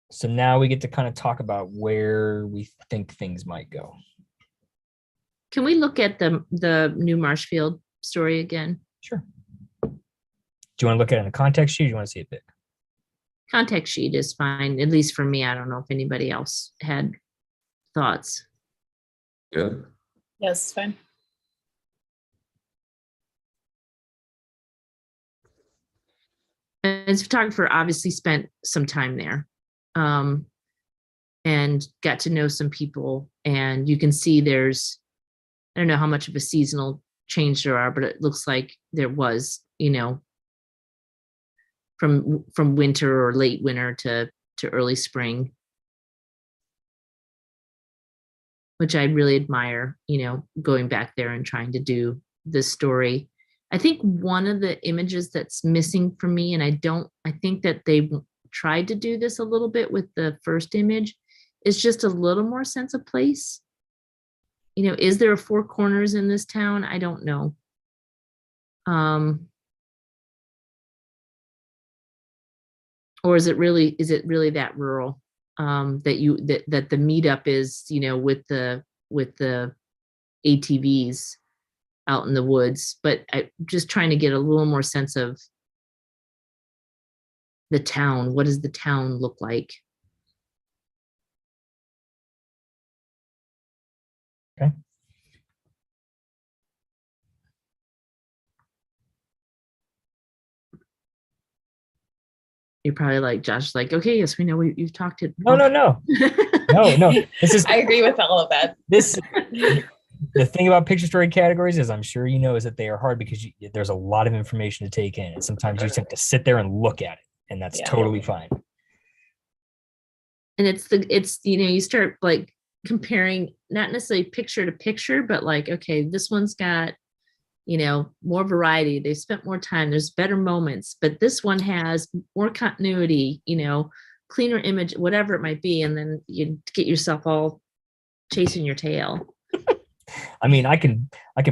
So now we get to kind of talk about where we think things might go. Can we look at the new Marshfield story again? Sure. Do you want to look at it in a context sheet or do you want to see it big? Context sheet is fine, at least for me. I don't know if anybody else had thoughts. Good. Yes, fine. As a photographer, obviously spent some time there, and got to know some people. And you can see there's, I don't know how much of a seasonal change there are, but it looks like there was, from winter or late winter to early spring, which I really admire, going back there and trying to do this story. I think one of the images that's missing for me, and I think that they tried to do this a little bit with the first image, is just a little more sense of place. Is there a Four Corners in this town? I don't know. Or is it really that rural, that the meetup is, with the ATVs out in the woods? But I just trying to get a little more sense of the town. What does the town look like? Okay. You're probably like, Josh, like, okay, yes, we know you've talked it. No. No. This is, I agree with all of that. this The thing about picture story categories is I'm sure you know is that they are hard because there's a lot of information to take in. And sometimes you just have to sit there and look at it. And that's totally fine. And it's you start like comparing, not necessarily picture to picture, but like, okay, this one's got, more variety. They've spent more time. There's better moments, but this one has more continuity, cleaner image, whatever it might be. And then you get yourself all chasing your tail. I mean, I can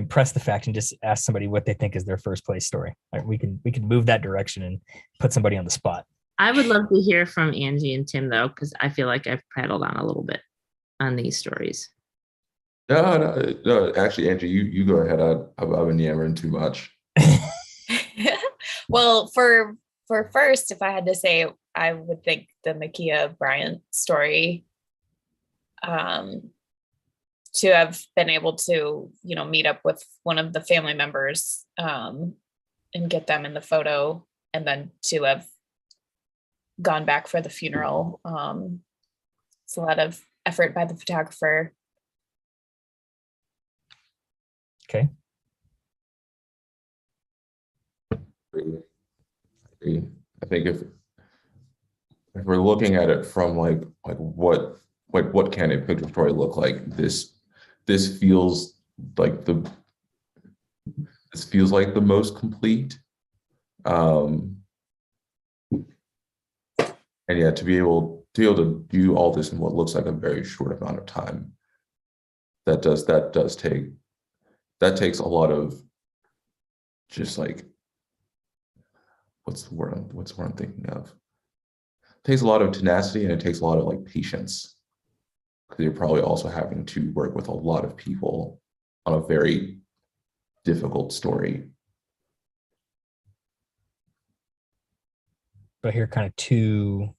press the fact and just ask somebody what they think is their first place story. We can move that direction and put somebody on the spot. I would love to hear from Angie and Tim though, because I feel like I've prattled on a little bit on these stories. No, actually, Angie, you go ahead. I've been yammering too much. Well, for first, if I had to say, I would think the Makia Bryant story, to have been able to, meet up with one of the family members, and get them in the photo, and then to have gone back for the funeral. It's a lot of effort by the photographer. Okay. I think if we're looking at it from like what can a picture story look like, this feels like the most complete. And yeah, to be able to do all this in what looks like a very short amount of time, that takes a lot of just like, what's the word I'm thinking of? It takes a lot of tenacity, and it takes a lot of like patience, because you're probably also having to work with a lot of people on a very difficult story. But here, kind of two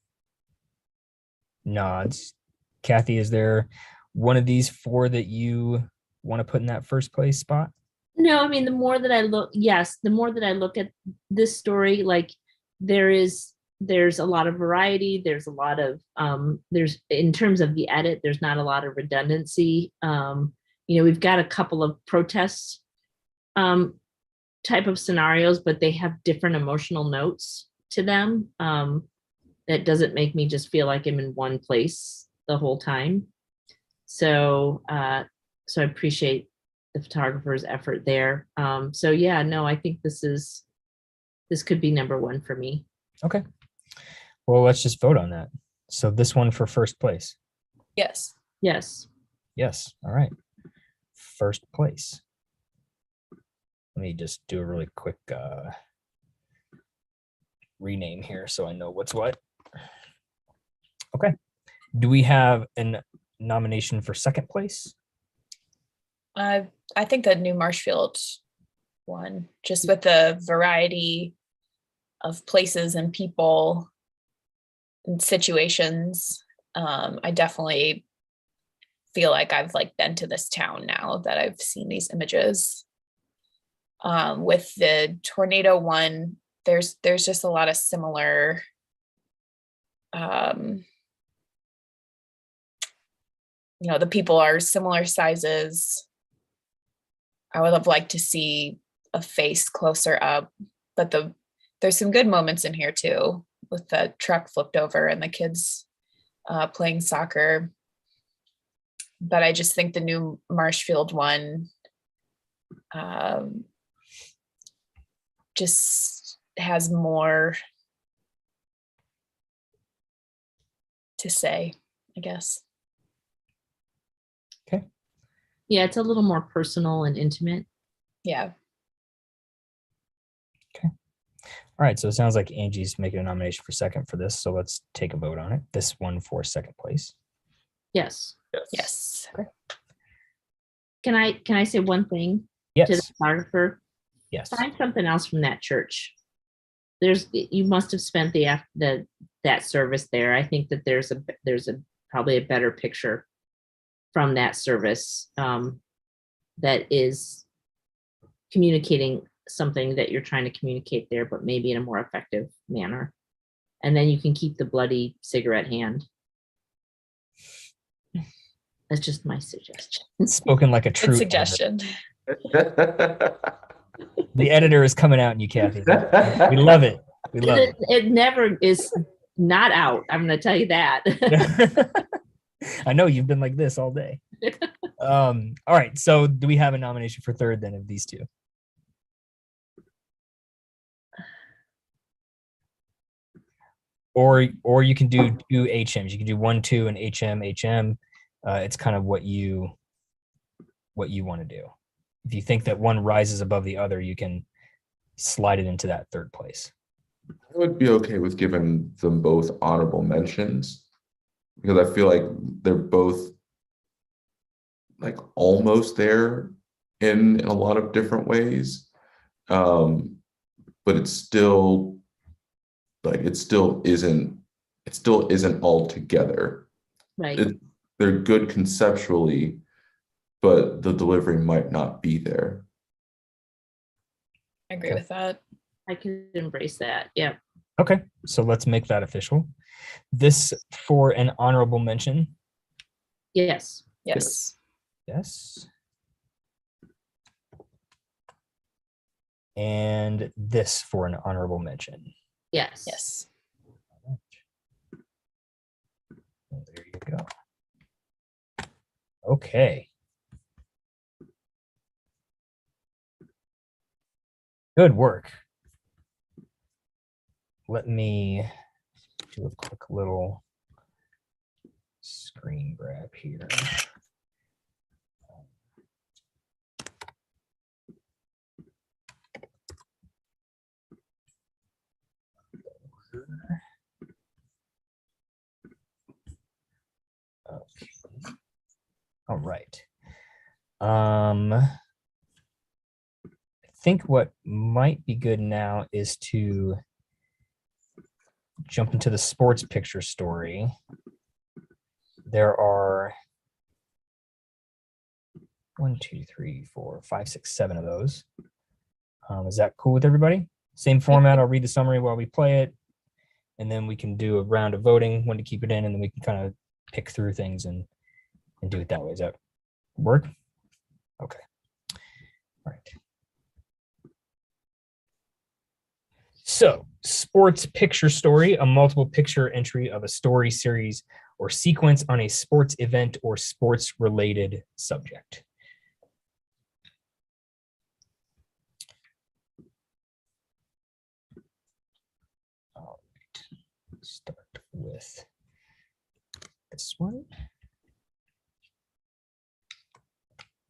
nods. Kathy, is there one of these four that you want to put in that first place spot? No, I mean, the more that I look at this story, like there's a lot of variety. There's a lot of, in terms of the edit, there's not a lot of redundancy. We've got a couple of protests type of scenarios, but they have different emotional notes to them. That doesn't make me just feel like I'm in one place the whole time. So I appreciate the photographer's effort there. So yeah, no, I think this could be number one for me. Okay. Well, let's just vote on that. So this one for first place. Yes. Yes. Yes. All right. First place. Let me just do a really quick rename here so I know what's what. Okay. Do we have a nomination for second place? I think the New Marshfield one, just with the variety of places and people and situations. I definitely feel like I've been to this town now that I've seen these images. With the tornado one, there's just a lot of similar the people are similar sizes. I would have liked to see a face closer up, but there's some good moments in here too, with the truck flipped over and the kids playing soccer. But I just think the New Marshfield one just has more to say, I guess. Okay. Yeah, it's a little more personal and intimate. Yeah. Okay. All right. So it sounds like Angie's making a nomination for second for this. So let's take a vote on it. This one for second place. Yes. Yes. Okay. Can I say one thing Yes. to the photographer? Yes. Find something else from that church. You must have spent that service there. I think that there's probably a better picture from that service that is communicating something that you're trying to communicate there, but maybe in a more effective manner. And then you can keep the bloody cigarette hand. That's just my suggestion. Spoken like a Good true editor. suggestion. The editor is coming out in you, Kathy. We love it. We love it. It never is not out. I'm going to tell you that. I know you've been like this all day. All right. So do we have a nomination for third then of these two? Or you can do two HMs. You can do 1, 2, and HM. It's kind of what you want to do. If you think that one rises above the other, you can slide it into that third place. I would be okay with giving them both honorable mentions because I feel like they're both like almost there in a lot of different ways. But it's still like it still isn't all together. Right. They're good conceptually, but the delivery might not be there. I agree with that. I can embrace that. Yeah. Okay, so let's make that official. This for an honorable mention. Yes. Yes. Yes. And this for an honorable mention. Yes. Yes. Oh, there you go. Okay. Good work. Let me do a quick little screen grab here. Okay. All right. I think what might be good now is to jump into the sports picture story. There are 1, 2, 3, 4, 5, 6, 7 of those. Is that cool with everybody? Same format. I'll read the summary while we play it, and then we can do a round of voting when to keep it in, and then we can kind of pick through things and do it that way. Does that work? Okay. All right. So, sports picture story, a multiple picture entry of a story, series, or sequence on a sports event or sports related subject. All right. Start with this one.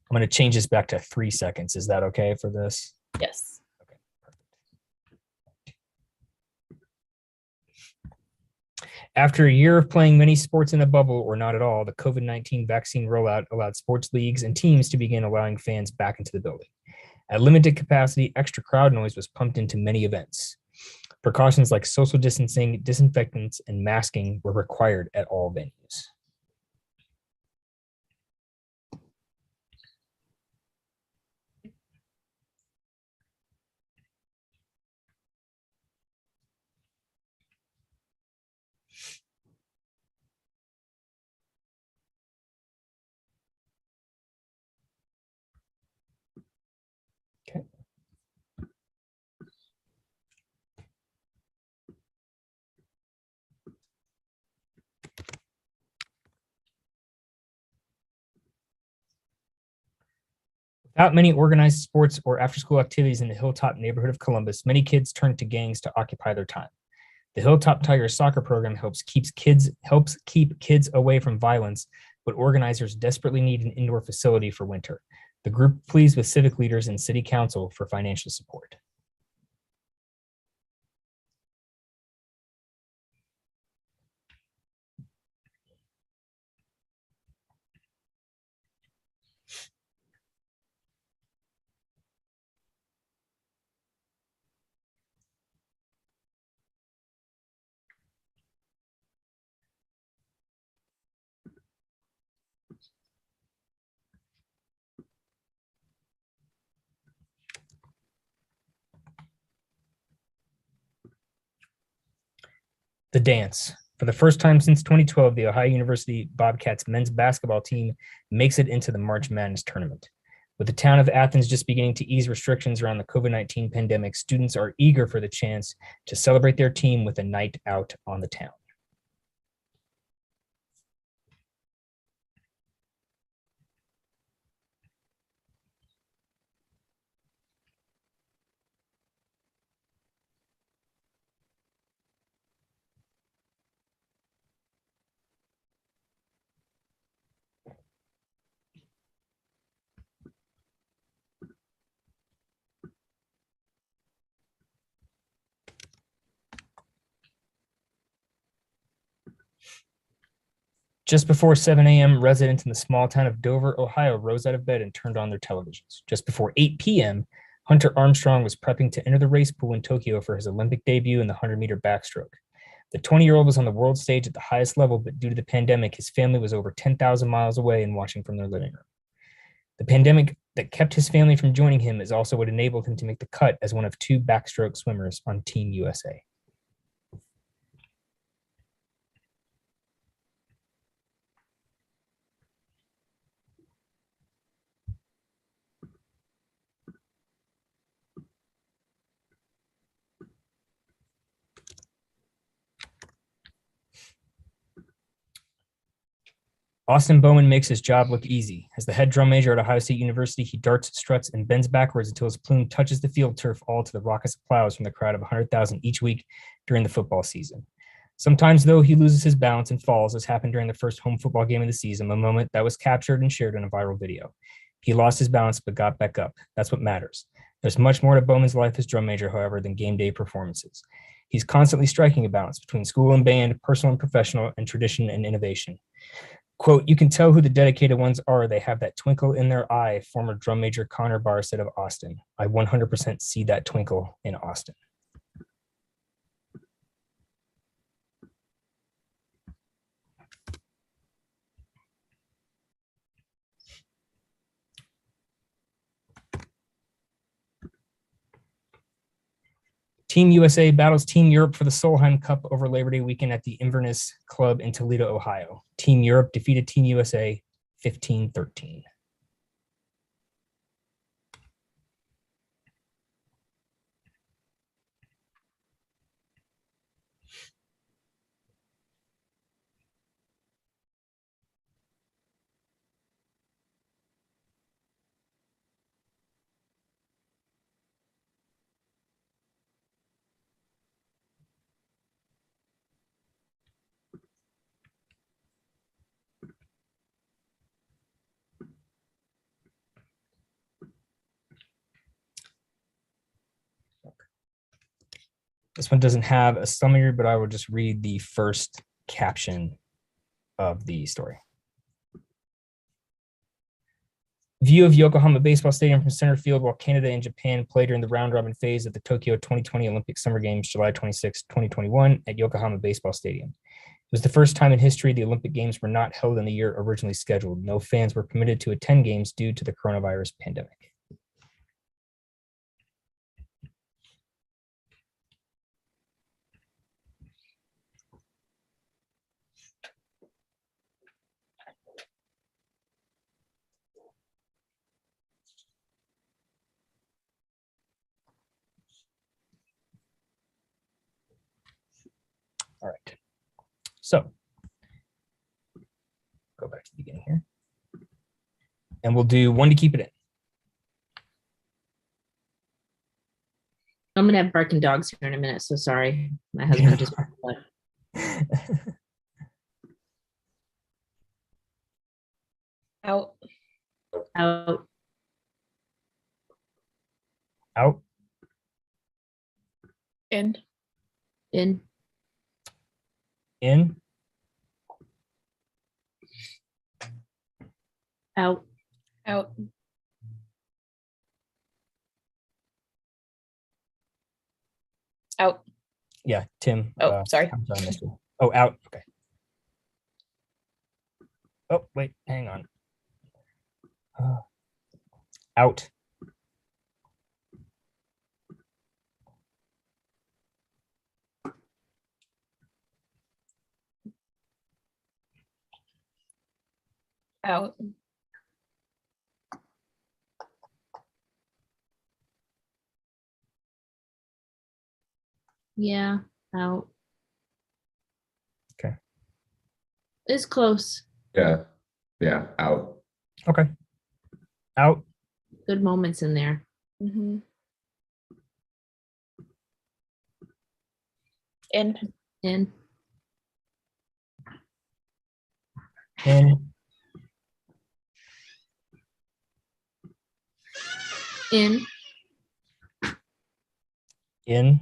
I'm going to change this back to 3 seconds. Is that okay for this? Yes. Okay, perfect. After a year of playing many sports in a bubble or not at all, the COVID-19 vaccine rollout allowed sports leagues and teams to begin allowing fans back into the building. At limited capacity, extra crowd noise was pumped into many events. Precautions like social distancing, disinfectants, and masking were required at all venues. Okay. Without many organized sports or after-school activities in the Hilltop neighborhood of Columbus, many kids turned to gangs to occupy their time. The Hilltop Tigers soccer program helps keep kids away from violence, but organizers desperately need an indoor facility for winter. The group pleads with civic leaders and city council for financial support. The dance. For the first time since 2012, the Ohio University Bobcats men's basketball team makes it into the March Madness tournament. With the town of Athens just beginning to ease restrictions around the COVID-19 pandemic, students are eager for the chance to celebrate their team with a night out on the town. Just before 7 a.m., residents in the small town of Dover, Ohio, rose out of bed and turned on their televisions. Just before 8 p.m., Hunter Armstrong was prepping to enter the race pool in Tokyo for his Olympic debut in the 100-meter backstroke. The 20-year-old was on the world stage at the highest level, but due to the pandemic, his family was over 10,000 miles away and watching from their living room. The pandemic that kept his family from joining him is also what enabled him to make the cut as one of 2 backstroke swimmers on Team USA. Austin Bowman makes his job look easy. As the head drum major at Ohio State University, he darts, struts, and bends backwards until his plume touches the field turf, all to the raucous applause from the crowd of 100,000 each week during the football season. Sometimes, though, he loses his balance and falls, as happened during the first home football game of the season, a moment that was captured and shared in a viral video. He lost his balance but got back up. That's what matters. There's much more to Bowman's life as drum major, however, than game day performances. He's constantly striking a balance between school and band, personal and professional, and tradition and innovation. Quote, "You can tell who the dedicated ones are. They have that twinkle in their eye," former drum major Connor Barr said of Austin. "I 100% see that twinkle in Austin." Team USA battles Team Europe for the Solheim Cup over Labor Day weekend at the Inverness Club in Toledo, Ohio. Team Europe defeated Team USA 15-13. This one doesn't have a summary, but I will just read the first caption of the story. View of Yokohama Baseball Stadium from center field while Canada and Japan play during the round-robin phase of the Tokyo 2020 Olympic Summer Games, July 26, 2021, at Yokohama Baseball Stadium. It was the first time in history the Olympic Games were not held in the year originally scheduled. No fans were permitted to attend games due to the coronavirus pandemic. All right. So go back to the beginning here. And we'll do one to keep it in. I'm gonna have barking dogs here in a minute, so sorry. My husband just Out. out. Out. In. In. In. Out. Out. Out. Yeah, Tim. Oh, sorry. I'm sorry, Mr. Oh, out. Okay. Oh, wait, hang on. Out. Out. Yeah, out. Okay. It's close. Yeah. Yeah. Out. Okay. Out. Good moments in there. Mm-hmm. In. In. In. In. In.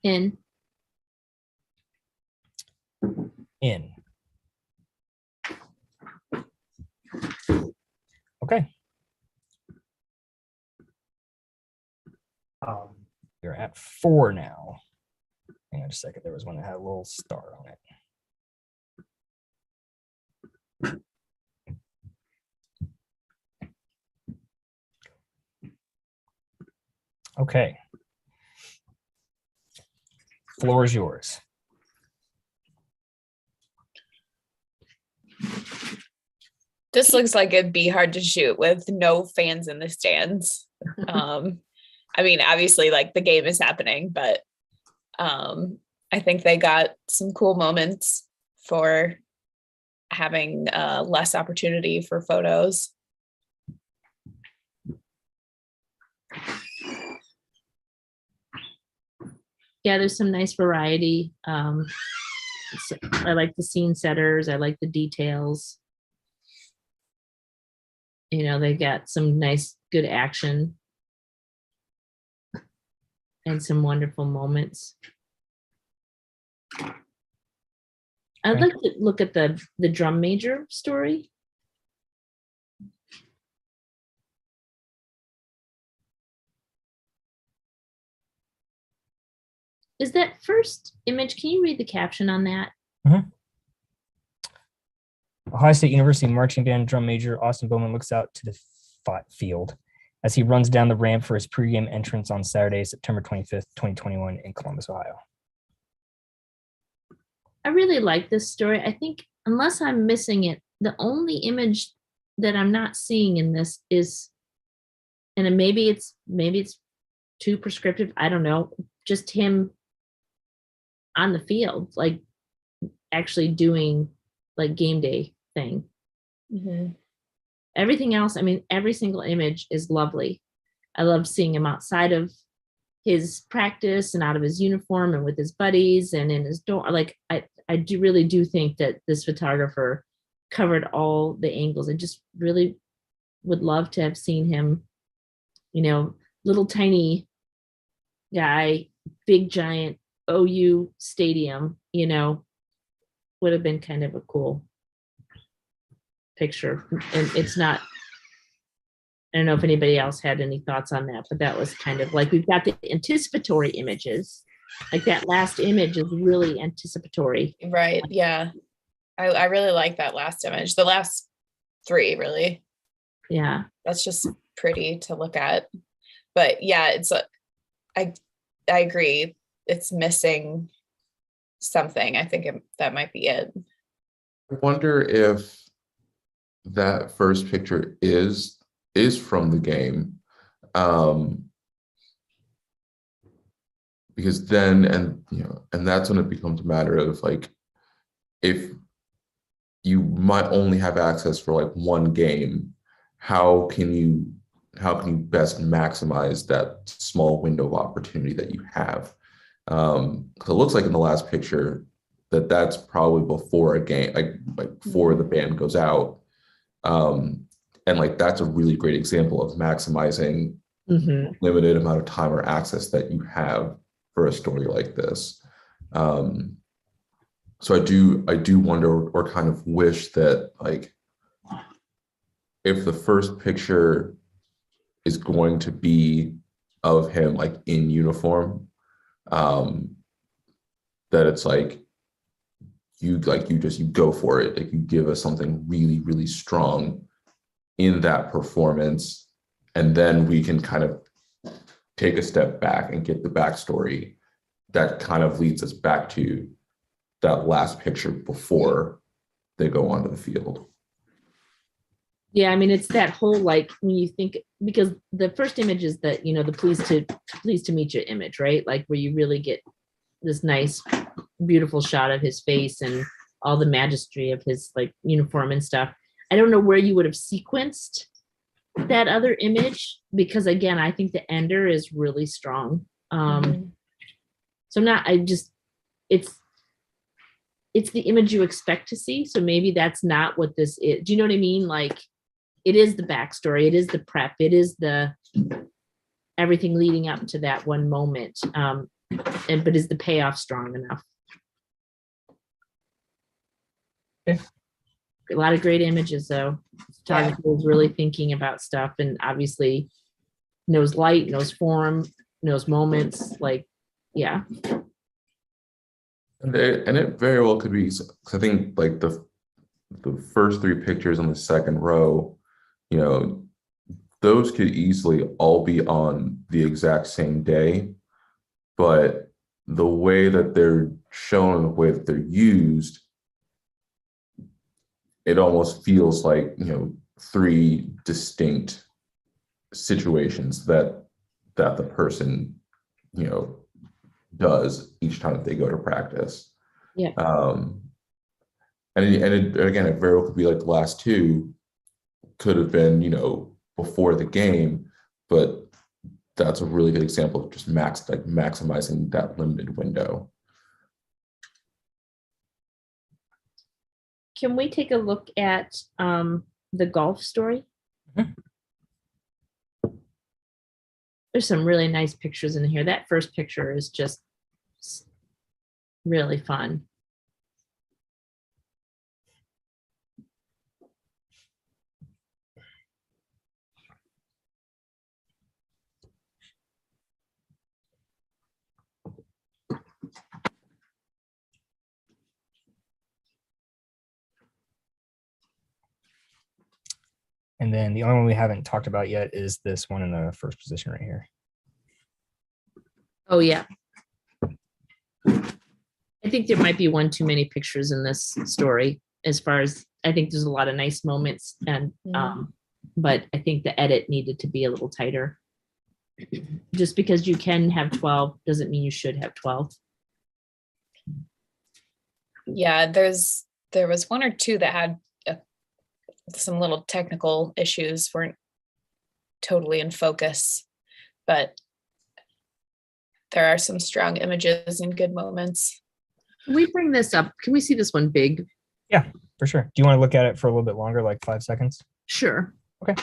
In. In. Okay. You're at 4 now. Hang on just a second. There was one that had a little star on it. Okay. Floor is yours. This looks like it'd be hard to shoot with no fans in the stands. I mean, obviously, like the game is happening, but I think they got some cool moments for having less opportunity for photos. Yeah, there's some nice variety. I like the scene setters. I like the details. You know, they got some nice, good action and some wonderful moments. I'd like to look at the drum major story. Is that first image? Can you read the caption on that? Ohio State University marching band drum major Austin Bowman looks out to the field as he runs down the ramp for his pregame entrance on Saturday, September 25th, 2021 in Columbus, Ohio. I really like this story. I think unless I'm missing it, the only image that I'm not seeing in this is, and maybe it's too prescriptive, I don't know, just him on the field, like actually doing like game day thing. Mm-hmm. Everything else, I mean, every single image is lovely. I love seeing him outside of his practice and out of his uniform and with his buddies and in his door. Like I really do think that this photographer covered all the angles. I just really would love to have seen him, you know, little tiny guy, big giant OU stadium, you know, would have been kind of a cool picture. And it's not, I don't know if anybody else had any thoughts on that, but that was kind of like, we've got the anticipatory images. Like that last image is really anticipatory. Right. Yeah. I really like that last image. The last 3, really. Yeah. That's just pretty to look at. But yeah, I agree. It's missing something. I think that might be it. I wonder if that first picture is from the game. Because then, and that's when it becomes a matter of like, if you might only have access for like one game, how can you best maximize that small window of opportunity that you have? Because it looks like in the last picture that's probably before a game, like before the band goes out. And like that's a really great example of maximizing limited amount of time or access that you have for a story like this. So I do wonder or kind of wish that like if the first picture is going to be of him like in uniform, that it's like you go for it. Like you give us something really, really strong in that performance, and then we can kind of take a step back and get the backstory that kind of leads us back to that last picture before they go onto the field. Yeah, I mean, it's that whole, like, when you think, because the first image is that, you know, the pleased to meet you image, right? Like where you really get this nice, beautiful shot of his face and all the majesty of his like uniform and stuff. I don't know where you would have sequenced that other image, because again, I think the ender is really strong. So it's the image you expect to see. So maybe that's not what this is. Do you know what I mean? Like, it is the backstory, it is the prep, it is the everything leading up to that one moment. But is the payoff strong enough? Okay. A lot of great images though. Photographer is really thinking about stuff and obviously knows light, knows form, knows moments. Like, yeah. And it very well could be, 'cause I think like the first three pictures on the second row, you know, those could easily all be on the exact same day, but the way that they're shown and the way that they're used, it almost feels like, you know, three distinct situations that the person, you know, does each time that they go to practice. Yeah. Again, it very well could be like the last two could have been, you know, before the game, but that's a really good example of just maximizing that limited window. Can we take a look at the golf story? There's some really nice pictures in here. That first picture is just really fun. And then the only one we haven't talked about yet is this one in the first position right here. Oh yeah. I think there might be one too many pictures in this story, as far as I think there's a lot of nice moments, and but I think the edit needed to be a little tighter. Just because you can have 12 doesn't mean you should have 12. Yeah, there was one or two that had some little technical issues, weren't totally in focus, but there are some strong images and good moments. Can we bring this up? Can we see this one big? Yeah, for sure. Do you want to look at it for a little bit longer, like 5 seconds? Sure. Okay.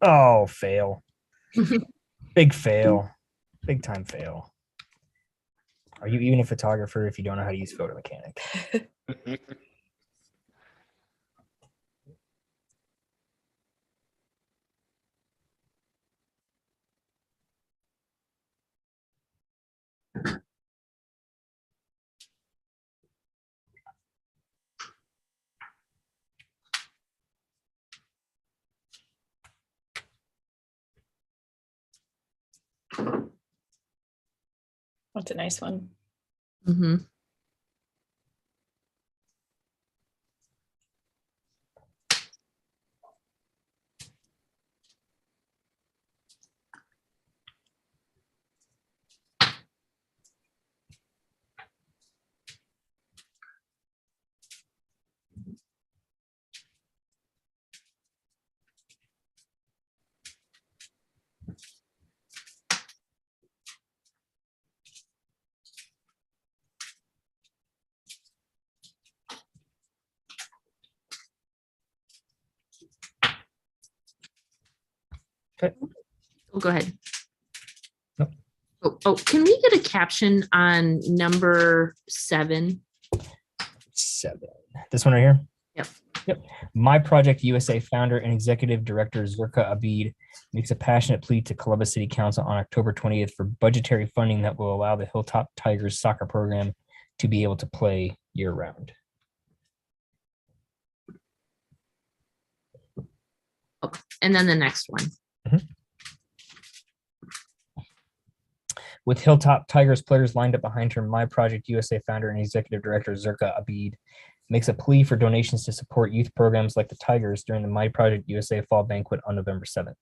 Oh, fail. Big fail. Big time fail. Are you even a photographer if you don't know how to use Photo Mechanic? That's a nice one. Mm-hmm. Okay. Oh, go ahead. Nope. Oh, can we get a caption on number 7? 7. This one right here? Yep. My Project USA founder and executive director Zurka Abid makes a passionate plea to Columbus City Council on October 20th for budgetary funding that will allow the Hilltop Tigers soccer program to be able to play year-round. and then the next one. With Hilltop Tigers players lined up behind her, My Project USA founder and executive director Zerka Abid makes a plea for donations to support youth programs like the Tigers during the My Project USA Fall Banquet on November 7th.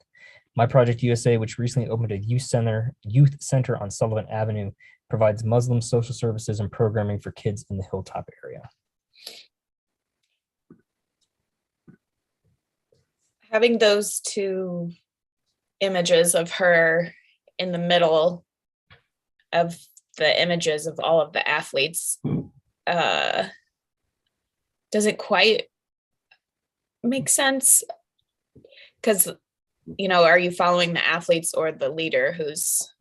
My Project USA, which recently opened a youth center on Sullivan Avenue, provides Muslim social services and programming for kids in the Hilltop area. Having those two images of her in the middle of the images of all of the athletes doesn't quite make sense, because, you know, are you following the athletes or the leader who's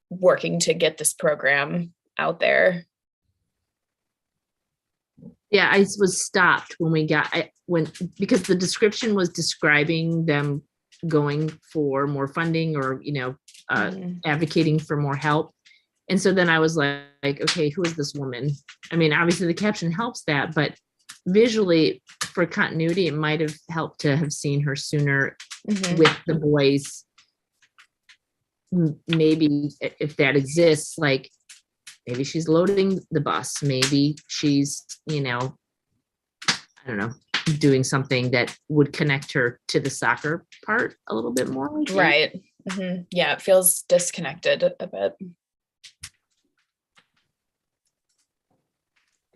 working to get this program out there? Yeah, I was stopped when we got because the description was describing them going for more funding or, you know, advocating for more help. And so then I was like, okay, who is this woman? I mean, obviously the caption helps that, but visually for continuity, it might have helped to have seen her sooner with the boys. Maybe if that exists, like maybe she's loading the bus, maybe she's, you know, I don't know, doing something that would connect her to the soccer part a little bit more. Right. Yeah, it feels disconnected a bit.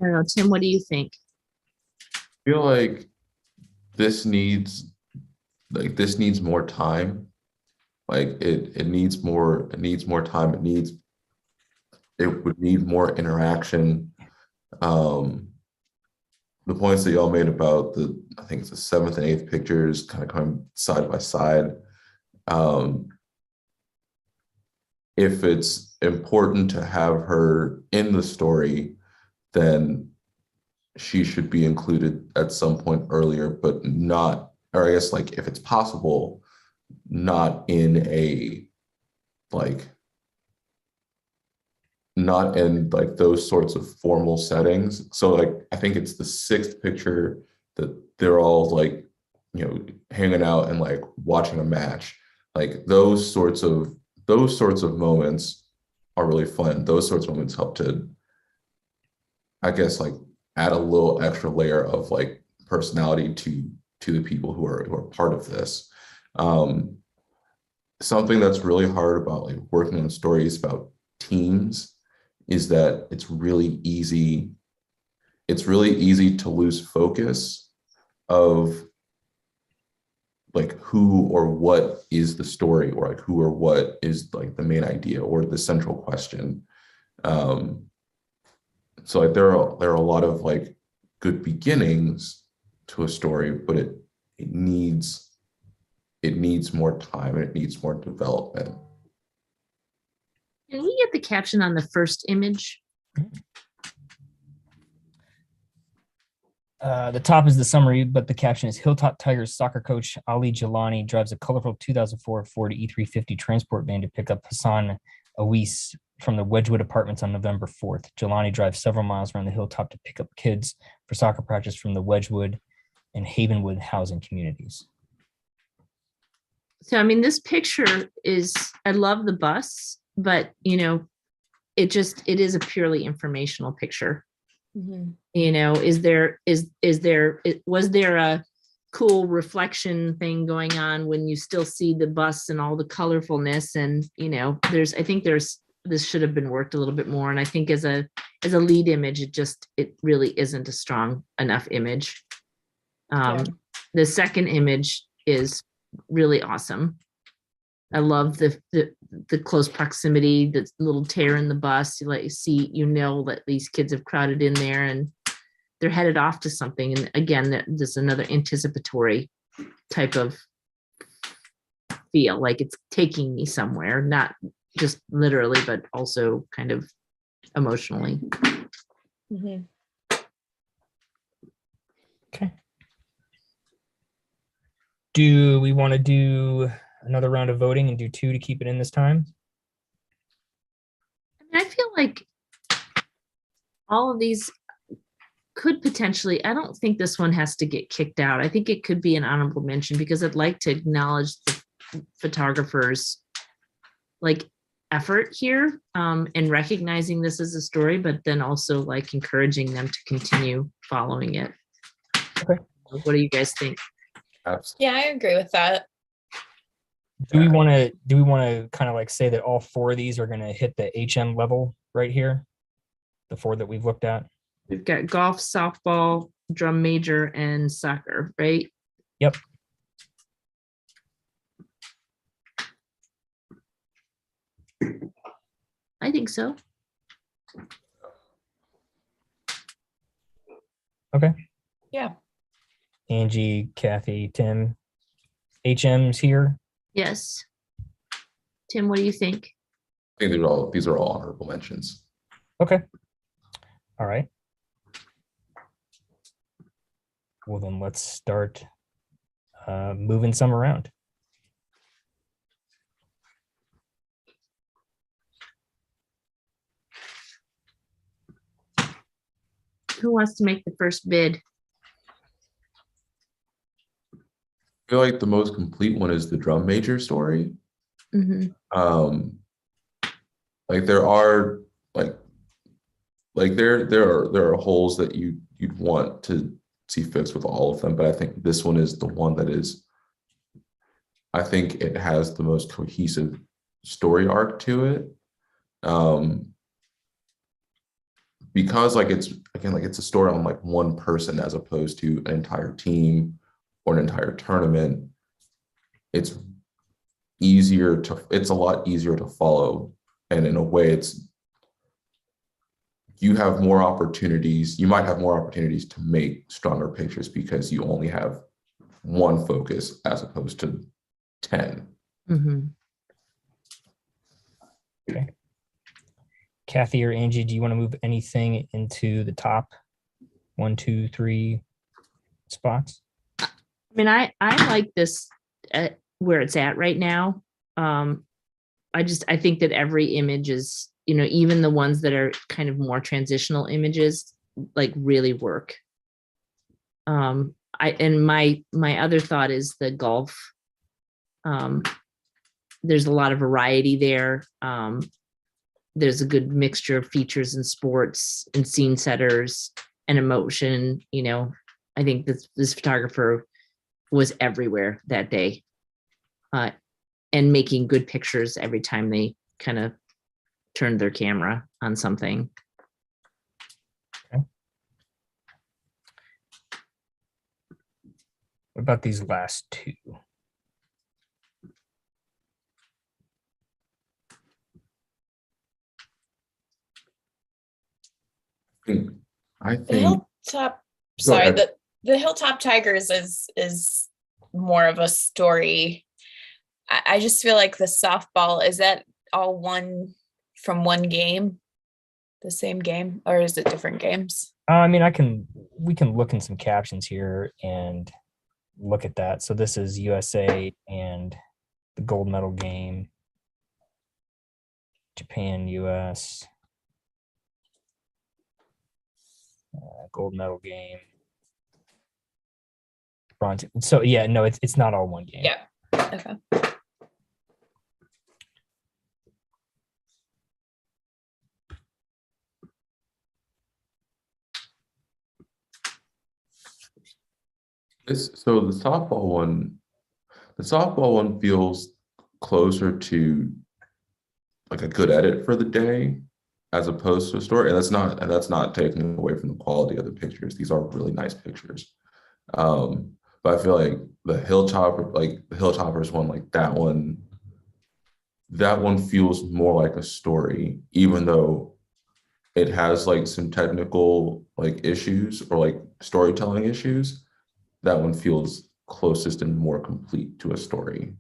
I don't know, Tim, what do you think? I feel like this needs more time. Like it needs more time. It would need more interaction. The points that y'all made about I think it's the 7th and 8th pictures kind of coming side by side. If it's important to have her in the story, then she should be included at some point earlier, but not, or I guess like if it's possible, not in those sorts of formal settings. So like, I think it's the 6th picture that they're all like, you know, hanging out and like watching a match. Like those sorts of moments are really fun. Those sorts of moments help to, I guess, like add a little extra layer of like personality to the people who are part of this. Something that's really hard about like working on stories about teams is that it's really easy to lose focus of like who or what is the story, or like who or what is like the main idea or the central question. So like there are a lot of like good beginnings to a story, but it needs more time and it needs more development. Can we get the caption on the first image? The top is the summary, but the caption is Hilltop Tigers soccer coach Ali Jelani drives a colorful 2004 Ford E350 transport van to pick up Hassan Awis from the Wedgwood apartments on November 4th. Jelani drives several miles around the hilltop to pick up kids for soccer practice from the Wedgwood and Havenwood housing communities. So, I mean, this picture is, I love the bus, but, you know, it is a purely informational picture. You know, was there a cool reflection thing going on when you still see the bus and all the colorfulness? And, you know, this should have been worked a little bit more. And I think as a lead image, it really isn't a strong enough image. The second image is really awesome. I love the close proximity, the little tear in the bus. You see, you know that these kids have crowded in there and they're headed off to something. And again, there's another anticipatory type of feel, like it's taking me somewhere, not just literally, but also kind of emotionally. Okay. Do we want to do another round of voting and do 2 to keep it in this time? I mean, I feel like all of these could potentially, I don't think this one has to get kicked out. I think it could be an honorable mention because I'd like to acknowledge the photographers like effort here, and recognizing this as a story, but then also like encouraging them to continue following it. Okay. What do you guys think? Absolutely. Yeah, I agree with that. Do we want to kind of like say that all 4 of these are going to hit the HM level right here? The 4 that we've looked at? We've got golf, softball, drum major, and soccer, right? Yep. I think so. Okay. Yeah. Angie, Kathy, Tim, HM's here. Yes. Tim, what do you think? I think these are all honorable mentions. Okay. All right. Well, then let's start moving some around. Who wants to make the first bid? I feel like the most complete one is the drum major story. Mhm. Like there are there are holes that you'd want to see fixed with all of them, but I think this one is the one that is, I think it has the most cohesive story arc to it. Because like it's a story on like one person as opposed to an entire team or an entire tournament. It's a lot easier to follow, and in a way you might have more opportunities to make stronger pictures because you only have one focus as opposed to 10. Mhm. Okay. Kathy or Angie, do you want to move anything into the top 1, 2, 3 spots? I mean, I like this where it's at right now. I think that every image is, even the ones that are kind of more transitional images, like really work. My other thought is the golf. There's a lot of variety there. There's a good mixture of features and sports and scene setters and emotion. I think this photographer was everywhere that day, and making good pictures every time they kind of turned their camera on something. Okay. What about these last 2? I The think Hilltop, Go sorry, ahead. the Hilltop Tigers is more of a story. I just feel like the softball, is that all one from one game, the same game, or is it different games? I mean, we can look in some captions here and look at that. So this is USA and the gold medal game, Japan, US, gold medal game, bronze. So yeah, no, it's not all one game. Yeah. Okay. So the softball one feels closer to like a good edit for the day as opposed to a story. And that's not taking away from the quality of the pictures. These are really nice pictures. But I feel like the Hilltoppers one, like that one feels more like a story, even though it has like some technical like issues or like storytelling issues. That one feels closest and more complete to a story.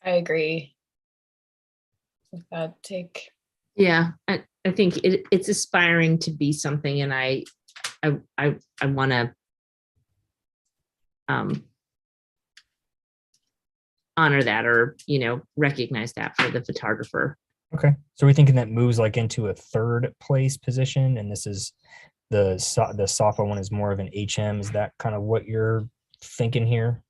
I agree with that take. Yeah, I think it's aspiring to be something, and I want to honor that, or recognize that for the photographer. Okay. So we're thinking that moves like into a 3rd place position, and this is the softball one is more of an HM. Is that kind of what you're thinking here?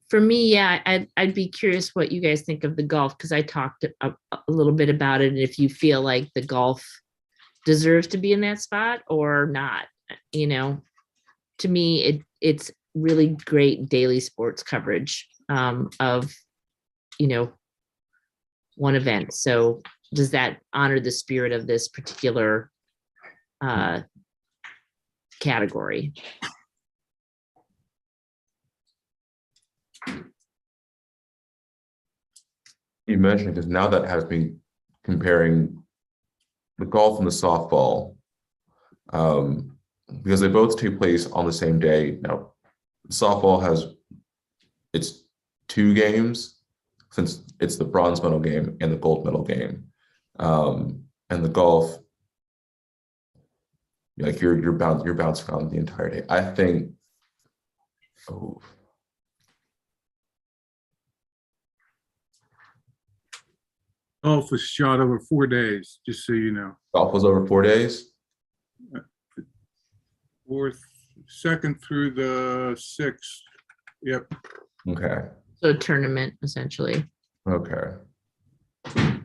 For me, yeah, I'd be curious what you guys think of the golf, because I talked a little bit about it, and if you feel like the golf deserves to be in that spot or not. You know, to me, it's really great daily sports coverage of, you know, one event. So does that honor the spirit of this particular category? You mentioned, because now that has me comparing the golf and the softball, because they both take place on the same day. Now, softball has its 2 games, since it's the bronze medal game and the gold medal game, and the golf, like you're bouncing on the entire day. I think. Oh. Golf was shot over 4 days, just so you know. Golf was over 4 days. 2nd through the 6th. Yep. Okay. So a tournament, essentially. Okay. I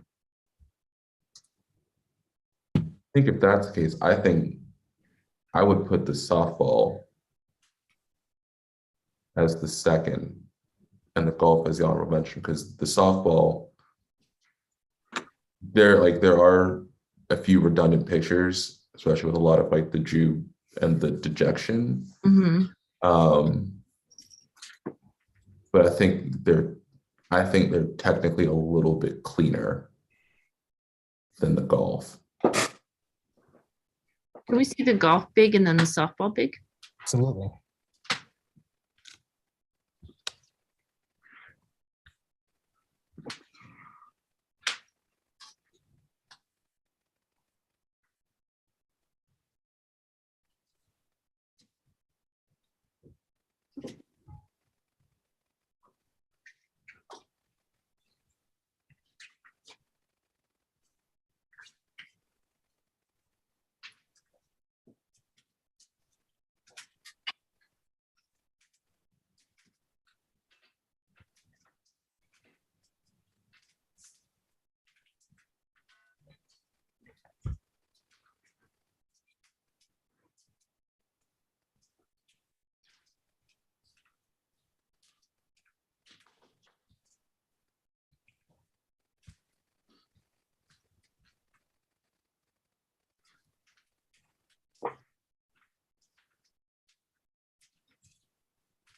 think if that's the case, I think I would put the softball as the second and the golf as the honorable mention, because the softball, there are a few redundant pictures, especially with a lot of like the Jew and the dejection. Mm-hmm. But I think they're technically a little bit cleaner than the golf. Can we see the golf big and then the softball big? Absolutely.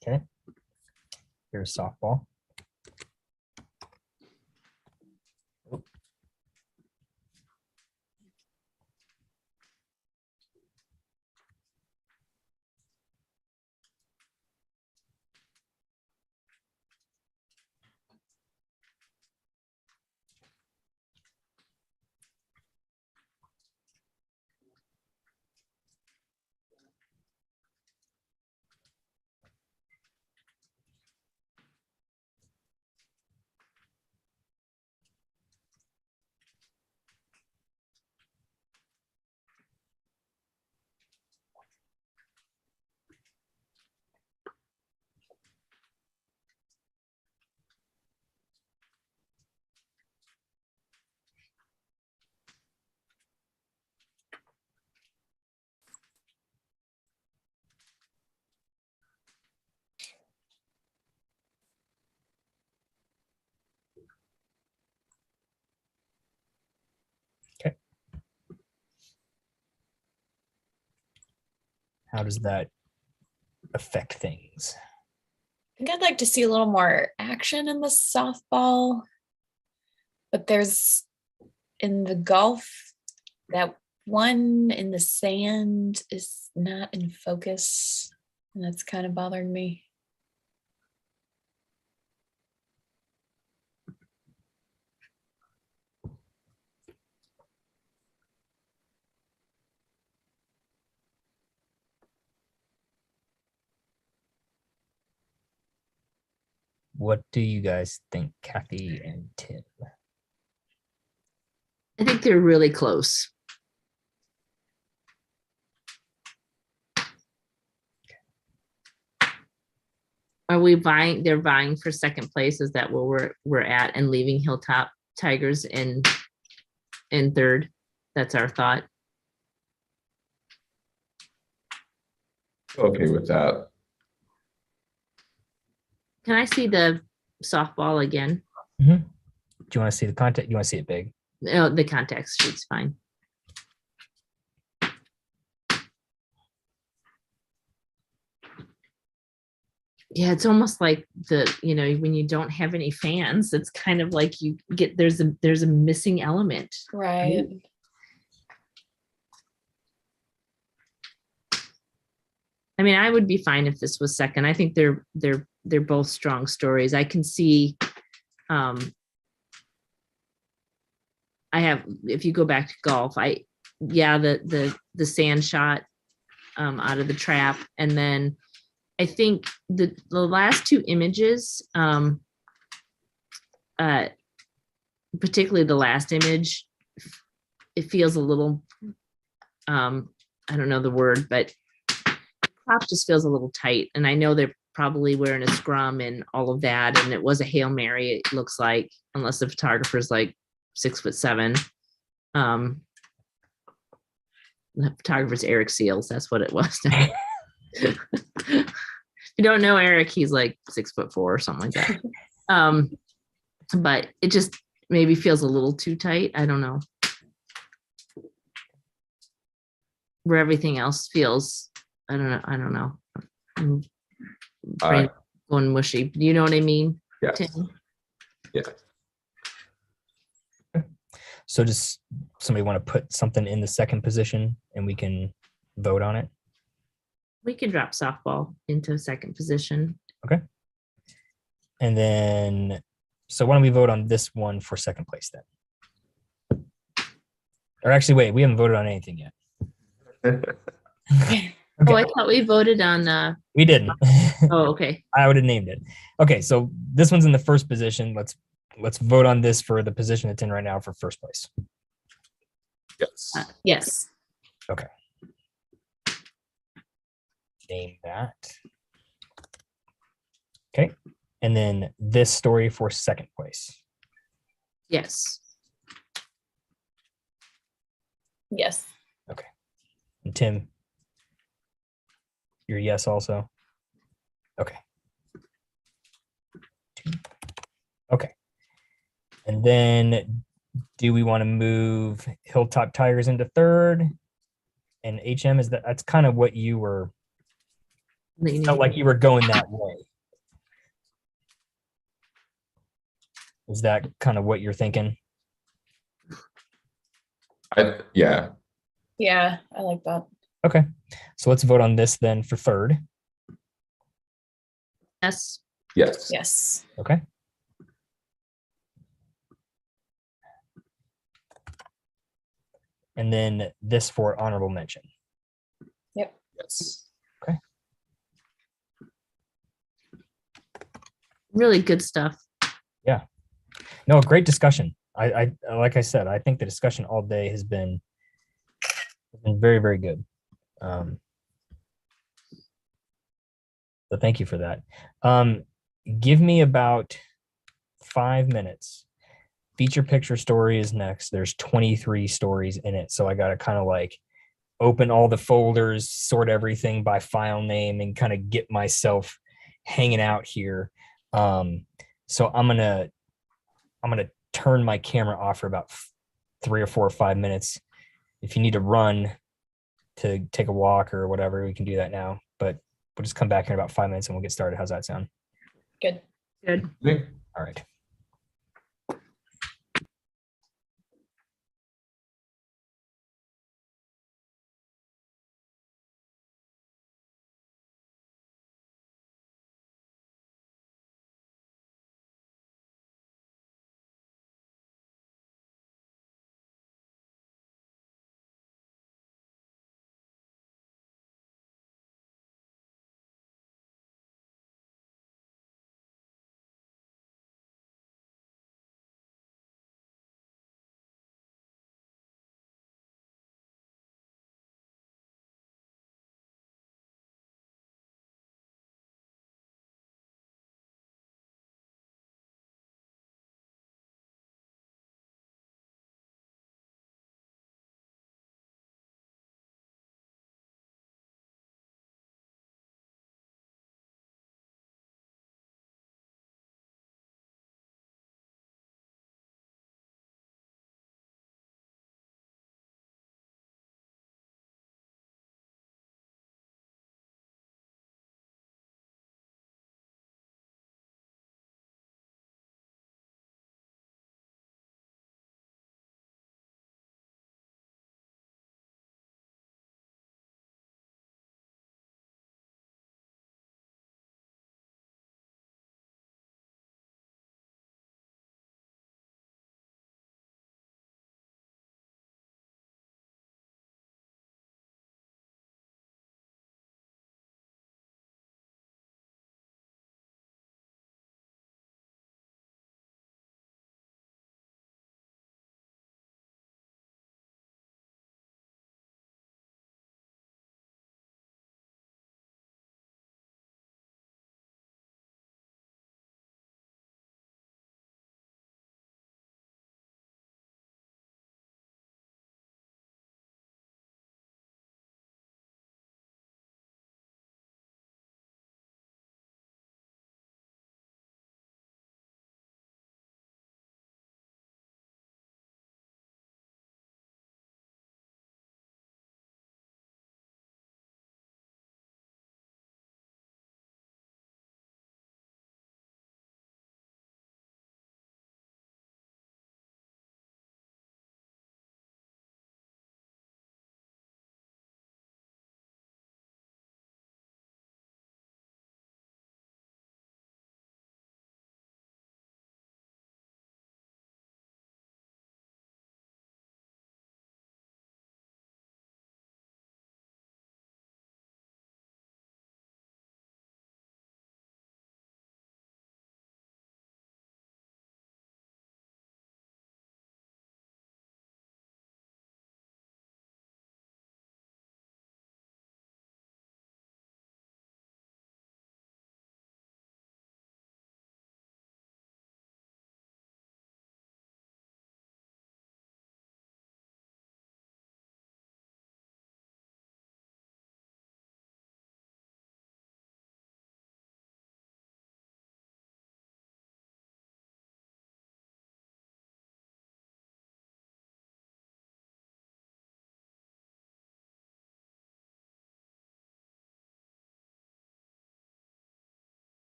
Okay. Here's softball. Okay. How does that affect things? I think I'd like to see a little more action in the softball, but there's in the golf, that one in the sand is not in focus, and that's kind of bothering me. What do you guys think, Kathy and Tim? I think they're really close. Are we vying? They're vying for second place. Is that where we're at, and leaving Hilltop Tigers in third? That's our thought. Okay with that. Can I see the softball again? Do you want to see the content? You want to see it big? No, the context sheet's fine. Yeah, it's almost like when you don't have any fans, it's kind of like you get there's a missing element. Right. I mean, I would be fine if this was second. I think they're both strong stories. I can see if you go back to golf, the sand shot out of the trap, and then I think the last two images, particularly the last image, it feels a little, I don't know the word, but the crop just feels a little tight. And I know they're probably wearing a scrum and all of that. And it was a Hail Mary, it looks like, unless the photographer's like 6'7". The photographer's Eric Seals, that's what it was. If you don't know Eric, he's like 6'4" or something like that. But it just maybe feels a little too tight. I don't know. Where everything else feels, I don't know. Brain going mushy. Do you know what I mean? Yeah. Tim? Yeah. So does somebody want to put something in the second position and we can vote on it? We can drop softball into second position. Okay. And then, so why don't we vote on this one for second place then? Or actually, wait, we haven't voted on anything yet. Okay. Oh, I thought we voted on. We didn't. Oh, okay. I would have named it. Okay, so this one's in the first position. Let's vote on this for the position it's in right now for first place. Yes. Yes. Okay. Name that. Okay. And then this story for second place. Yes. Yes. Okay. And Tim, your yes also? Okay. Okay. And then do we want to move Hilltop Tigers into third? And HM, that's kind of what you were, felt like you were going that way. Is that kind of what you're thinking? Yeah. Yeah, I like that. Okay. So let's vote on this then for third. Yes. Yes. Yes. Okay. And then this for honorable mention. Yep. Yes. Okay. Really good stuff. Yeah. No, great discussion. I like I said, I think the discussion all day has been very, very good. So thank you for that. Give me about 5 minutes. Feature picture story is next. There's 23 stories in it. So I got to kind of like open all the folders, sort everything by file name, and kind of get myself hanging out here. So I'm gonna turn my camera off for about 3 or 4 or 5 minutes. If you need to run to take a walk or whatever, we can do that now. But we'll just come back in about 5 minutes and we'll get started. How's that sound? Good. Good. All right.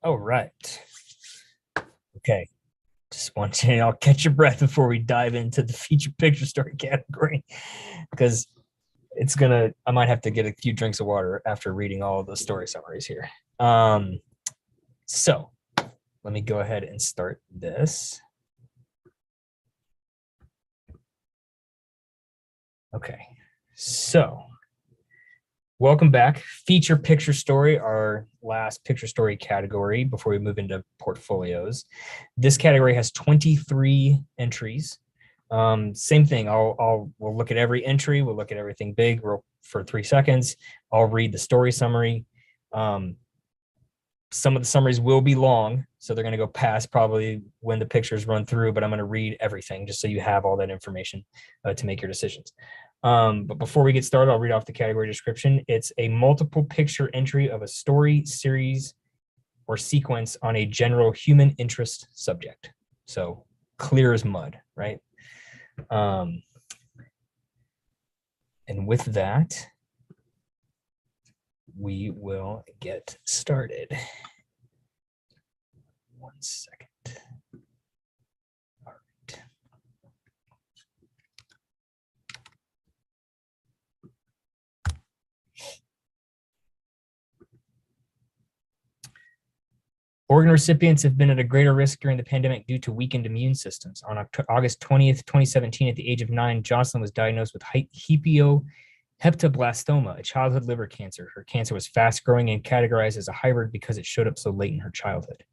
All right. Okay. Just want you to all catch your breath before we dive into the feature picture story category, because I might have to get a few drinks of water after reading all of the story summaries here. So let me go ahead and start this. Okay, so welcome back. Feature picture story, our last picture story category before we move into portfolios. This category has 23 entries. Same thing. We'll look at every entry. We'll look at everything big for 3 seconds. I'll read the story summary. Some of the summaries will be long, so they're going to go past probably when the pictures run through, but I'm going to read everything just so you have all that information to make your decisions. But before we get started, I'll read off the category description. It's a multiple picture entry of a story, series, or sequence on a general human interest subject. So clear as mud, right? And with that, we will get started. 1 second. All right. Organ recipients have been at a greater risk during the pandemic due to weakened immune systems. On August 20th, 2017, at the age of 9, Jocelyn was diagnosed with hepatoblastoma, a childhood liver cancer. Her cancer was fast growing and categorized as a hybrid because it showed up so late in her childhood.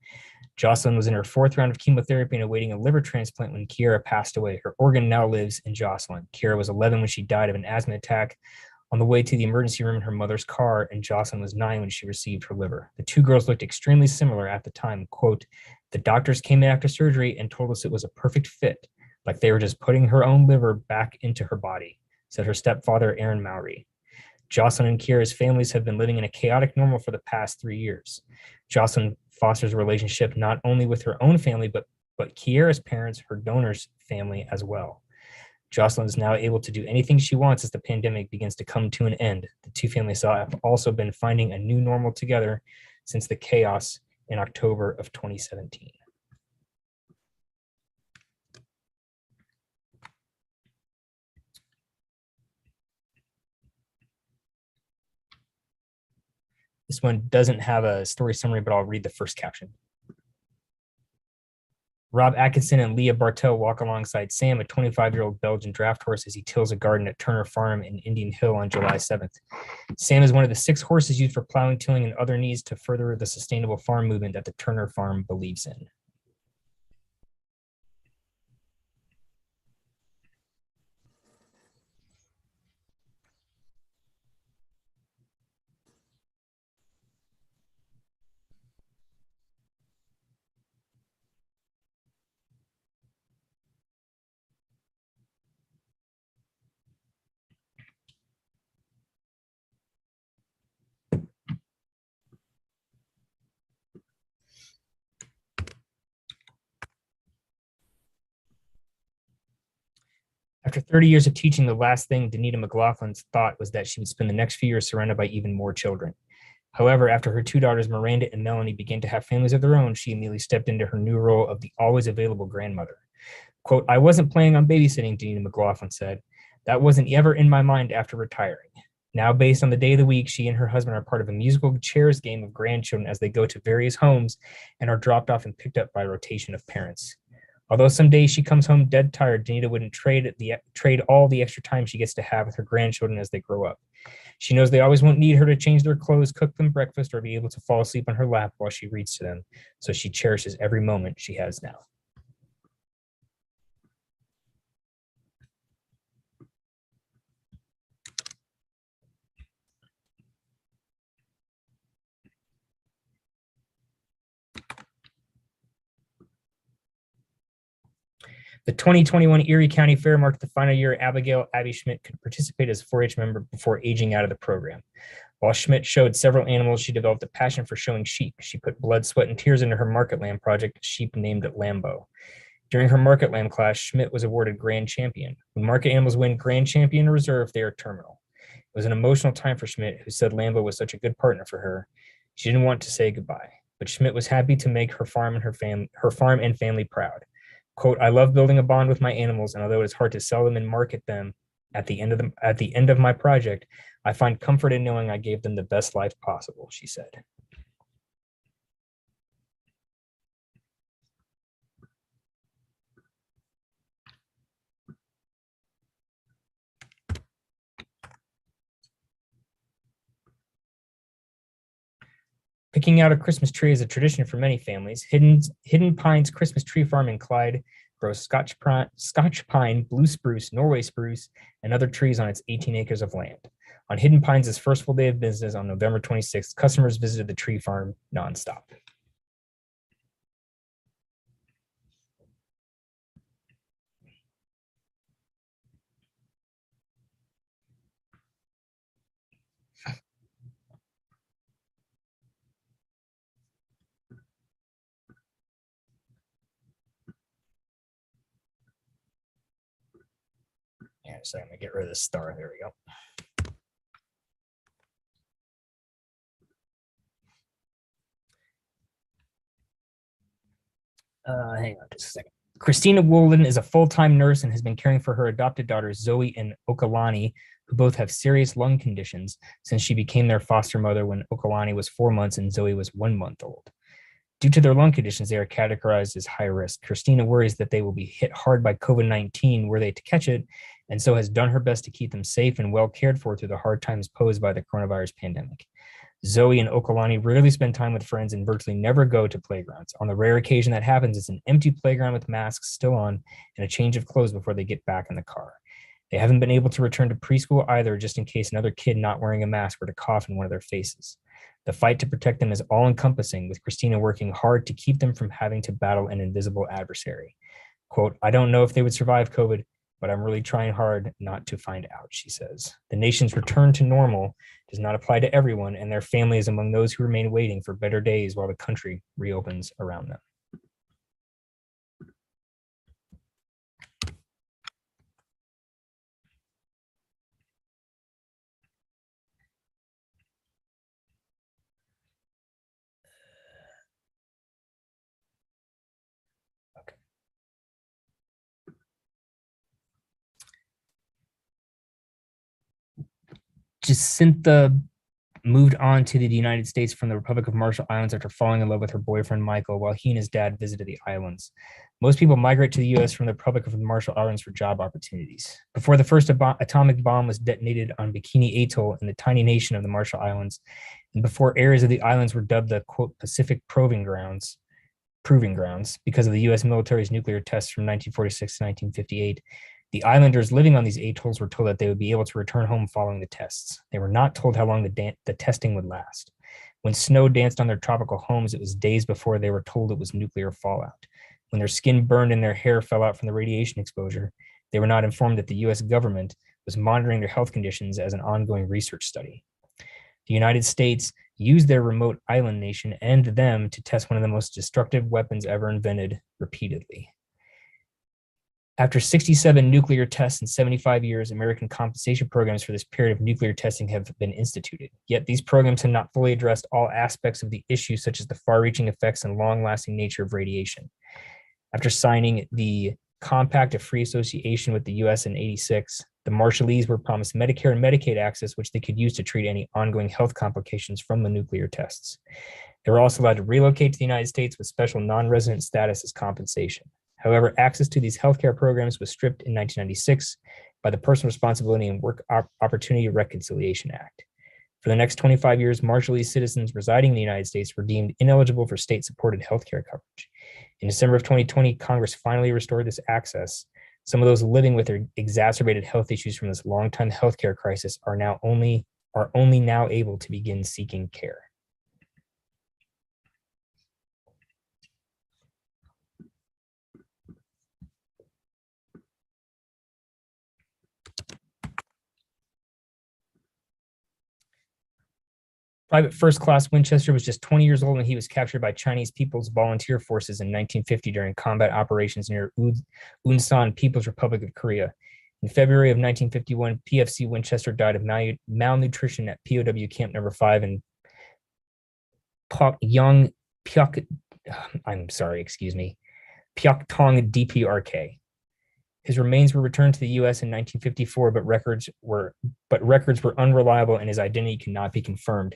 Jocelyn was in her 4th round of chemotherapy and awaiting a liver transplant when Kiera passed away. Her organ now lives in Jocelyn. Kiera was 11 when she died of an asthma attack on the way to the emergency room in her mother's car, and Jocelyn was 9 when she received her liver. The 2 girls looked extremely similar at the time. Quote, "The doctors came in after surgery and told us it was a perfect fit, like they were just putting her own liver back into her body," said her stepfather, Aaron Mowry. Jocelyn and Kiera's families have been living in a chaotic normal for the past 3 years. Jocelyn fosters a relationship not only with her own family, but Kiera's parents, her donor's family as well. Jocelyn is now able to do anything she wants as the pandemic begins to come to an end. The 2 families have also been finding a new normal together since the chaos in October of 2017. This one doesn't have a story summary, but I'll read the first caption. Rob Atkinson and Leah Bartel walk alongside Sam, a 25-year-old Belgian draft horse, as he tills a garden at Turner Farm in Indian Hill on July 7th. Sam is one of the 6 horses used for plowing, tilling, and other needs to further the sustainable farm movement that the Turner Farm believes in. After 30 years of teaching, the last thing Danita McLaughlin thought was that she would spend the next few years surrounded by even more children. However, after her 2 daughters, Miranda and Melanie, began to have families of their own, she immediately stepped into her new role of the always available grandmother. Quote, "I wasn't planning on babysitting," Danita McLaughlin said. "That wasn't ever in my mind after retiring." Now, based on the day of the week, she and her husband are part of a musical chairs game of grandchildren as they go to various homes and are dropped off and picked up by a rotation of parents. Although some days she comes home dead tired, Danita wouldn't trade all the extra time she gets to have with her grandchildren as they grow up. She knows they always won't need her to change their clothes, cook them breakfast, or be able to fall asleep on her lap while she reads to them, so she cherishes every moment she has now. The 2021 Erie County Fair marked the final year Abigail Abby Schmidt could participate as a 4-H member before aging out of the program. While Schmidt showed several animals, she developed a passion for showing sheep. She put blood, sweat, and tears into her market lamb project, sheep named Lambo. During her market lamb class, Schmidt was awarded Grand Champion. When market animals win Grand Champion Reserve, they are terminal. It was an emotional time for Schmidt, who said Lambo was such a good partner for her. She didn't want to say goodbye. but Schmidt was happy to make her farm and family proud. Quote, I love building a bond with my animals, and although it's hard to sell them and market them at the end of my project, I find comfort in knowing I gave them the best life possible, she said. Picking out a Christmas tree is a tradition for many families. Hidden Pines Christmas Tree Farm in Clyde grows Scotch pine, blue spruce, Norway spruce, and other trees on its 18 acres of land. On Hidden Pines' first full day of business on November 26th, customers visited the tree farm nonstop. Yeah, so I'm gonna get rid of the star. There we go. Hang on just a second. Christina Wolin is a full-time nurse and has been caring for her adopted daughters, Zoe and Okalani, who both have serious lung conditions, since she became their foster mother when Okalani was 4 months and Zoe was 1 month old. Due to their lung conditions, they are categorized as high risk. Christina worries that they will be hit hard by COVID-19 were they to catch it, and so has done her best to keep them safe and well cared for through the hard times posed by the coronavirus pandemic. Zoe and Okalani rarely spend time with friends and virtually never go to playgrounds. On the rare occasion that happens, it's an empty playground with masks still on and a change of clothes before they get back in the car. They haven't been able to return to preschool either, just in case another kid not wearing a mask were to cough in one of their faces. The fight to protect them is all-encompassing, with Christina working hard to keep them from having to battle an invisible adversary. Quote, I don't know if they would survive COVID, but I'm really trying hard not to find out, she says. The nation's return to normal does not apply to everyone, and their family is among those who remain waiting for better days while the country reopens around them. Jacinta moved on to the United States from the Republic of Marshall Islands after falling in love with her boyfriend, Michael, while he and his dad visited the islands. Most people migrate to the U.S. from the Republic of the Marshall Islands for job opportunities. Before the first atomic bomb was detonated on Bikini Atoll in the tiny nation of the Marshall Islands, and before areas of the islands were dubbed the, quote, Pacific Proving Grounds, because of the U.S. military's nuclear tests from 1946 to 1958, the islanders living on these atolls were told that they would be able to return home following the tests. They were not told how long the testing would last. When snow danced on their tropical homes, it was days before they were told it was nuclear fallout. When their skin burned and their hair fell out from the radiation exposure, they were not informed that the U.S. government was monitoring their health conditions as an ongoing research study. The United States used their remote island nation and them to test one of the most destructive weapons ever invented repeatedly. After 67 nuclear tests in 75 years, American compensation programs for this period of nuclear testing have been instituted. Yet these programs have not fully addressed all aspects of the issue, such as the far-reaching effects and long-lasting nature of radiation. After signing the Compact of Free Association with the U.S. in '86, the Marshallese were promised Medicare and Medicaid access, which they could use to treat any ongoing health complications from the nuclear tests. They were also allowed to relocate to the United States with special non-resident status as compensation. However, access to these healthcare programs was stripped in 1996 by the Personal Responsibility and Work Opportunity Reconciliation Act. For the next 25 years, Marshallese citizens residing in the United States were deemed ineligible for state-supported healthcare coverage. In December of 2020, Congress finally restored this access. Some of those living with their exacerbated health issues from this long-time healthcare crisis are only now able to begin seeking care. Private First Class Winchester was just 20 years old when he was captured by Chinese People's Volunteer Forces in 1950 during combat operations near Unsan People's Republic of Korea. In February of 1951, PFC Winchester died of malnutrition at POW Camp Number 5 in Pyongyang, Pyeok, I'm sorry, excuse me, Pyeongtaong DPRK. His remains were returned to the U.S. in 1954, but records were unreliable and his identity cannot be confirmed.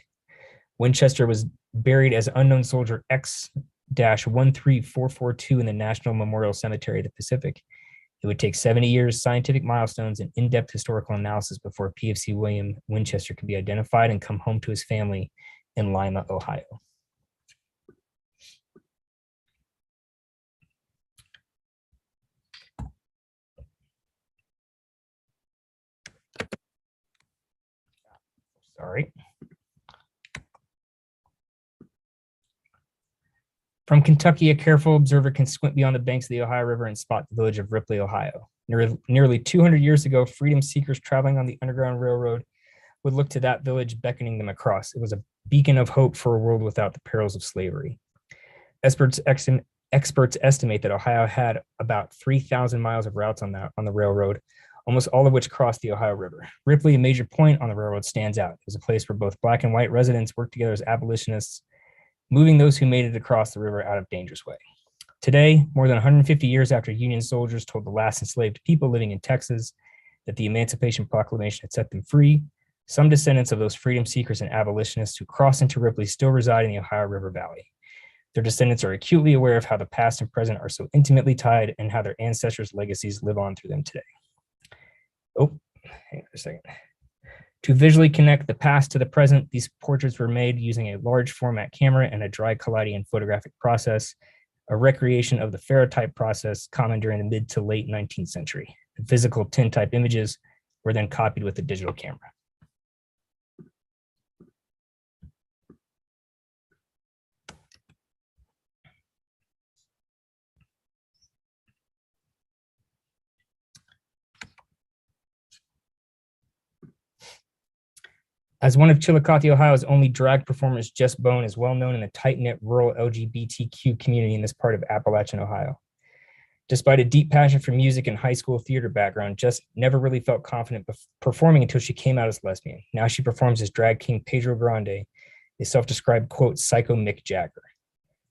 Winchester was buried as unknown soldier X-13442 in the National Memorial Cemetery of the Pacific. It would take 70 years, scientific milestones, and in-depth historical analysis before PFC William Winchester could be identified and come home to his family in Lima, Ohio. Sorry. From Kentucky, a careful observer can squint beyond the banks of the Ohio River and spot the village of Ripley, Ohio. Nearly 200 years ago, freedom seekers traveling on the Underground Railroad would look to that village beckoning them across. It was a beacon of hope for a world without the perils of slavery. Experts estimate that Ohio had about 3,000 miles of routes on the railroad, almost all of which crossed the Ohio River. Ripley, a major point on the railroad, stands out. It was a place where both black and white residents worked together as abolitionists, moving those who made it across the river out of dangerous way. Today, more than 150 years after Union soldiers told the last enslaved people living in Texas that the Emancipation Proclamation had set them free, some descendants of those freedom seekers and abolitionists who crossed into Ripley still reside in the Ohio River Valley. Their descendants are acutely aware of how the past and present are so intimately tied and how their ancestors' legacies live on through them today. Oh, hang on a second. To visually connect the past to the present, these portraits were made using a large format camera and a dry collodion photographic process, a recreation of the ferrotype process common during the mid to late 19th century. The physical tintype images were then copied with a digital camera. As one of Chillicothe, Ohio's only drag performers, Jess Bone is well known in the tight-knit rural LGBTQ community in this part of Appalachian, Ohio. Despite a deep passion for music and high school theater background, Jess never really felt confident performing until she came out as lesbian. Now she performs as drag king Pedro Grande, a self-described, quote, psycho Mick Jagger.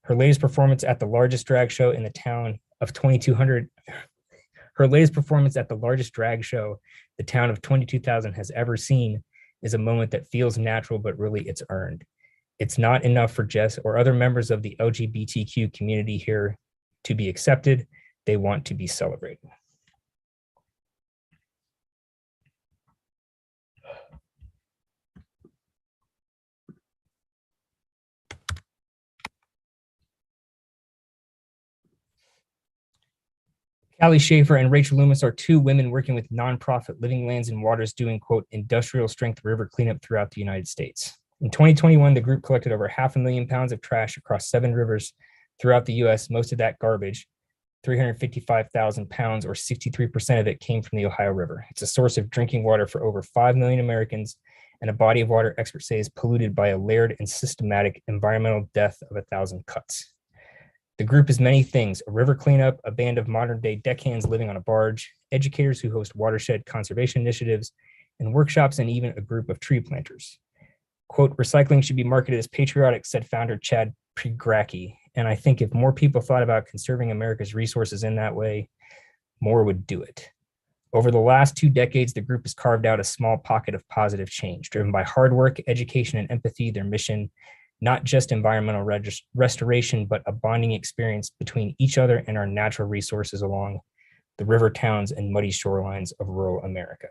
Her latest performance at the largest drag show in the town of 22,000 has ever seen is a moment that feels natural, but really it's earned. It's not enough for Jess or other members of the LGBTQ community here to be accepted. They want to be celebrated. Callie Schaefer and Rachel Loomis are two women working with nonprofit Living Lands and Waters doing, quote, industrial strength river cleanup throughout the United States. In 2021, the group collected over 500,000 pounds of trash across 7 rivers throughout the US. Most of that garbage, 355,000 pounds or 63% of it, came from the Ohio River. It's a source of drinking water for over 5 million Americans and a body of water experts say is polluted by a layered and systematic environmental death of 1,000 cuts. The group is many things: a river cleanup, a band of modern-day deckhands living on a barge, educators who host watershed conservation initiatives, and workshops, and even a group of tree planters. Quote, recycling should be marketed as patriotic, said founder Chad Pregracke. And I think if more people thought about conserving America's resources in that way, more would do it. Over the last 2 decades, the group has carved out a small pocket of positive change, driven by hard work, education, and empathy. Their mission, not just environmental restoration, but a bonding experience between each other and our natural resources along the river towns and muddy shorelines of rural America.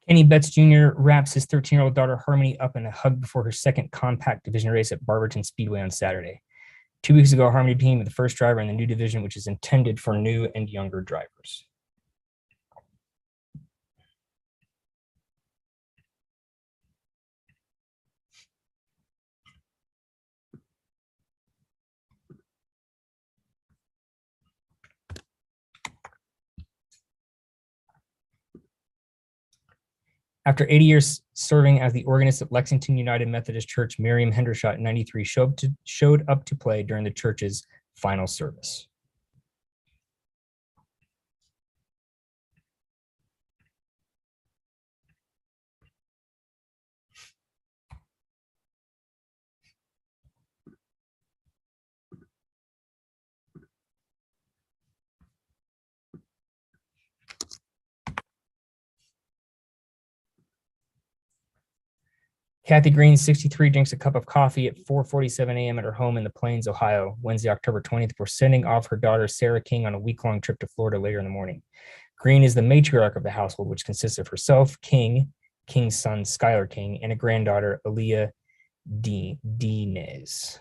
Kenny Betts Jr. wraps his 13-year-old daughter Harmony up in a hug before her second compact division race at Barberton Speedway on Saturday. 2 weeks ago, Harmony became the first driver in the new division, which is intended for new and younger drivers. After 80 years serving as the organist at Lexington United Methodist Church, Miriam Hendershot, 93, showed up to play during the church's final service. Kathy Green, 63, drinks a cup of coffee at 4:47 a.m. at her home in the Plains, Ohio, Wednesday, October 20th, before sending off her daughter, Sarah King, on a week-long trip to Florida later in the morning. Green is the matriarch of the household, which consists of herself, King, King's son, Skylar King, and a granddaughter, Aaliyah Diaz.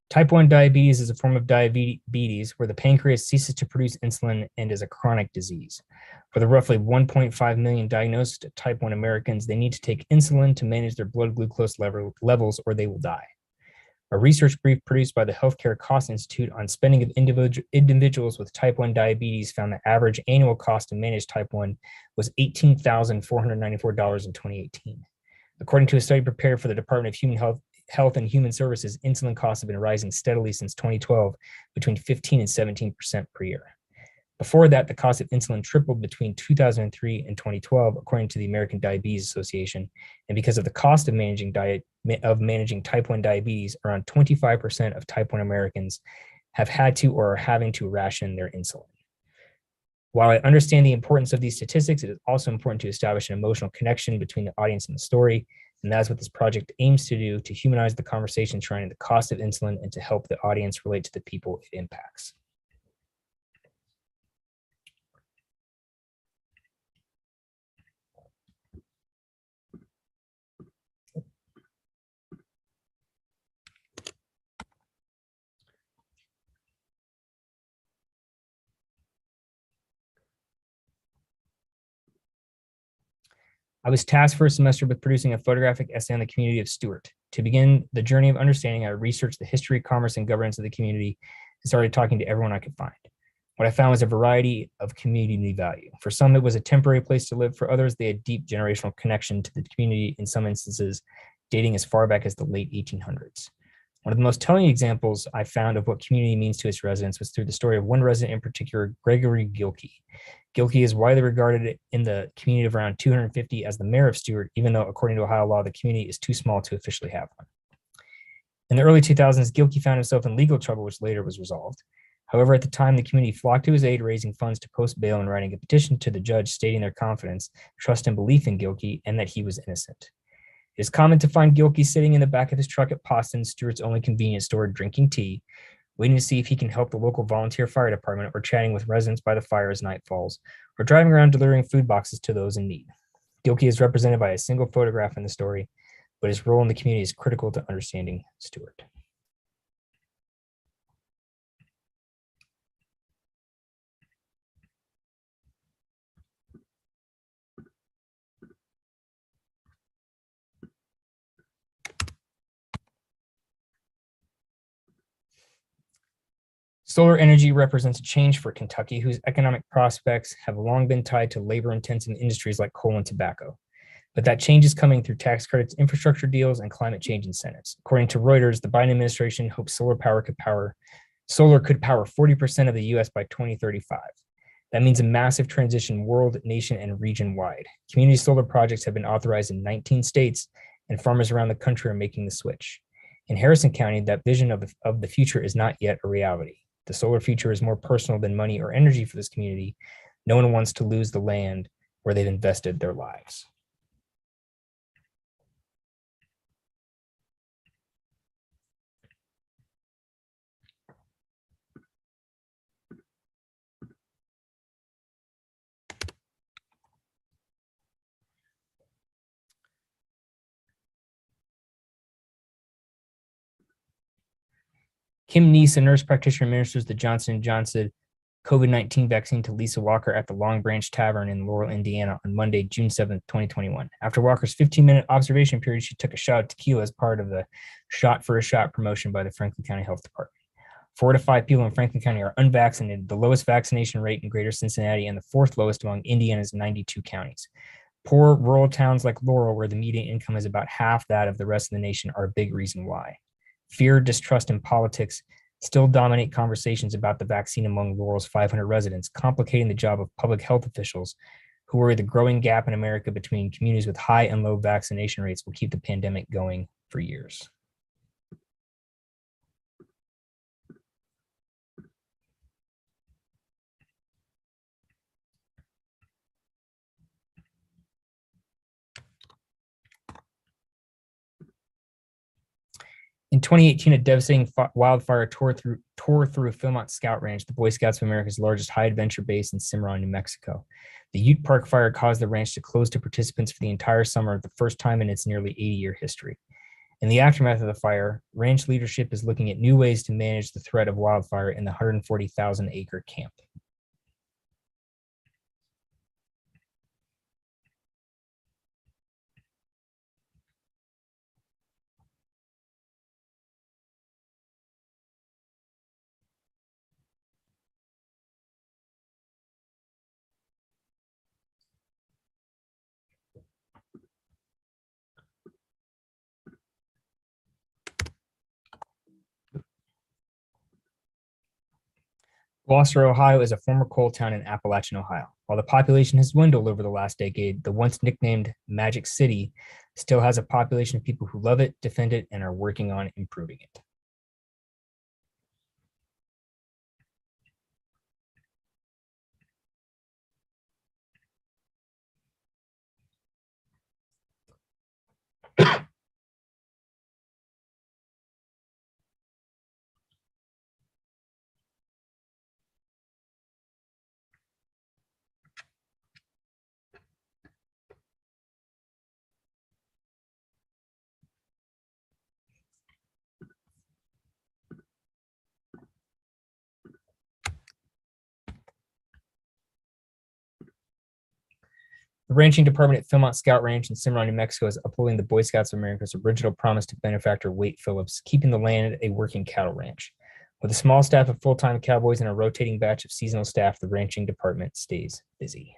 Type 1 diabetes is a form of diabetes where the pancreas ceases to produce insulin and is a chronic disease. For the roughly 1.5 million diagnosed type 1 Americans, they need to take insulin to manage their blood glucose levels or they will die. A research brief produced by the Healthcare Cost Institute on spending of individuals with type 1 diabetes found the average annual cost to manage type 1 was $18,494 in 2018. According to a study prepared for the Department of Health and Human Services, insulin costs have been rising steadily since 2012, between 15 and 17% per year. Before that, the cost of insulin tripled between 2003 and 2012, according to the American Diabetes Association. And because of the cost of managing type 1 diabetes, around 25% of type 1 Americans have had to or are having to ration their insulin. While I understand the importance of these statistics, it is also important to establish an emotional connection between the audience and the story. And that's what this project aims to do, to humanize the conversation surrounding the cost of insulin and to help the audience relate to the people it impacts. I was tasked for a semester with producing a photographic essay on the community of Stewart. To begin the journey of understanding, I researched the history, commerce, and governance of the community and started talking to everyone I could find. What I found was a variety of community value. For some, it was a temporary place to live. For others, they had deep generational connection to the community, in some instances dating as far back as the late 1800s. One of the most telling examples I found of what community means to its residents was through the story of one resident in particular, Gregory Gilkey. Gilkey is widely regarded in the community of around 250 as the mayor of Stewart, even though, according to Ohio law, the community is too small to officially have one. In the early 2000s, Gilkey found himself in legal trouble, which later was resolved. However, at the time, the community flocked to his aid, raising funds to post bail and writing a petition to the judge stating their confidence, trust, and belief in Gilkey and that he was innocent. It is common to find Gilkey sitting in the back of his truck at Poston, Stewart's only convenience store, drinking tea, waiting to see if he can help the local volunteer fire department, or chatting with residents by the fire as night falls, or driving around delivering food boxes to those in need. Gilkey is represented by a single photograph in the story, but his role in the community is critical to understanding Stewart. Solar energy represents a change for Kentucky, whose economic prospects have long been tied to labor-intensive industries like coal and tobacco. But that change is coming through tax credits, infrastructure deals, and climate change incentives. According to Reuters, the Biden administration hopes solar could power 40% of the US by 2035. That means a massive transition world, nation, and region-wide. Community solar projects have been authorized in 19 states, and farmers around the country are making the switch. In Harrison County, that vision of the future is not yet a reality. The solar future is more personal than money or energy for this community. No one wants to lose the land where they've invested their lives. Kim Neese, a nurse practitioner, administers the Johnson & Johnson COVID-19 vaccine to Lisa Walker at the Long Branch Tavern in Laurel, Indiana on Monday, June 7th, 2021. After Walker's 15-minute observation period, she took a shot of tequila as part of the shot for a shot promotion by the Franklin County Health Department. 4 to 5 people in Franklin County are unvaccinated, the lowest vaccination rate in greater Cincinnati and the 4th lowest among Indiana's 92 counties. Poor rural towns like Laurel, where the median income is about half that of the rest of the nation, are a big reason why. Fear, distrust, and politics still dominate conversations about the vaccine among Laurel's 500 residents, complicating the job of public health officials who worry the growing gap in America between communities with high and low vaccination rates will keep the pandemic going for years. In 2018, a devastating wildfire tore through Philmont Scout Ranch, the Boy Scouts of America's largest high adventure base in Cimarron, New Mexico. The Ute Park fire caused the ranch to close to participants for the entire summer, the first time in its nearly 80-year history. In the aftermath of the fire, ranch leadership is looking at new ways to manage the threat of wildfire in the 140,000-acre camp. Gloucester, Ohio is a former coal town in Appalachian, Ohio. While the population has dwindled over the last decade, the once nicknamed Magic City still has a population of people who love it, defend it, and are working on improving it. The ranching department at Philmont Scout Ranch in Cimarron, New Mexico is upholding the Boy Scouts of America's original promise to benefactor Wade Phillips, keeping the land a working cattle ranch. With a small staff of full-time cowboys and a rotating batch of seasonal staff, the ranching department stays busy.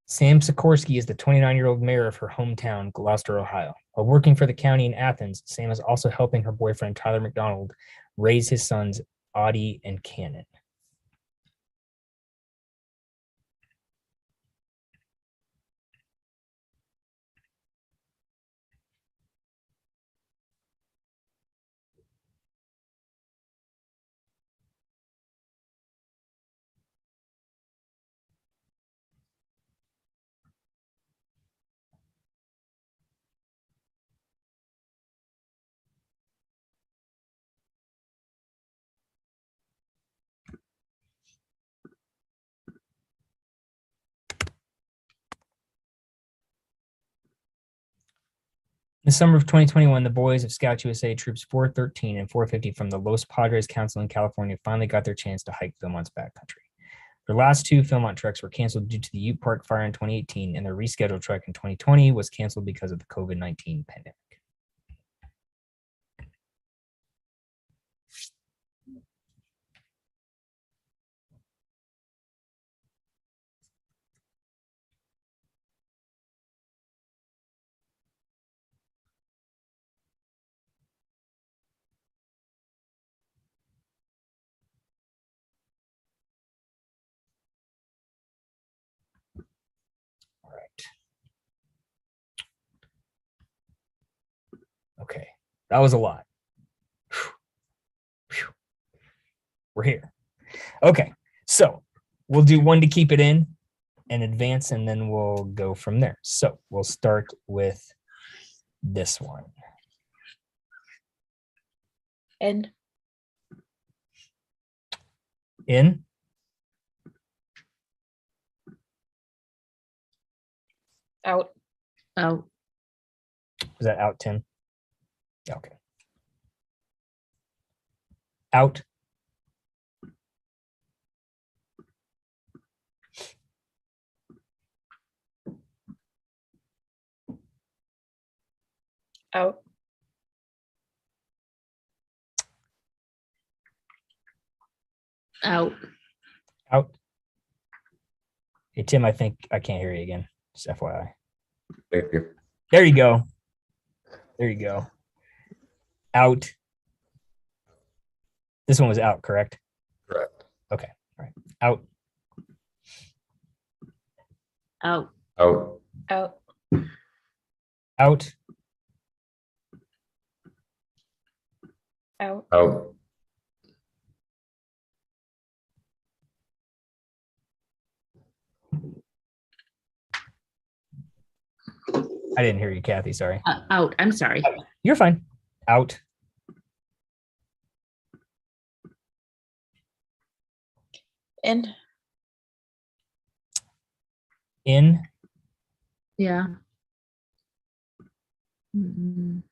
Sam Sikorsky is the 29-year-old mayor of her hometown, Gloucester, Ohio. While working for the county in Athens, Sam is also helping her boyfriend, Tyler McDonald, raise his sons, Audie and Cannon. In the summer of 2021, the boys of Scout USA Troops 413 and 450 from the Los Padres Council in California finally got their chance to hike Philmont's backcountry. Their last 2 Philmont treks were canceled due to the Ute Park fire in 2018, and their rescheduled trek in 2020 was canceled because of the COVID-19 pandemic. All right. Okay, that was a lot. We're here. Okay, so we'll do one to keep it in and advance, and then we'll go from there. So we'll start with this one. And In. Out. Out. Was that out, Tim? Okay. Out. Out. Out. Out. Hey, Tim, I think I can't hear you again. Just FYI. Thank you. There you go. There you go. Out. This one was out, correct? Correct. Okay. All right. Out. Out. Out. Out. Out. Out. Out. I didn't hear you, Kathy. Sorry. Out. I'm sorry. You're fine. Out. In. In. Yeah. Mm.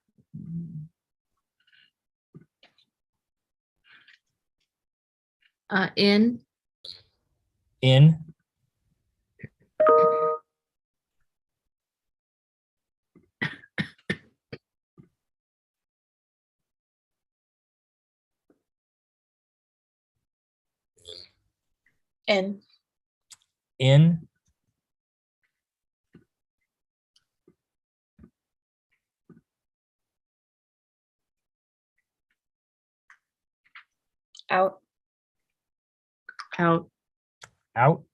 In. In. In. In. Out. Out. Out.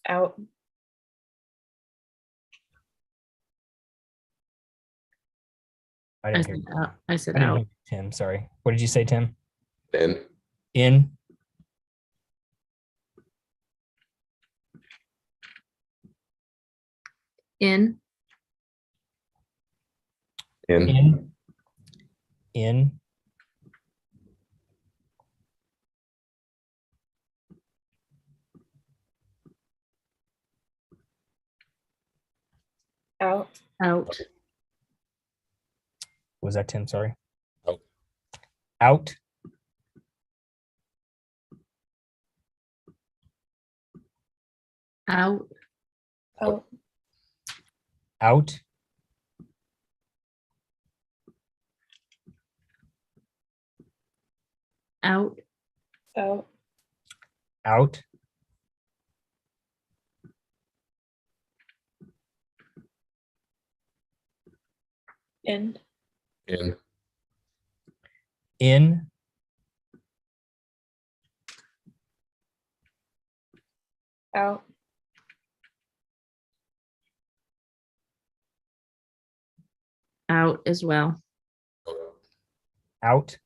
Out. I I didn't said hear. out. I said I didn't out. hear Tim. Sorry. What did you say, Tim? In. In. In. In. In. In. Out. Out. Was that Tim? Sorry. Out. Out. Out. Out. Out. Out. Out. Out. In. In. In. Out. Out as well. Out.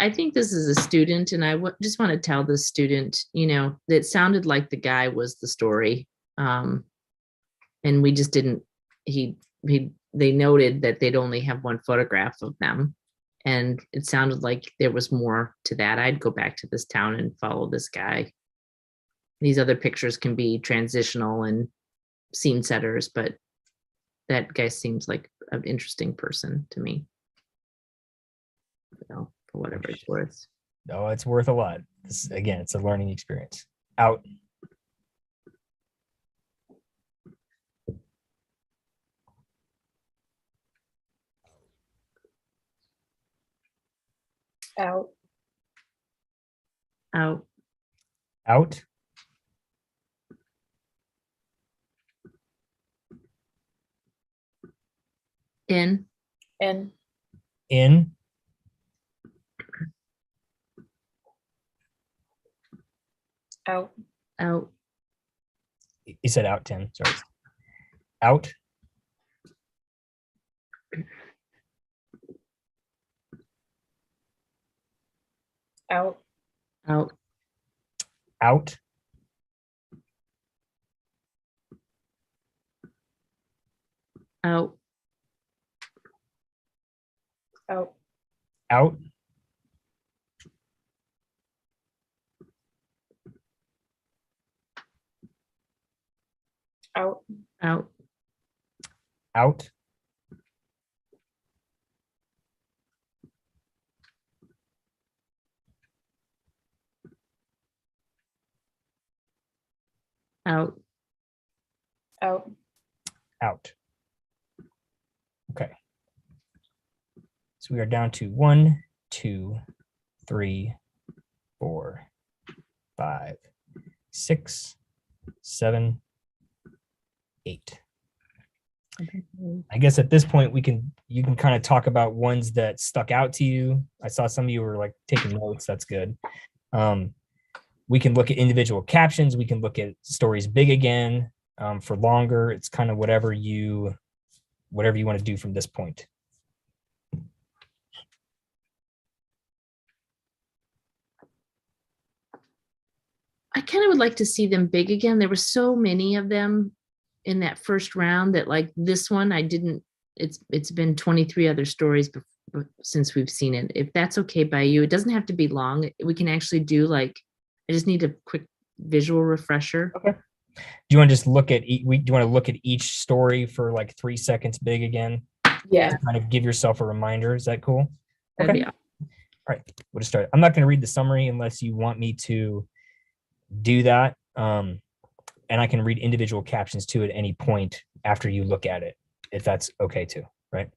I think this is a student, and just want to tell this student, that sounded like the guy was the story. And we just didn't, they noted that they'd only have one photograph of them. And it sounded like there was more to that. I'd go back to this town and follow this guy. These other pictures can be transitional and scene setters, but that guy seems like an interesting person to me. For whatever it's worth. Oh, it's worth a lot. Again, it's a learning experience. Out. Out. Out. Out. In. In. In. Out. Out. You said out, Tim. Sorry. Out. Out. Out. Out. Out. Out. Out. Out. Out. Out. Out. Out. Out. Okay. So we are down to 1, 2, 3, 4, 5, 6, 7, 8. I guess at this point you can kind of talk about ones that stuck out to you. I saw some of you were like taking notes. That's good. We can look at individual captions. We can look at stories big again for longer. It's kind of whatever you want to do from this point. I kind of would like to see them big again. There were so many of them in that first round that like this one, it's been 23 other stories since we've seen it. If that's okay by you, it doesn't have to be long. We can actually do like, I just need a quick visual refresher. Okay. Do you want to just look at, do you want to look at each story for like 3 seconds big again? Yeah. To kind of give yourself a reminder. Is that cool? That'd Okay. be awesome. All right, we'll just start. I'm not going to read the summary unless you want me to do that. And I can read individual captions too at any point after you look at it, if that's okay too, right?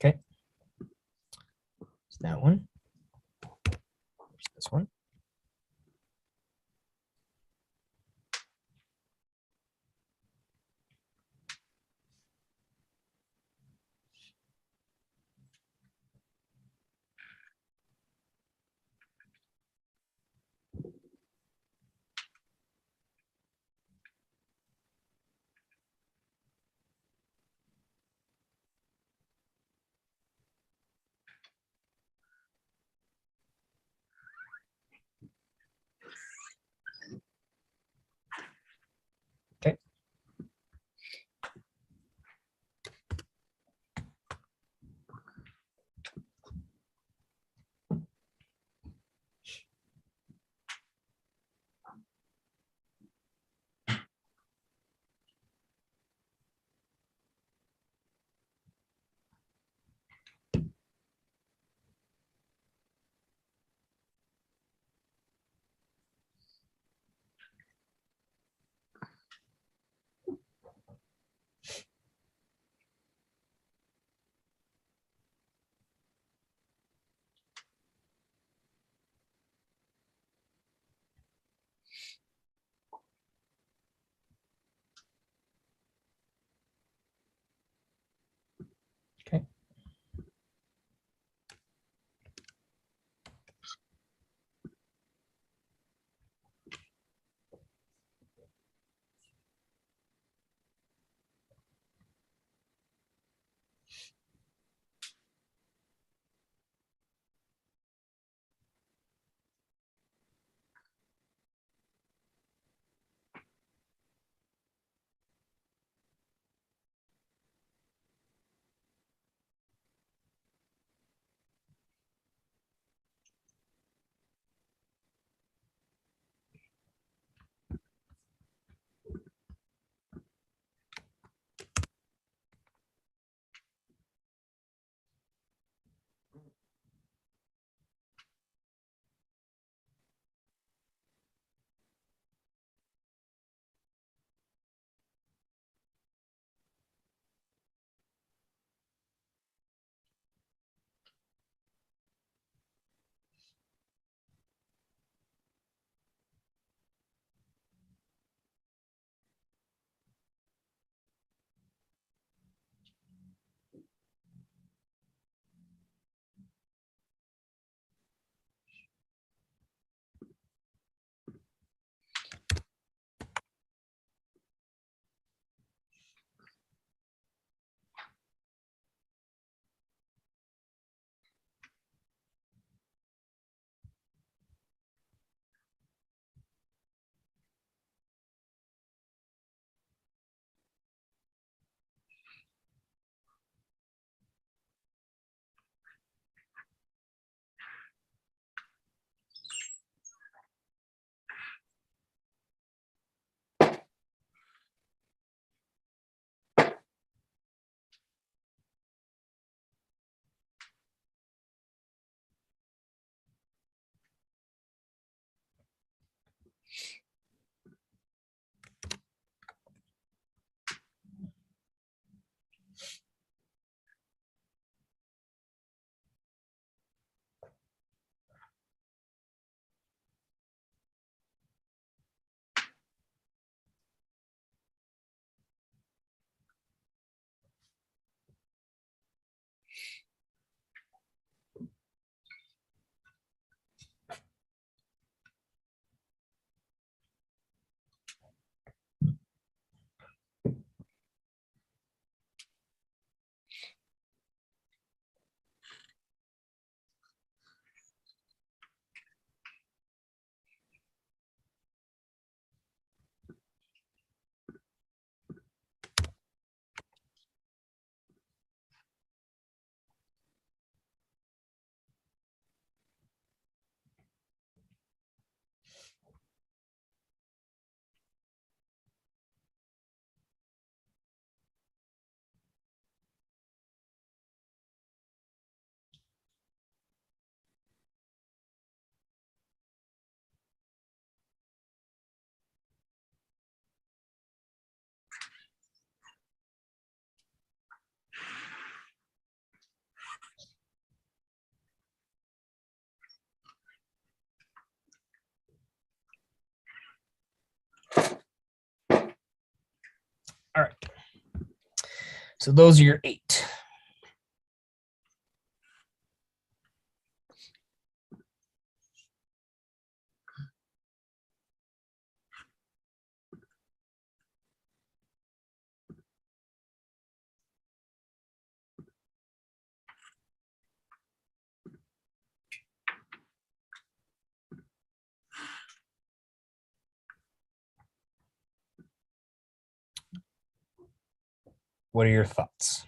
Okay. It's that one. This one. All right. So those are your 8. What are your thoughts?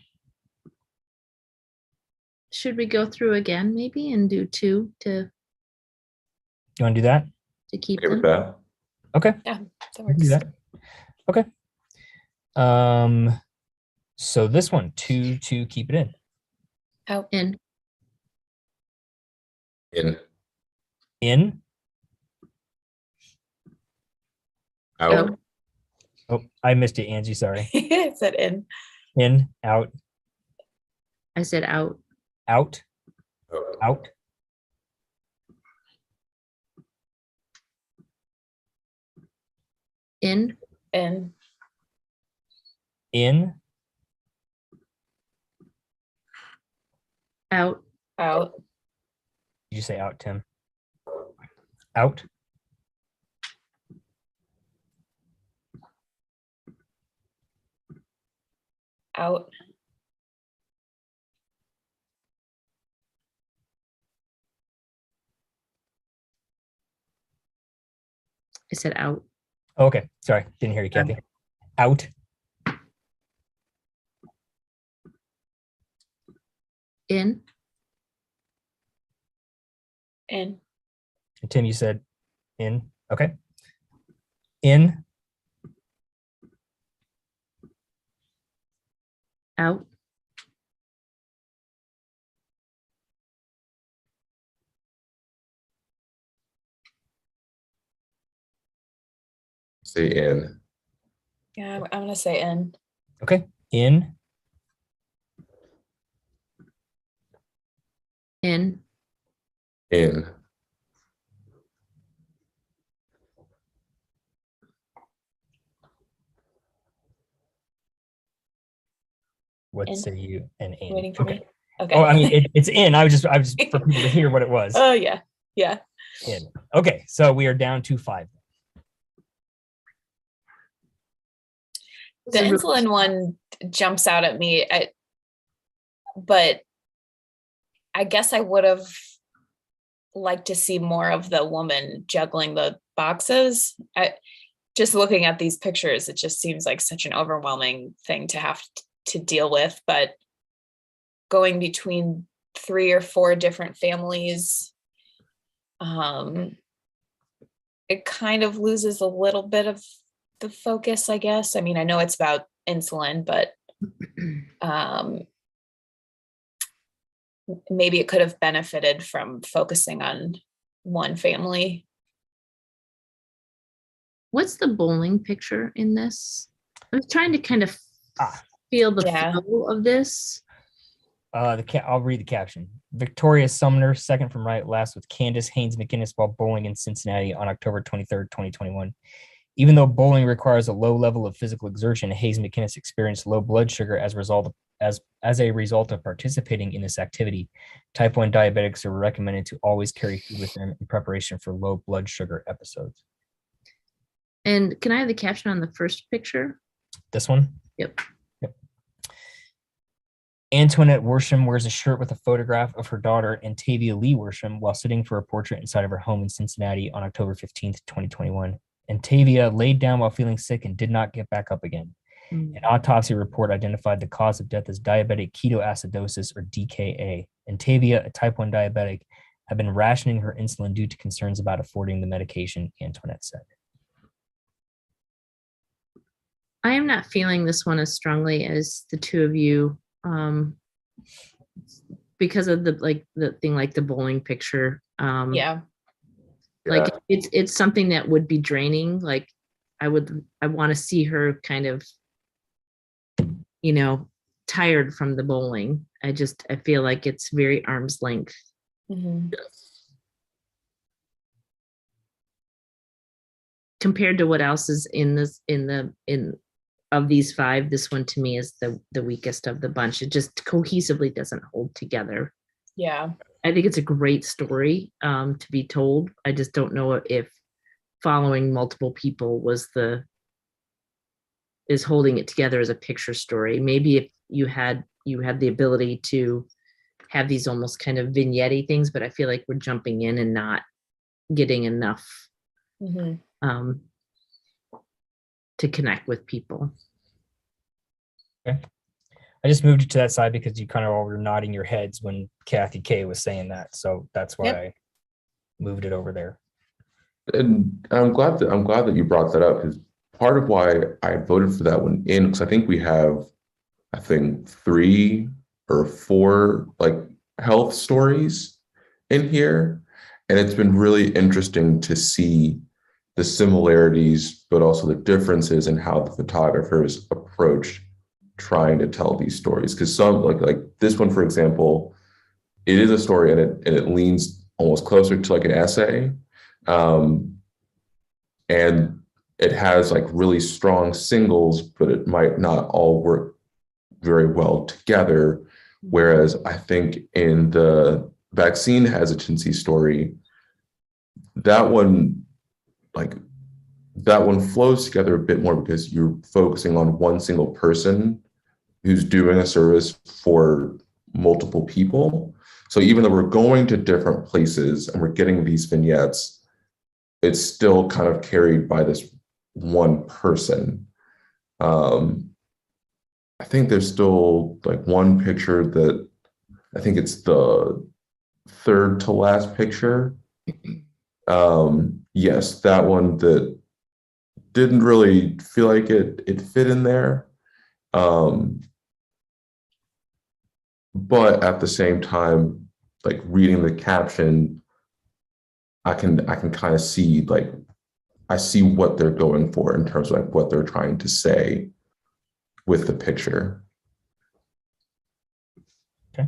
Should we go through again maybe and do 2 to You want to do that? keep Okay with them? that. Okay. Yeah, that we can do works. that. Okay. So this one, 2 to keep it in. Out. In. In, In. out, Out. Oh, I missed it, Angie. Sorry. It said in. In, out, I said out. out, out, out, In. In. in, Out. Out. did you say out, Tim? Out, Out. I said out. okay. Sorry, didn't hear you, Kathy. Out, In. In. and Tim, you said in. Okay. In, Out. say in, Yeah, I'm gonna say in. okay. In, In. in, what In. say you? And in. Waiting for Okay. me. Okay. Oh, I mean, it's in. I was just for people to hear what it was. Oh yeah. Yeah. In. Okay, so we are down to 5. The insulin one jumps out at me, but I guess I would have liked to see more of the woman juggling the boxes. Just looking at these pictures, it just seems like such an overwhelming thing to have to deal with. But going between 3 or 4 different families, it kind of loses a little bit of the focus, I guess. I mean, I know it's about insulin, but maybe it could have benefited from focusing on one family. What's the bowling picture in this? I was trying to kind of Ah. feel the Yeah. flow of this. I'll read the caption. Victoria Sumner, second from right, last with Candace Haynes McInnes while bowling in Cincinnati on October 23rd, 2021. Even though bowling requires a low level of physical exertion, Hayes McInnes experienced low blood sugar as a result of participating in this activity. Type 1 diabetics are recommended to always carry food with them in preparation for low blood sugar episodes. And can I have the caption on the first picture? This one? Yep. Antoinette Worsham wears a shirt with a photograph of her daughter, Antavia Lee Worsham, while sitting for a portrait inside of her home in Cincinnati on October 15th, 2021. Antavia laid down while feeling sick and did not get back up again. An autopsy report identified the cause of death as diabetic ketoacidosis, or DKA. Antavia, a type 1 diabetic, had been rationing her insulin due to concerns about affording the medication, Antoinette said. I am not feeling this one as strongly as the two of you, because of the thing like the bowling picture. Yeah. Like it's something that would be draining. Like I want to see her kind of, tired from the bowling. I feel like it's very arm's length. Mm-hmm. Compared to what else is in of these 5, this one to me is the weakest of the bunch. It just cohesively doesn't hold together. Yeah. I think it's a great story to be told. I just don't know if following multiple people is holding it together as a picture story. Maybe if you had the ability to have these almost kind of vignette things, but I feel like we're jumping in and not getting enough to connect with people. Okay. I just moved it to that side because you kind of all were nodding your heads when Kathy K was saying that. So that's why I moved it over there. And I'm glad that you brought that up, because part of why I voted for that one in, because I think we have, 3 or 4 like health stories in here. And it's been really interesting to see the similarities, but also the differences in how the photographers approach trying to tell these stories. Because some like this one, for example, it is a story and it leans almost closer to like an essay. And it has like really strong singles, but it might not all work very well together. Whereas I think in the vaccine hesitancy story, that one flows together a bit more because you're focusing on one single person who's doing a service for multiple people. So even though we're going to different places and we're getting these vignettes, it's still kind of carried by this one person. I think there's still like one picture that I think it's the third to last picture. Yes, that one that didn't really feel like it fit in there. But at the same time, like reading the caption, I can kind of see like I see what they're going for in terms of like what they're trying to say with the picture. Okay.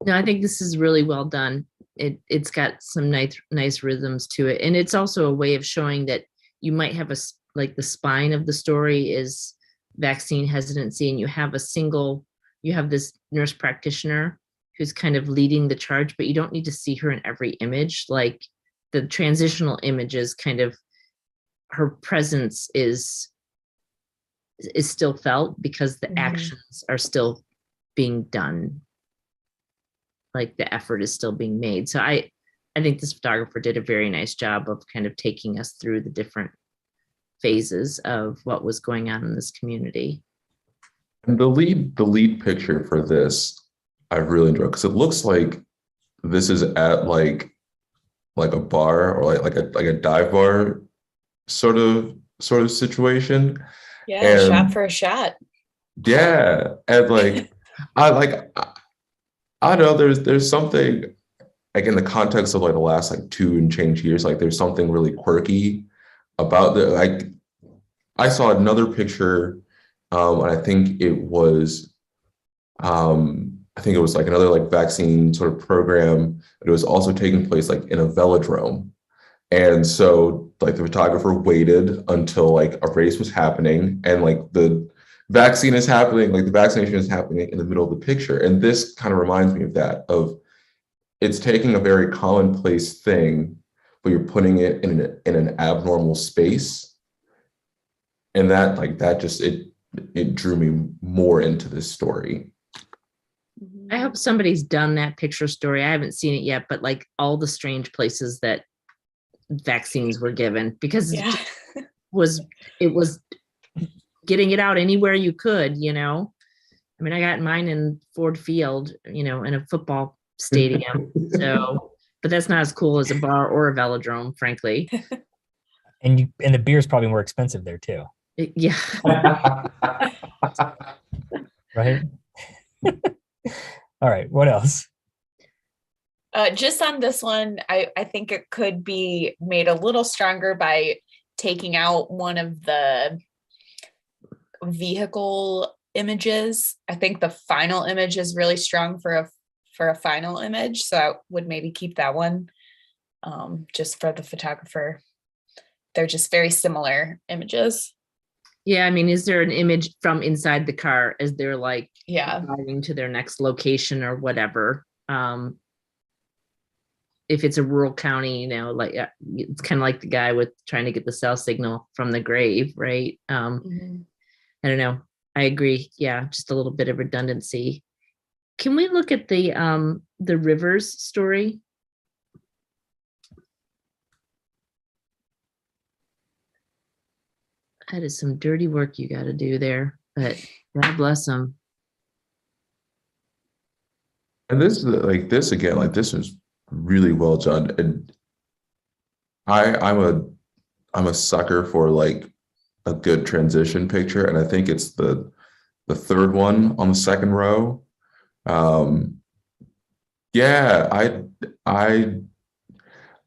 No, I think this is really well done. It's got some nice rhythms to it, and it's also a way of showing that you might have like the spine of the story is vaccine hesitancy, and you have this nurse practitioner who's kind of leading the charge, but you don't need to see her in every image. Like the transitional images, kind of her presence is still felt because the actions are still being done. Like the effort is still being made. So I think this photographer did a very nice job of kind of taking us through the different phases of what was going on in this community. And the lead picture for this, I really enjoyed, because it looks like this is at like a bar or like a dive bar sort of situation. Yeah, And shot for a shot. yeah, and like I don't know, there's something like in the context of like the last like 2 and change years, like there's something really quirky about the like I saw another picture, and I think it was like another like vaccine sort of program. It was also taking place like in a velodrome. And so like the photographer waited until like a race was happening and like the vaccine is happening, like the vaccination is happening in the middle of the picture. And this kind of reminds me of that, of it's taking a very commonplace thing, but you're putting it in an abnormal space. And that just, it drew me more into this story. I hope somebody's done that picture story. I haven't seen it yet, but like all the strange places that vaccines were given, because it was getting it out anywhere you could, you know. I mean, I got mine in Ford Field, you know, in a football stadium. So, but that's not as cool as a bar or a velodrome, frankly. And the beer is probably more expensive there too. Yeah. Right. All right. What else? Just on this one, I think it could be made a little stronger by taking out one of the vehicle images. I think the final image is really strong for a final image, so I would maybe keep that one just for the photographer. They're just very similar images. Yeah, I mean, is there an image from inside the car as they're like Yeah. driving to their next location or whatever? If it's a rural county, like it's kind of like the guy with trying to get the cell signal from the grave, right? Mhm. I don't know. I agree. Yeah, just a little bit of redundancy. Can we look at the Rivers story? That is some dirty work you got to do there, but God bless them. And this is like this again, like this is really well done. And I'm a sucker for like a good transition picture, and I think it's the third one on the second row. Um, yeah, I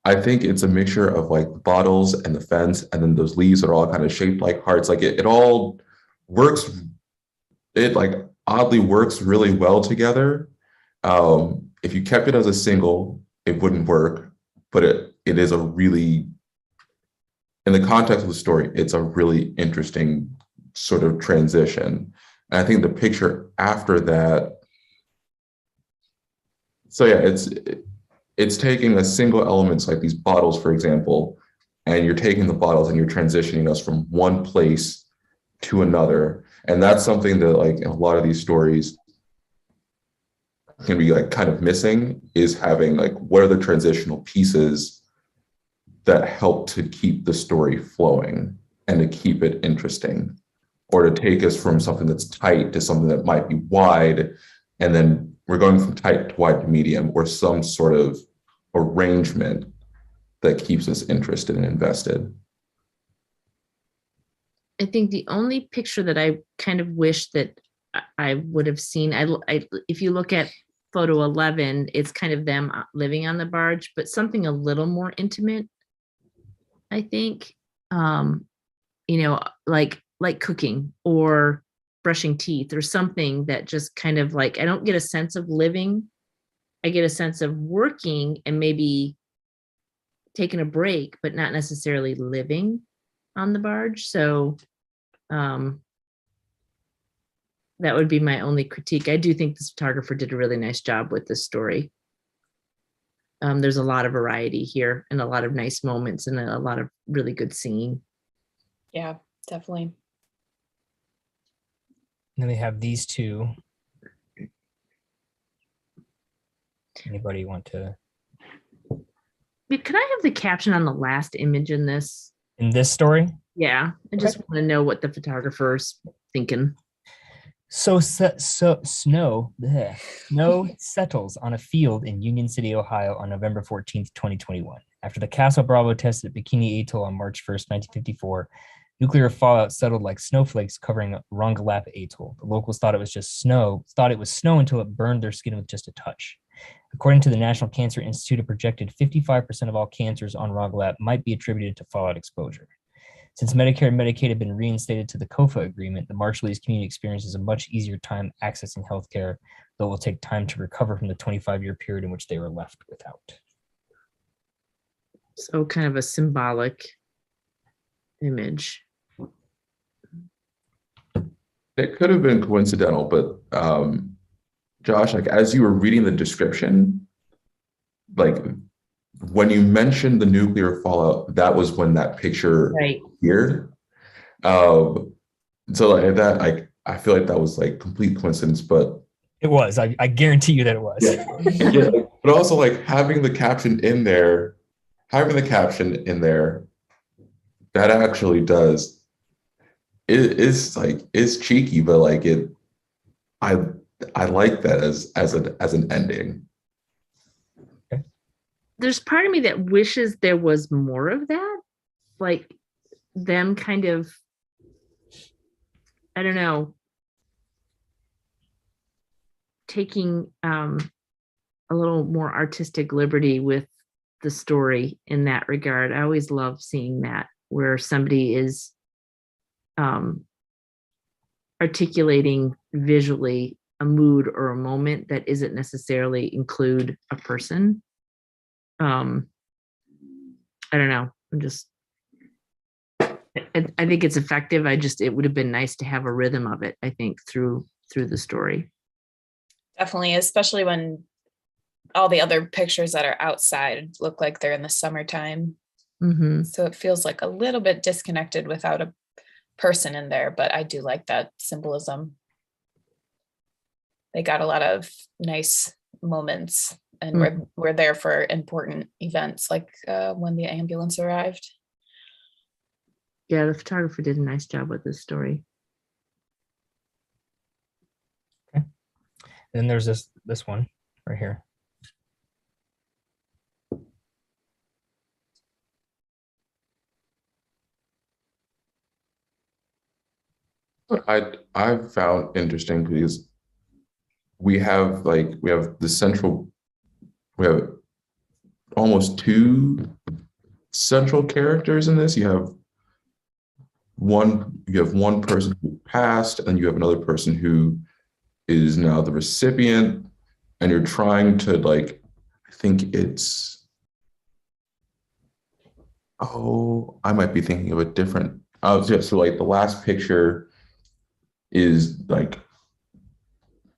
I think it's a mixture of like the bottles and the fence, and then those leaves that are all kind of shaped like hearts. Like it all works. It like oddly works really well together. If you kept it as a single, it wouldn't work, but it is a really, in the context of the story, it's a really interesting sort of transition. And I think the picture after that, so yeah, it's taking a single elements like these bottles, for example, and you're taking the bottles and you're transitioning us from one place to another. And that's something that like in a lot of these stories can be like kind of missing, is having like what are the transitional pieces that help to keep the story flowing and to keep it interesting, or to take us from something that's tight to something that might be wide, and then we're going from tight to wide to medium, or some sort of arrangement that keeps us interested and invested. I think the only picture that I kind of wish that I would have seen, if you look at photo 11, it's kind of them living on the barge, but something a little more intimate, I think, like cooking or brushing teeth or something that just kind of like, I don't get a sense of living. I get a sense of working and maybe taking a break, but not necessarily living on the barge. So that would be my only critique. I do think this photographer did a really nice job with this story. There's a lot of variety here and a lot of nice moments and a lot of really good singing. Yeah, definitely. And then we have these two. Anybody want to? Could I have the caption on the last image in this? In this story? Yeah, I just want to know what the photographer's thinking. So snow settles on a field in Union City, Ohio on November 14th, 2021. After the Castle Bravo test at Bikini Atoll on March 1st, 1954, nuclear fallout settled like snowflakes covering Rongelap Atoll. The locals thought it was snow until it burned their skin with just a touch. According to the National Cancer Institute, a projected 55% of all cancers on Rongelap might be attributed to fallout exposure. Since Medicare and Medicaid have been reinstated to the COFA agreement, the Marshallese community experiences a much easier time accessing healthcare, though it will take time to recover from the 25-year period in which they were left without. So kind of a symbolic image. It could have been coincidental, but Josh, like as you were reading the description, like when you mentioned the nuclear fallout, that was when that picture appeared. So like that, I feel like that was like complete coincidence, but it was. I guarantee you that it was. Yeah. Yeah. But also like having the caption in there, that actually does. It is like it's cheeky, but like it, I like that as an ending. There's part of me that wishes there was more of that, like them kind of, I don't know, taking a little more artistic liberty with the story in that regard. I always love seeing that, where somebody is articulating visually a mood or a moment that isn't necessarily include a person. I don't know. I'm just I think it's effective. It would have been nice to have a rhythm of it, I think, through the story. Definitely, especially when all the other pictures that are outside look like they're in the summertime. Mm-hmm. So it feels like a little bit disconnected without a person in there, but I do like that symbolism. They got a lot of nice moments, and we're there for important events, like when the ambulance arrived. Yeah, the photographer did a nice job with this story. Okay. Then there's this one right here. I found interesting because we have almost two central characters in this. You have one person who passed, and you have another person who is now the recipient, and you're trying to I think it's, I might be thinking of a different. So the last picture is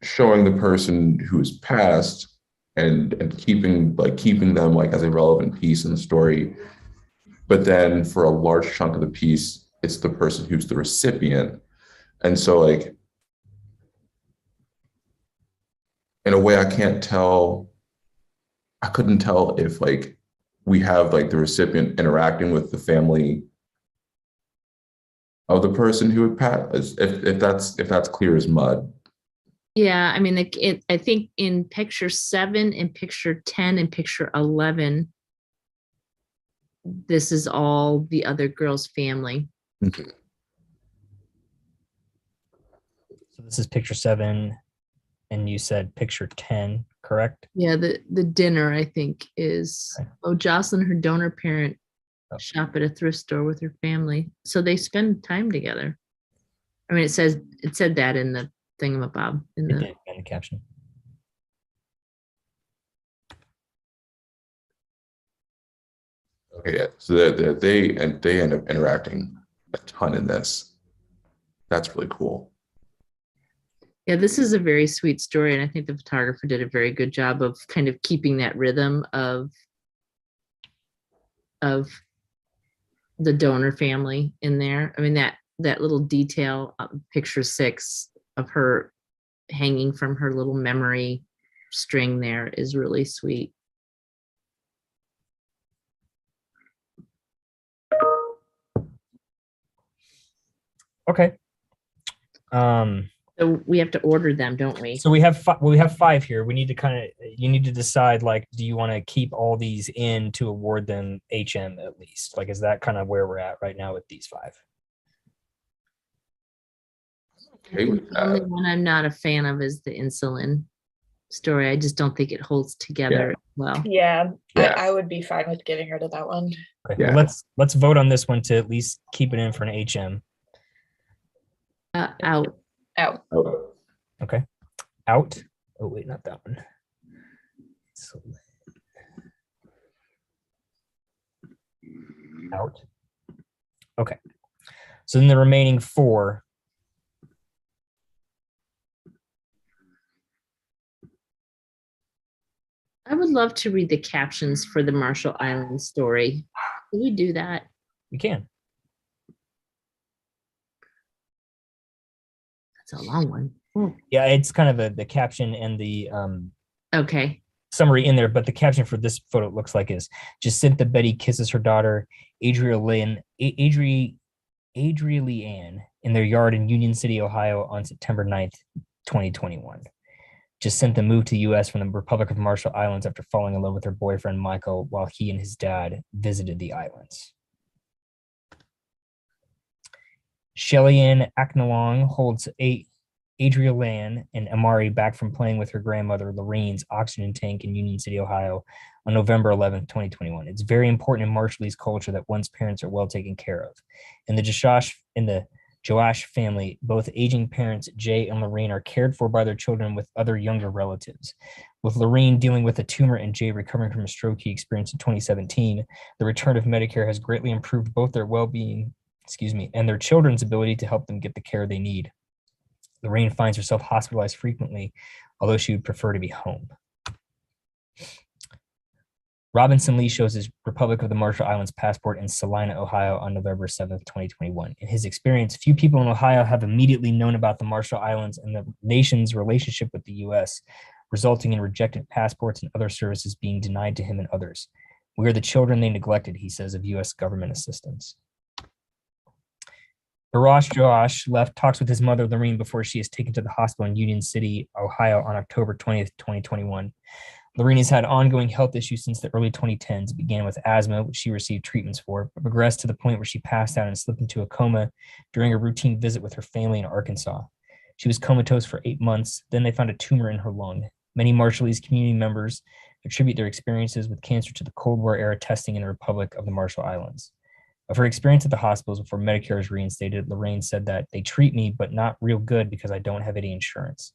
showing the person who has passed and keeping them as a relevant piece in the story. But then for a large chunk of the piece, it's the person who's the recipient. And so in a way, I couldn't tell if we have the recipient interacting with the family of the person who had passed, if that's clear as mud. Yeah, I mean, I think in picture 7 and picture 10 and picture 11, this is all the other girl's family. Okay. So this is picture 7, and you said picture 10, correct? Yeah, the dinner, I think, is, Jocelyn, her donor parent, shop at a thrift store with her family. So they spend time together. I mean, it said that in the thingamabob. In the caption. Okay, yeah. So they end up interacting a ton in this. That's really cool. Yeah, this is a very sweet story, and I think the photographer did a very good job of kind of keeping that rhythm of the donor family in there. I mean, that little detail, picture 6 of her hanging from her little memory string there is really sweet. Okay. So we have to order them, don't we? So we have 5 here. We need to you need to decide, do you want to keep all these in to award them HM at least? Is that kind of where we're at right now with these 5? Okay with The only that. one I'm not a fan of is the insulin story. I just don't think it holds together well. Yeah, Yeah. I would be fine with getting rid of that one. Okay. Yeah. Well, let's vote on this one to at least keep it in for an HM. Out. Out. Oh, Okay. Out. Oh wait, not that one. Out. Okay. So then the remaining 4. I would love to read the captions for the Marshall Islands story. Can we do that? We can. That's a long one. Yeah, it's kind of the caption and the Okay. summary in there, but the caption for this photo looks like is Jacinta Betty kisses her daughter Adrienne in their yard in Union City, Ohio on September 9th, 2021. Jacinta moved to the U.S. from the Republic of Marshall Islands after falling in love with her boyfriend Michael while he and his dad visited the islands. Shelley-Ann Aknalong holds Adrienne and Amari back from playing with her grandmother Lorraine's oxygen tank in Union City, Ohio on November 11th, 2021. It's very important in Marshallese culture that one's parents are well taken care of. In the Joash family, both aging parents Jay and Lorraine are cared for by their children with other younger relatives. With Lorraine dealing with a tumor and Jay recovering from a stroke he experienced in 2017, the return of Medicare has greatly improved both their well-being and their children's ability to help them get the care they need. Lorraine finds herself hospitalized frequently, although she would prefer to be home. Robinson Lee shows his Republic of the Marshall Islands passport in Salina, Ohio on November 7th, 2021. In his experience, few people in Ohio have immediately known about the Marshall Islands and the nation's relationship with the U.S., resulting in rejected passports and other services being denied to him and others. We are the children they neglected, he says, of U.S. government assistance. Barash Joash talks with his mother, Lorene, before she is taken to the hospital in Union City, Ohio on October 20th, 2021. Lorene has had ongoing health issues since the early 2010s. It began with asthma, which she received treatments for, but progressed to the point where she passed out and slipped into a coma during a routine visit with her family in Arkansas. She was comatose for 8 months. Then they found a tumor in her lung. Many Marshallese community members attribute their experiences with cancer to the Cold War era testing in the Republic of the Marshall Islands. Of her experience at the hospitals before Medicare was reinstated, Lorraine said that they treat me, but not real good because I don't have any insurance.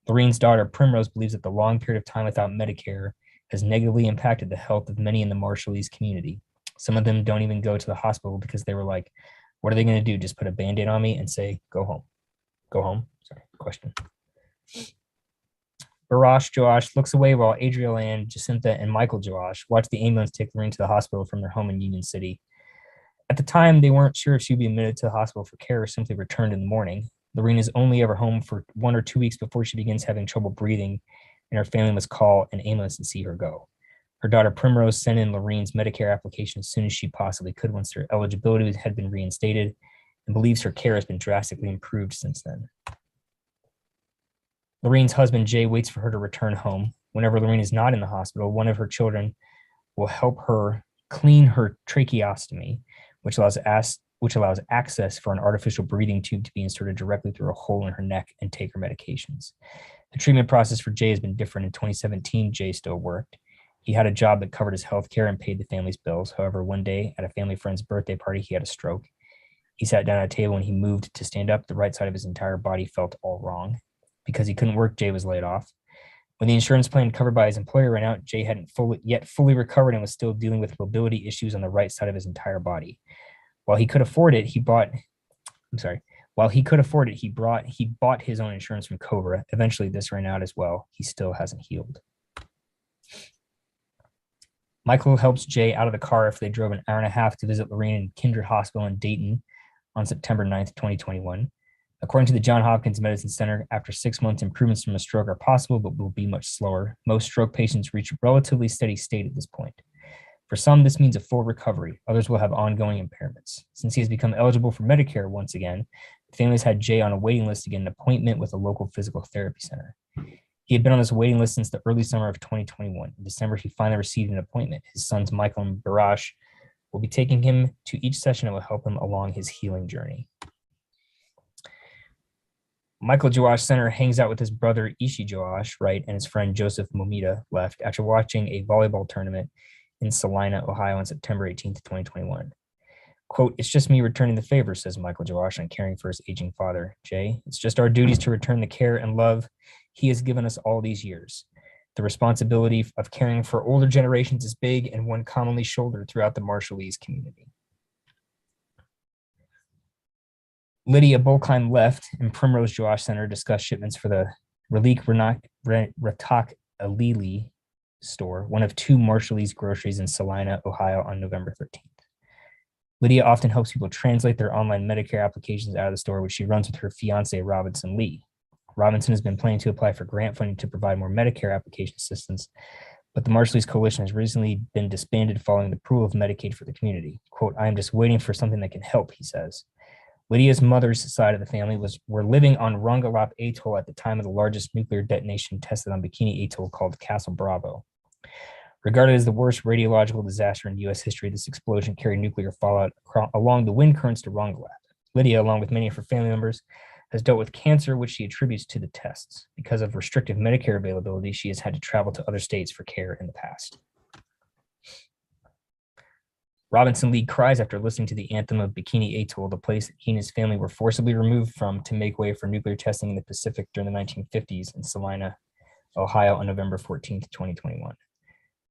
Lorraine's daughter, Primrose, believes that the long period of time without Medicare has negatively impacted the health of many in the Marshallese community. Some of them don't even go to the hospital because they were like, what are they going to do? Just put a Band-Aid on me and say, go home. Go home? Sorry, question. Barash Joash looks away while Adriel Ann, Jacinta, and Michael Joash watch the ambulance take Lorraine to the hospital from their home in Union City. At the time, they weren't sure if she'd be admitted to the hospital for care or simply returned in the morning. Lorraine is only ever home for 1 or 2 weeks before she begins having trouble breathing, and her family must call an ambulance and see her go. Her daughter Primrose sent in Lorraine's Medicare application as soon as she possibly could once her eligibility had been reinstated, and believes her care has been drastically improved since then. Lorraine's husband, Jay, waits for her to return home. Whenever Lorraine is not in the hospital, one of her children will help her clean her tracheostomy, which allows access for an artificial breathing tube to be inserted directly through a hole in her neck and take her medications. The treatment process for Jay has been different. In 2017, Jay still worked. He had a job that covered his health care and paid the family's bills. However, one day at a family friend's birthday party, he had a stroke. He sat down at a table and he moved to stand up. The right side of his entire body felt all wrong. Because he couldn't work, Jay was laid off. When the insurance plan covered by his employer ran out, Jay hadn't yet fully recovered and was still dealing with mobility issues on the right side of his entire body. While he could afford it, he bought his own insurance from Cobra. Eventually, this ran out as well. He still hasn't healed. Michael helps Jay out of the car after they drove an hour and a half to visit Lorraine in Kindred Hospital in Dayton on September 9th, 2021. According to the Johns Hopkins Medicine Center, after 6 months, improvements from a stroke are possible, but will be much slower. Most stroke patients reach a relatively steady state at this point. For some, this means a full recovery. Others will have ongoing impairments. Since he has become eligible for Medicare once again, the family has had Jay on a waiting list to get an appointment with a local physical therapy center. He had been on this waiting list since the early summer of 2021. In December, he finally received an appointment. His sons, Michael and Barash, will be taking him to each session that will help him along his healing journey. Michael Joash Center hangs out with his brother Ishi Joash, right, and his friend Joseph Momita left after watching a volleyball tournament in Salina, Ohio on September 18th, 2021. Quote, it's just me returning the favor, says Michael Joash, on caring for his aging father, Jay. It's just our duties to return the care and love he has given us all these years. The responsibility of caring for older generations is big and one commonly shouldered throughout the Marshallese community. Lydia Bolkheim left, and Primrose Joash Center discussed shipments for the Relik Ratak Alili store, one of 2 Marshallese groceries in Salina, Ohio on November 13th. Lydia often helps people translate their online Medicare applications out of the store, which she runs with her fiance, Robinson Lee. Robinson has been planning to apply for grant funding to provide more Medicare application assistance, but the Marshallese Coalition has recently been disbanded following the approval of Medicaid for the community. Quote, I am just waiting for something that can help, he says. Lydia's mother's side of the family were living on Rongelap Atoll at the time of the largest nuclear detonation tested on Bikini Atoll called Castle Bravo. Regarded as the worst radiological disaster in U.S. history, this explosion carried nuclear fallout along the wind currents to Rongelap. Lydia, along with many of her family members, has dealt with cancer, which she attributes to the tests. Because of restrictive Medicare availability, she has had to travel to other states for care in the past. Robinson Lee cries after listening to the anthem of Bikini Atoll, the place that he and his family were forcibly removed from to make way for nuclear testing in the Pacific during the 1950s in Salina, Ohio on November 14th, 2021.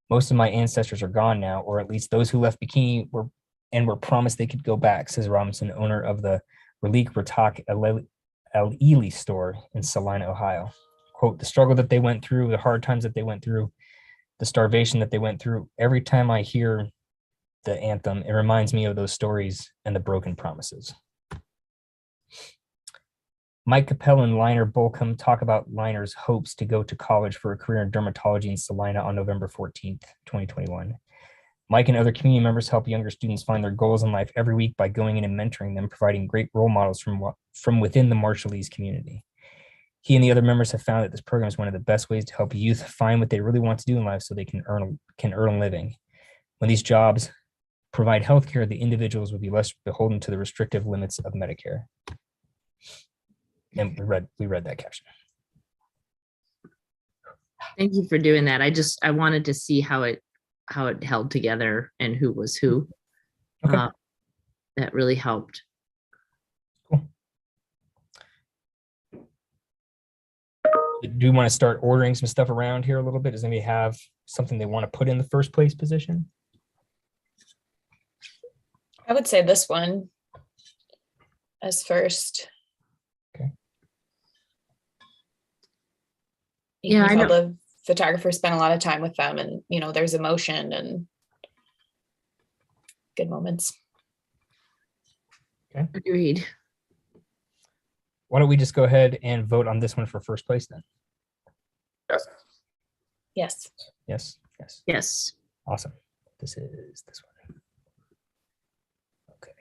Most of my ancestors are gone now, or at least those who left Bikini were and were promised they could go back, says Robinson, owner of the Relique Ratak El Ely store in Salina, Ohio. Quote, the struggle that they went through, the hard times that they went through, the starvation that they went through. Every time I hear the anthem, it reminds me of those stories and the broken promises. Mike Capel and Liner Bolcom talk about Liner's hopes to go to college for a career in dermatology in Salina on November 14th, 2021. Mike and other community members help younger students find their goals in life every week by going in and mentoring them, providing great role models from within the Marshallese community. He and the other members have found that this program is one of the best ways to help youth find what they really want to do in life so they can earn a living. When these jobs provide health care, the individuals will be less beholden to the restrictive limits of Medicare. And we read that caption. Thank you for doing that. I wanted to see how it held together and who was who. Okay. That really helped. Cool. Do you want to start ordering some stuff around here a little bit? Does anybody have something they want to put in the first place position? I would say this one as first. Okay. You Yeah, can I tell the photographer spent a lot of time with them, and there's emotion and good moments. Okay. Agreed. Why don't we just go ahead and vote on this one for first place then? Yes. Yes. Yes. Yes. Yes. Awesome. This is this one. Okay.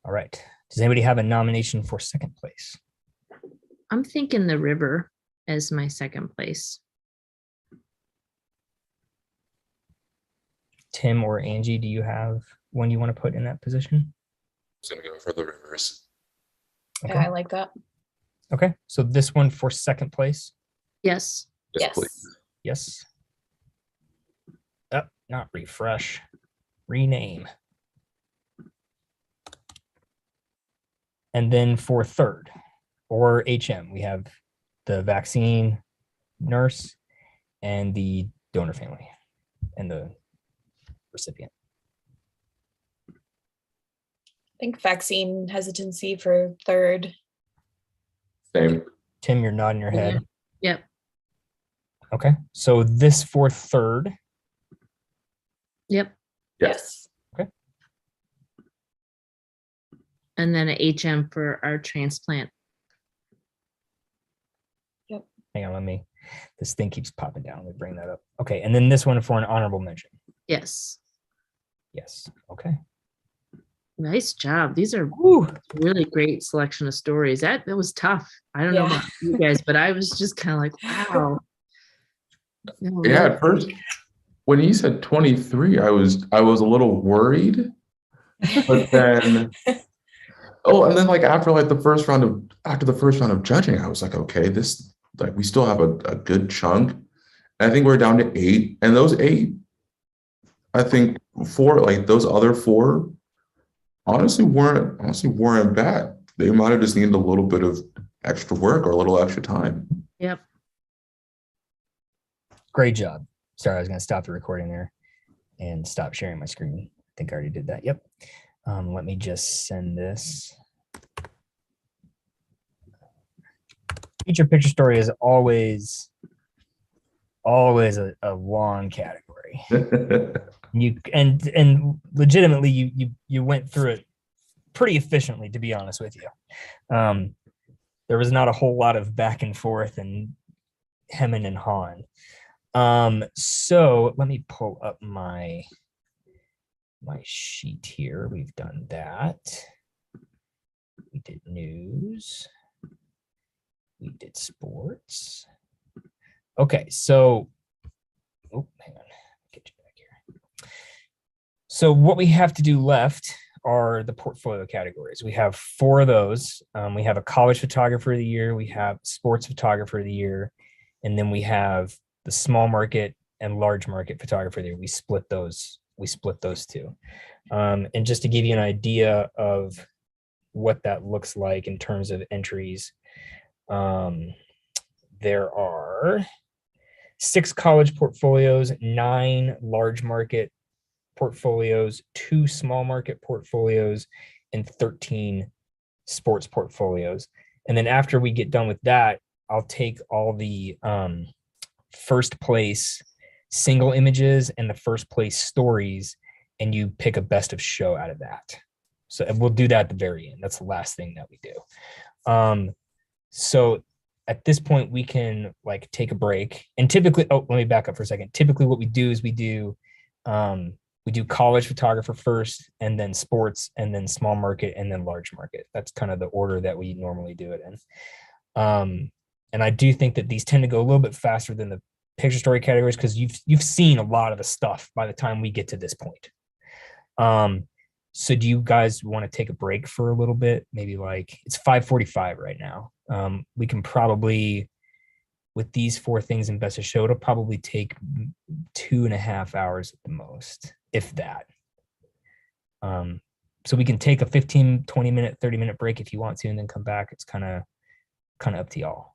All right. Does anybody have a nomination for second place? I'm thinking the river as my second place. Tim or Angie, do you have one you want to put in that position? I'm gonna go for the rivers. Okay. Yeah, I like that. Okay. So this one for second place. Yes. Yes, Yes. please. Yes. Oh, not refresh. Rename. And then for third or HM, we have the vaccine nurse and the donor family and the recipient. I think vaccine hesitancy for third. Same. Tim, you're nodding your head. Yep. Okay. So this for third. Yep. Yes. Yes. And then a HM for our transplant. Hang on, this thing keeps popping down. Let me bring that up. Okay. And then this one for an honorable mention. Yes. Yes. Okay. Nice job. These are Woo. really great selection of stories. That was tough. I don't know Yeah. about you guys, but I was just kind of like, wow. No, Yeah, really. at first, when he said 23, I was a little worried. But then and then like after the first round of judging, I was like, okay, this we still have a good chunk. And I think we're down to 8. And those 8, I think 4, those other 4 honestly weren't bad. They might have just needed a little bit of extra work or a little extra time. Yep. Great job. Sorry, I was going to stop the recording there and stop sharing my screen. I think I already did that. Yep. Let me just send this. Feature picture story is always a long category. You and legitimately you went through it pretty efficiently, to be honest with you. There was not a whole lot of back and forth and hemming and hawing. So let me pull up my sheet here. We've done that. We did news. We did sports. Okay, so hang on, get you back here. So what we have to do left are the portfolio categories. We have 4 of those. We have a college photographer of the year, we have sports photographer of the year, and then we have the small market and large market photographer of the year. We split those 2. And just to give you an idea of what that looks like in terms of entries, there are 6 college portfolios, 9 large market portfolios, 2 small market portfolios, and 13 sports portfolios. And then after we get done with that, I'll take all the first place single images and the first place stories, and you pick a best of show out of that. So we'll do that at the very end. That's the last thing that we do. So at this point, we can like take a break. And typically, let me back up for a second. Typically, what we do is we do college photographer first, and then sports, and then small market, and then large market. That's kind of the order that we normally do it in. And I do think that these tend to go a little bit faster than the picture story categories because you've seen a lot of the stuff by the time we get to this point. So do you guys want to take a break for a little bit? Maybe like it's 5:45 right now. We can probably, with these 4 things in best of show, it'll probably take 2.5 hours at the most, if that. So we can take a 15, 20 minute, 30 minute break if you want to, and then come back. It's kind of up to y'all.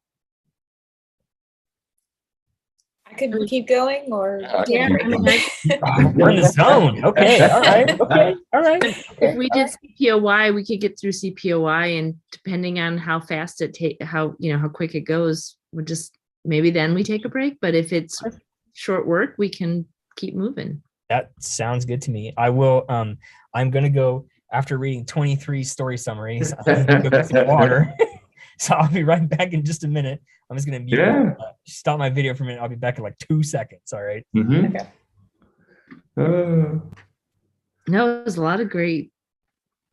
I could keep going, or Yeah, I mean, We're in the zone. Okay. All right. Okay. All right. if we did CPOY, we could get through CPOY, and depending on how fast how quick it goes, we'll just maybe then we take a break. But if it's short work, we can keep moving. That sounds good to me. I will. I'm gonna go after reading 23 story summaries. I'm gonna go get some water. So I'll be right back in just a minute. I'm just gonna stop my video for a minute. I'll be back in like 2 seconds. All right. Mm-hmm. Okay. No, it was a lot of great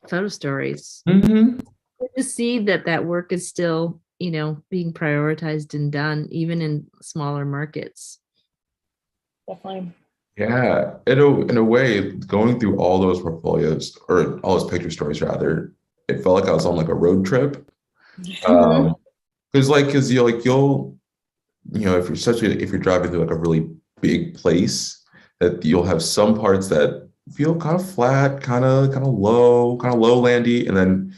photo stories. Mm-hmm. Good to see that work is still, being prioritized and done, even in smaller markets. Definitely. Yeah, in a way, going through all those portfolios or all those picture stories rather, it felt like I was on like a road trip. Because you'll if you're driving through like a really big place, that you'll have some parts that feel kind of flat, kind of lowlandy, and then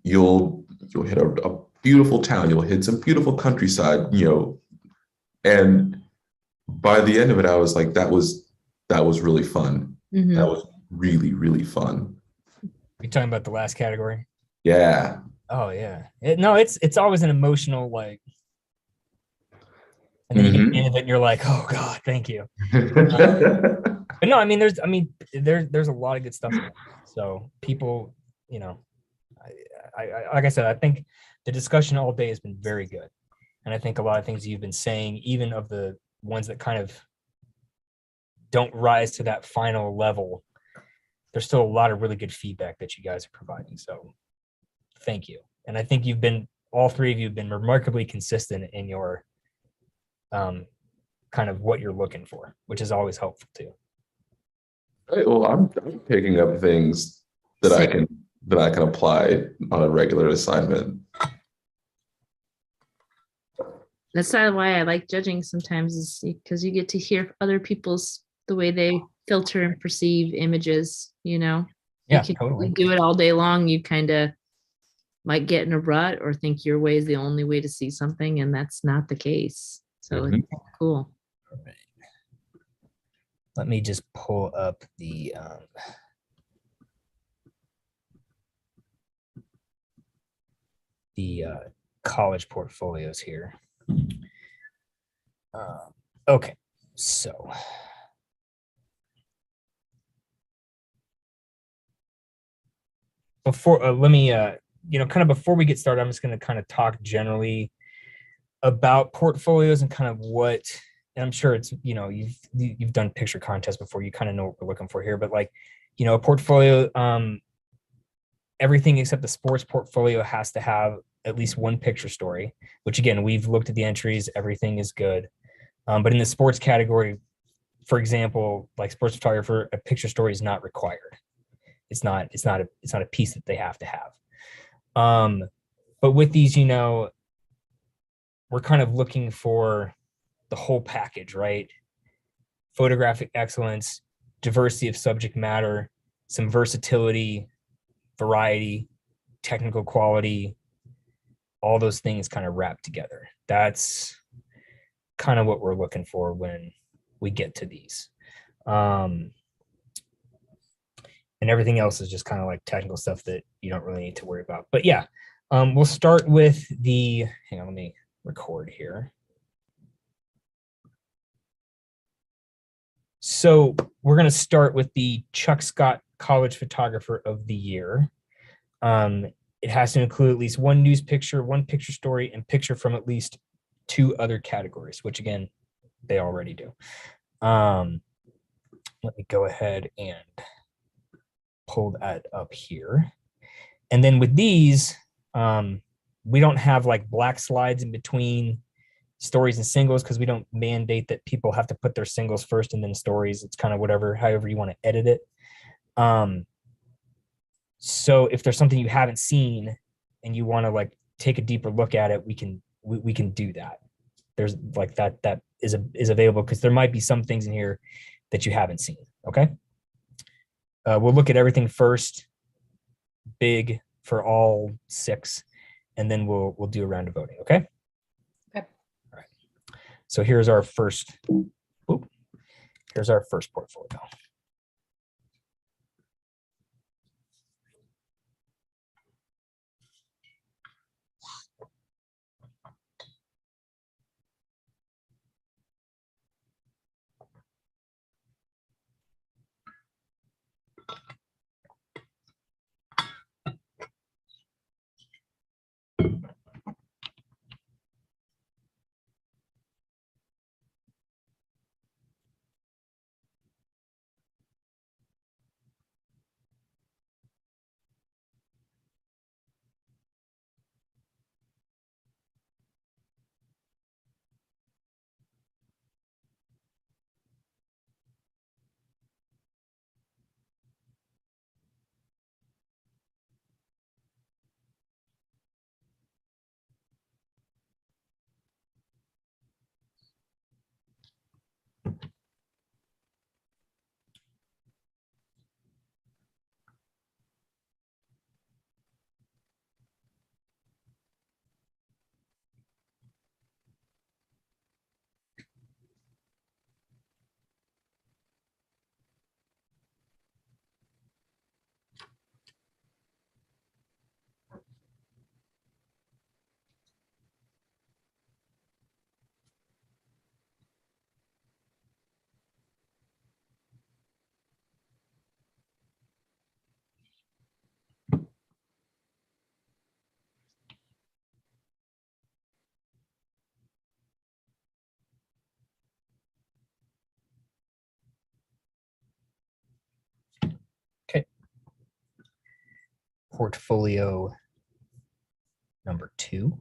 you'll hit a beautiful town, you'll hit some beautiful countryside, and by the end of it, I was like, that was really fun. Mm-hmm. That was really, really fun. You're talking about the last category? Yeah. Oh yeah. It's always an emotional like, and then you get into it and you're like, oh God, thank you. But no, I mean, there's a lot of good stuff. So people, I like I said, I think the discussion all day has been very good. And I think a lot of things you've been saying, even of the ones that kind of don't rise to that final level, there's still a lot of really good feedback that you guys are providing. So thank you. And I think all 3 of you have been remarkably consistent in your kind of what you're looking for, which is always helpful too. Right, well, I'm picking up things that I can apply on a regular assignment. That's why I like judging sometimes, is because you get to hear other people's, the way they filter and perceive images, Yeah, totally. You do it all day long. You kind of might get in a rut or think your way is the only way to see something, and that's not the case. So It's cool. Let me just pull up the college portfolios here. Okay, so before let me kind of before we get started, I'm just going to kind of talk generally about portfolios and kind of what, and I'm sure it's, you've done picture contests before, you kind of know what we're looking for here, but like, a portfolio, everything except the sports portfolio has to have at least one picture story, which again, we've looked at the entries, everything is good. But in the sports category, for example, like sports photographer, a picture story is not required. It's not a piece that they have to have. But with these, we're kind of looking for the whole package, right? Photographic excellence, diversity of subject matter, some versatility, variety, technical quality, all those things kind of wrapped together. That's kind of what we're looking for when we get to these. And everything else is just kind of like technical stuff that you don't really need to worry about. But yeah, we'll start with the, hang on, let me record here. So we're going to start with the Chuck Scott College Photographer of the Year. It has to include at least one news picture, one picture story, and picture from at least 2 other categories, which again, they already do. Let me go ahead and pull that up here. And then with these, we don't have like black slides in between stories and singles because we don't mandate that people have to put their singles first and then stories. It's kind of whatever, however you want to edit it. So if there's something you haven't seen and you want to like take a deeper look at it, we can do that. There's like that is available because there might be some things in here that you haven't seen. Okay. We'll look at everything first, big for all 6, and then we'll do a round of voting. Okay. Okay. All right. So here's our first. Here's our first portfolio. Okay. Portfolio number 2.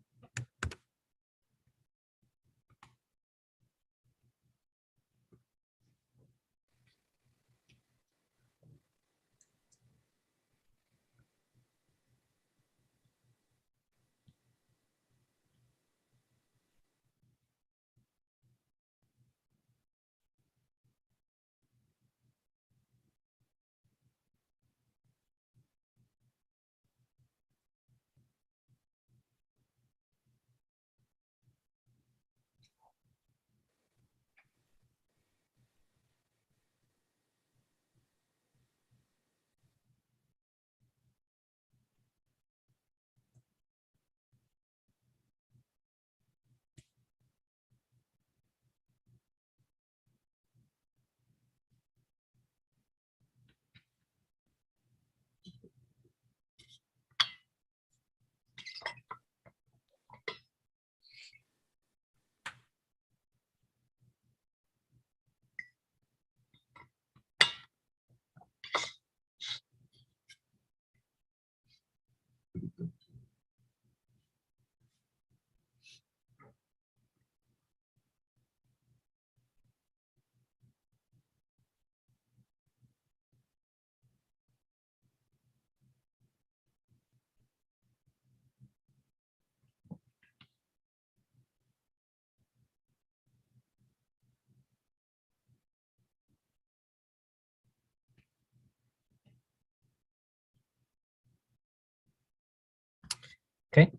Okay.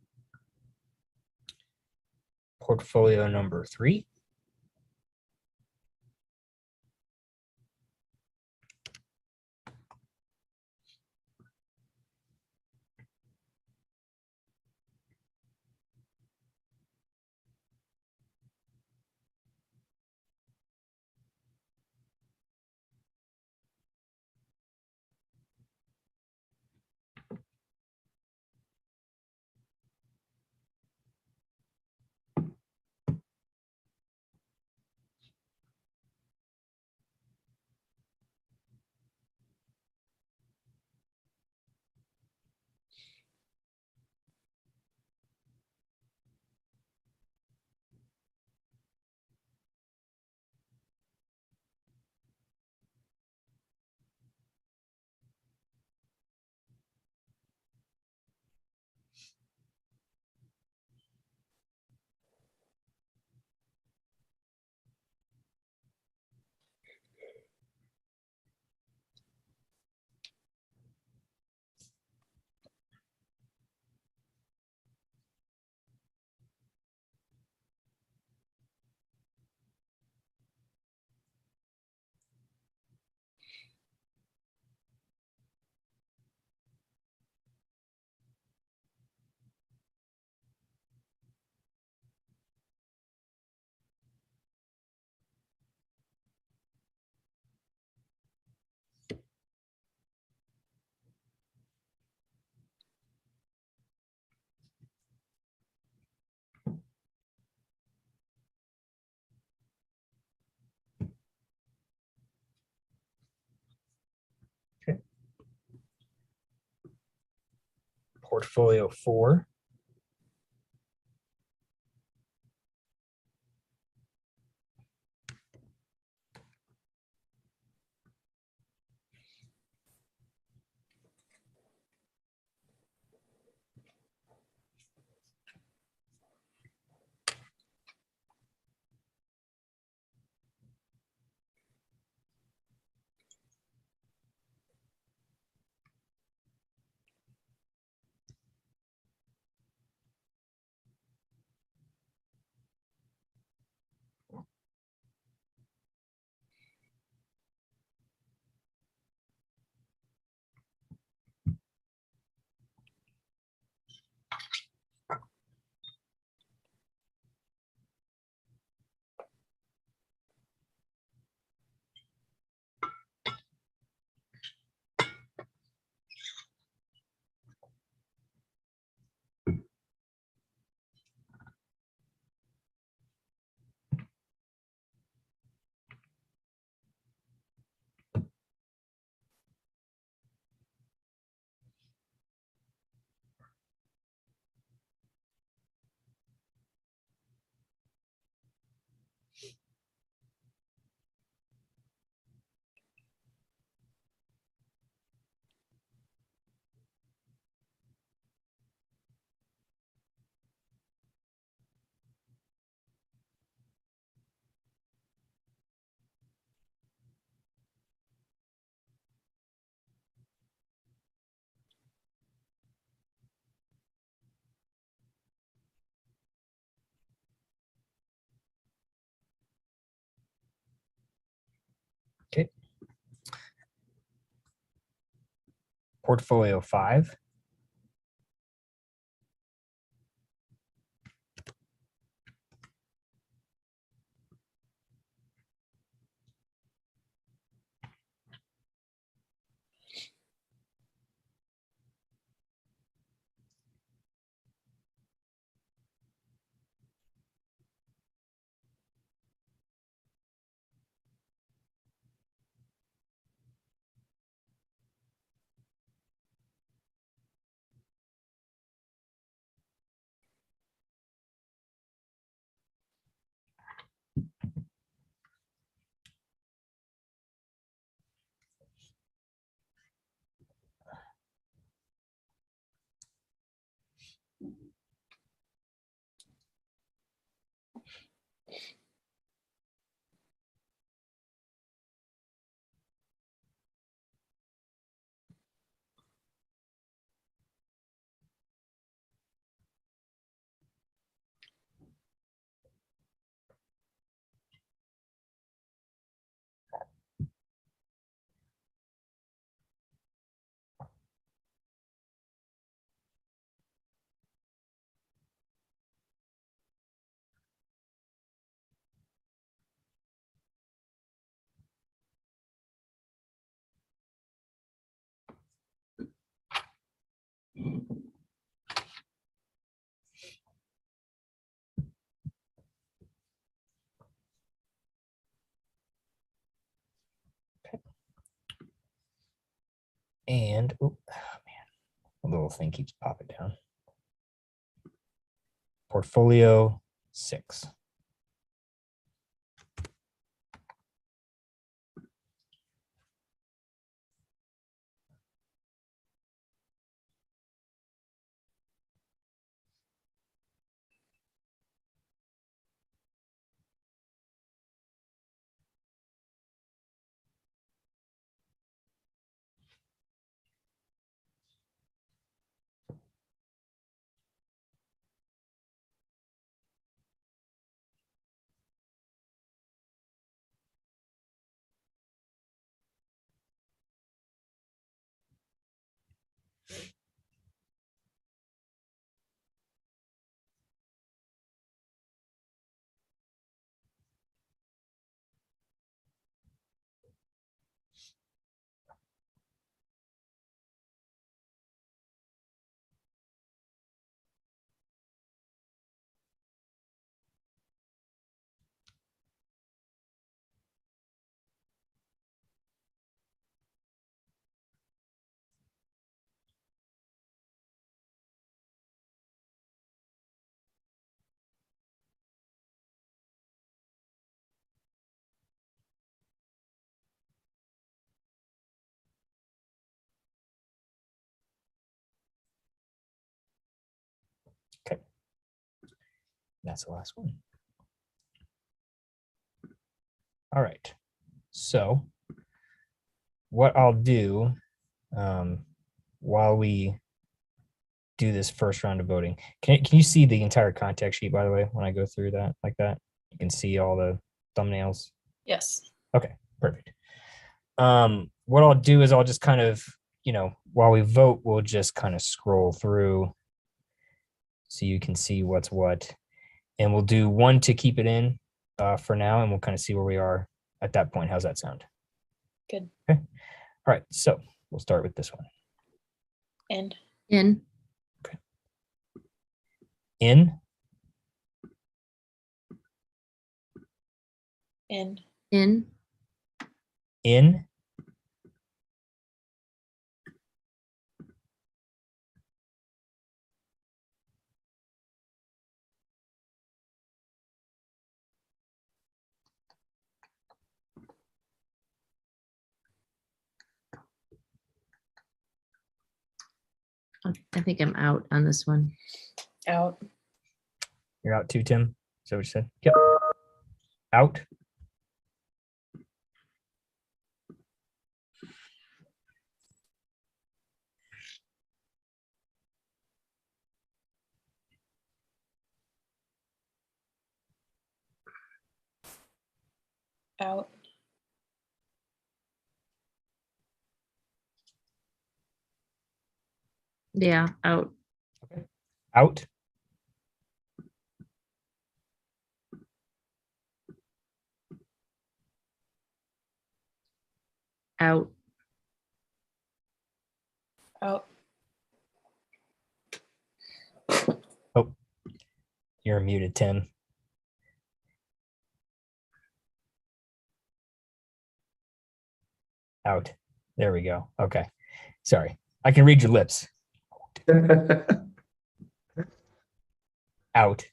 Portfolio number 3. portfolio 4. Okay. Portfolio 5. And oh man, a little thing keeps popping down. Portfolio 6. That's the last one. All right. So what I'll do while we do this first round of voting, can you see the entire contact sheet, by the way, when I go through that like that? You can see all the thumbnails. Yes. Okay, perfect. What I'll do is I'll just kind of, while we vote, we'll just kind of scroll through so you can see what's what. And we'll do one to keep it in for now, and we'll kind of see where we are at that point. How's that sound? Good. Okay. All right, so we'll start with this one. In. In. In. In. In. In. I think I'm out on this one. Out. You're out too, Tim? Is that what you said? Yep. Out. Out. Yeah, out. Okay. Out. Out. Out. Oh, you're muted, Tim. Out. There we go. Okay. Sorry. I can read your lips. Out.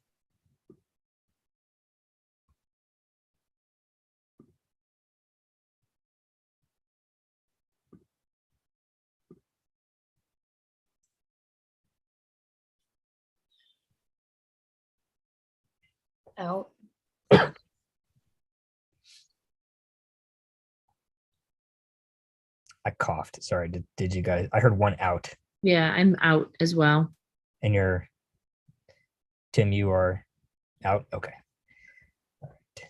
Out. I coughed. Sorry. Did you guys? I heard one out. Yeah, I'm out as well. And you're, Tim, you are out. Okay. All right.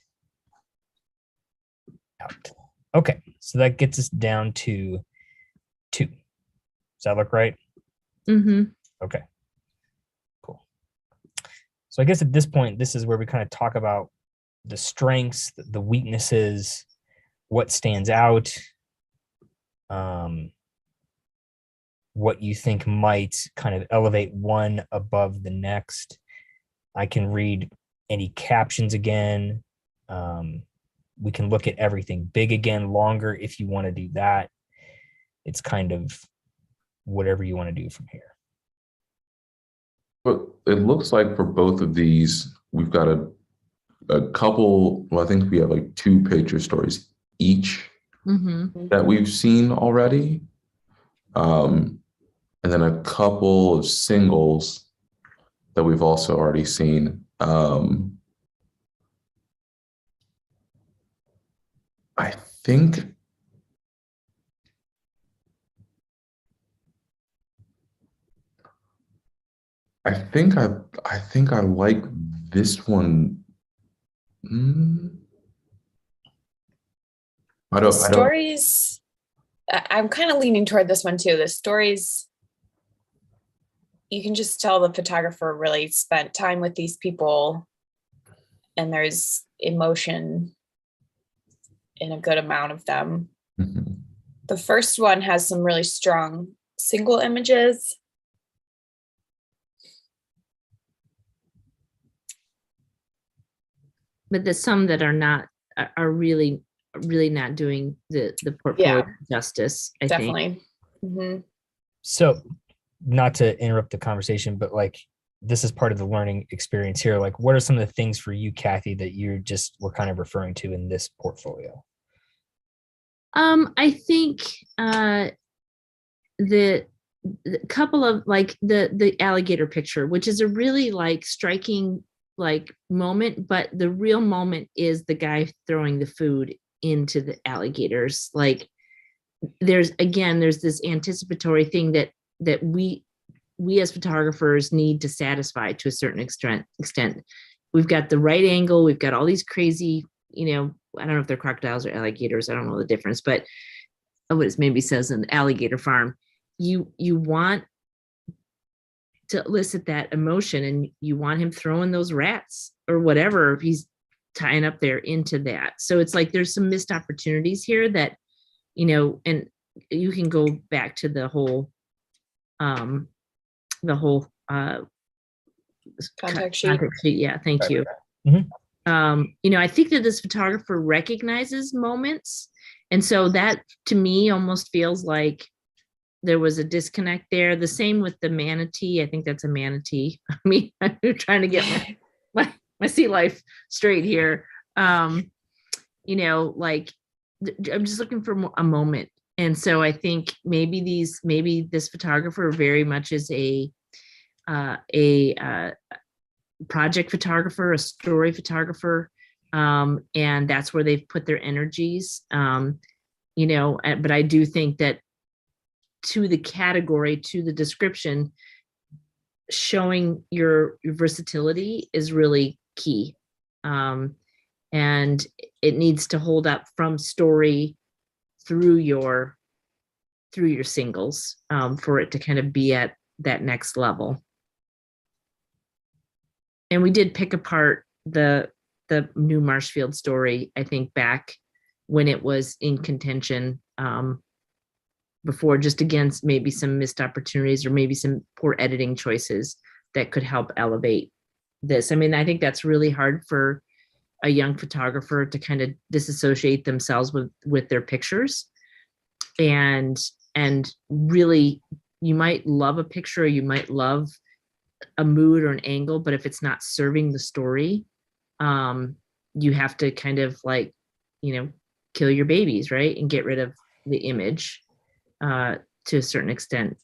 Out. Okay. So that gets us down to 2. Does that look right? Mm-hmm. Okay. Cool. So I guess at this point, this is where we kind of talk about the strengths, the weaknesses, what stands out, what you think might kind of elevate one above the next. I can read any captions again. We can look at everything big again, longer if you want to do that. It's kind of whatever you want to do from here. But it looks like for both of these, we've got a couple, well, I think we have like 2 picture stories each Mm-hmm. that we've seen already. And then a couple of singles that we've also already seen. I think I like this one. The stories, I'm kind of leaning toward this one too. The stories, you can just tell the photographer really spent time with these people, and there's emotion in a good amount of them. Mhm. The first one has some really strong single images. But there's some that are really not doing the portfolio Yeah. justice, I think. Definitely. Mm-hmm. So not to interrupt the conversation, but like this is part of the learning experience here. Like, what are some of the things for you, Kathy, that you just were kind of referring to in this portfolio? I think the couple of like the alligator picture, which is a really like striking like moment, but the real moment is the guy throwing the food into the alligators. Like there's this anticipatory thing that we as photographers need to satisfy to a certain extent. We've got the right angle, we've got all these crazy, I don't know if they're crocodiles or alligators, I don't know the difference, but what it maybe says an alligator farm, you want to elicit that emotion, and you want him throwing those rats or whatever he's tying up there into that. So it's like there's some missed opportunities here that, and you can go back to the whole Contact sheet. Yeah, thank you. I think that this photographer recognizes moments, and so that to me almost feels like there was a disconnect there. The same with the manatee. I think that's a manatee. I mean, I'm trying to get my sea life straight here. Like I'm just looking for a moment. And so I think maybe this photographer very much is a project photographer, a story photographer. And that's where they've put their energies. But I do think that to the category, to the description, showing your versatility is really key. And it needs to hold up from story through your singles for it to kind of be at that next level. And we did pick apart the new Marshfield story, I think, back when it was in contention before, just against maybe some missed opportunities or maybe some poor editing choices that could help elevate this. I mean, I think that's really hard for a young photographer to kind of disassociate themselves with their pictures. And really, you might love a picture, or you might love a mood or an angle, but if it's not serving the story, you have to kind of like, kill your babies, right? And get rid of the image to a certain extent.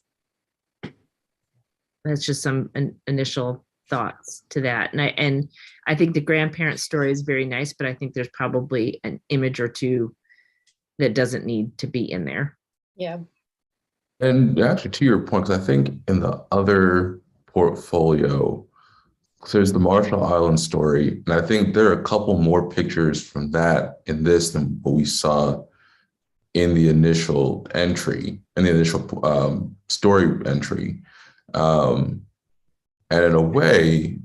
That's just some initial thoughts to that. And I think the grandparent story is very nice, but I think there's probably an image or two that doesn't need to be in there. Yeah. And actually, to your point, because I think in the other portfolio, there's the Marshall Islands story, and I think there are a couple more pictures from that in this than what we saw in the initial entry, in the initial story entry. And in a way,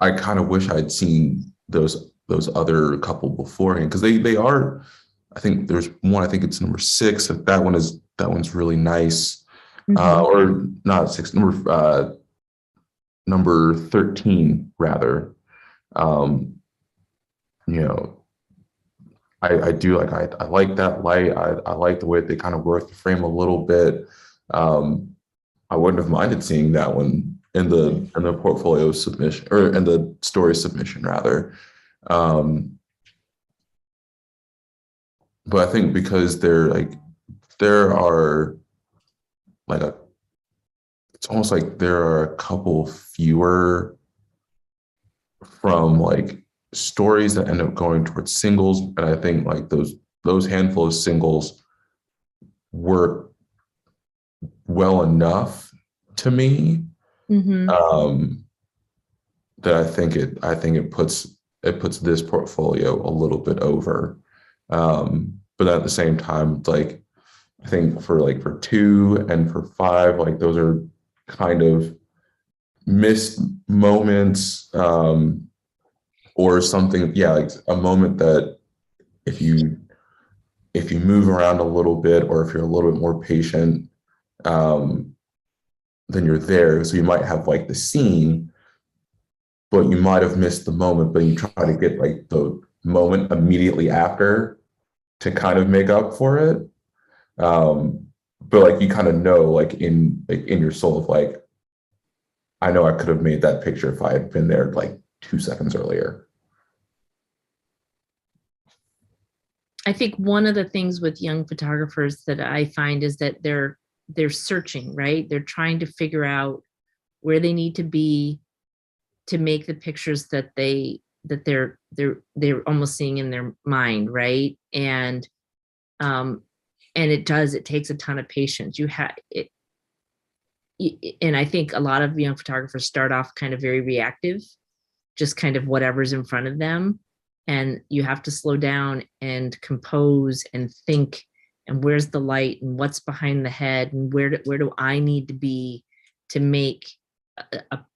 I kind of wish I'd seen those other couple beforehand, because they are. I think there's one. I think it's number 6. That one's really nice. Or not 6. Number 13 rather. I do like I like that light. I like the way they kind of work the frame a little bit. I wouldn't have minded seeing that one in the portfolio submission, or in the story submission rather. But I think because it's almost like there are a couple fewer from like stories that end up going towards singles, and I think like those handful of singles work well enough to me that I think it puts this portfolio a little bit over. But at the same time, like I think for 2 and for 5, like those are kind of missed moments, or something, like a moment that if you move around a little bit, or if you're a little bit more patient, then you're there. So you might have like the scene, but you might have missed the moment, but you try to get like the moment immediately after to kind of make up for it. But like you kind of know, like in your soul, of like, I know I could have made that picture if I had been there like 2 seconds earlier. I think one of the things with young photographers that I find is that they're searching, right? They're trying to figure out where they need to be, to make the pictures that they're almost seeing in their mind, right? And it takes a ton of patience. And I think a lot of young photographers start off kind of very reactive, just kind of whatever's in front of them. And you have to slow down and compose and think, and where's the light and what's behind the head and where do I need to be to make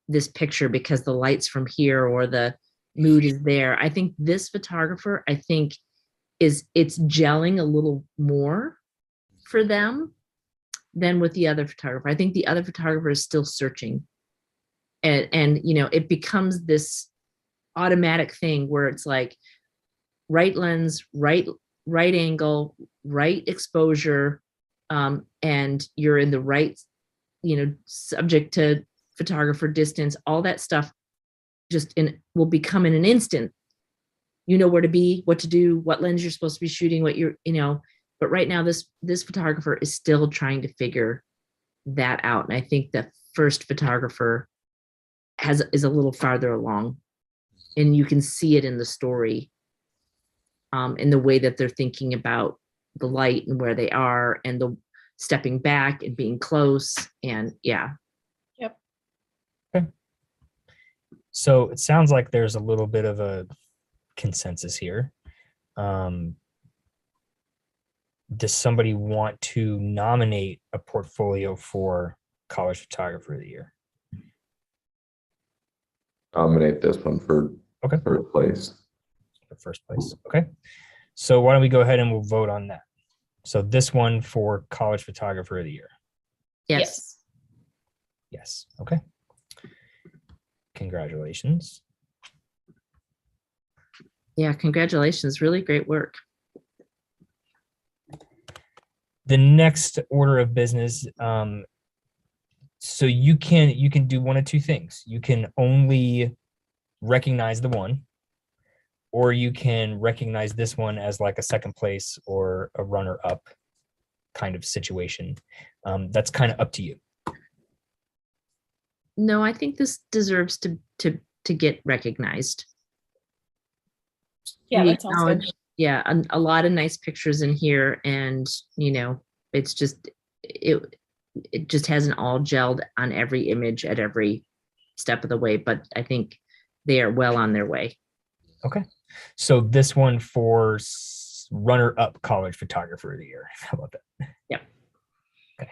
this picture, because the light's from here or the mood is there. I think this photographer, it's gelling a little more for them than with the other photographer. I think the other photographer is still searching. And it becomes this automatic thing where it's like right lens, right angle, right exposure, and you're in the right, subject to photographer distance, all that stuff will become in an instant. You know where to be, what to do, what lens you're supposed to be shooting, but right now this photographer is still trying to figure that out. And I think the first photographer is a little farther along, and you can see it in the story, in the way that they're thinking about the light and where they are and the stepping back and being close. And yeah. Yep. Okay. So it sounds like there's a little bit of a consensus here. Does somebody want to nominate a portfolio for College Photographer of the Year? Nominate this one for first place. For first place. Okay. So why don't we go ahead and we'll vote on that. So this one for College Photographer of the Year. Yes. Yes. Okay. Congratulations. Yeah, congratulations. Really great work. The next order of business, so you can do one of two things. You can only recognize the one, or you can recognize this one as like a second place or a runner up kind of situation. That's kind of up to you. No, I think this deserves to get recognized. Yeah, We that sounds good. acknowledge, yeah, a lot of nice pictures in here, and it's just it just hasn't all gelled on every image at every step of the way, but I think they are well on their way. Okay. So this one for runner up College Photographer of the Year. How about that? Yep. Okay.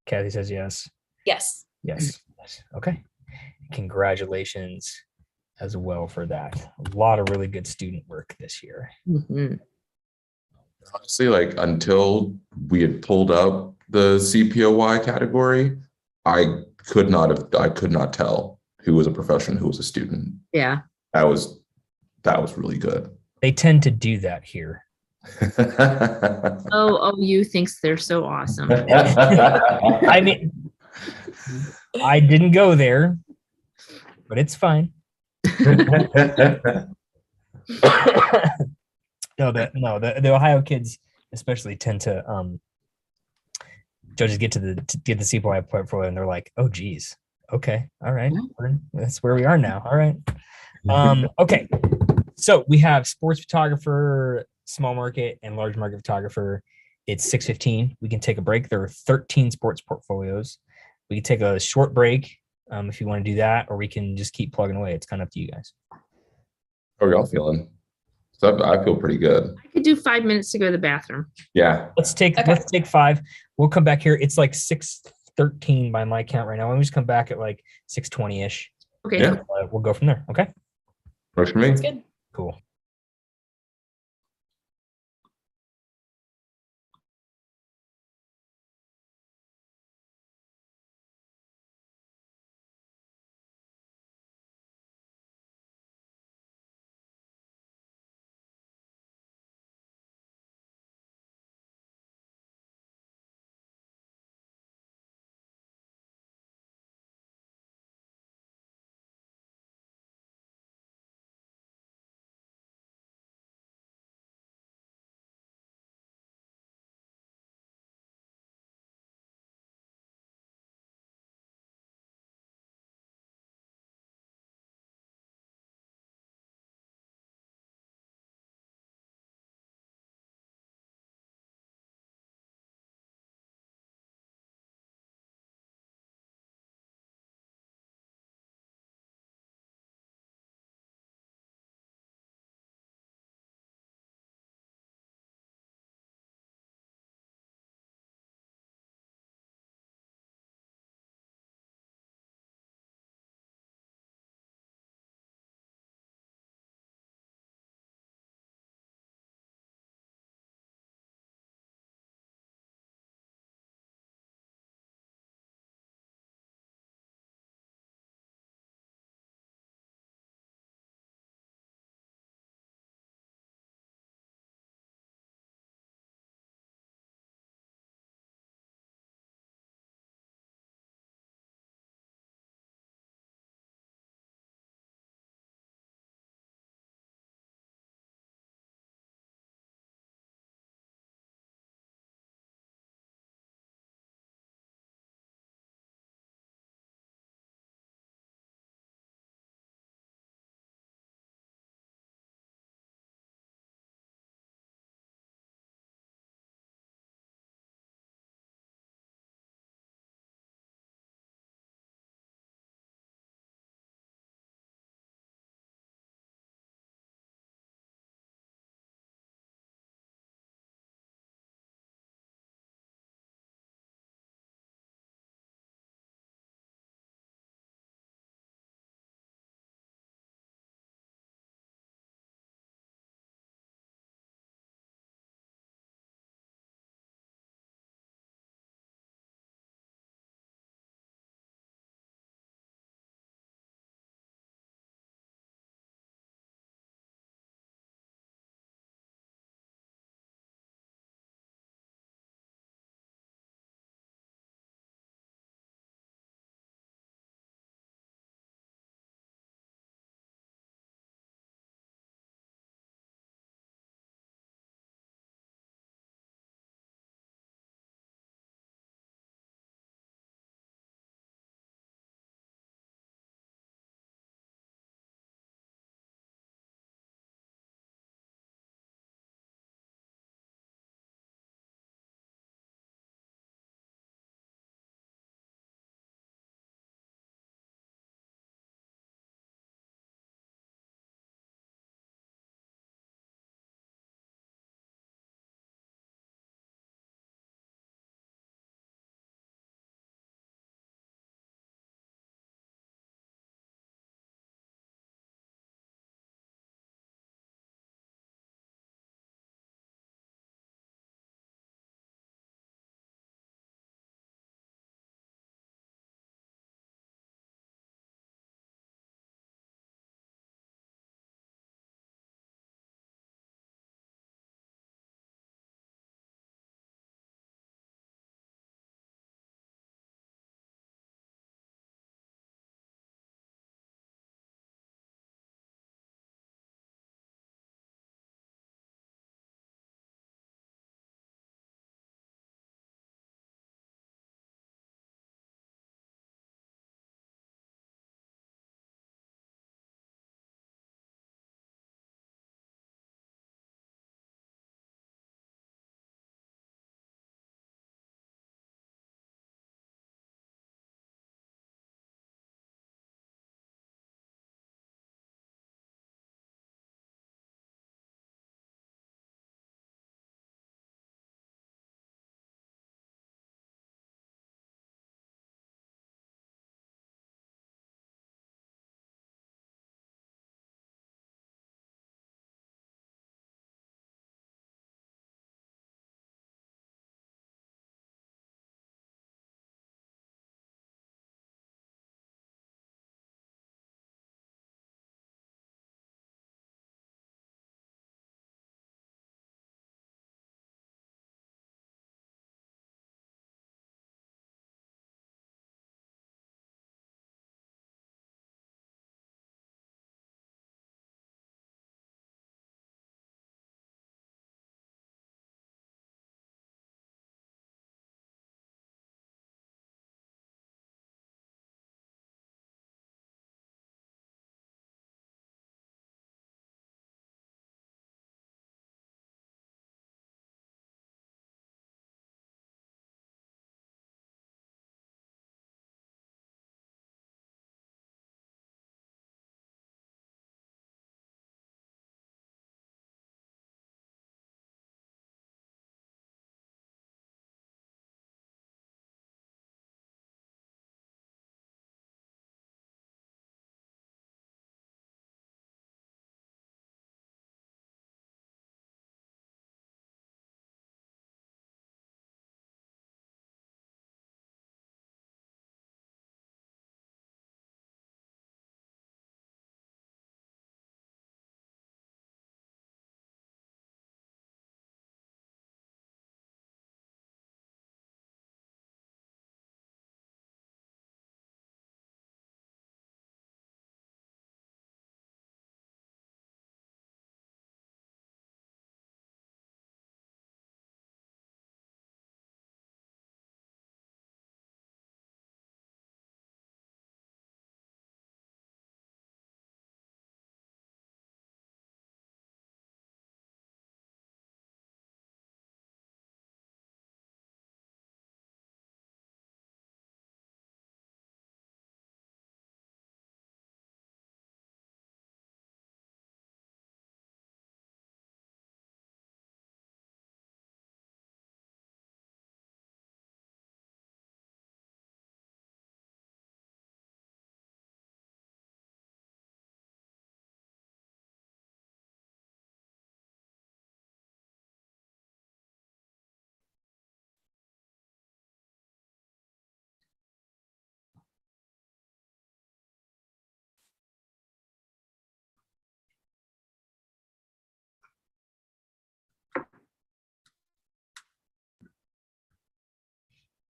Kathy says yes. Yes. Yes. Okay. Congratulations as well for that. A lot of really good student work this year. Mm-hmm. Honestly, like until we had pulled up the CPOY category, I could not tell who was a professional, who was a student. Yeah. That was really good. They tend to do that here. OU thinks they're so awesome. I mean, I didn't go there, but it's fine. The Ohio kids especially tend to judges get to the CPOI portfolio and they're like, oh geez, okay, all right, that's where we are now. All right. Okay, so we have sports photographer, small market, and large market photographer. It's 6:15. We can take a break. There are 13 sports portfolios. We can take a short break if you want to do that, or we can just keep plugging away. It's kind of up to you guys. How are y'all feeling? So I feel pretty good. I could do 5 minutes to go to the bathroom. Yeah. Let's take 5. We'll come back here. It's like 6:13 by my count right now. Why don't we just come back at like 6:20-ish? Okay. Yeah. We'll go from there. Okay. Works for me. That's good. Cool.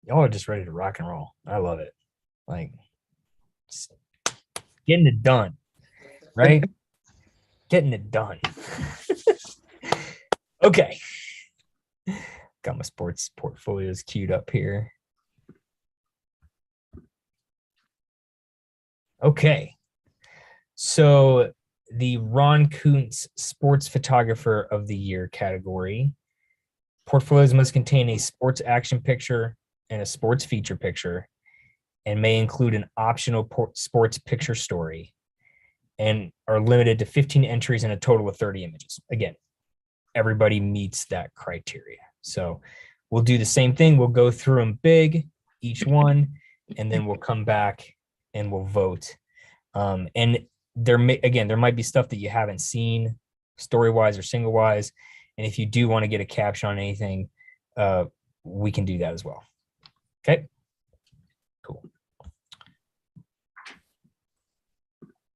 Y'all are just ready to rock and roll. I love it. Like, just getting it done, right? Getting it done. Okay. Got my sports portfolios queued up here. Okay. So the Ron Kuntz Sports Photographer of the Year category. Portfolios must contain a sports action picture and a sports feature picture and may include an optional sports picture story and are limited to 15 entries and a total of 30 images. Again, everybody meets that criteria. So we'll do the same thing. We'll go through them big, each one, and then we'll come back and we'll vote. And there might be stuff that you haven't seen story-wise or single-wise. And if you do want to get a caption on anything, we can do that as well. Okay, cool.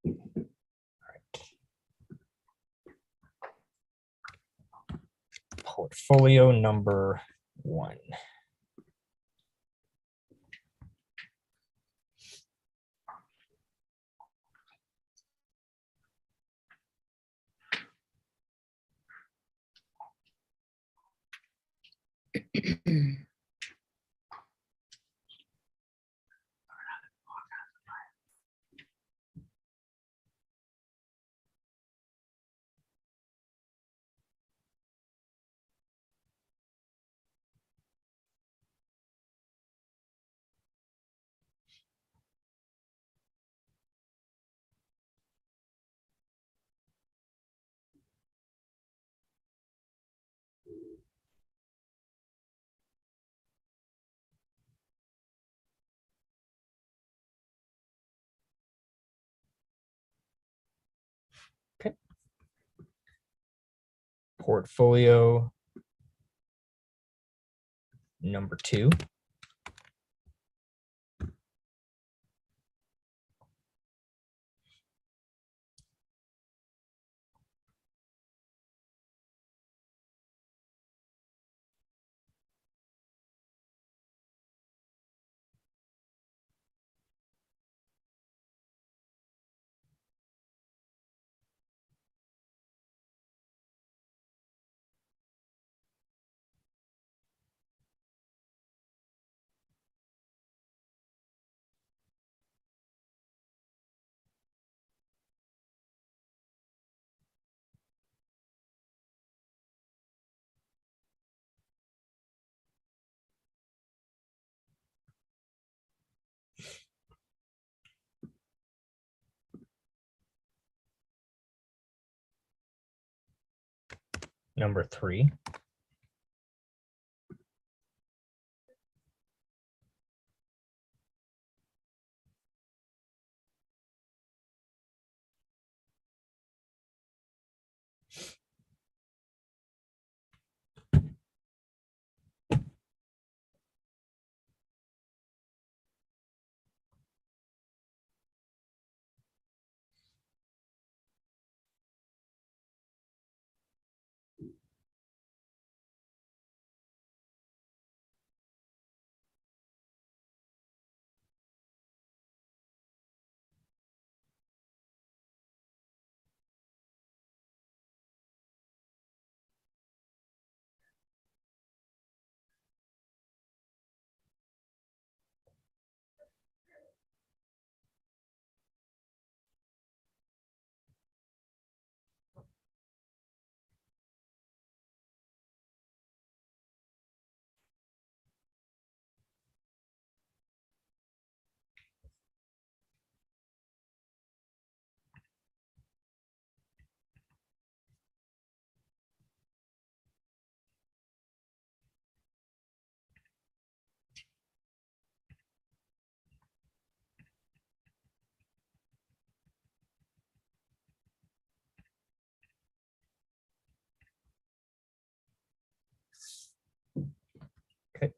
All right. Portfolio number 1. Okay. Portfolio number 2. Number 3. Okay.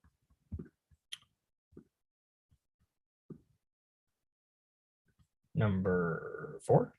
Number 4.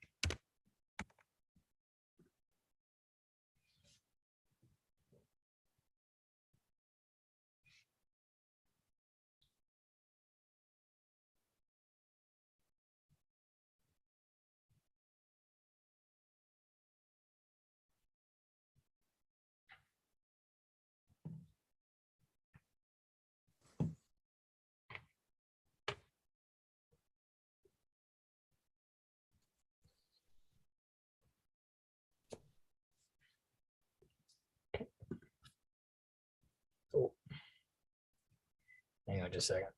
on just a second.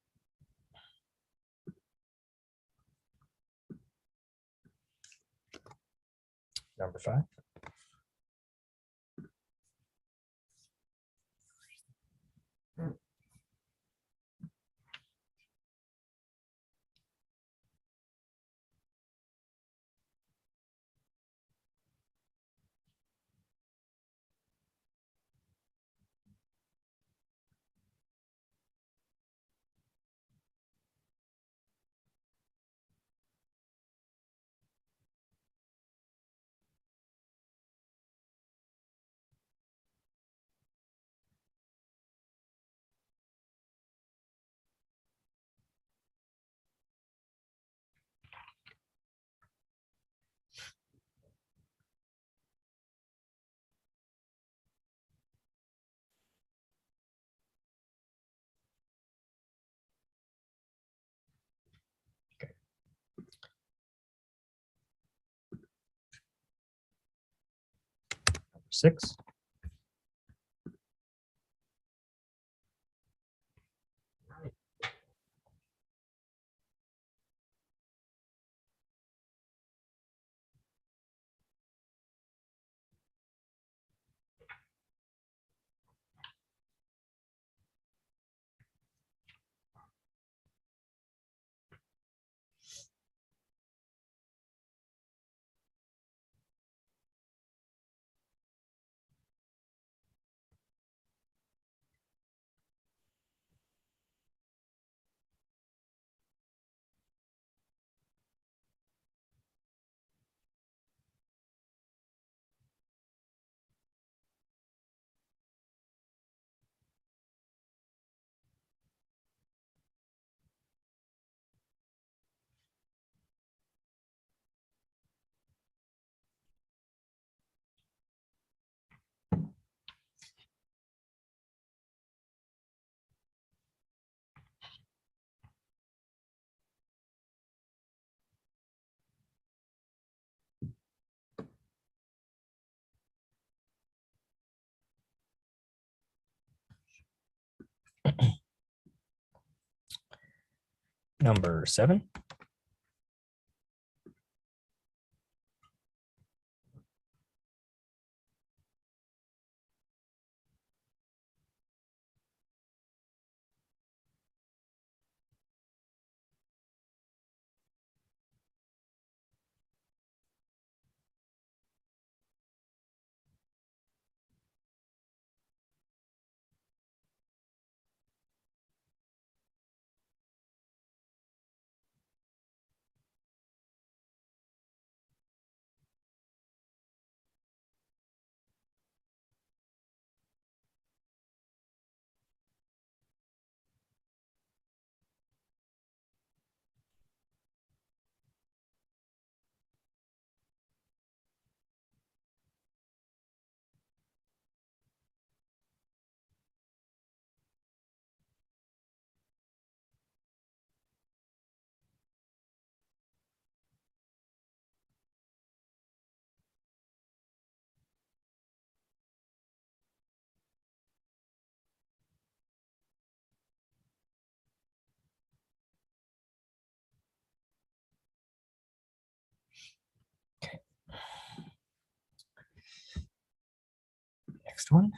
Number 5. Number 6. Number 7. Okay. Next one.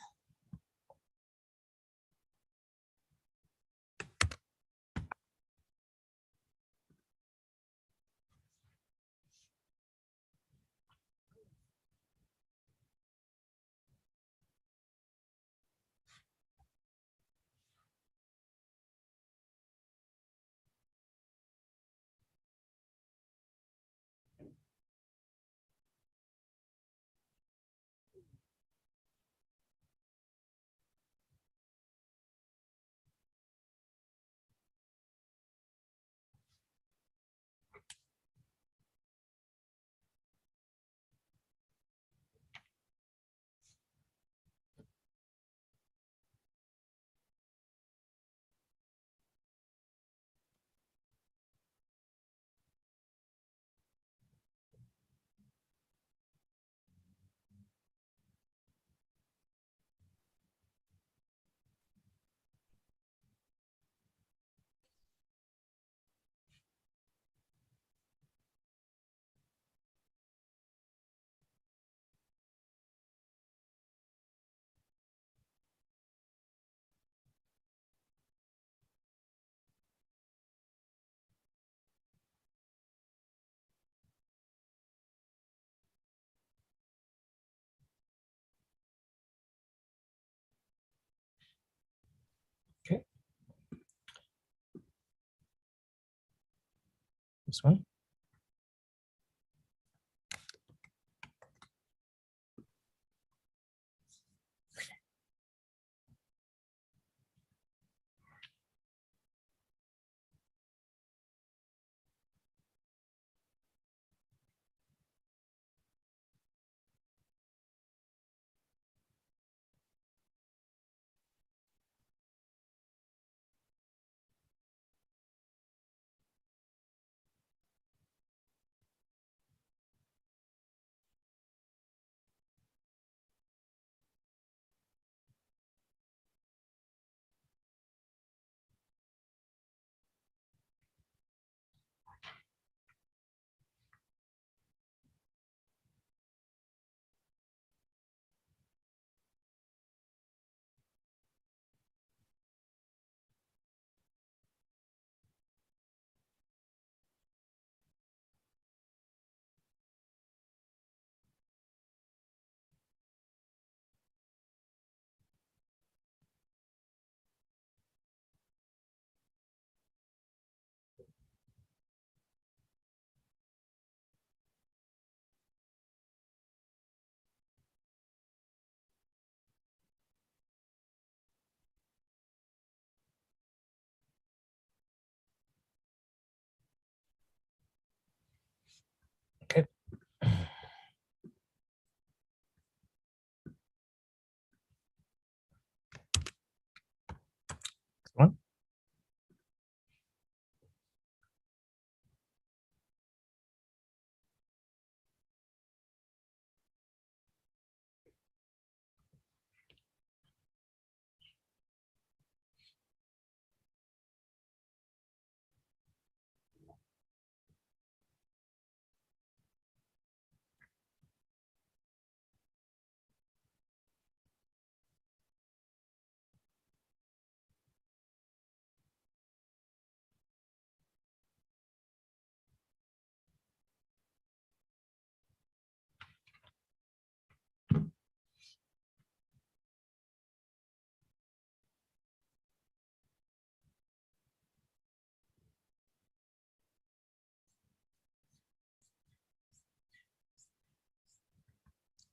This one. Okay. Next one.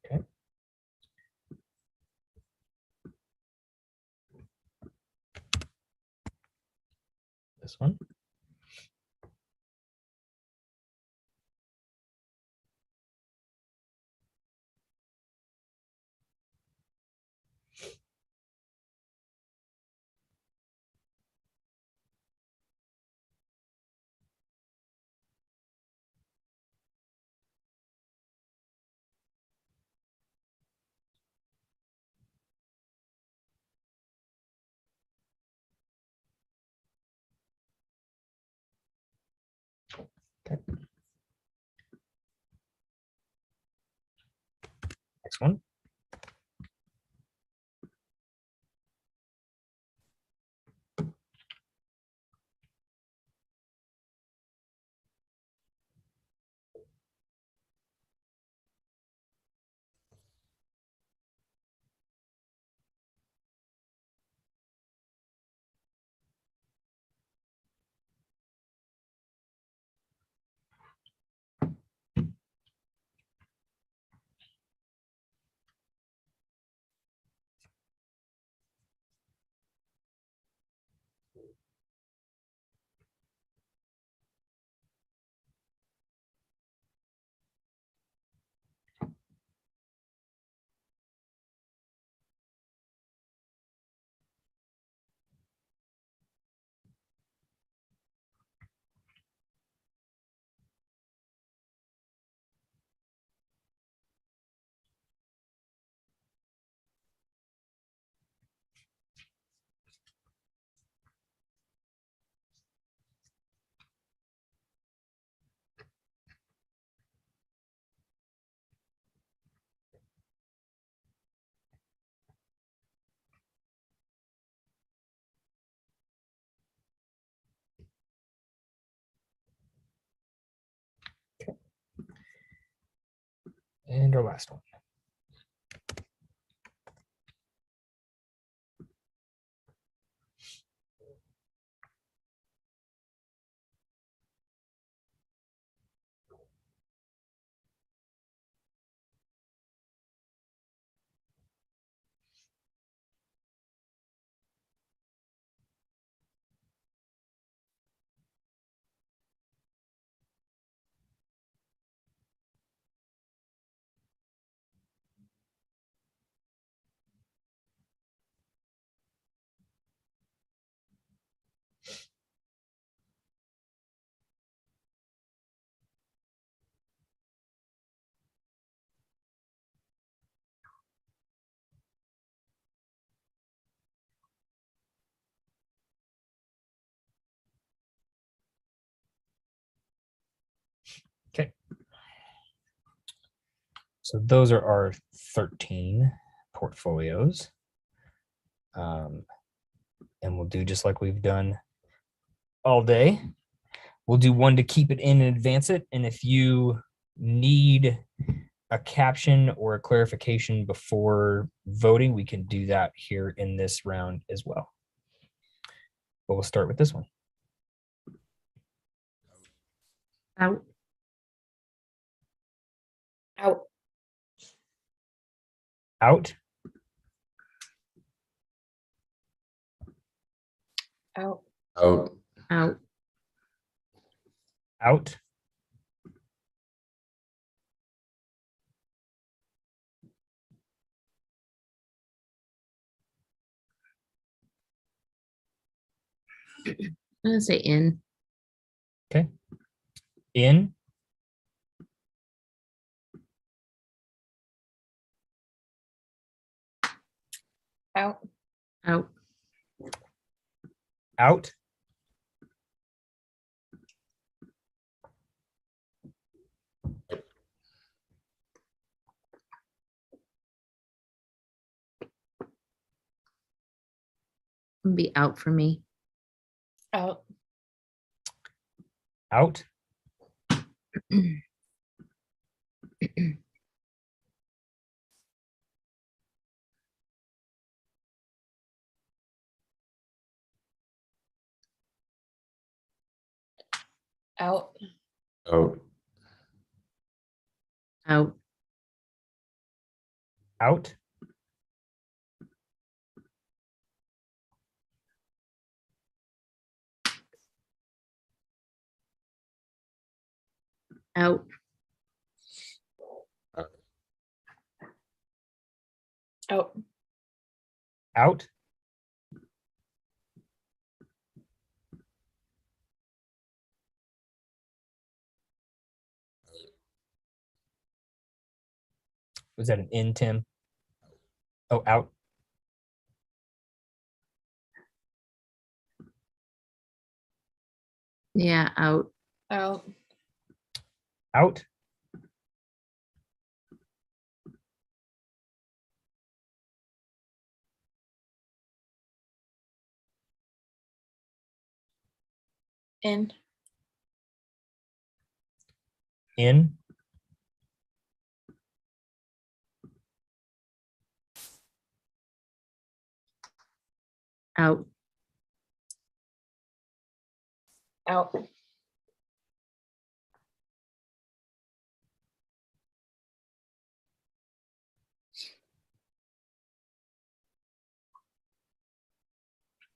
Okay. This one. Okay. Next one. And our last one. So those are our 13 portfolios. And we'll do just like we've done all day. We'll do one to keep it in and advance it. And if you need a caption or a clarification before voting, we can do that here in this round as well. But we'll start with this one. Out. Out. Out. Out. Out. Out. Out. I'm gonna say in. Okay. In. Out. Out. Out. Be out for me. Out. Out. Out. Out. Out. Out. Out. Out. Out. Was that an in, Tim? Oh, out. Yeah, out. Out. Out. In. In. Out. Out.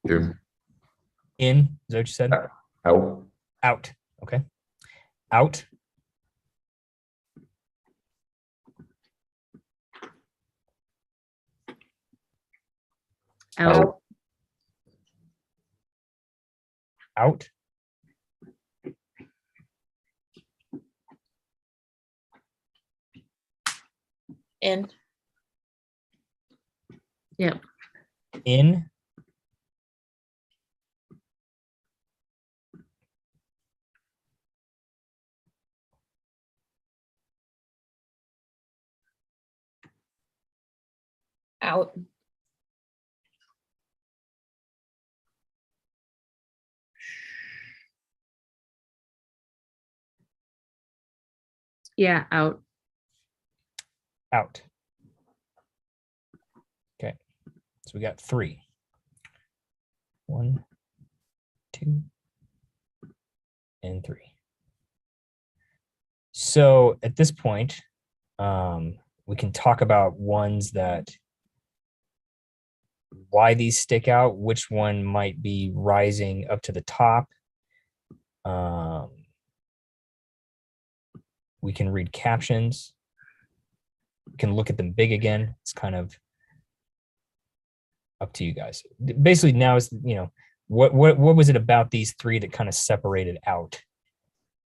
Two. In. Is that what you said? Out. Out. Okay. Out. Out. Out. In. Yep. In. Out. Yeah, out. Out. Okay. So we got 3. 1, 2, and 3. So at this point, we can talk about ones that, why these stick out, which one might be rising up to the top. We can read captions. We can look at them big again. It's kind of up to you guys. Basically, now is, you know, what was it about these 3 that kind of separated out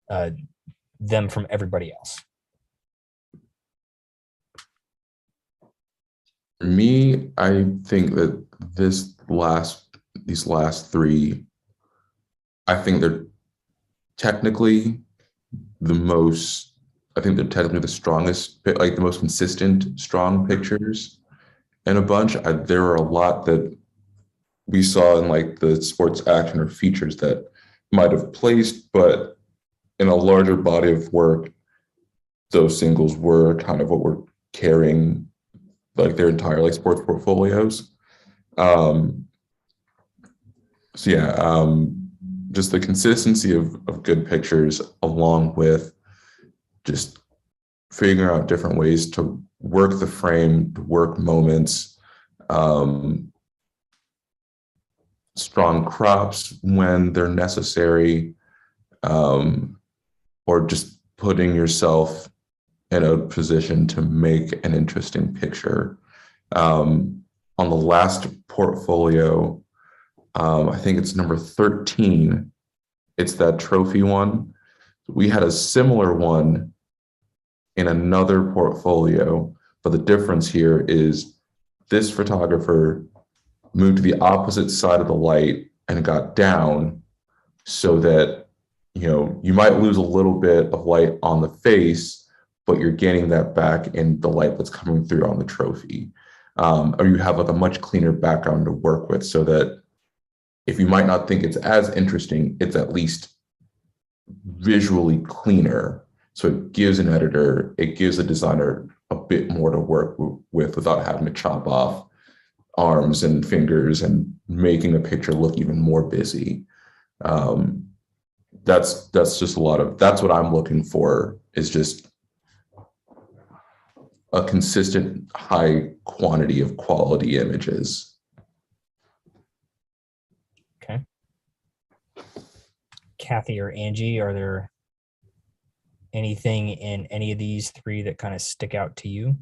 them from everybody else? For me, I think that these last 3, I think they're technically the most I think they're technically the strongest, like the most consistent, strong pictures in a bunch. There are a lot that we saw in like the sports action or features that might have placed, but in a larger body of work, those singles were kind of what were carrying like their entire like sports portfolios. So yeah, just the consistency of good pictures along with just figuring out different ways to work the frame, to work moments, strong crops when they're necessary, or just putting yourself in a position to make an interesting picture. On the last portfolio, I think it's number 13. It's that trophy one. We had a similar one in another portfolio, but the difference here is this photographer moved to the opposite side of the light and got down so that, you know, you might lose a little bit of light on the face, but you're gaining that back in the light that's coming through on the trophy. Or you have like a much cleaner background to work with so that if you might not think it's as interesting, it's at least visually cleaner. So it gives an editor, it gives a designer a bit more to work with without having to chop off arms and fingers and making a picture look even more busy. That's just a lot of, that's what I'm looking for, is just a consistent high quantity of quality images. Okay. Kathy or Angie, are there anything in any of these three that kind of stick out to you?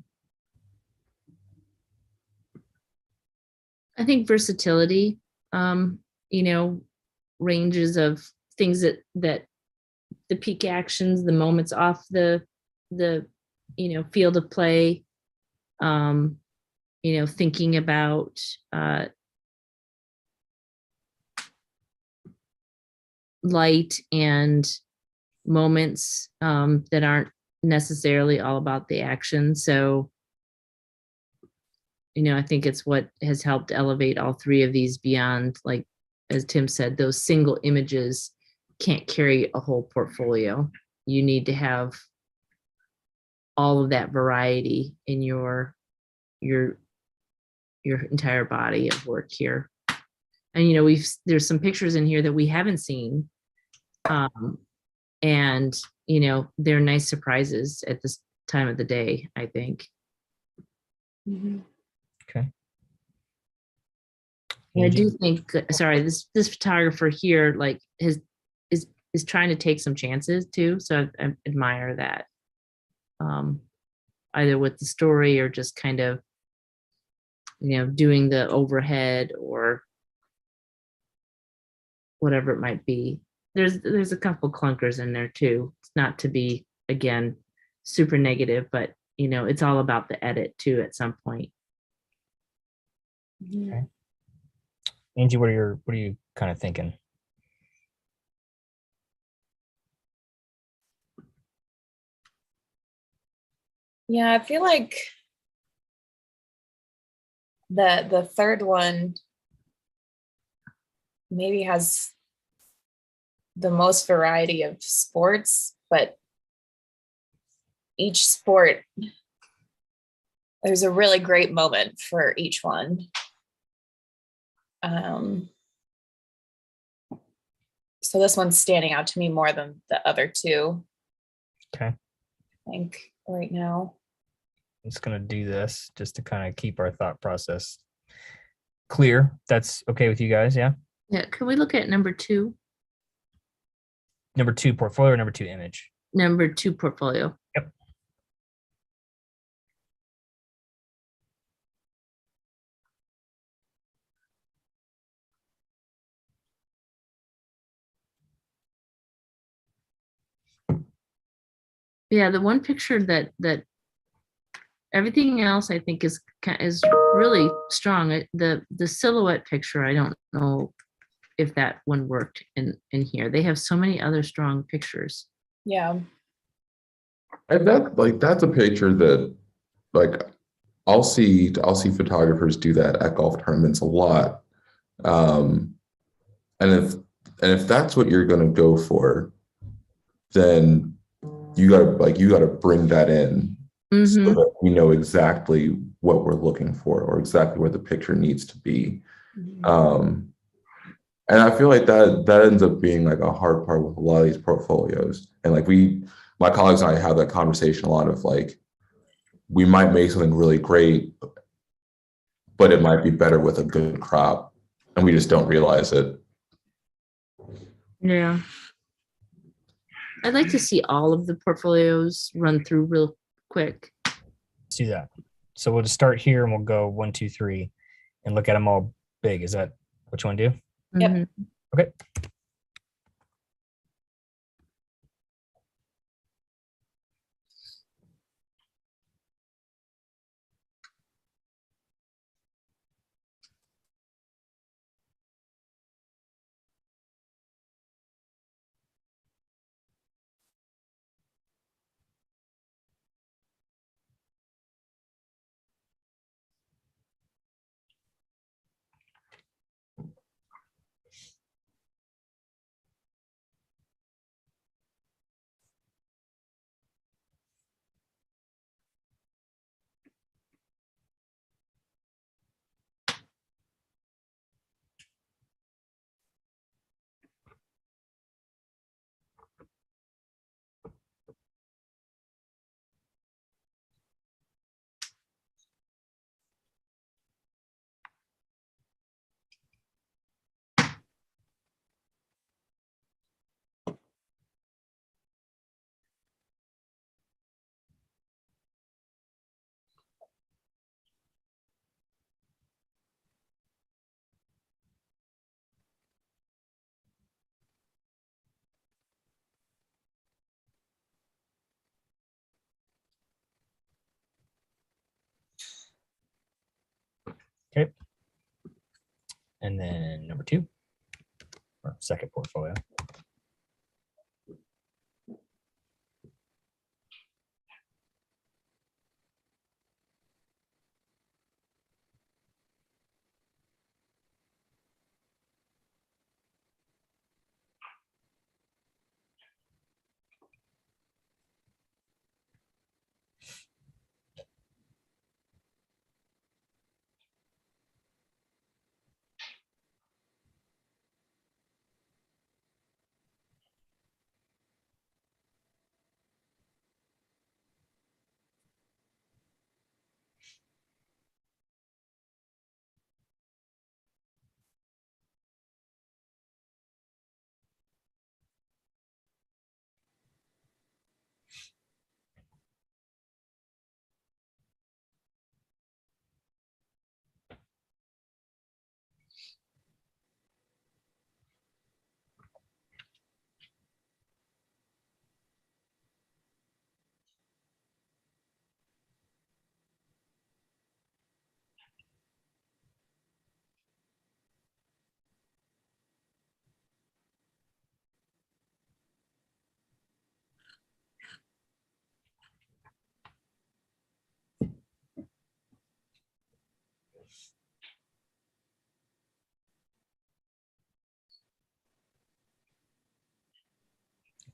I think versatility, you know, ranges of things that the peak actions, the moments off the you know, field of play, you know, thinking about light and moments that aren't necessarily all about the action. So, you know, I think it's what has helped elevate all three of these beyond, like, as Tim said, those single images can't carry a whole portfolio. You need to have all of that variety in your entire body of work here. And, you know, there's some pictures in here that we haven't seen. And, you know, they're nice surprises at this time of the day, I think. Mm-hmm. Okay. And I do think, sorry, this photographer here, like, is trying to take some chances too. So I admire that. Either with the story or just kind of, you know, doing the overhead or whatever it might be. There's a couple clunkers in there too. It's not to be, again, super negative, but, you know, it's all about the edit too at some point. Okay. Angie, what are you kind of thinking? Yeah, I feel like the third one maybe has the most variety of sports, but each sport, there's a really great moment for each one. So this one's standing out to me more than the other two. Okay. I think right now. I'm just going to do this just to kind of keep our thought process clear. That's okay with you guys, yeah? Yeah, can we look at number 2? Number 2 portfolio or number 2 image? Number 2 portfolio. Yep. Yeah, the one picture that everything else I think is really strong. The silhouette picture, I don't know if that one worked in here. They have so many other strong pictures. Yeah. And that's a picture that like I'll see photographers do that at golf tournaments a lot. Um, and if that's what you're gonna go for, then you gotta bring that in so Mhm. that we know exactly what we're looking for or exactly where the picture needs to be. Um, and I feel like that ends up being like a hard part with a lot of these portfolios. And like my colleagues and I have that conversation a lot of like, we might make something really great, but it might be better with a good crop, and we just don't realize it. Yeah. I'd like to see all of the portfolios run through real quick. Let's do that. So we'll just start here and we'll go 1, 2, 3 and look at them all big. Is that what you want to do? Yep. Mhm. Okay. Okay. And then number 2, or second portfolio.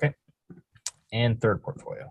Okay. And third portfolio.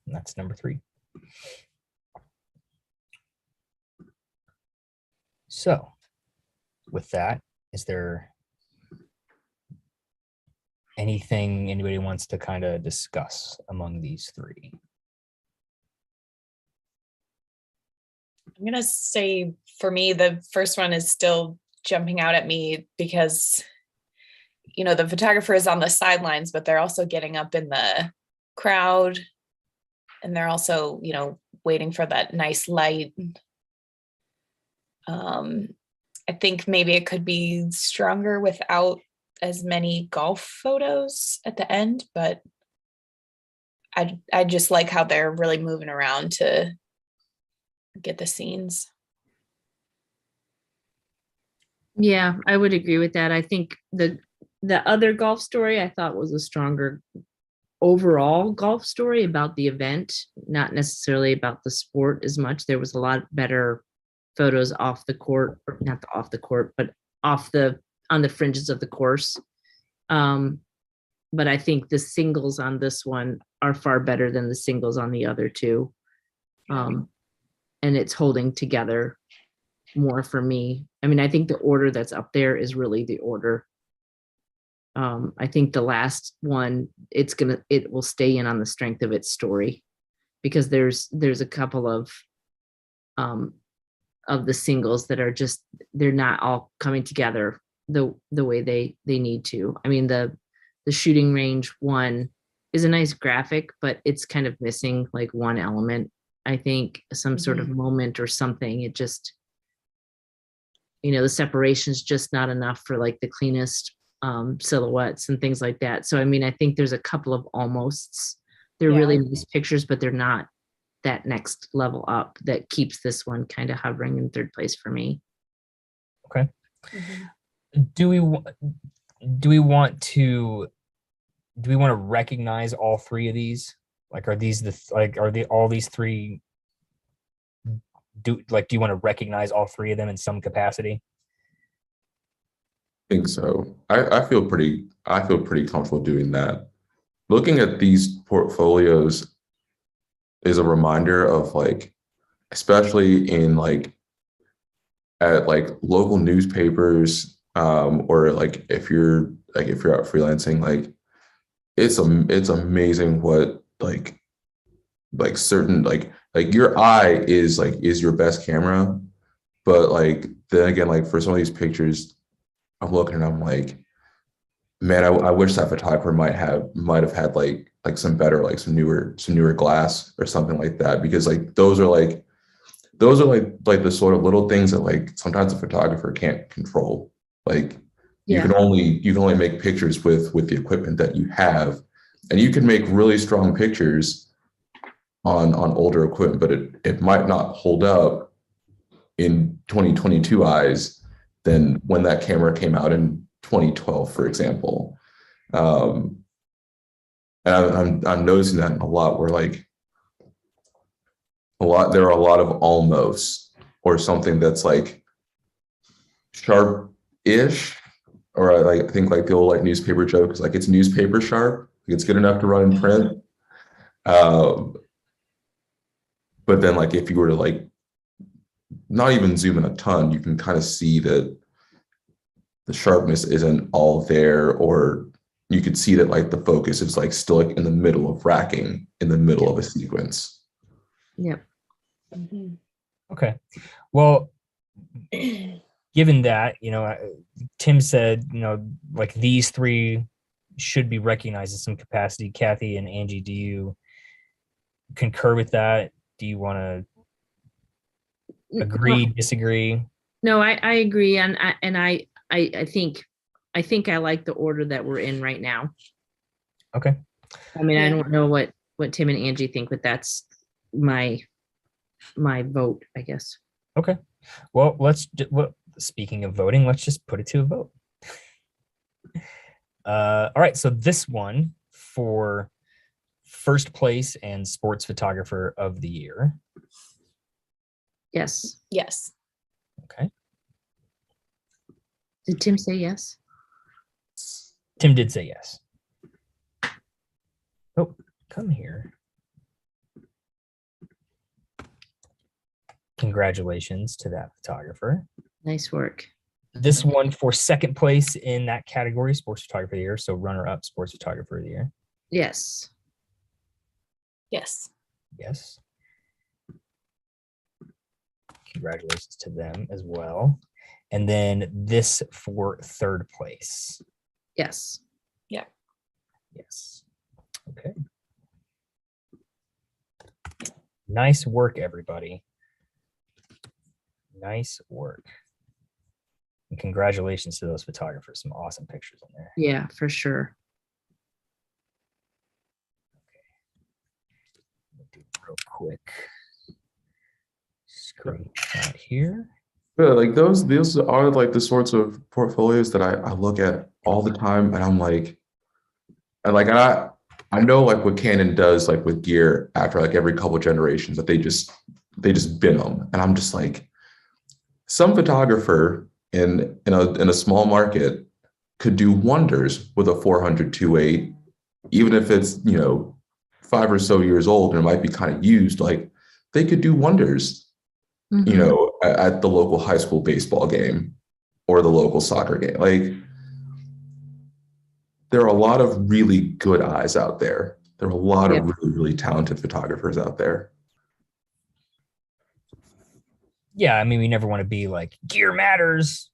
And that's number 3. So with that, is there anything anybody wants to kind of discuss among these 3? I'm gonna say for me, the first one is still jumping out at me because, the photographer is on the sidelines, but they're also getting up in the crowd, and they're also, waiting for that nice light. I think maybe it could be stronger without as many golf photos at the end, but I just like how they're really moving around to get the scenes. Yeah, I would agree with that. I think the other golf story I thought was a stronger overall golf story about the event, not necessarily about the sport as much. There was a lot better photos off the court, or not off the court, but on the fringes of the course. But I think the singles on this one are far better than the singles on the other 2. And it's holding together more for me. I mean, I think the order that's up there is really the order. I think the last one, it will stay in on the strength of its story, because there's a couple of the singles that are just, they're not all coming together the way they need to. I mean, the shooting range one is a nice graphic, but it's kind of missing like one element. I think some sort of moment or something. It just, the separation is just not enough for like the cleanest silhouettes and things like that. So, I mean, I think there's a couple of almosts. They're really nice pictures, but they're not that next level up that keeps this one kind of hovering in 3rd place for me. Okay. Do we want to recognize all 3 of these? Like, are these are they all these 3? Do you want to recognize all 3 of them in some capacity? I think so. I feel pretty comfortable doing that. Looking at these portfolios is a reminder of, like, especially in at local newspapers, or if you're out freelancing, it's amazing what certain your eye is your best camera, but then again, for some of these pictures, I'm looking and I'm like, man, I wish that photographer might have had some better some newer glass or something like that, because those are the sort of little things that sometimes a photographer can't control. You can only make pictures with the equipment that you have, and you can make really strong pictures on older equipment, but it might not hold up in 2022 eyes than when that camera came out in 2012, for example. And I'm noticing that a lot, where there are a lot of almost, or something that's sharp-ish, or I think the old newspaper joke is it's newspaper sharp, it's good enough to run in print. But then if you were to not even zoom in a ton, you can kind of see that the sharpness isn't all there, or you could see that the focus is still in the middle of racking, in the middle of a sequence. Yep. Okay. Well, given that, Tim said, these 3 should be recognized in some capacity. Kathy and Angie, do you concur with that? Do you want to agree, disagree? No, I agree, and I think I like the order that we're in right now. Okay. I mean, I don't know what Tim and Angie think, but that's my vote, I guess. Okay. Well, speaking of voting, let's just put it to a vote. All right. So this one for 1st place and sports photographer of the year. Yes. Yes. Okay. Did Tim say yes? Tim did say yes. Oh, come here. Congratulations to that photographer. Nice work. This one for second place in that category, sports photographer of the year. So runner-up sports photographer of the year. Yes. Yes. Yes. Congratulations to them as well. And then this for third place. Yes. Yes. Okay. Nice work, everybody. Nice work. And congratulations to those photographers. Some awesome pictures in there. Yeah, for sure. Do real quick screenshot here. Yeah, like those are like the sorts of portfolios that I look at all the time, and I'm like, and I know like what Canon does like with gear after like every couple generations that they just bin them, and I'm just like, some photographer in a small market could do wonders with a 400 2.8, even if it's 5 or so years old and it might be kind of used. Like they could do wonders, at the local high school baseball game or the local soccer game. Like there are a lot of really good eyes out there. There are a lot of really, really talented photographers out there. Yeah, I mean, we never want to be like gear matters,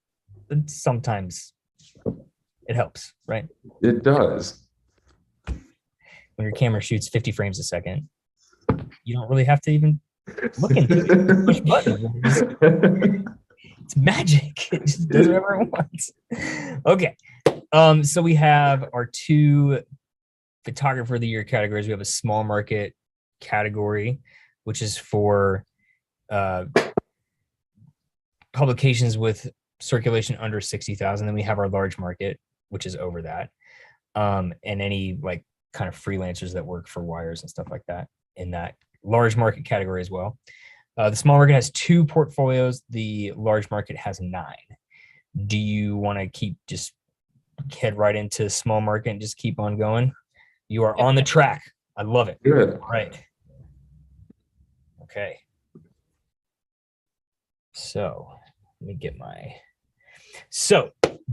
but sometimes it helps, right? It does. When your camera shoots 50 frames a second, you don't really have to even look into it. Push buttons. It's magic. It just does whatever it wants. Okay. So we have our two photographer of the year categories. We have a small market category, which is for publications with circulation under 60,000. Then we have our large market, which is over that. And any like kind of freelancers that work for wires and stuff like that in that large market category as well. The small market has 2 portfolios. The large market has 9. Do you want to just head right into small market and just keep on going? You are on the track. I love it. Good. All right. Okay. So let me get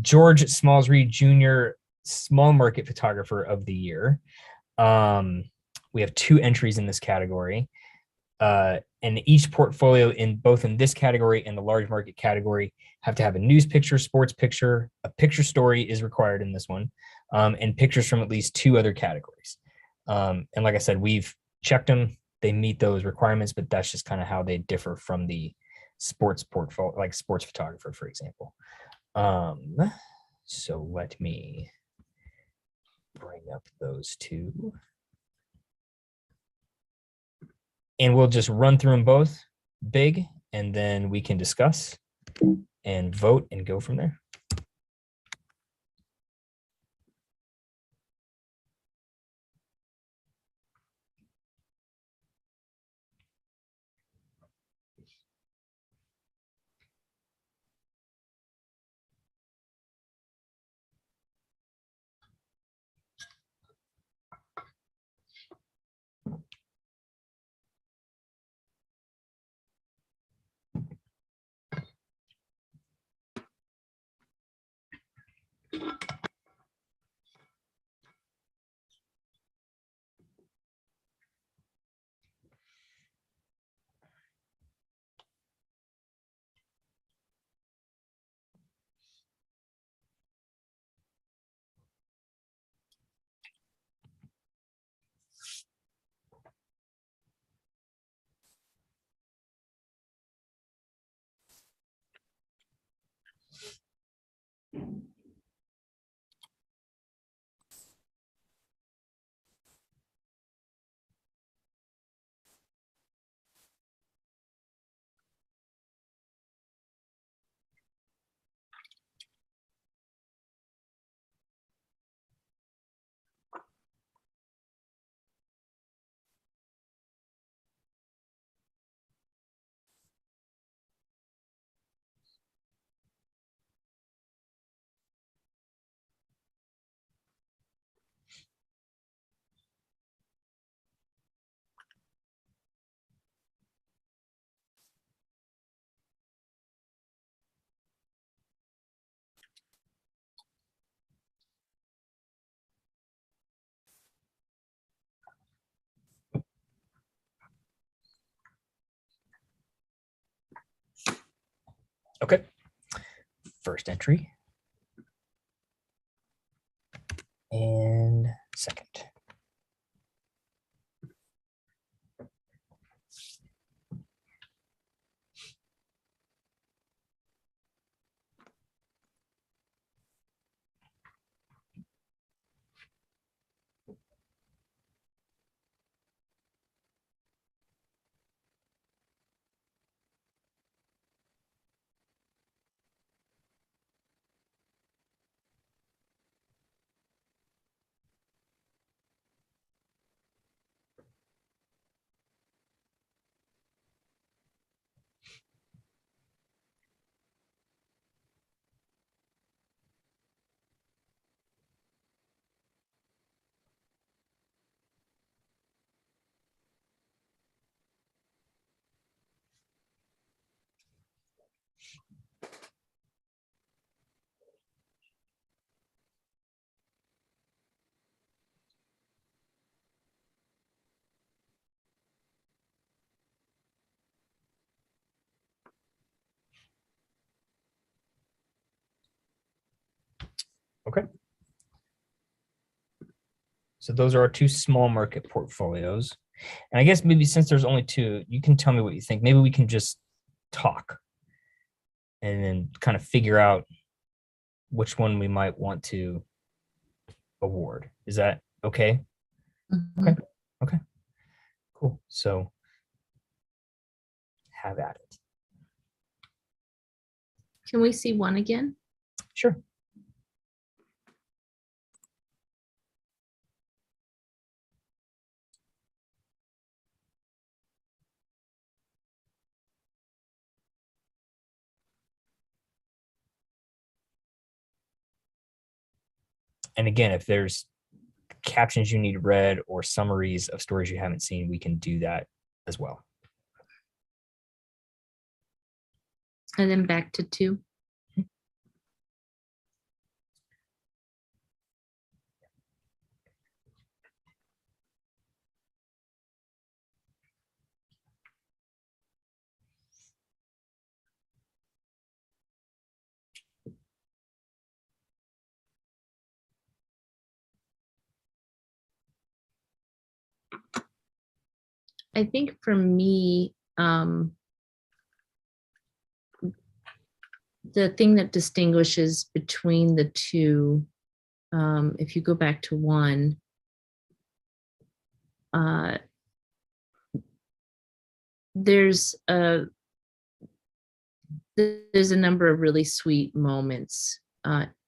George Smallsreed Jr. Small Market Photographer of the Year. We have 2 entries in this category. And each portfolio in this category and the large market category have to have a news picture, sports picture, a picture story is required in this one, and pictures from at least 2 other categories. And like I said, we've checked them. They meet those requirements, but that's just kind of how they differ from the sports portfolio, like sports photographer, for example. So let me bring up those 2. And we'll just run through them both big, and then we can discuss and vote and go from there. Okay. First entry. And second. Okay. So those are our two small market portfolios. And I guess maybe since there's only two, you can tell me what you think. Maybe we can just talk and then kind of figure out which one we might want to award. Is that okay? Mhm. Okay. Okay. Cool. So have at it. Can we see one again? Sure. And again, if there's captions you need read or summaries of stories you haven't seen, we can do that as well. And then back to 2. I think for me, the thing that distinguishes between the two, if you go back to 1, there's a number of really sweet moments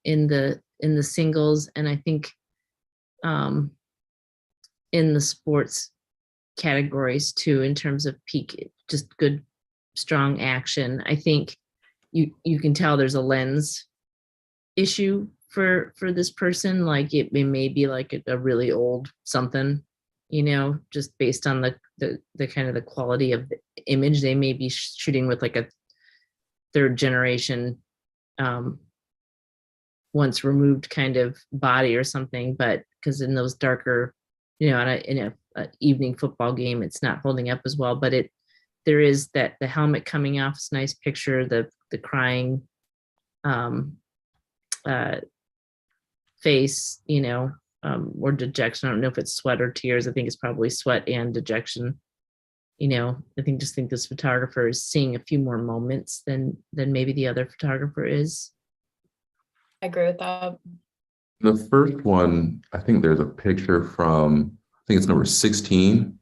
in the singles, and I think in the sports categories too, in terms of peak, just good, strong action. I think you can tell there's a lens issue for this person. Like it may be like a really old something, just based on the kind of the quality of the image. They may be shooting with like a 3rd generation once removed kind of body or something, but because in those darker, in a evening football game, it's not holding up as well. But there is that the helmet coming off is a nice picture, the crying face, or dejection. I don't know if it's sweat or tears. I think it's probably sweat and dejection. I think this photographer is seeing a few more moments than maybe the other photographer is. I agree with that. The first one, I think there's a picture from, I think it's number 16,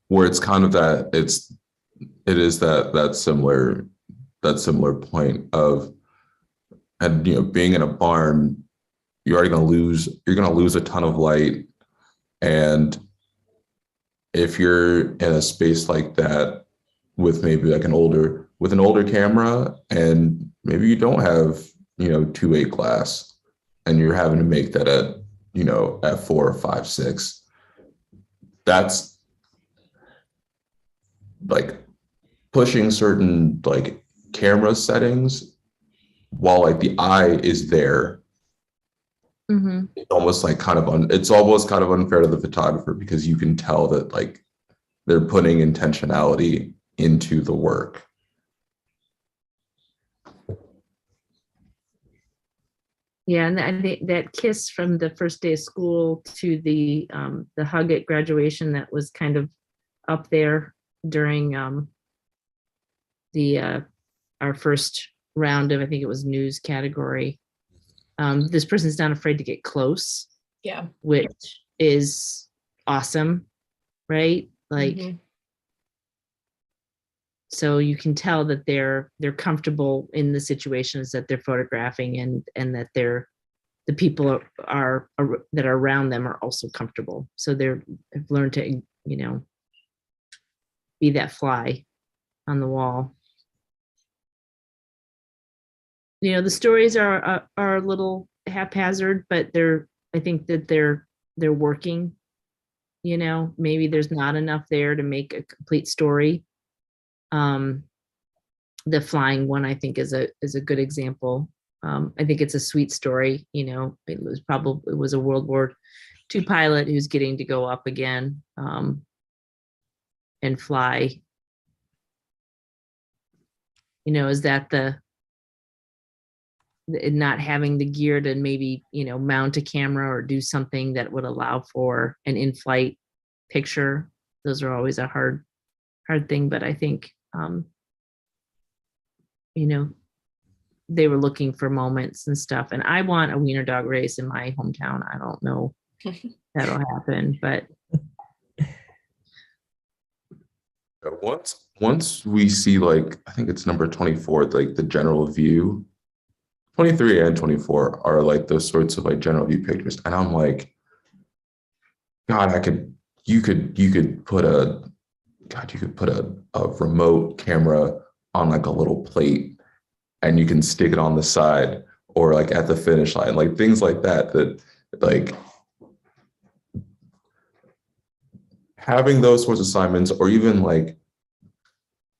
where it's kind of that it is that similar point of, and being in a barn, you're going to lose a ton of light, and if you're in a space like that with maybe like an older camera, and maybe you don't have 2.8 glass, and you're having to make that at 4 or 5, 6, that's like pushing certain like camera settings while like the eye is there. Mm-hmm. It's almost like it's almost kind of unfair to the photographer, because you can tell that like they're putting intentionality into the work. Yeah, and I think that kiss from the first day of school to the hug at graduation, that was kind of up there during the our first round of, I think it was news category. This person's not afraid to get close, Yeah. which is awesome, right? Like, Mhm. so you can tell that they're comfortable in the situations that they're photographing, and that the people are that are around them are also comfortable. So have learned to, you know, be that fly on the wall. You know, the stories are a little haphazard, but I think that they're working. You know, maybe there's not enough there to make a complete story. The flying one, I think, is a good example. I think it's a sweet story. You know, it was a World War II pilot who's getting to go up again and fly. You know, is that not having the gear to maybe, you know, mount a camera or do something that would allow for an in-flight picture? Those are always a hard thing, but I think you know, they were looking for moments and stuff. And I want a wiener dog race in my hometown. I don't know if that'll happen, but Once we see, like, I think it's number 24, like the general view, 23 and 24 are like those sorts of like general view pictures. And I'm like, God, you could put a remote camera on like a little plate, and you can stick it on the side or like at the finish line, like things like that like having those sorts of assignments, or even like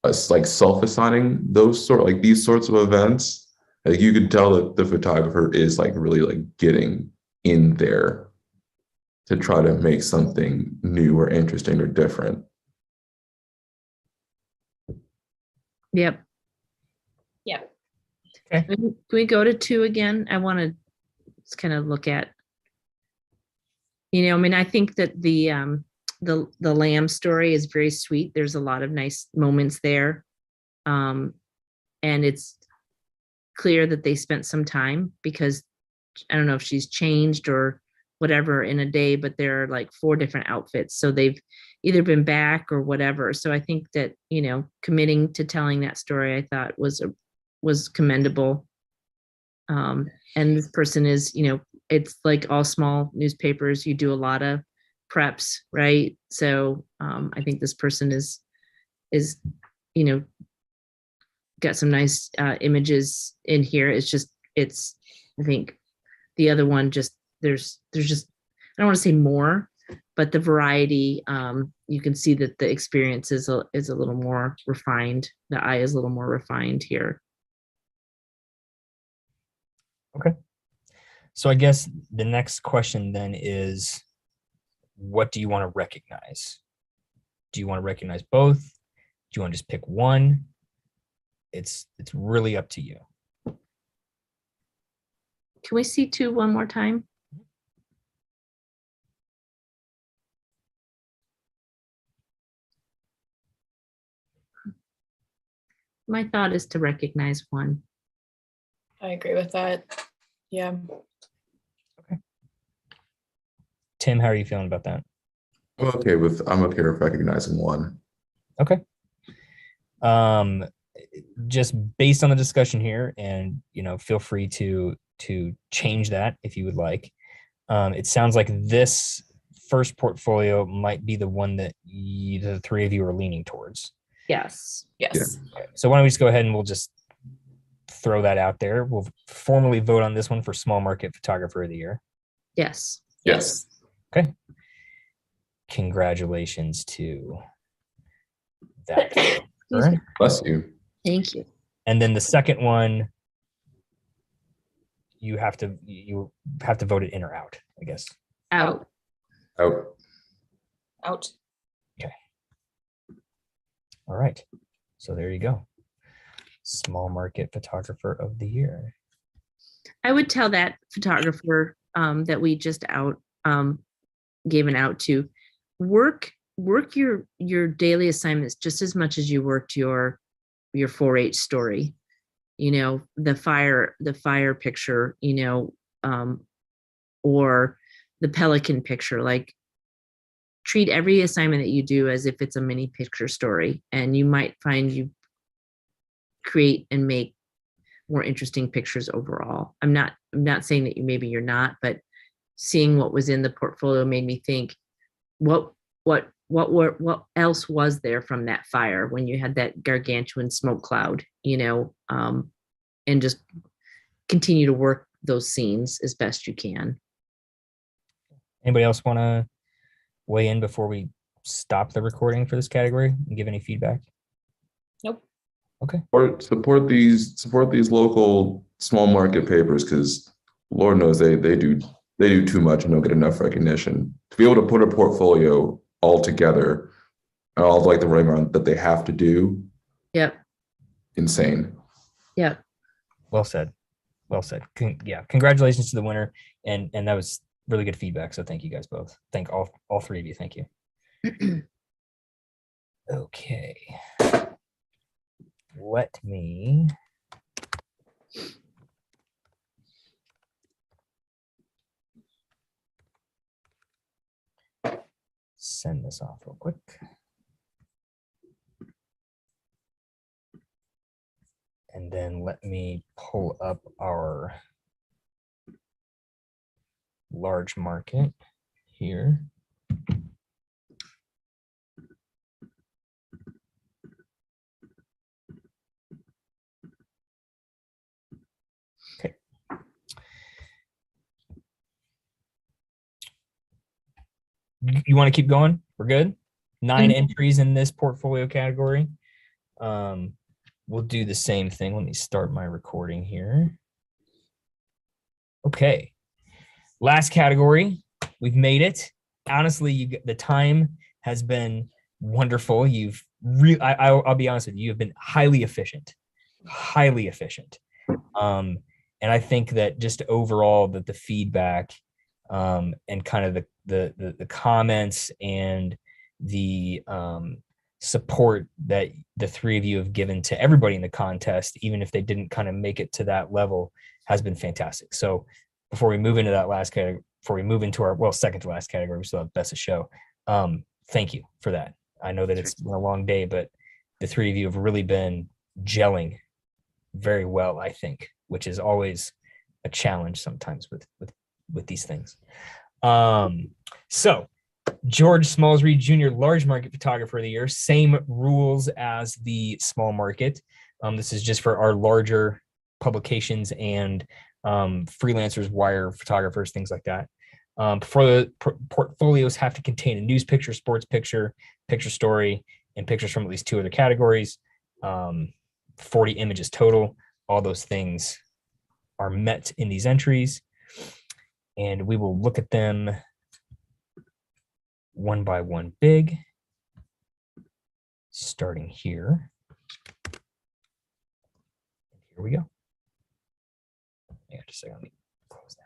us like self-assigning these sorts of events. Like, you could tell that the photographer is like really like getting in there to try to make something new or interesting or different. yep. Yeah. Okay. Can we go to 2 again? I want to just kind of look at, you know, I mean, I think that the lamb story is very sweet. There's a lot of nice moments there. And it's clear that they spent some time, because I don't know if she's changed or whatever in a day, but there are like 4 different outfits. So they've either been back or whatever. So I think that, you know, committing to telling that story, I thought was commendable. And this person is, you know, it's like all small newspapers, you do a lot of preps, right? So I think this person is, you know, got some nice images in here. I think the other one, just there's just, I don't want to say more, but the variety, you can see that the experience is a little more refined. The eye is a little more refined here. Okay. So I guess the next question then is, what do you want to recognize? Do you want to recognize both? Do you want to just pick one? It's really up to you. Can we see 2 one more time? My thought is to recognize one. I agree with that. Yeah. Tim, how are you feeling about that? I'm okay with recognizing one. Okay. Just based on the discussion here, and, you know, feel free to change that if you would like. It sounds like this first portfolio might be the one that the 3 of you are leaning towards. Yes. Yes. Okay. So why don't we just go ahead and we'll just throw that out there. We'll formally vote on this one for Small Market Photographer of the Year. Yes. Yes. Okay. Congratulations to that. All right. Bless you. Thank you. And then the second one, you have to vote it in or out, I guess. Out. Out. Out. All right. So there you go. Small market photographer of the year. I would tell that photographer that we just gave an out to work your daily assignments just as much as you worked your 4-H story. You know, the fire picture, you know, or the pelican picture. Like, treat every assignment that you do as if it's a mini picture story, and you might find you create and make more interesting pictures overall. I'm not saying that maybe you're not, but seeing what was in the portfolio made me think, what else was there from that fire when you had that gargantuan smoke cloud, you know, and just continue to work those scenes as best you can. Anybody else want to weigh in before we stop the recording for this category and give any feedback? Nope. Okay. Or support these local small market papers, because Lord knows they do too much and don't get enough recognition. To be able to put a portfolio all together and all like the running around that they have to do. Yep. Insane. Yep. Well said. Well said. Yeah. Congratulations to the winner. And that was really good feedback. So thank you guys both. Thank all three of you. Thank you. Okay. Let me send this off real quick. And then let me pull up our large market here. Okay. You want to keep going? We're good. 9 entries in this portfolio category. We'll do the same thing. Let me start my recording here. Okay. Last category. We've made it. Honestly, the time has been wonderful. You've really, I'll be honest with you, you've been highly efficient. And I think that just overall that the feedback and kind of the comments and the support that the three of you have given to everybody in the contest, even if they didn't kind of make it to that level, has been fantastic. So before we move into that last category, before we move into our, well, second to last category, we still have best of show. Thank you for that. I know that it's been a long day, but the three of you have really been gelling very well, I think, which is always a challenge sometimes with these things. So George Smallsreed Jr., large market photographer of the year, same rules as the small market. This is just for our larger publications and freelancers, wire photographers, things like that. Portfolios have to contain a news picture, sports picture, picture story, and pictures from at least 2 other categories. 40 images total. All those things are met in these entries, and we will look at them one by one big, starting here. Here we go. Hang on just a second, let me close that.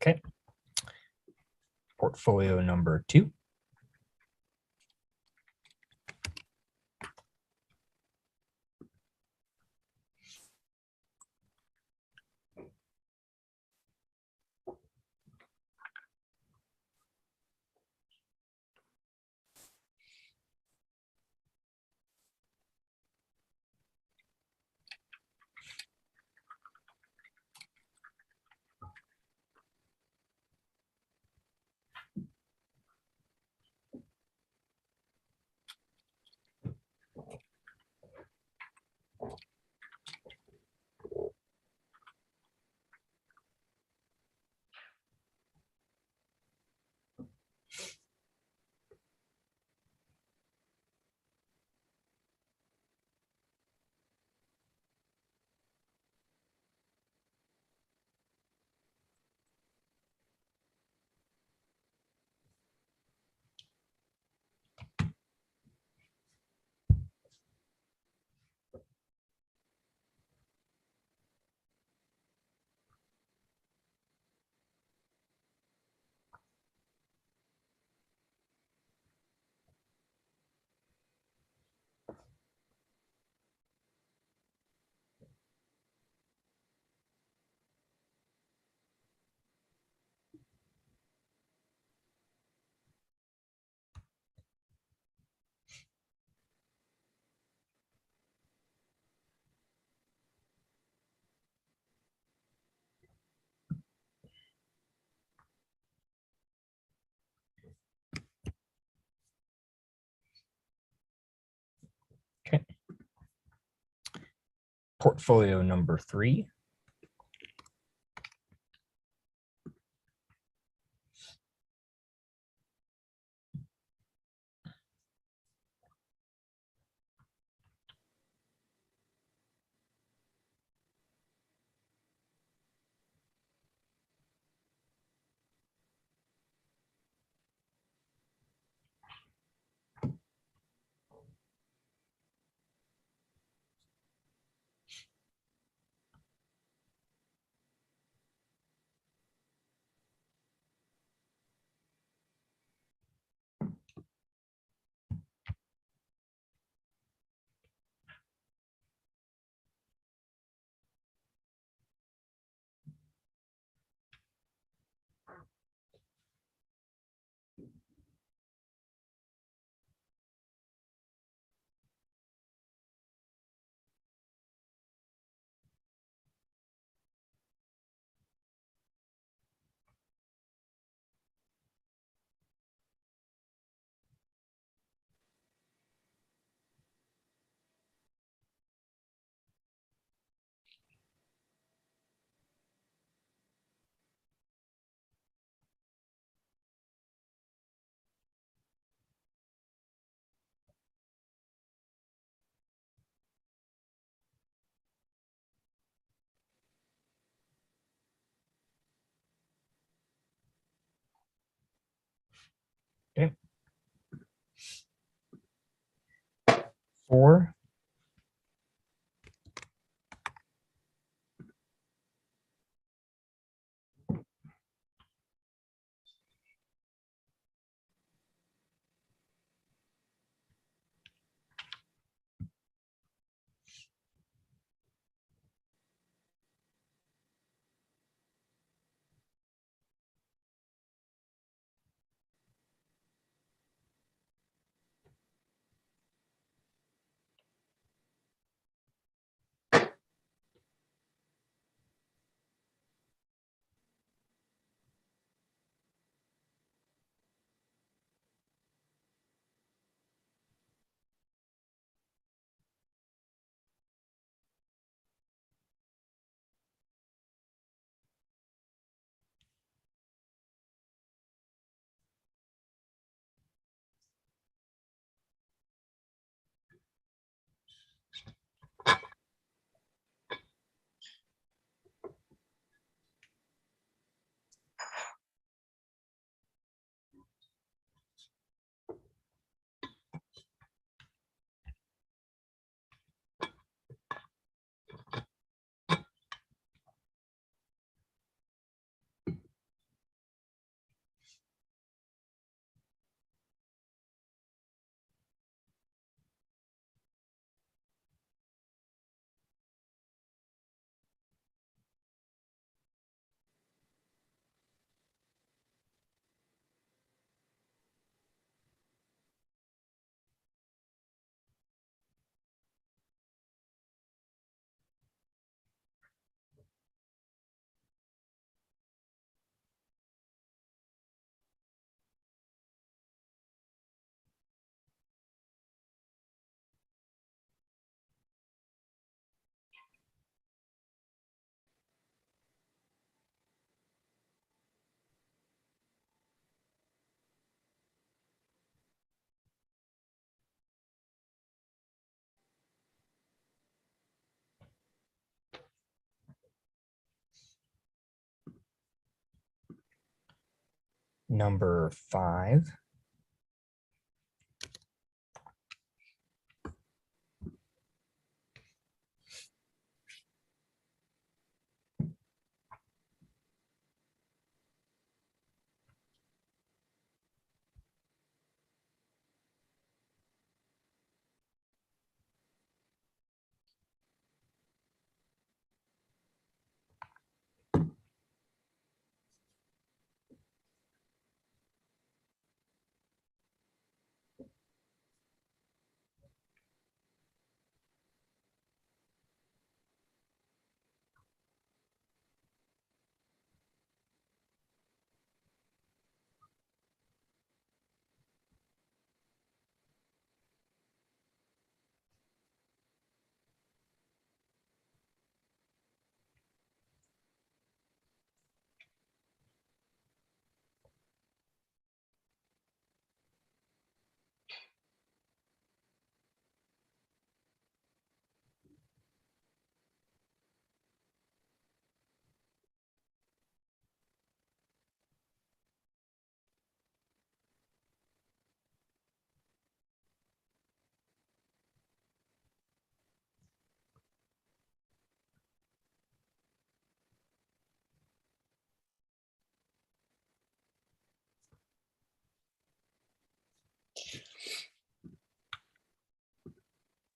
Okay. Portfolio number 2. Okay. Portfolio number 3. Okay. 4. Number 5.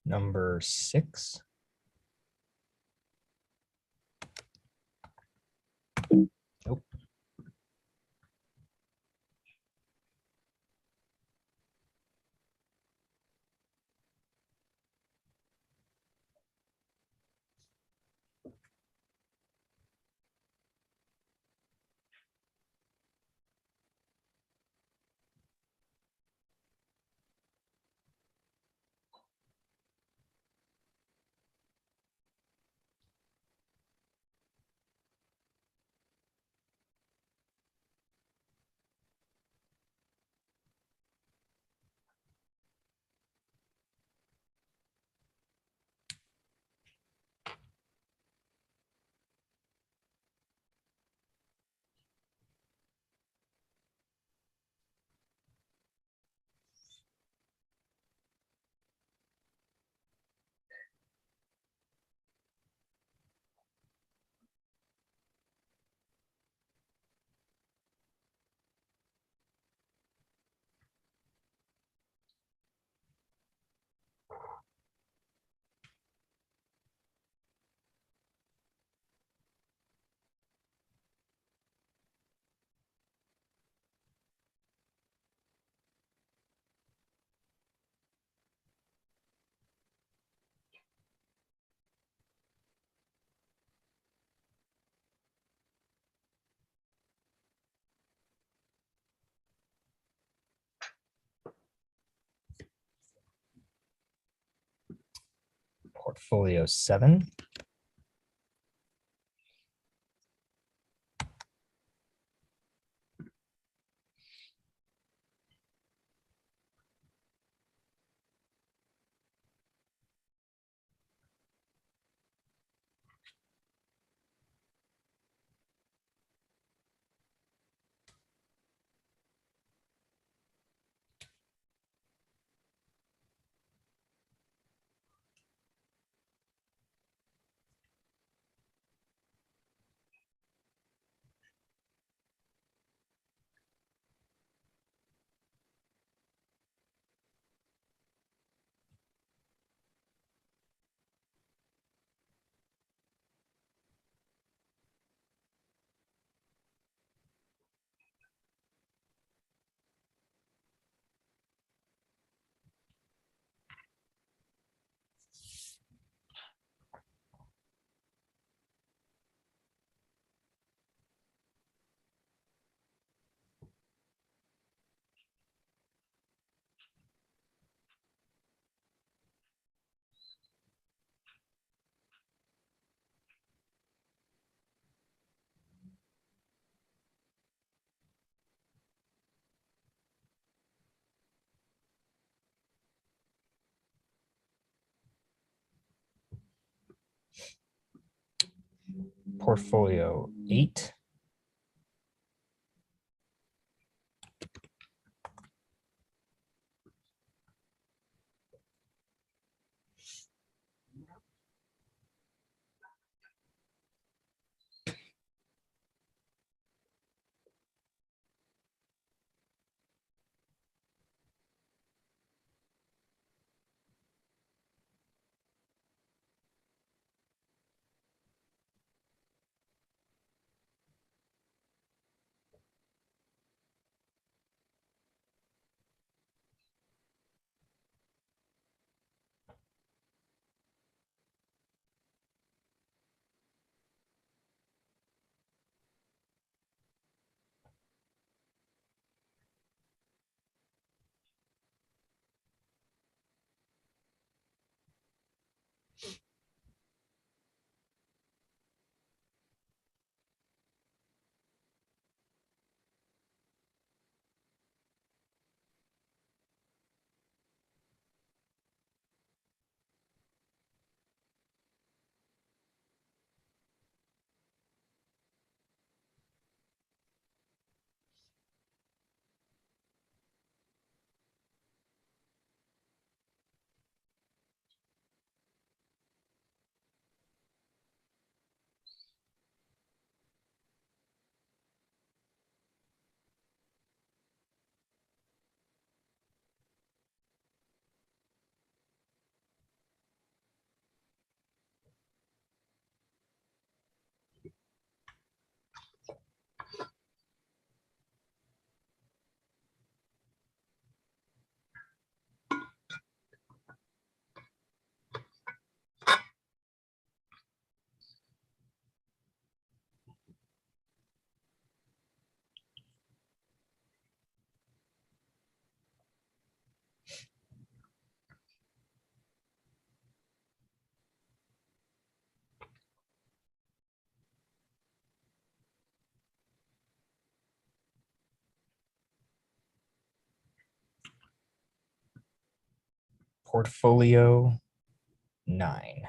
Number 6. Nope. Portfolio 7. Portfolio 8. portfolio 9.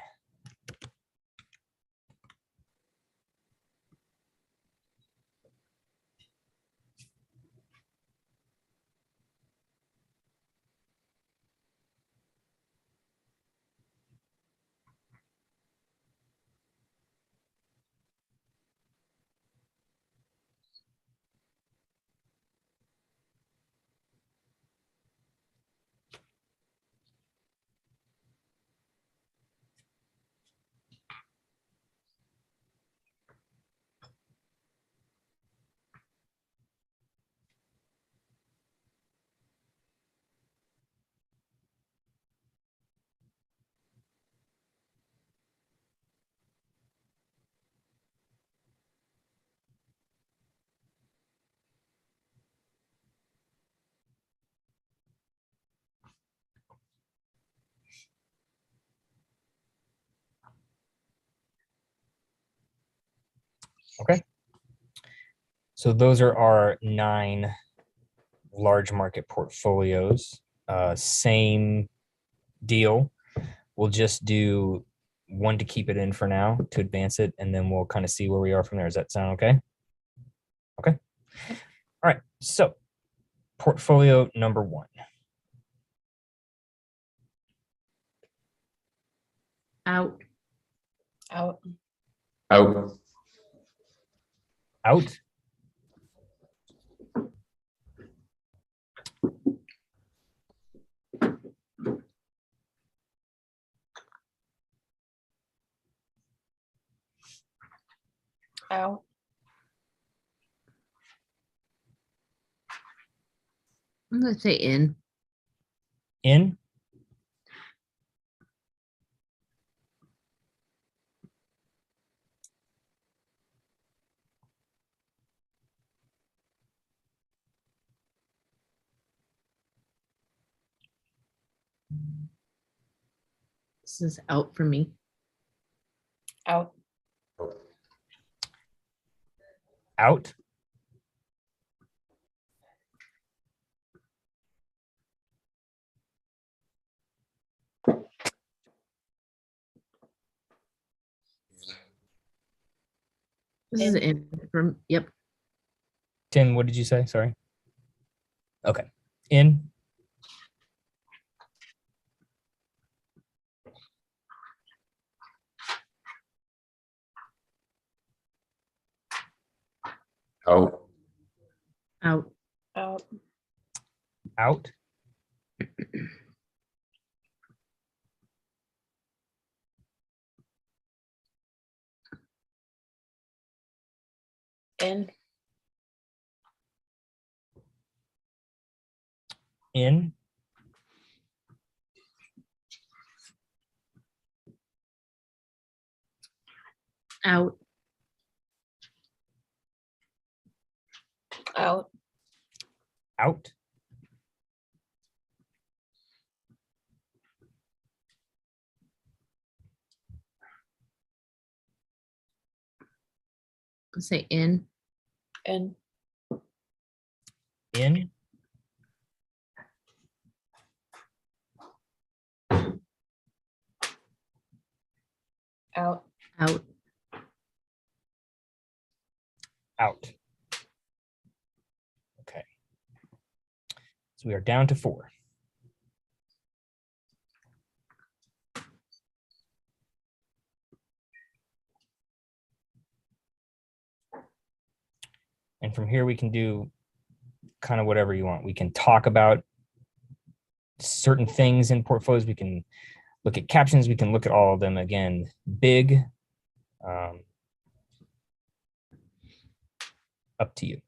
Okay. So those are our 9 large market portfolios. Same deal. We'll just do one to keep it in for now to advance it, and then we'll kind of see where we are from there. Does that sound okay? Okay. All right. So portfolio number 1. Out. Out. Out. Out. Out. I'm gonna say in. In. This is out for me. Out. Out. This is in from, yep. Tim, what did you say? Sorry. Okay. In. Out. Out. Out. Out. In. In. Out. Out. Out. Let's say in. In. In. Out. Out. Out. Okay. So we are down to 4. And from here, we can do kind of whatever you want. We can talk about certain things in portfolios. We can look at captions. We can look at all of them again. Big. Up to you.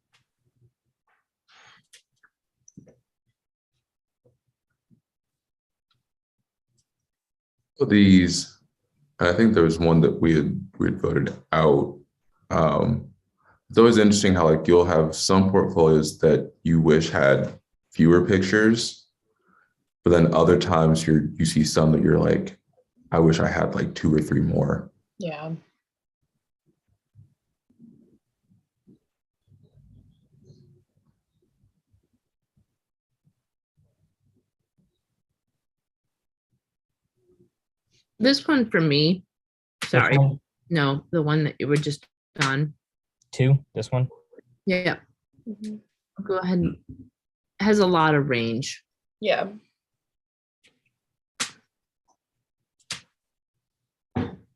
These, I think there was one that we had voted out. It's always interesting how like you'll have some portfolios that you wish had fewer pictures, but then other times you see some that you're like, I wish I had like 2 or 3 more. Yeah. This one for me. Which Sorry. one? No, the one that you were just on. 2, this one. Yeah. Mhm. Go ahead. Has a lot of range. Yeah.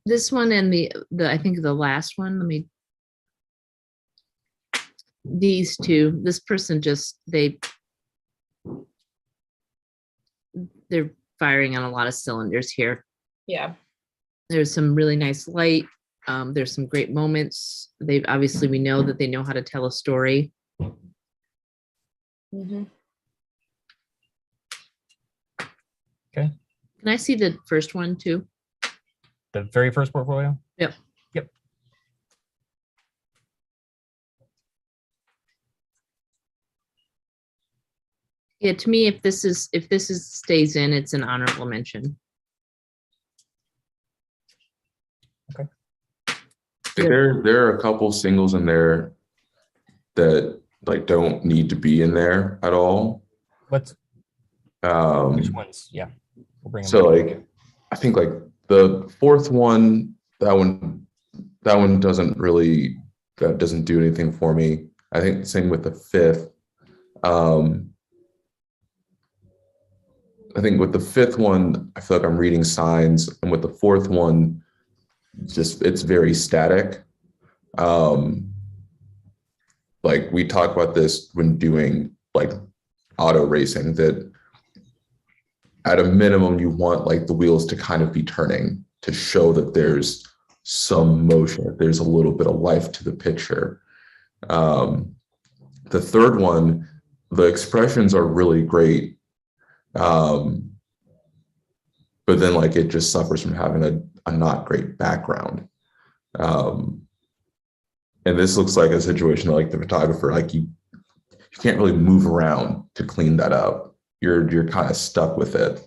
This one and the I think the last one, these two, this person just, they're firing on a lot of cylinders here. Yeah. There's some really nice light. There's some great moments. We know that they know how to tell a story. Mm-hmm. Okay. Can I see the first one too? The very first portfolio? Yep. Yep. Yeah, to me, if this stays in, it's an honorable mention. Okay. There are a couple singles in there that like don't need to be in there at all. Which ones? Yeah. We'll bring them So up. like I think like the fourth one, that one doesn't do anything for me. I think the same with the fifth. I think with the fifth one, I feel like I'm reading signs, and with the fourth one, it's very static. Like we talk about this when doing like auto racing, that at a minimum you want like the wheels to kind of be turning to show that there's some motion, that there's a little bit of life to the picture. The third one, the expressions are really great, but then like it just suffers from having a not great background. And this looks like a situation like the photographer, like you can't really move around to clean that up. You're kind of stuck with it.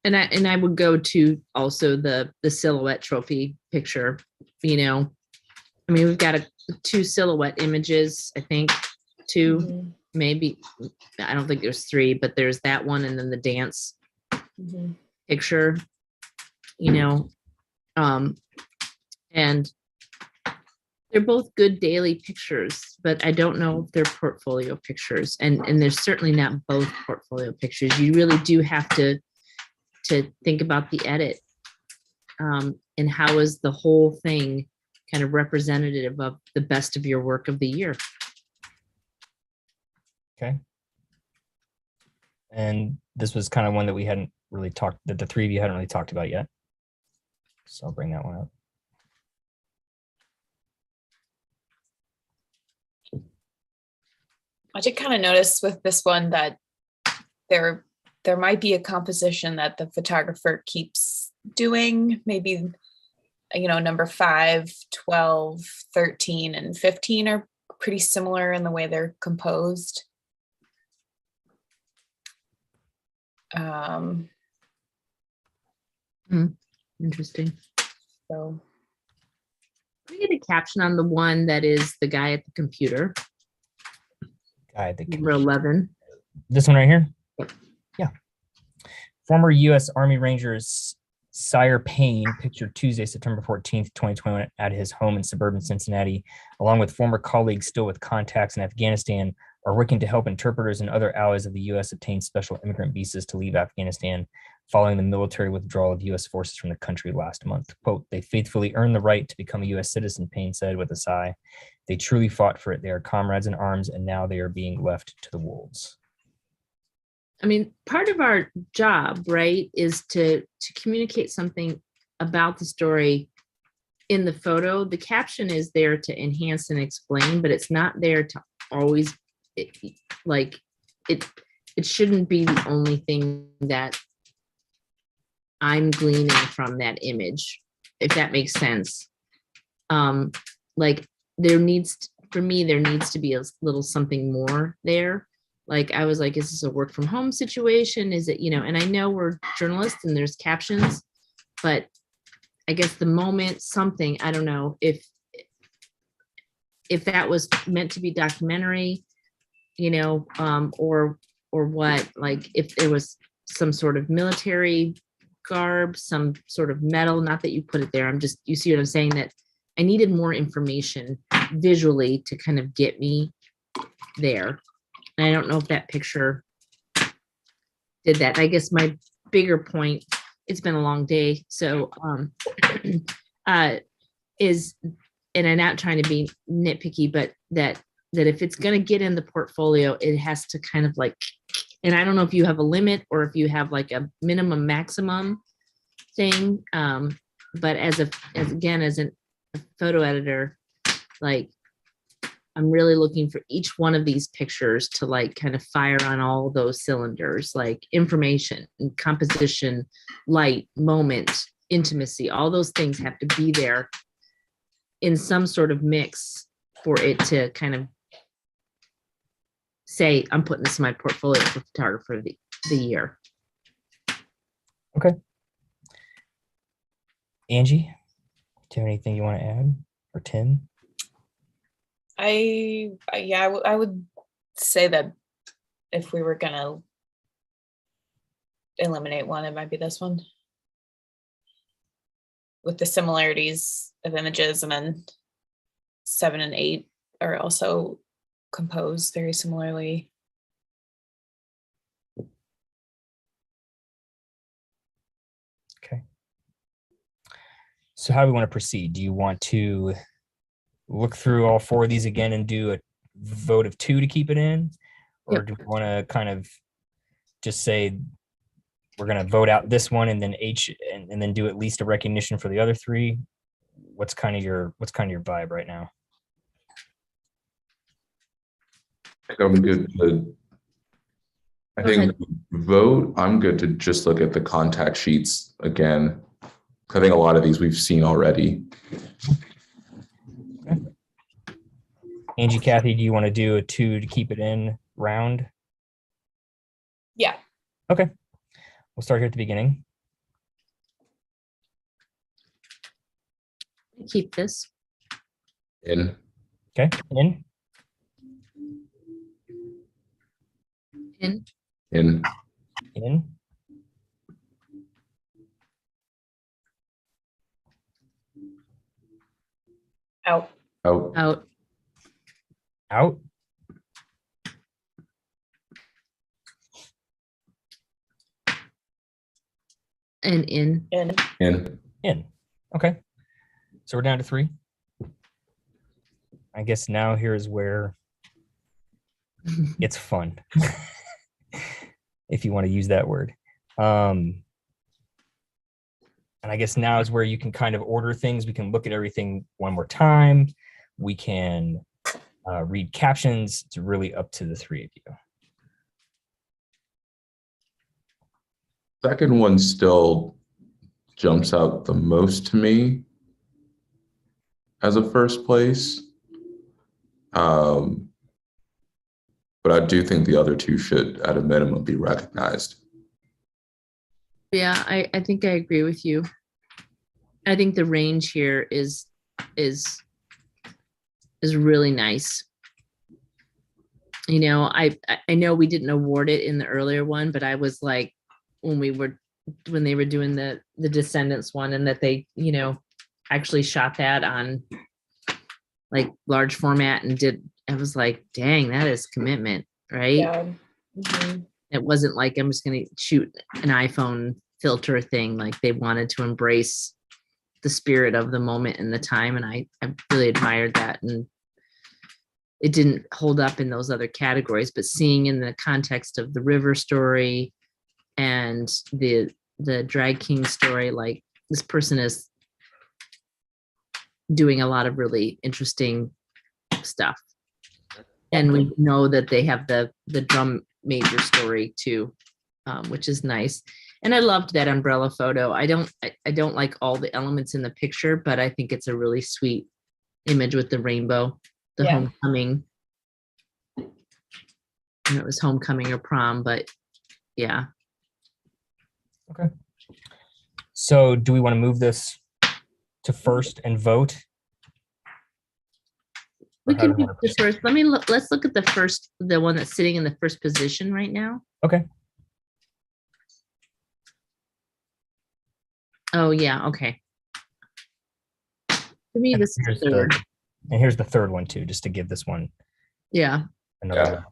And I would go to also the silhouette trophy picture. You know, I mean, we've got 2 silhouette images, I think, 2, Mm-hmm. maybe. I don't think there's 3, but there's that one and then the dance picture, you know. And they're both good daily pictures, but I don't know if they're portfolio pictures. And they're certainly not both portfolio pictures. You really do have to think about the edit, and how is the whole thing kind of representative of the best of your work of the year. Okay. And this was kind of one that we hadn't really talked, that the 3 of you hadn't really talked about yet. So I'll bring that one up. I did kind of notice with this one that there might be a composition that the photographer keeps doing. Maybe, you know, number 5, 12, 13, and 15 are pretty similar in the way they're composed. Interesting. So Can we get a caption on the one that is the guy at the computer? Guy at the Number 11. This one right here? Yep. Yeah. Former U.S. Army Rangers Sire Payne, pictured Tuesday, September 14th, 2021, at his home in suburban Cincinnati, along with former colleagues still with contacts in Afghanistan, are working to help interpreters and other allies of the U.S. obtain special immigrant visas to leave Afghanistan following the military withdrawal of U.S. forces from the country last month. Quote, "They faithfully earned the right to become a U.S. citizen," Payne said with a sigh. "They truly fought for it. They are comrades in arms, and now they are being left to the wolves." I mean, part of our job, right, is to communicate something about the story in the photo. The caption is there to enhance and explain, but it's not there to always, it shouldn't be the only thing that I'm gleaning from that image, if that makes sense. Like there needs to be a little something more there. Like I was like, is this a work from home situation? Is it, you know, and I know we're journalists and there's captions, but I guess the moment something, I don't know if that was meant to be documentary, you know, or or what, like if there was some sort of military garb, some sort of metal, not that you put it there. You see what I'm saying, that I needed more information visually to kind of get me there. And I don't know if that picture did that. I guess my bigger point, it's been a long day. So, is, and I'm not trying to be nitpicky, but that if it's going to get in the portfolio, it has to kind of like, and I don't know if you have a limit or if you have like a minimum maximum thing. But as a photo editor, like I'm really looking for each one of these pictures to like kind of fire on all those cylinders, like information and composition, light, moment, intimacy, all those things have to be there in some sort of mix for it to kind of say, I'm putting this in my portfolio for photographer of the year. Okay. Angie, do you have anything you want to add? Or Tim? I would say that if we were gonna eliminate one, it might be this one, with the similarities of images, and then 7 and 8 are also composed very similarly. Okay. So how do we want to proceed? Do you want to look through all 4 of these again and do a vote of 2 to keep it in? Or Yep. do we want to kind of just say we're going to vote out this one and then and then do at least a recognition for the other 3? What's kind of your vibe right now? I'm good to, I Go think ahead. vote, I'm good to just look at the contact sheets again. I think a lot of these we've seen already. Okay. Angie, Kathy, do you want to do a 2 to keep it in round? Yeah. Okay. We'll start here at the beginning. Keep this. In, Okay. In. In. in, In. Out. out, Out. Out. And in. In. in. Okay. So we're down to 3. I guess now here's where it's fun, if you want to use that word. And I guess now is where you can kind of order things. We can look at everything one more time. We can read captions. It's really up to the 3 of you. Second one still jumps out the most to me as a first place. But I do think the other 2 should, at a minimum, be recognized. Yeah, I think I agree with you. I think the range here is really nice. You know, I know we didn't award it in the earlier one, but I was like, when they were doing the Descendants one, and that they, you know, actually shot that on like large format and I was like, dang, that is commitment, right? Yeah. Mm-hmm. It wasn't like I'm just going to shoot an iPhone filter thing. Like they wanted to embrace the spirit of the moment and the time. And I really admired that. And it didn't hold up in those other categories, but seeing in the context of the river story and the drag king story, like this person is doing a lot of really interesting stuff. And we know that they have the drum major story too, which is nice. And I loved that umbrella photo. I don't like all the elements in the picture, but I think it's a really sweet image with the rainbow, the homecoming. And it was homecoming or prom, but yeah. Okay. So do we want to move this to first and vote? We Or can however you do wanna this proceed. first. Let's look at the one that's sitting in the first position right now. Okay. Oh, yeah, okay. To me, And this is here's the third. and here's the third one too, just to give this one Yeah, another Yeah. one.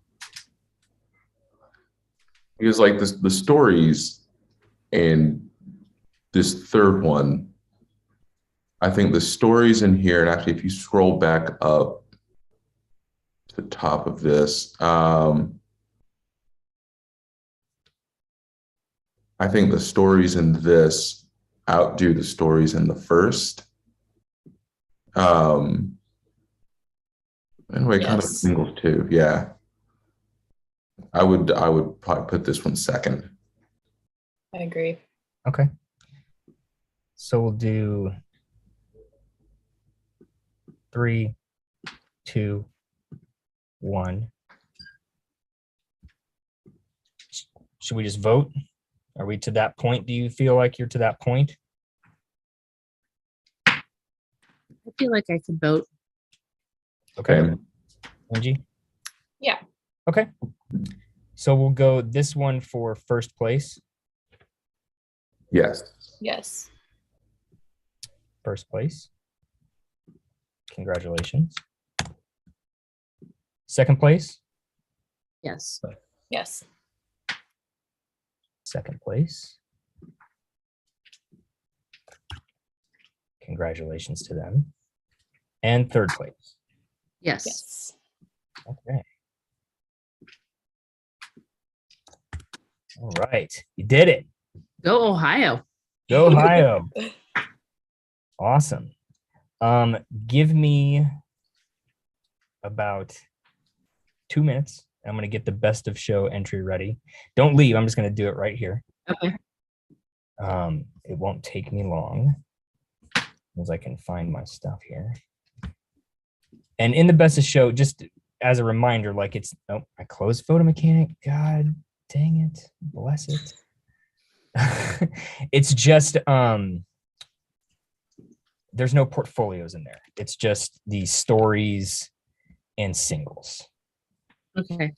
Because like this, the stories in this third one, I think the stories in here, and actually if you scroll back up to the top of this, I think the stories in this outdo the stories in the first. Anyway, kind of Yes. singles too. Yeah. I would probably put this one second. I agree. Okay. So we'll do 3, 2, 1. Should we just vote? Are we to that point? Do you feel like you're to that point? I feel like I could vote. Okay. Angie? Yeah. Okay. So we'll go this one for first place. Yes. Yes. First place. Congratulations. Second place. Yes. Yes. Second place. Congratulations to them. And third place. Yes. Yes. Okay. All right. You did it. Go Ohio. Go Ohio. Awesome. Give me about 2 minutes. I'm going to get the best of show entry ready. Don't leave. I'm just going to do it right here. Okay. It won't take me long as I can find my stuff here. And in the best of show, just as a reminder, like it's, oh, I closed Photo Mechanic. God dang it. Bless it. It's just, there's no portfolios in there. It's just the stories and singles. Okay.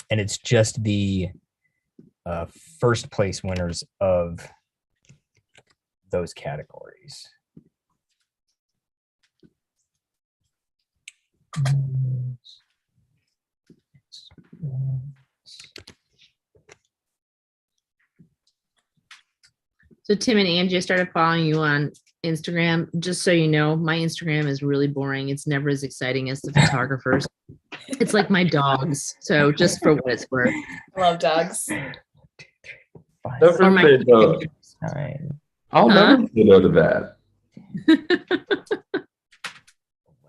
And it's just the first place winners of those categories. So Tim and Angie, I started following you on Instagram. Just so you know, my Instagram is really boring. It's never as exciting as the photographers. It's like my dogs. So just for what it's worth. I love dogs. 5, Never Or my say no. 9, I'll Huh? never say no to that.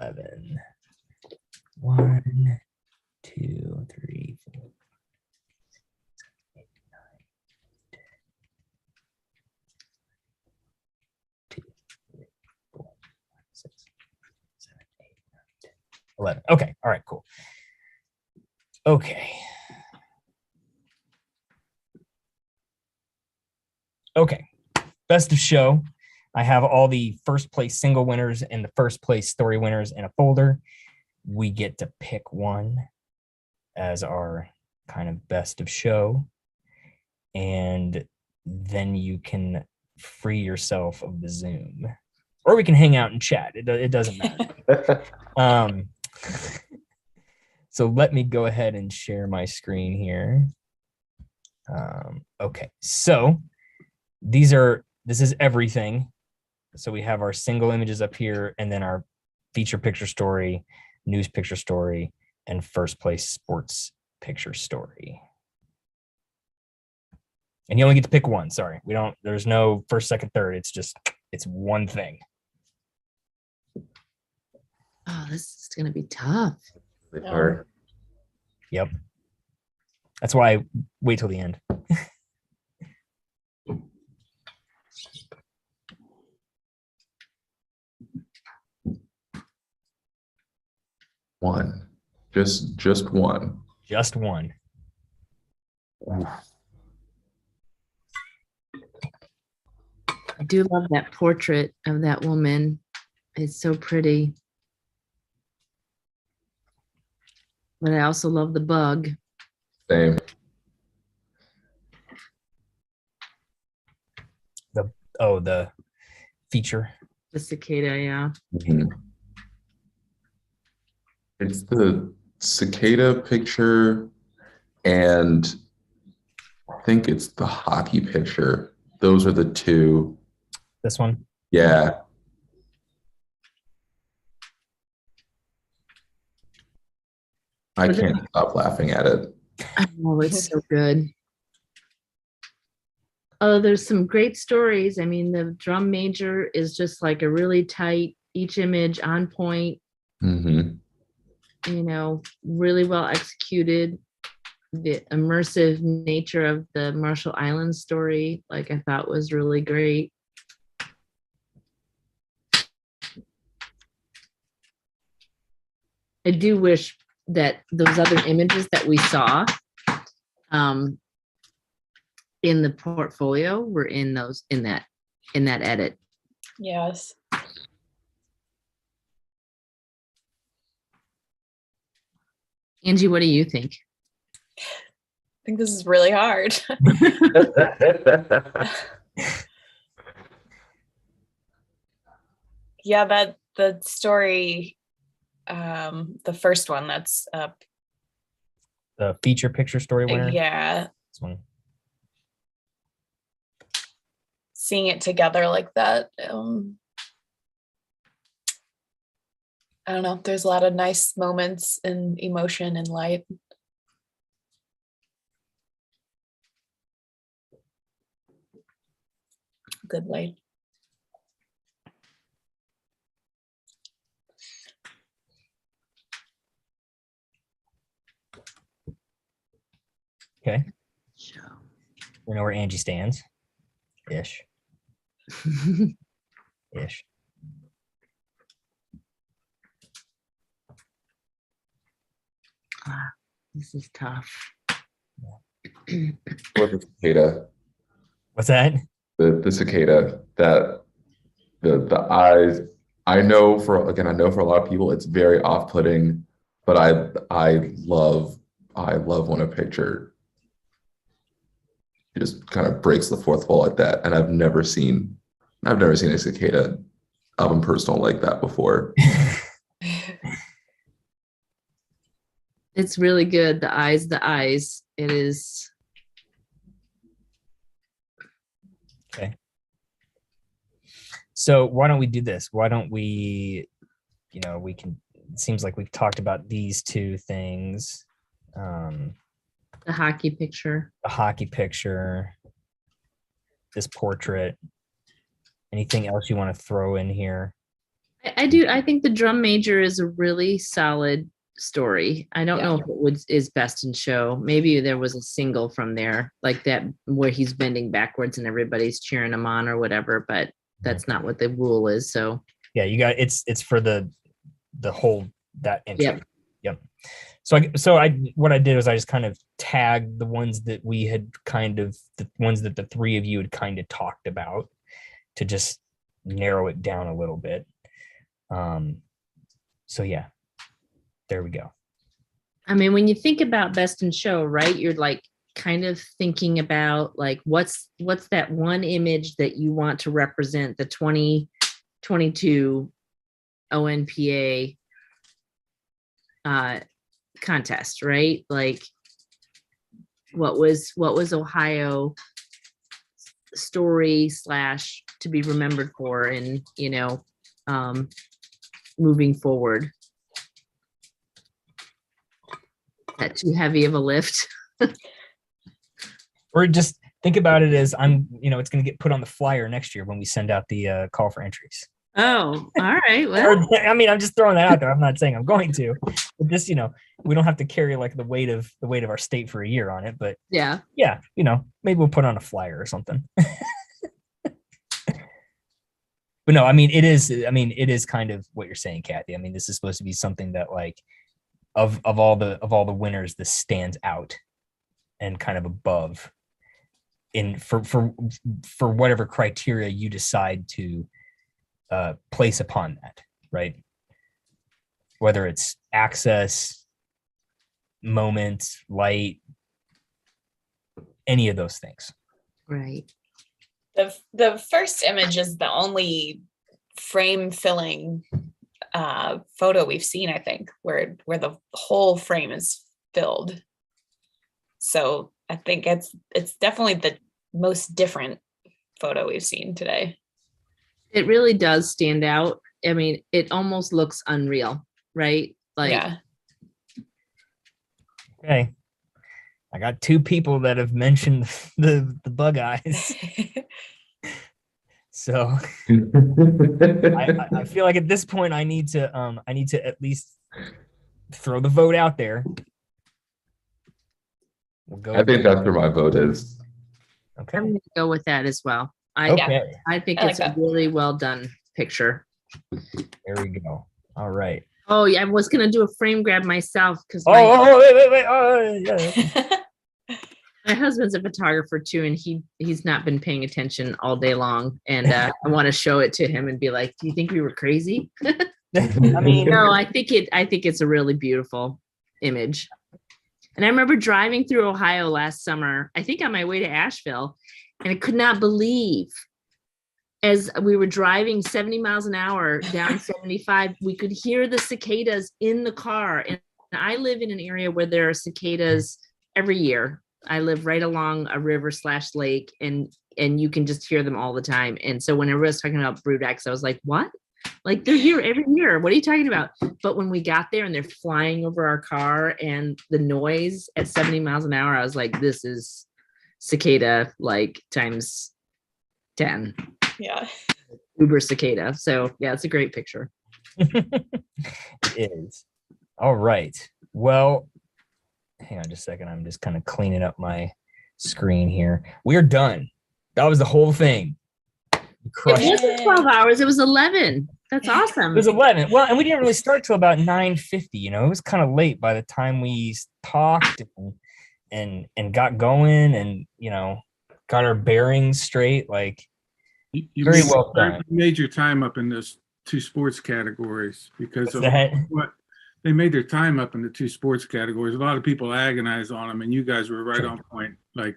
11. 1, 2, 3, 4. 11. Okay. All right, cool. Okay. Okay. Best of show. I have all the first place single winners and the first place story winners in a folder. We get to pick one as our kind of best of show. And then you can free yourself of the Zoom. Or we can hang out and chat. It doesn't matter. So let me go ahead and share my screen here. Okay, so this is everything. So we have our single images up here, and then our feature picture story, news picture story, and first place sports picture story. And you only get to pick one. Sorry, there's no first, second, third. It's one thing. Oh, this is gonna be tough. Or Yep. That's why I wait till the end. one. Just one. Just one. I do love that portrait of that woman It's so pretty. But I also love the bug. Same. The feature. The cicada, yeah. Mhm. It's the cicada picture, and I think it's the hockey picture. Those are the two. This one. Yeah. I can't stop laughing at it. Oh, it's so good. Oh, there's some great stories. I mean, the drum major is just like a really tight, each image on point, Mm-hmm. you know, really well executed. The immersive nature of the Marshall Islands story, like I thought was really great. I do wish that those other images that we saw in the portfolio were in that edit. Yes. Angie, what do you think? I think this is really hard. Yeah, that the story, the first one that's up. The feature picture story winner. Yeah. This one. Seeing it together like that. I don't know. There's a lot of nice moments and emotion and light. Good light. Okay. We know where Angie stands. Ish. Ish. This is tough. Or the cicada. What's that? The cicada, that the eyes. I know for a lot of people it's very off-putting, but I love when a picture just kind of breaks the fourth wall like that. And I've never seen a cicada up and personal like that before. It's really good. The eyes. It is. Okay. So why don't we do this? Why don't we, we can, it seems like we've talked about these two things. The hockey picture. The hockey picture, this portrait. Anything else you want to throw in here? I do. I think the drum major is a really solid story. I don't know if it is best in show. Maybe there was a single from there like that where he's bending backwards and everybody's cheering him on or whatever, but that's not what the rule is. So yeah, you got it's for the whole that intro. Yep. So what I did was I just kind of tagged the ones that we had the ones that the three of you had kind of talked about to just narrow it down a little bit. So yeah, there we go. I mean, when you think about best in show, right, you're like kind of thinking about like what's that one image that you want to represent the 2022 ONPA contest, right? Like what was Ohio story / to be remembered for, and moving forward. That too heavy of a lift? Or just think about it as it's going to get put on the flyer next year when we send out the call for entries. Oh, all right. Well, I mean, I'm just throwing that out there. I'm not saying I'm going to. But just, we don't have to carry like the weight of our state for a year on it. But yeah, maybe we'll put on a flyer or something. But no, I mean, it is kind of what you're saying, Kathy. I mean, this is supposed to be something that like of all the winners, this stands out and kind of above for whatever criteria you decide to place upon that. right? Whether it's access, moment, light, any of those things. Right. The first image is the only frame filling photo we've seen, I think, where the whole frame is filled. So I think it's definitely the most different photo we've seen today. It really does stand out. I mean, it almost looks unreal, right? Like, Yeah. Okay. I got two people that have mentioned the bug eyes. So I feel like at this point I need to at least throw the vote out there. We'll go. I think that's where my vote is. Okay. I'm gonna go with that as well. Okay. I think I like it's a that. really well done picture. There we go. All right. Oh yeah, I was gonna do a frame grab myself because Wait. Oh, yeah. my husband's a photographer too, and he's not been paying attention all day long. And I want to show it to him and be like, "Do you think we were crazy?" I mean, No, I think it's a really beautiful image. And I remember driving through Ohio last summer, I think on my way to Asheville, and I could not believe as we were driving 70 miles an hour down 75, we could hear the cicadas in the car. And I live in an area where there are cicadas every year. I live right along a river / lake, and you can just hear them all the time. And so when everybody was talking about brood X, I was like, what? Like, they're here every year. What are you talking about? But when we got there and they're flying over our car and the noise at 70 miles an hour, I was like, this is cicada like times 10. Yeah. Uber cicada. So yeah, it's a great picture. It is. All right. Well, hang on just a second. I'm just kind of cleaning up my screen here. We're done. That was the whole thing. It wasn't 12 hours, it was 11. That's awesome. It was 11. Well, and we didn't really start till about 9:50. You know, it was kind of late by the time we talked and got going, and you know, got our bearings straight. Like, You very made- well done. You made your time up in those two sports categories because What's of that? what they made their time up in the two sports categories. A lot of people agonize on them, and you guys were right on point. Like,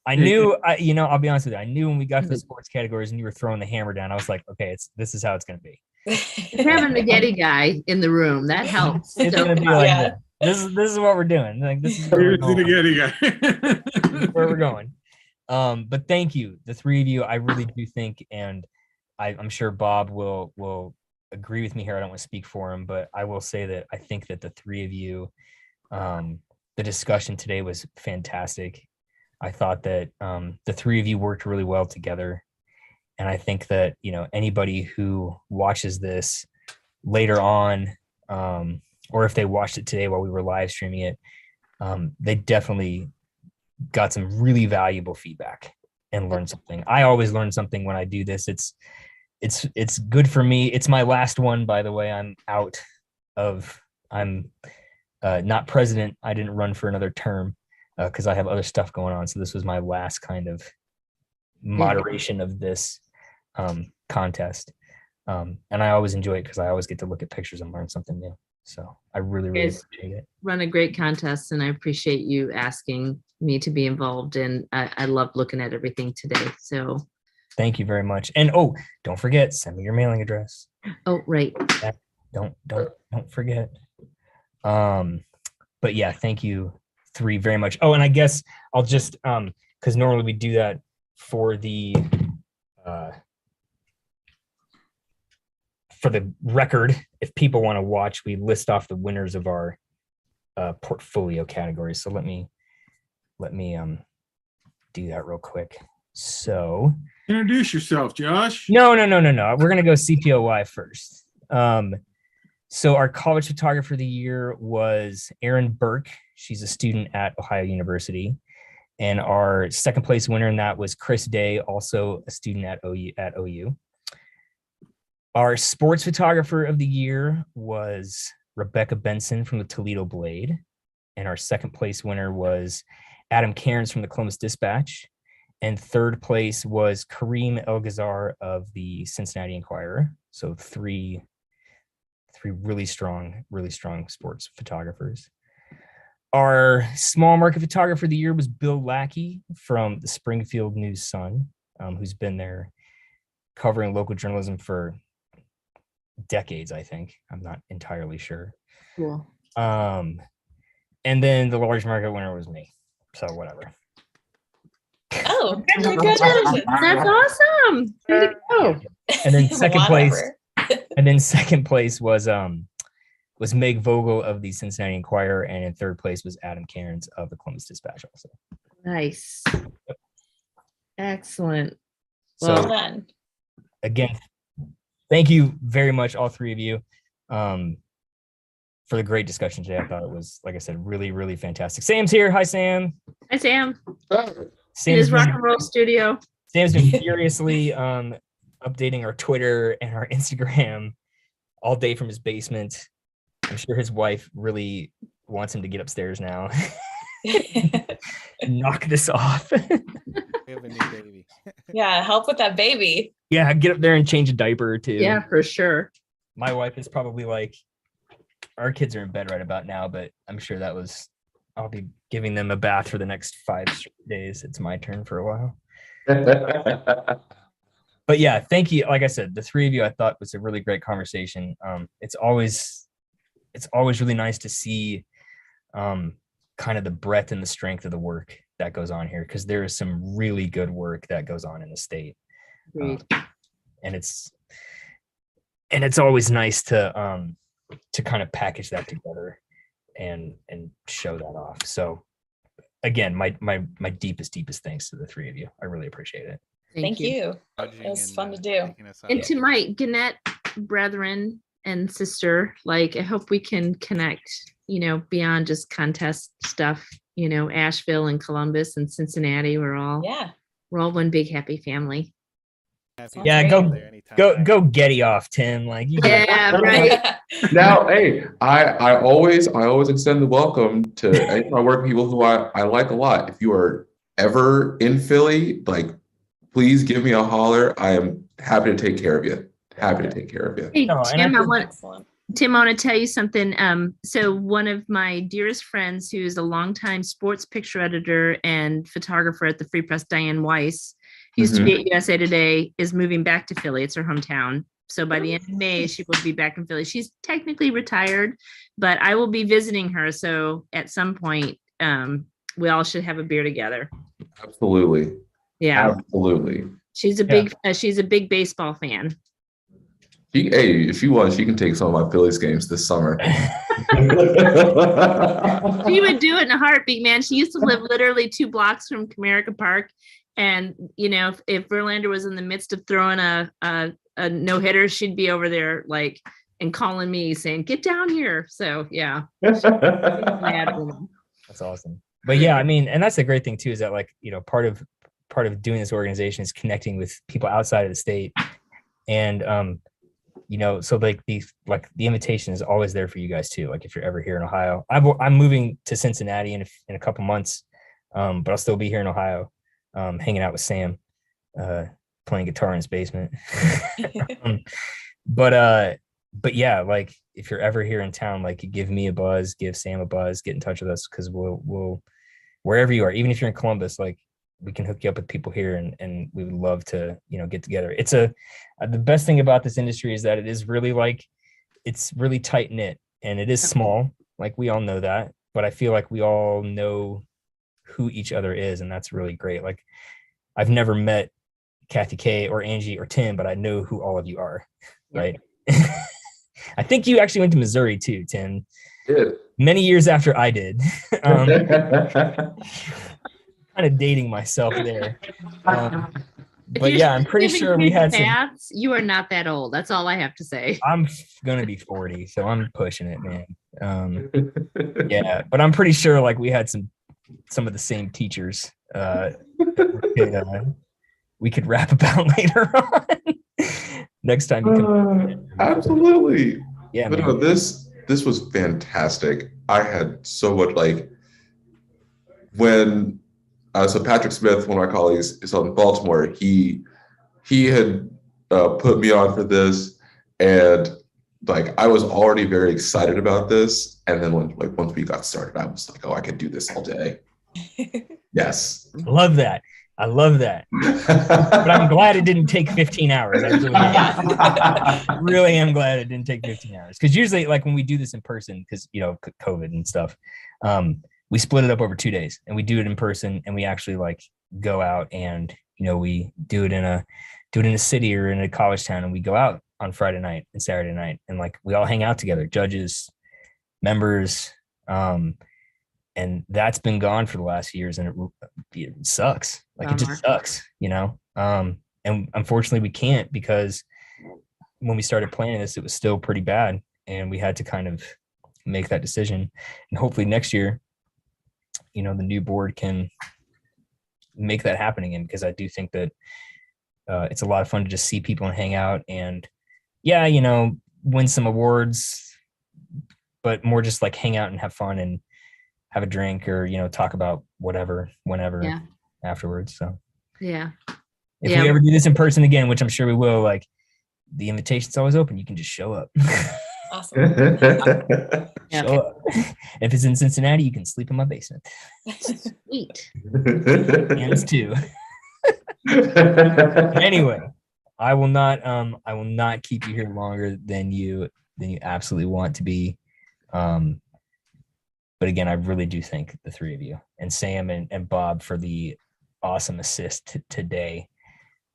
I knew, I'll be honest with you. I knew when we got to the sports categories and you were throwing the hammer down, I was like, okay, this is how it's going to be. Having the Getty guy in the room, that helps. It's So going to be much. like Yeah. this is what we're doing. Like, this is where we're here's the going. Getty This is guy. where we're going. But thank you, the three of you. I really do think, and I'm sure Bob will agree with me here. I don't want to speak for him, but I will say that I think that the three of you, the discussion today was fantastic. I thought that the three of you worked really well together. And I think that, anybody who watches this later on, or if they watched it today while we were live streaming it, they definitely got some really valuable feedback and learned something. I always learn something when I do this. It's good for me. It's my last one, by the way. I'm not president. I didn't run for another term because I have other stuff going on. So this was my last kind of moderation of this contest. And I always enjoy it because I always get to look at pictures and learn something new. So I really, really Yes. appreciate it. Run a great contest, and I appreciate you asking me to be involved. And I love looking at everything today. So Thank you very much. And don't forget, send me your mailing address. oh right. Don't forget. But yeah, thank you three very much. Oh, and I guess I'll just because normally we do that for the record. If people want to watch, we list off the winners of our portfolio categories. So let me do that real quick. So Introduce yourself, Josh. no. We're gonna go CPOY first. So our college photographer of the year was Erin Burke. She's a student at Ohio University. And our second place winner in that was Chris Day, also a student at OU. Our sports photographer of the year was Rebecca Benson from the Toledo Blade. And our second place winner was Adam Cairns from the Columbus Dispatch. And third place was Kareem El-Ghazar of the Cincinnati Enquirer. So three three really strong sports photographers. Our small market photographer of the year was Bill Lackey from the Springfield News Sun, who's been there covering local journalism for decades, I think. I'm not entirely sure. Cool. And then the large market winner was me. So whatever. Oh, congratulations. That's awesome. Way to go. And then second place, Whatever. was Meg Vogel of the Cincinnati Enquirer, and in third place was Adam Cairns of the Columbus Dispatch also. Nice. Excellent. So Well done. again, thank you very much, all three of you, for the great discussion today. I thought it was, like I said, really, really fantastic. Sam's here. Hi, Sam. Hi, Sam. In Sam's his rock been, and roll studio. Sam's been furiously updating our Twitter and our Instagram all day from his basement. I'm sure his wife really wants him to get upstairs now. Knock this off. We have a new baby. Yeah, help with that baby. Yeah, get up there and change a diaper or two. Yeah, for sure. My wife is probably like, our kids are in bed right about now, but I'm sure I'll be giving them a bath for the next 5 days. It's my turn for a while. But yeah, thank you. Like I said, the three of you, I thought was a really great conversation. It's always really nice to see kind of the breadth and the strength of the work that goes on here, because there is some really good work that goes on in the state. And it's always nice to kind of package that together and show that off. So again, my deepest thanks to the three of you. I really appreciate it. Thank you. Judging It was and, fun to do. taking us And out. to my Gannett brethren and sister, like, I hope we can connect, beyond just contest stuff, Asheville and Columbus and Cincinnati. We're all one big happy family. Happy Yeah, to go- be there anytime. Go Getty off, Tim. Like you got- Yeah, right. Now, hey, I always extend the welcome to any of my work people who I like a lot. If you are ever in Philly, like, please give me a holler. I am happy to take care of you. Happy to take care of you. Hey, No, and I Tim, I want to tell you something. So one of my dearest friends, who is a longtime sports picture editor and photographer at the Free Press, Diane Weiss, who used to be at USA Today, is moving back to Philly. It's her hometown. So by the end of May, she will be back in Philly. She's technically retired, but I will be visiting her. So at some point, we all should have a beer together. Absolutely. Yeah, Absolutely. she's a big baseball fan. If she wants, she can take some of my Phillies games this summer. She would do it in a heartbeat, man. She used to live literally 2 blocks from Comerica Park. And, if Verlander was in the midst of throwing a no hitter, she'd be over there like, and calling me saying, get down here. So yeah. Mad woman. That's awesome. But yeah, I mean, and that's the great thing too, is that like, part of doing this organization is connecting with people outside of the state. And so like the invitation is always there for you guys too. Like if you're ever here in Ohio, I'm moving to Cincinnati in a couple months, but I'll still be here in Ohio, hanging out with Sam, playing guitar in his basement. But yeah, like if you're ever here in town, like give me a buzz, give Sam a buzz, get in touch with us, because we'll wherever you are, even if you're in Columbus, like we can hook you up with people here, and we would love to, get together. It's the best thing about this industry is that it is really it's really tight knit, and it is small. Like we all know that, but I feel like we all know who each other is, and that's really great. Like I've never met Kathy K or Angie or Tim, but I know who all of you are, right? I think you actually went to Missouri too, Tim. Did. Many years after I did. Kind of dating myself there. But yeah, I'm pretty sure we had some. You are not that old. That's all I have to say. I'm gonna be 40, so I'm pushing it, man. Yeah, but I'm pretty sure like we had some of the same teachers. We could rap about later on. Next time you come. Absolutely. Yeah, but man. no, this was fantastic. I had so much when so Patrick Smith, one of my colleagues, is on Baltimore. He had put me on for this, and like I was already very excited about this, and then once we got started, I was like, oh, I could do this all day. Yes. Love that. I love that. But I'm glad it didn't take 15 hours. I really am. Really am glad it didn't take 15 hours. Because usually, like when we do this in person, because COVID and stuff, we split it up over 2 days, and we do it in person, and we actually like go out and we do it in a city or in a college town, and we go out on Friday night and Saturday night, and like we all hang out together, judges, members, and that's been gone for the last few years, and it sucks. Like it just sucks, and unfortunately we can't, because when we started planning this, it was still pretty bad, and we had to kind of make that decision. And hopefully next year, the new board can make that happen again, because I do think that it's a lot of fun to just see people and hang out and win some awards, but more just like hang out and have fun and have a drink or talk about whatever whenever afterwards. So Yeah. if we ever do this in person again, which I'm sure we will, like the invitation's always open. You can just show up. Awesome. Show up. If it's in Cincinnati, you can sleep in my basement. Sweet. Hands too. Anyway, I will not keep you here longer than you absolutely want to be. But again, I really do thank the three of you and Sam and Bob for the awesome assist today.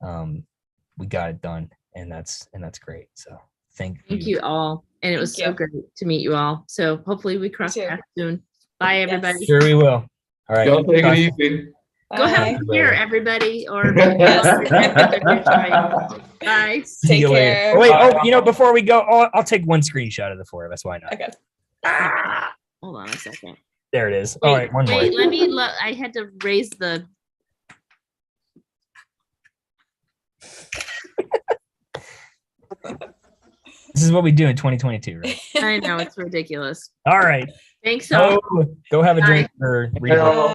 We got it done, and that's great. So thank you all. And it was so great to meet you all. So hopefully we cross paths soon. Bye, everybody. Yes. Sure we will. All right. Y'all take it easy. Go have a beer, everybody. Or bye. See Take you later. care. Oh, wait, before we go, I'll take one screenshot of the four of us. Why not? Okay. Hold on a second. There it is. All right, one more. I had to raise the. This is what we do in 2022, right? I know, it's ridiculous. All right. Thanks so much. Go have a drink or read.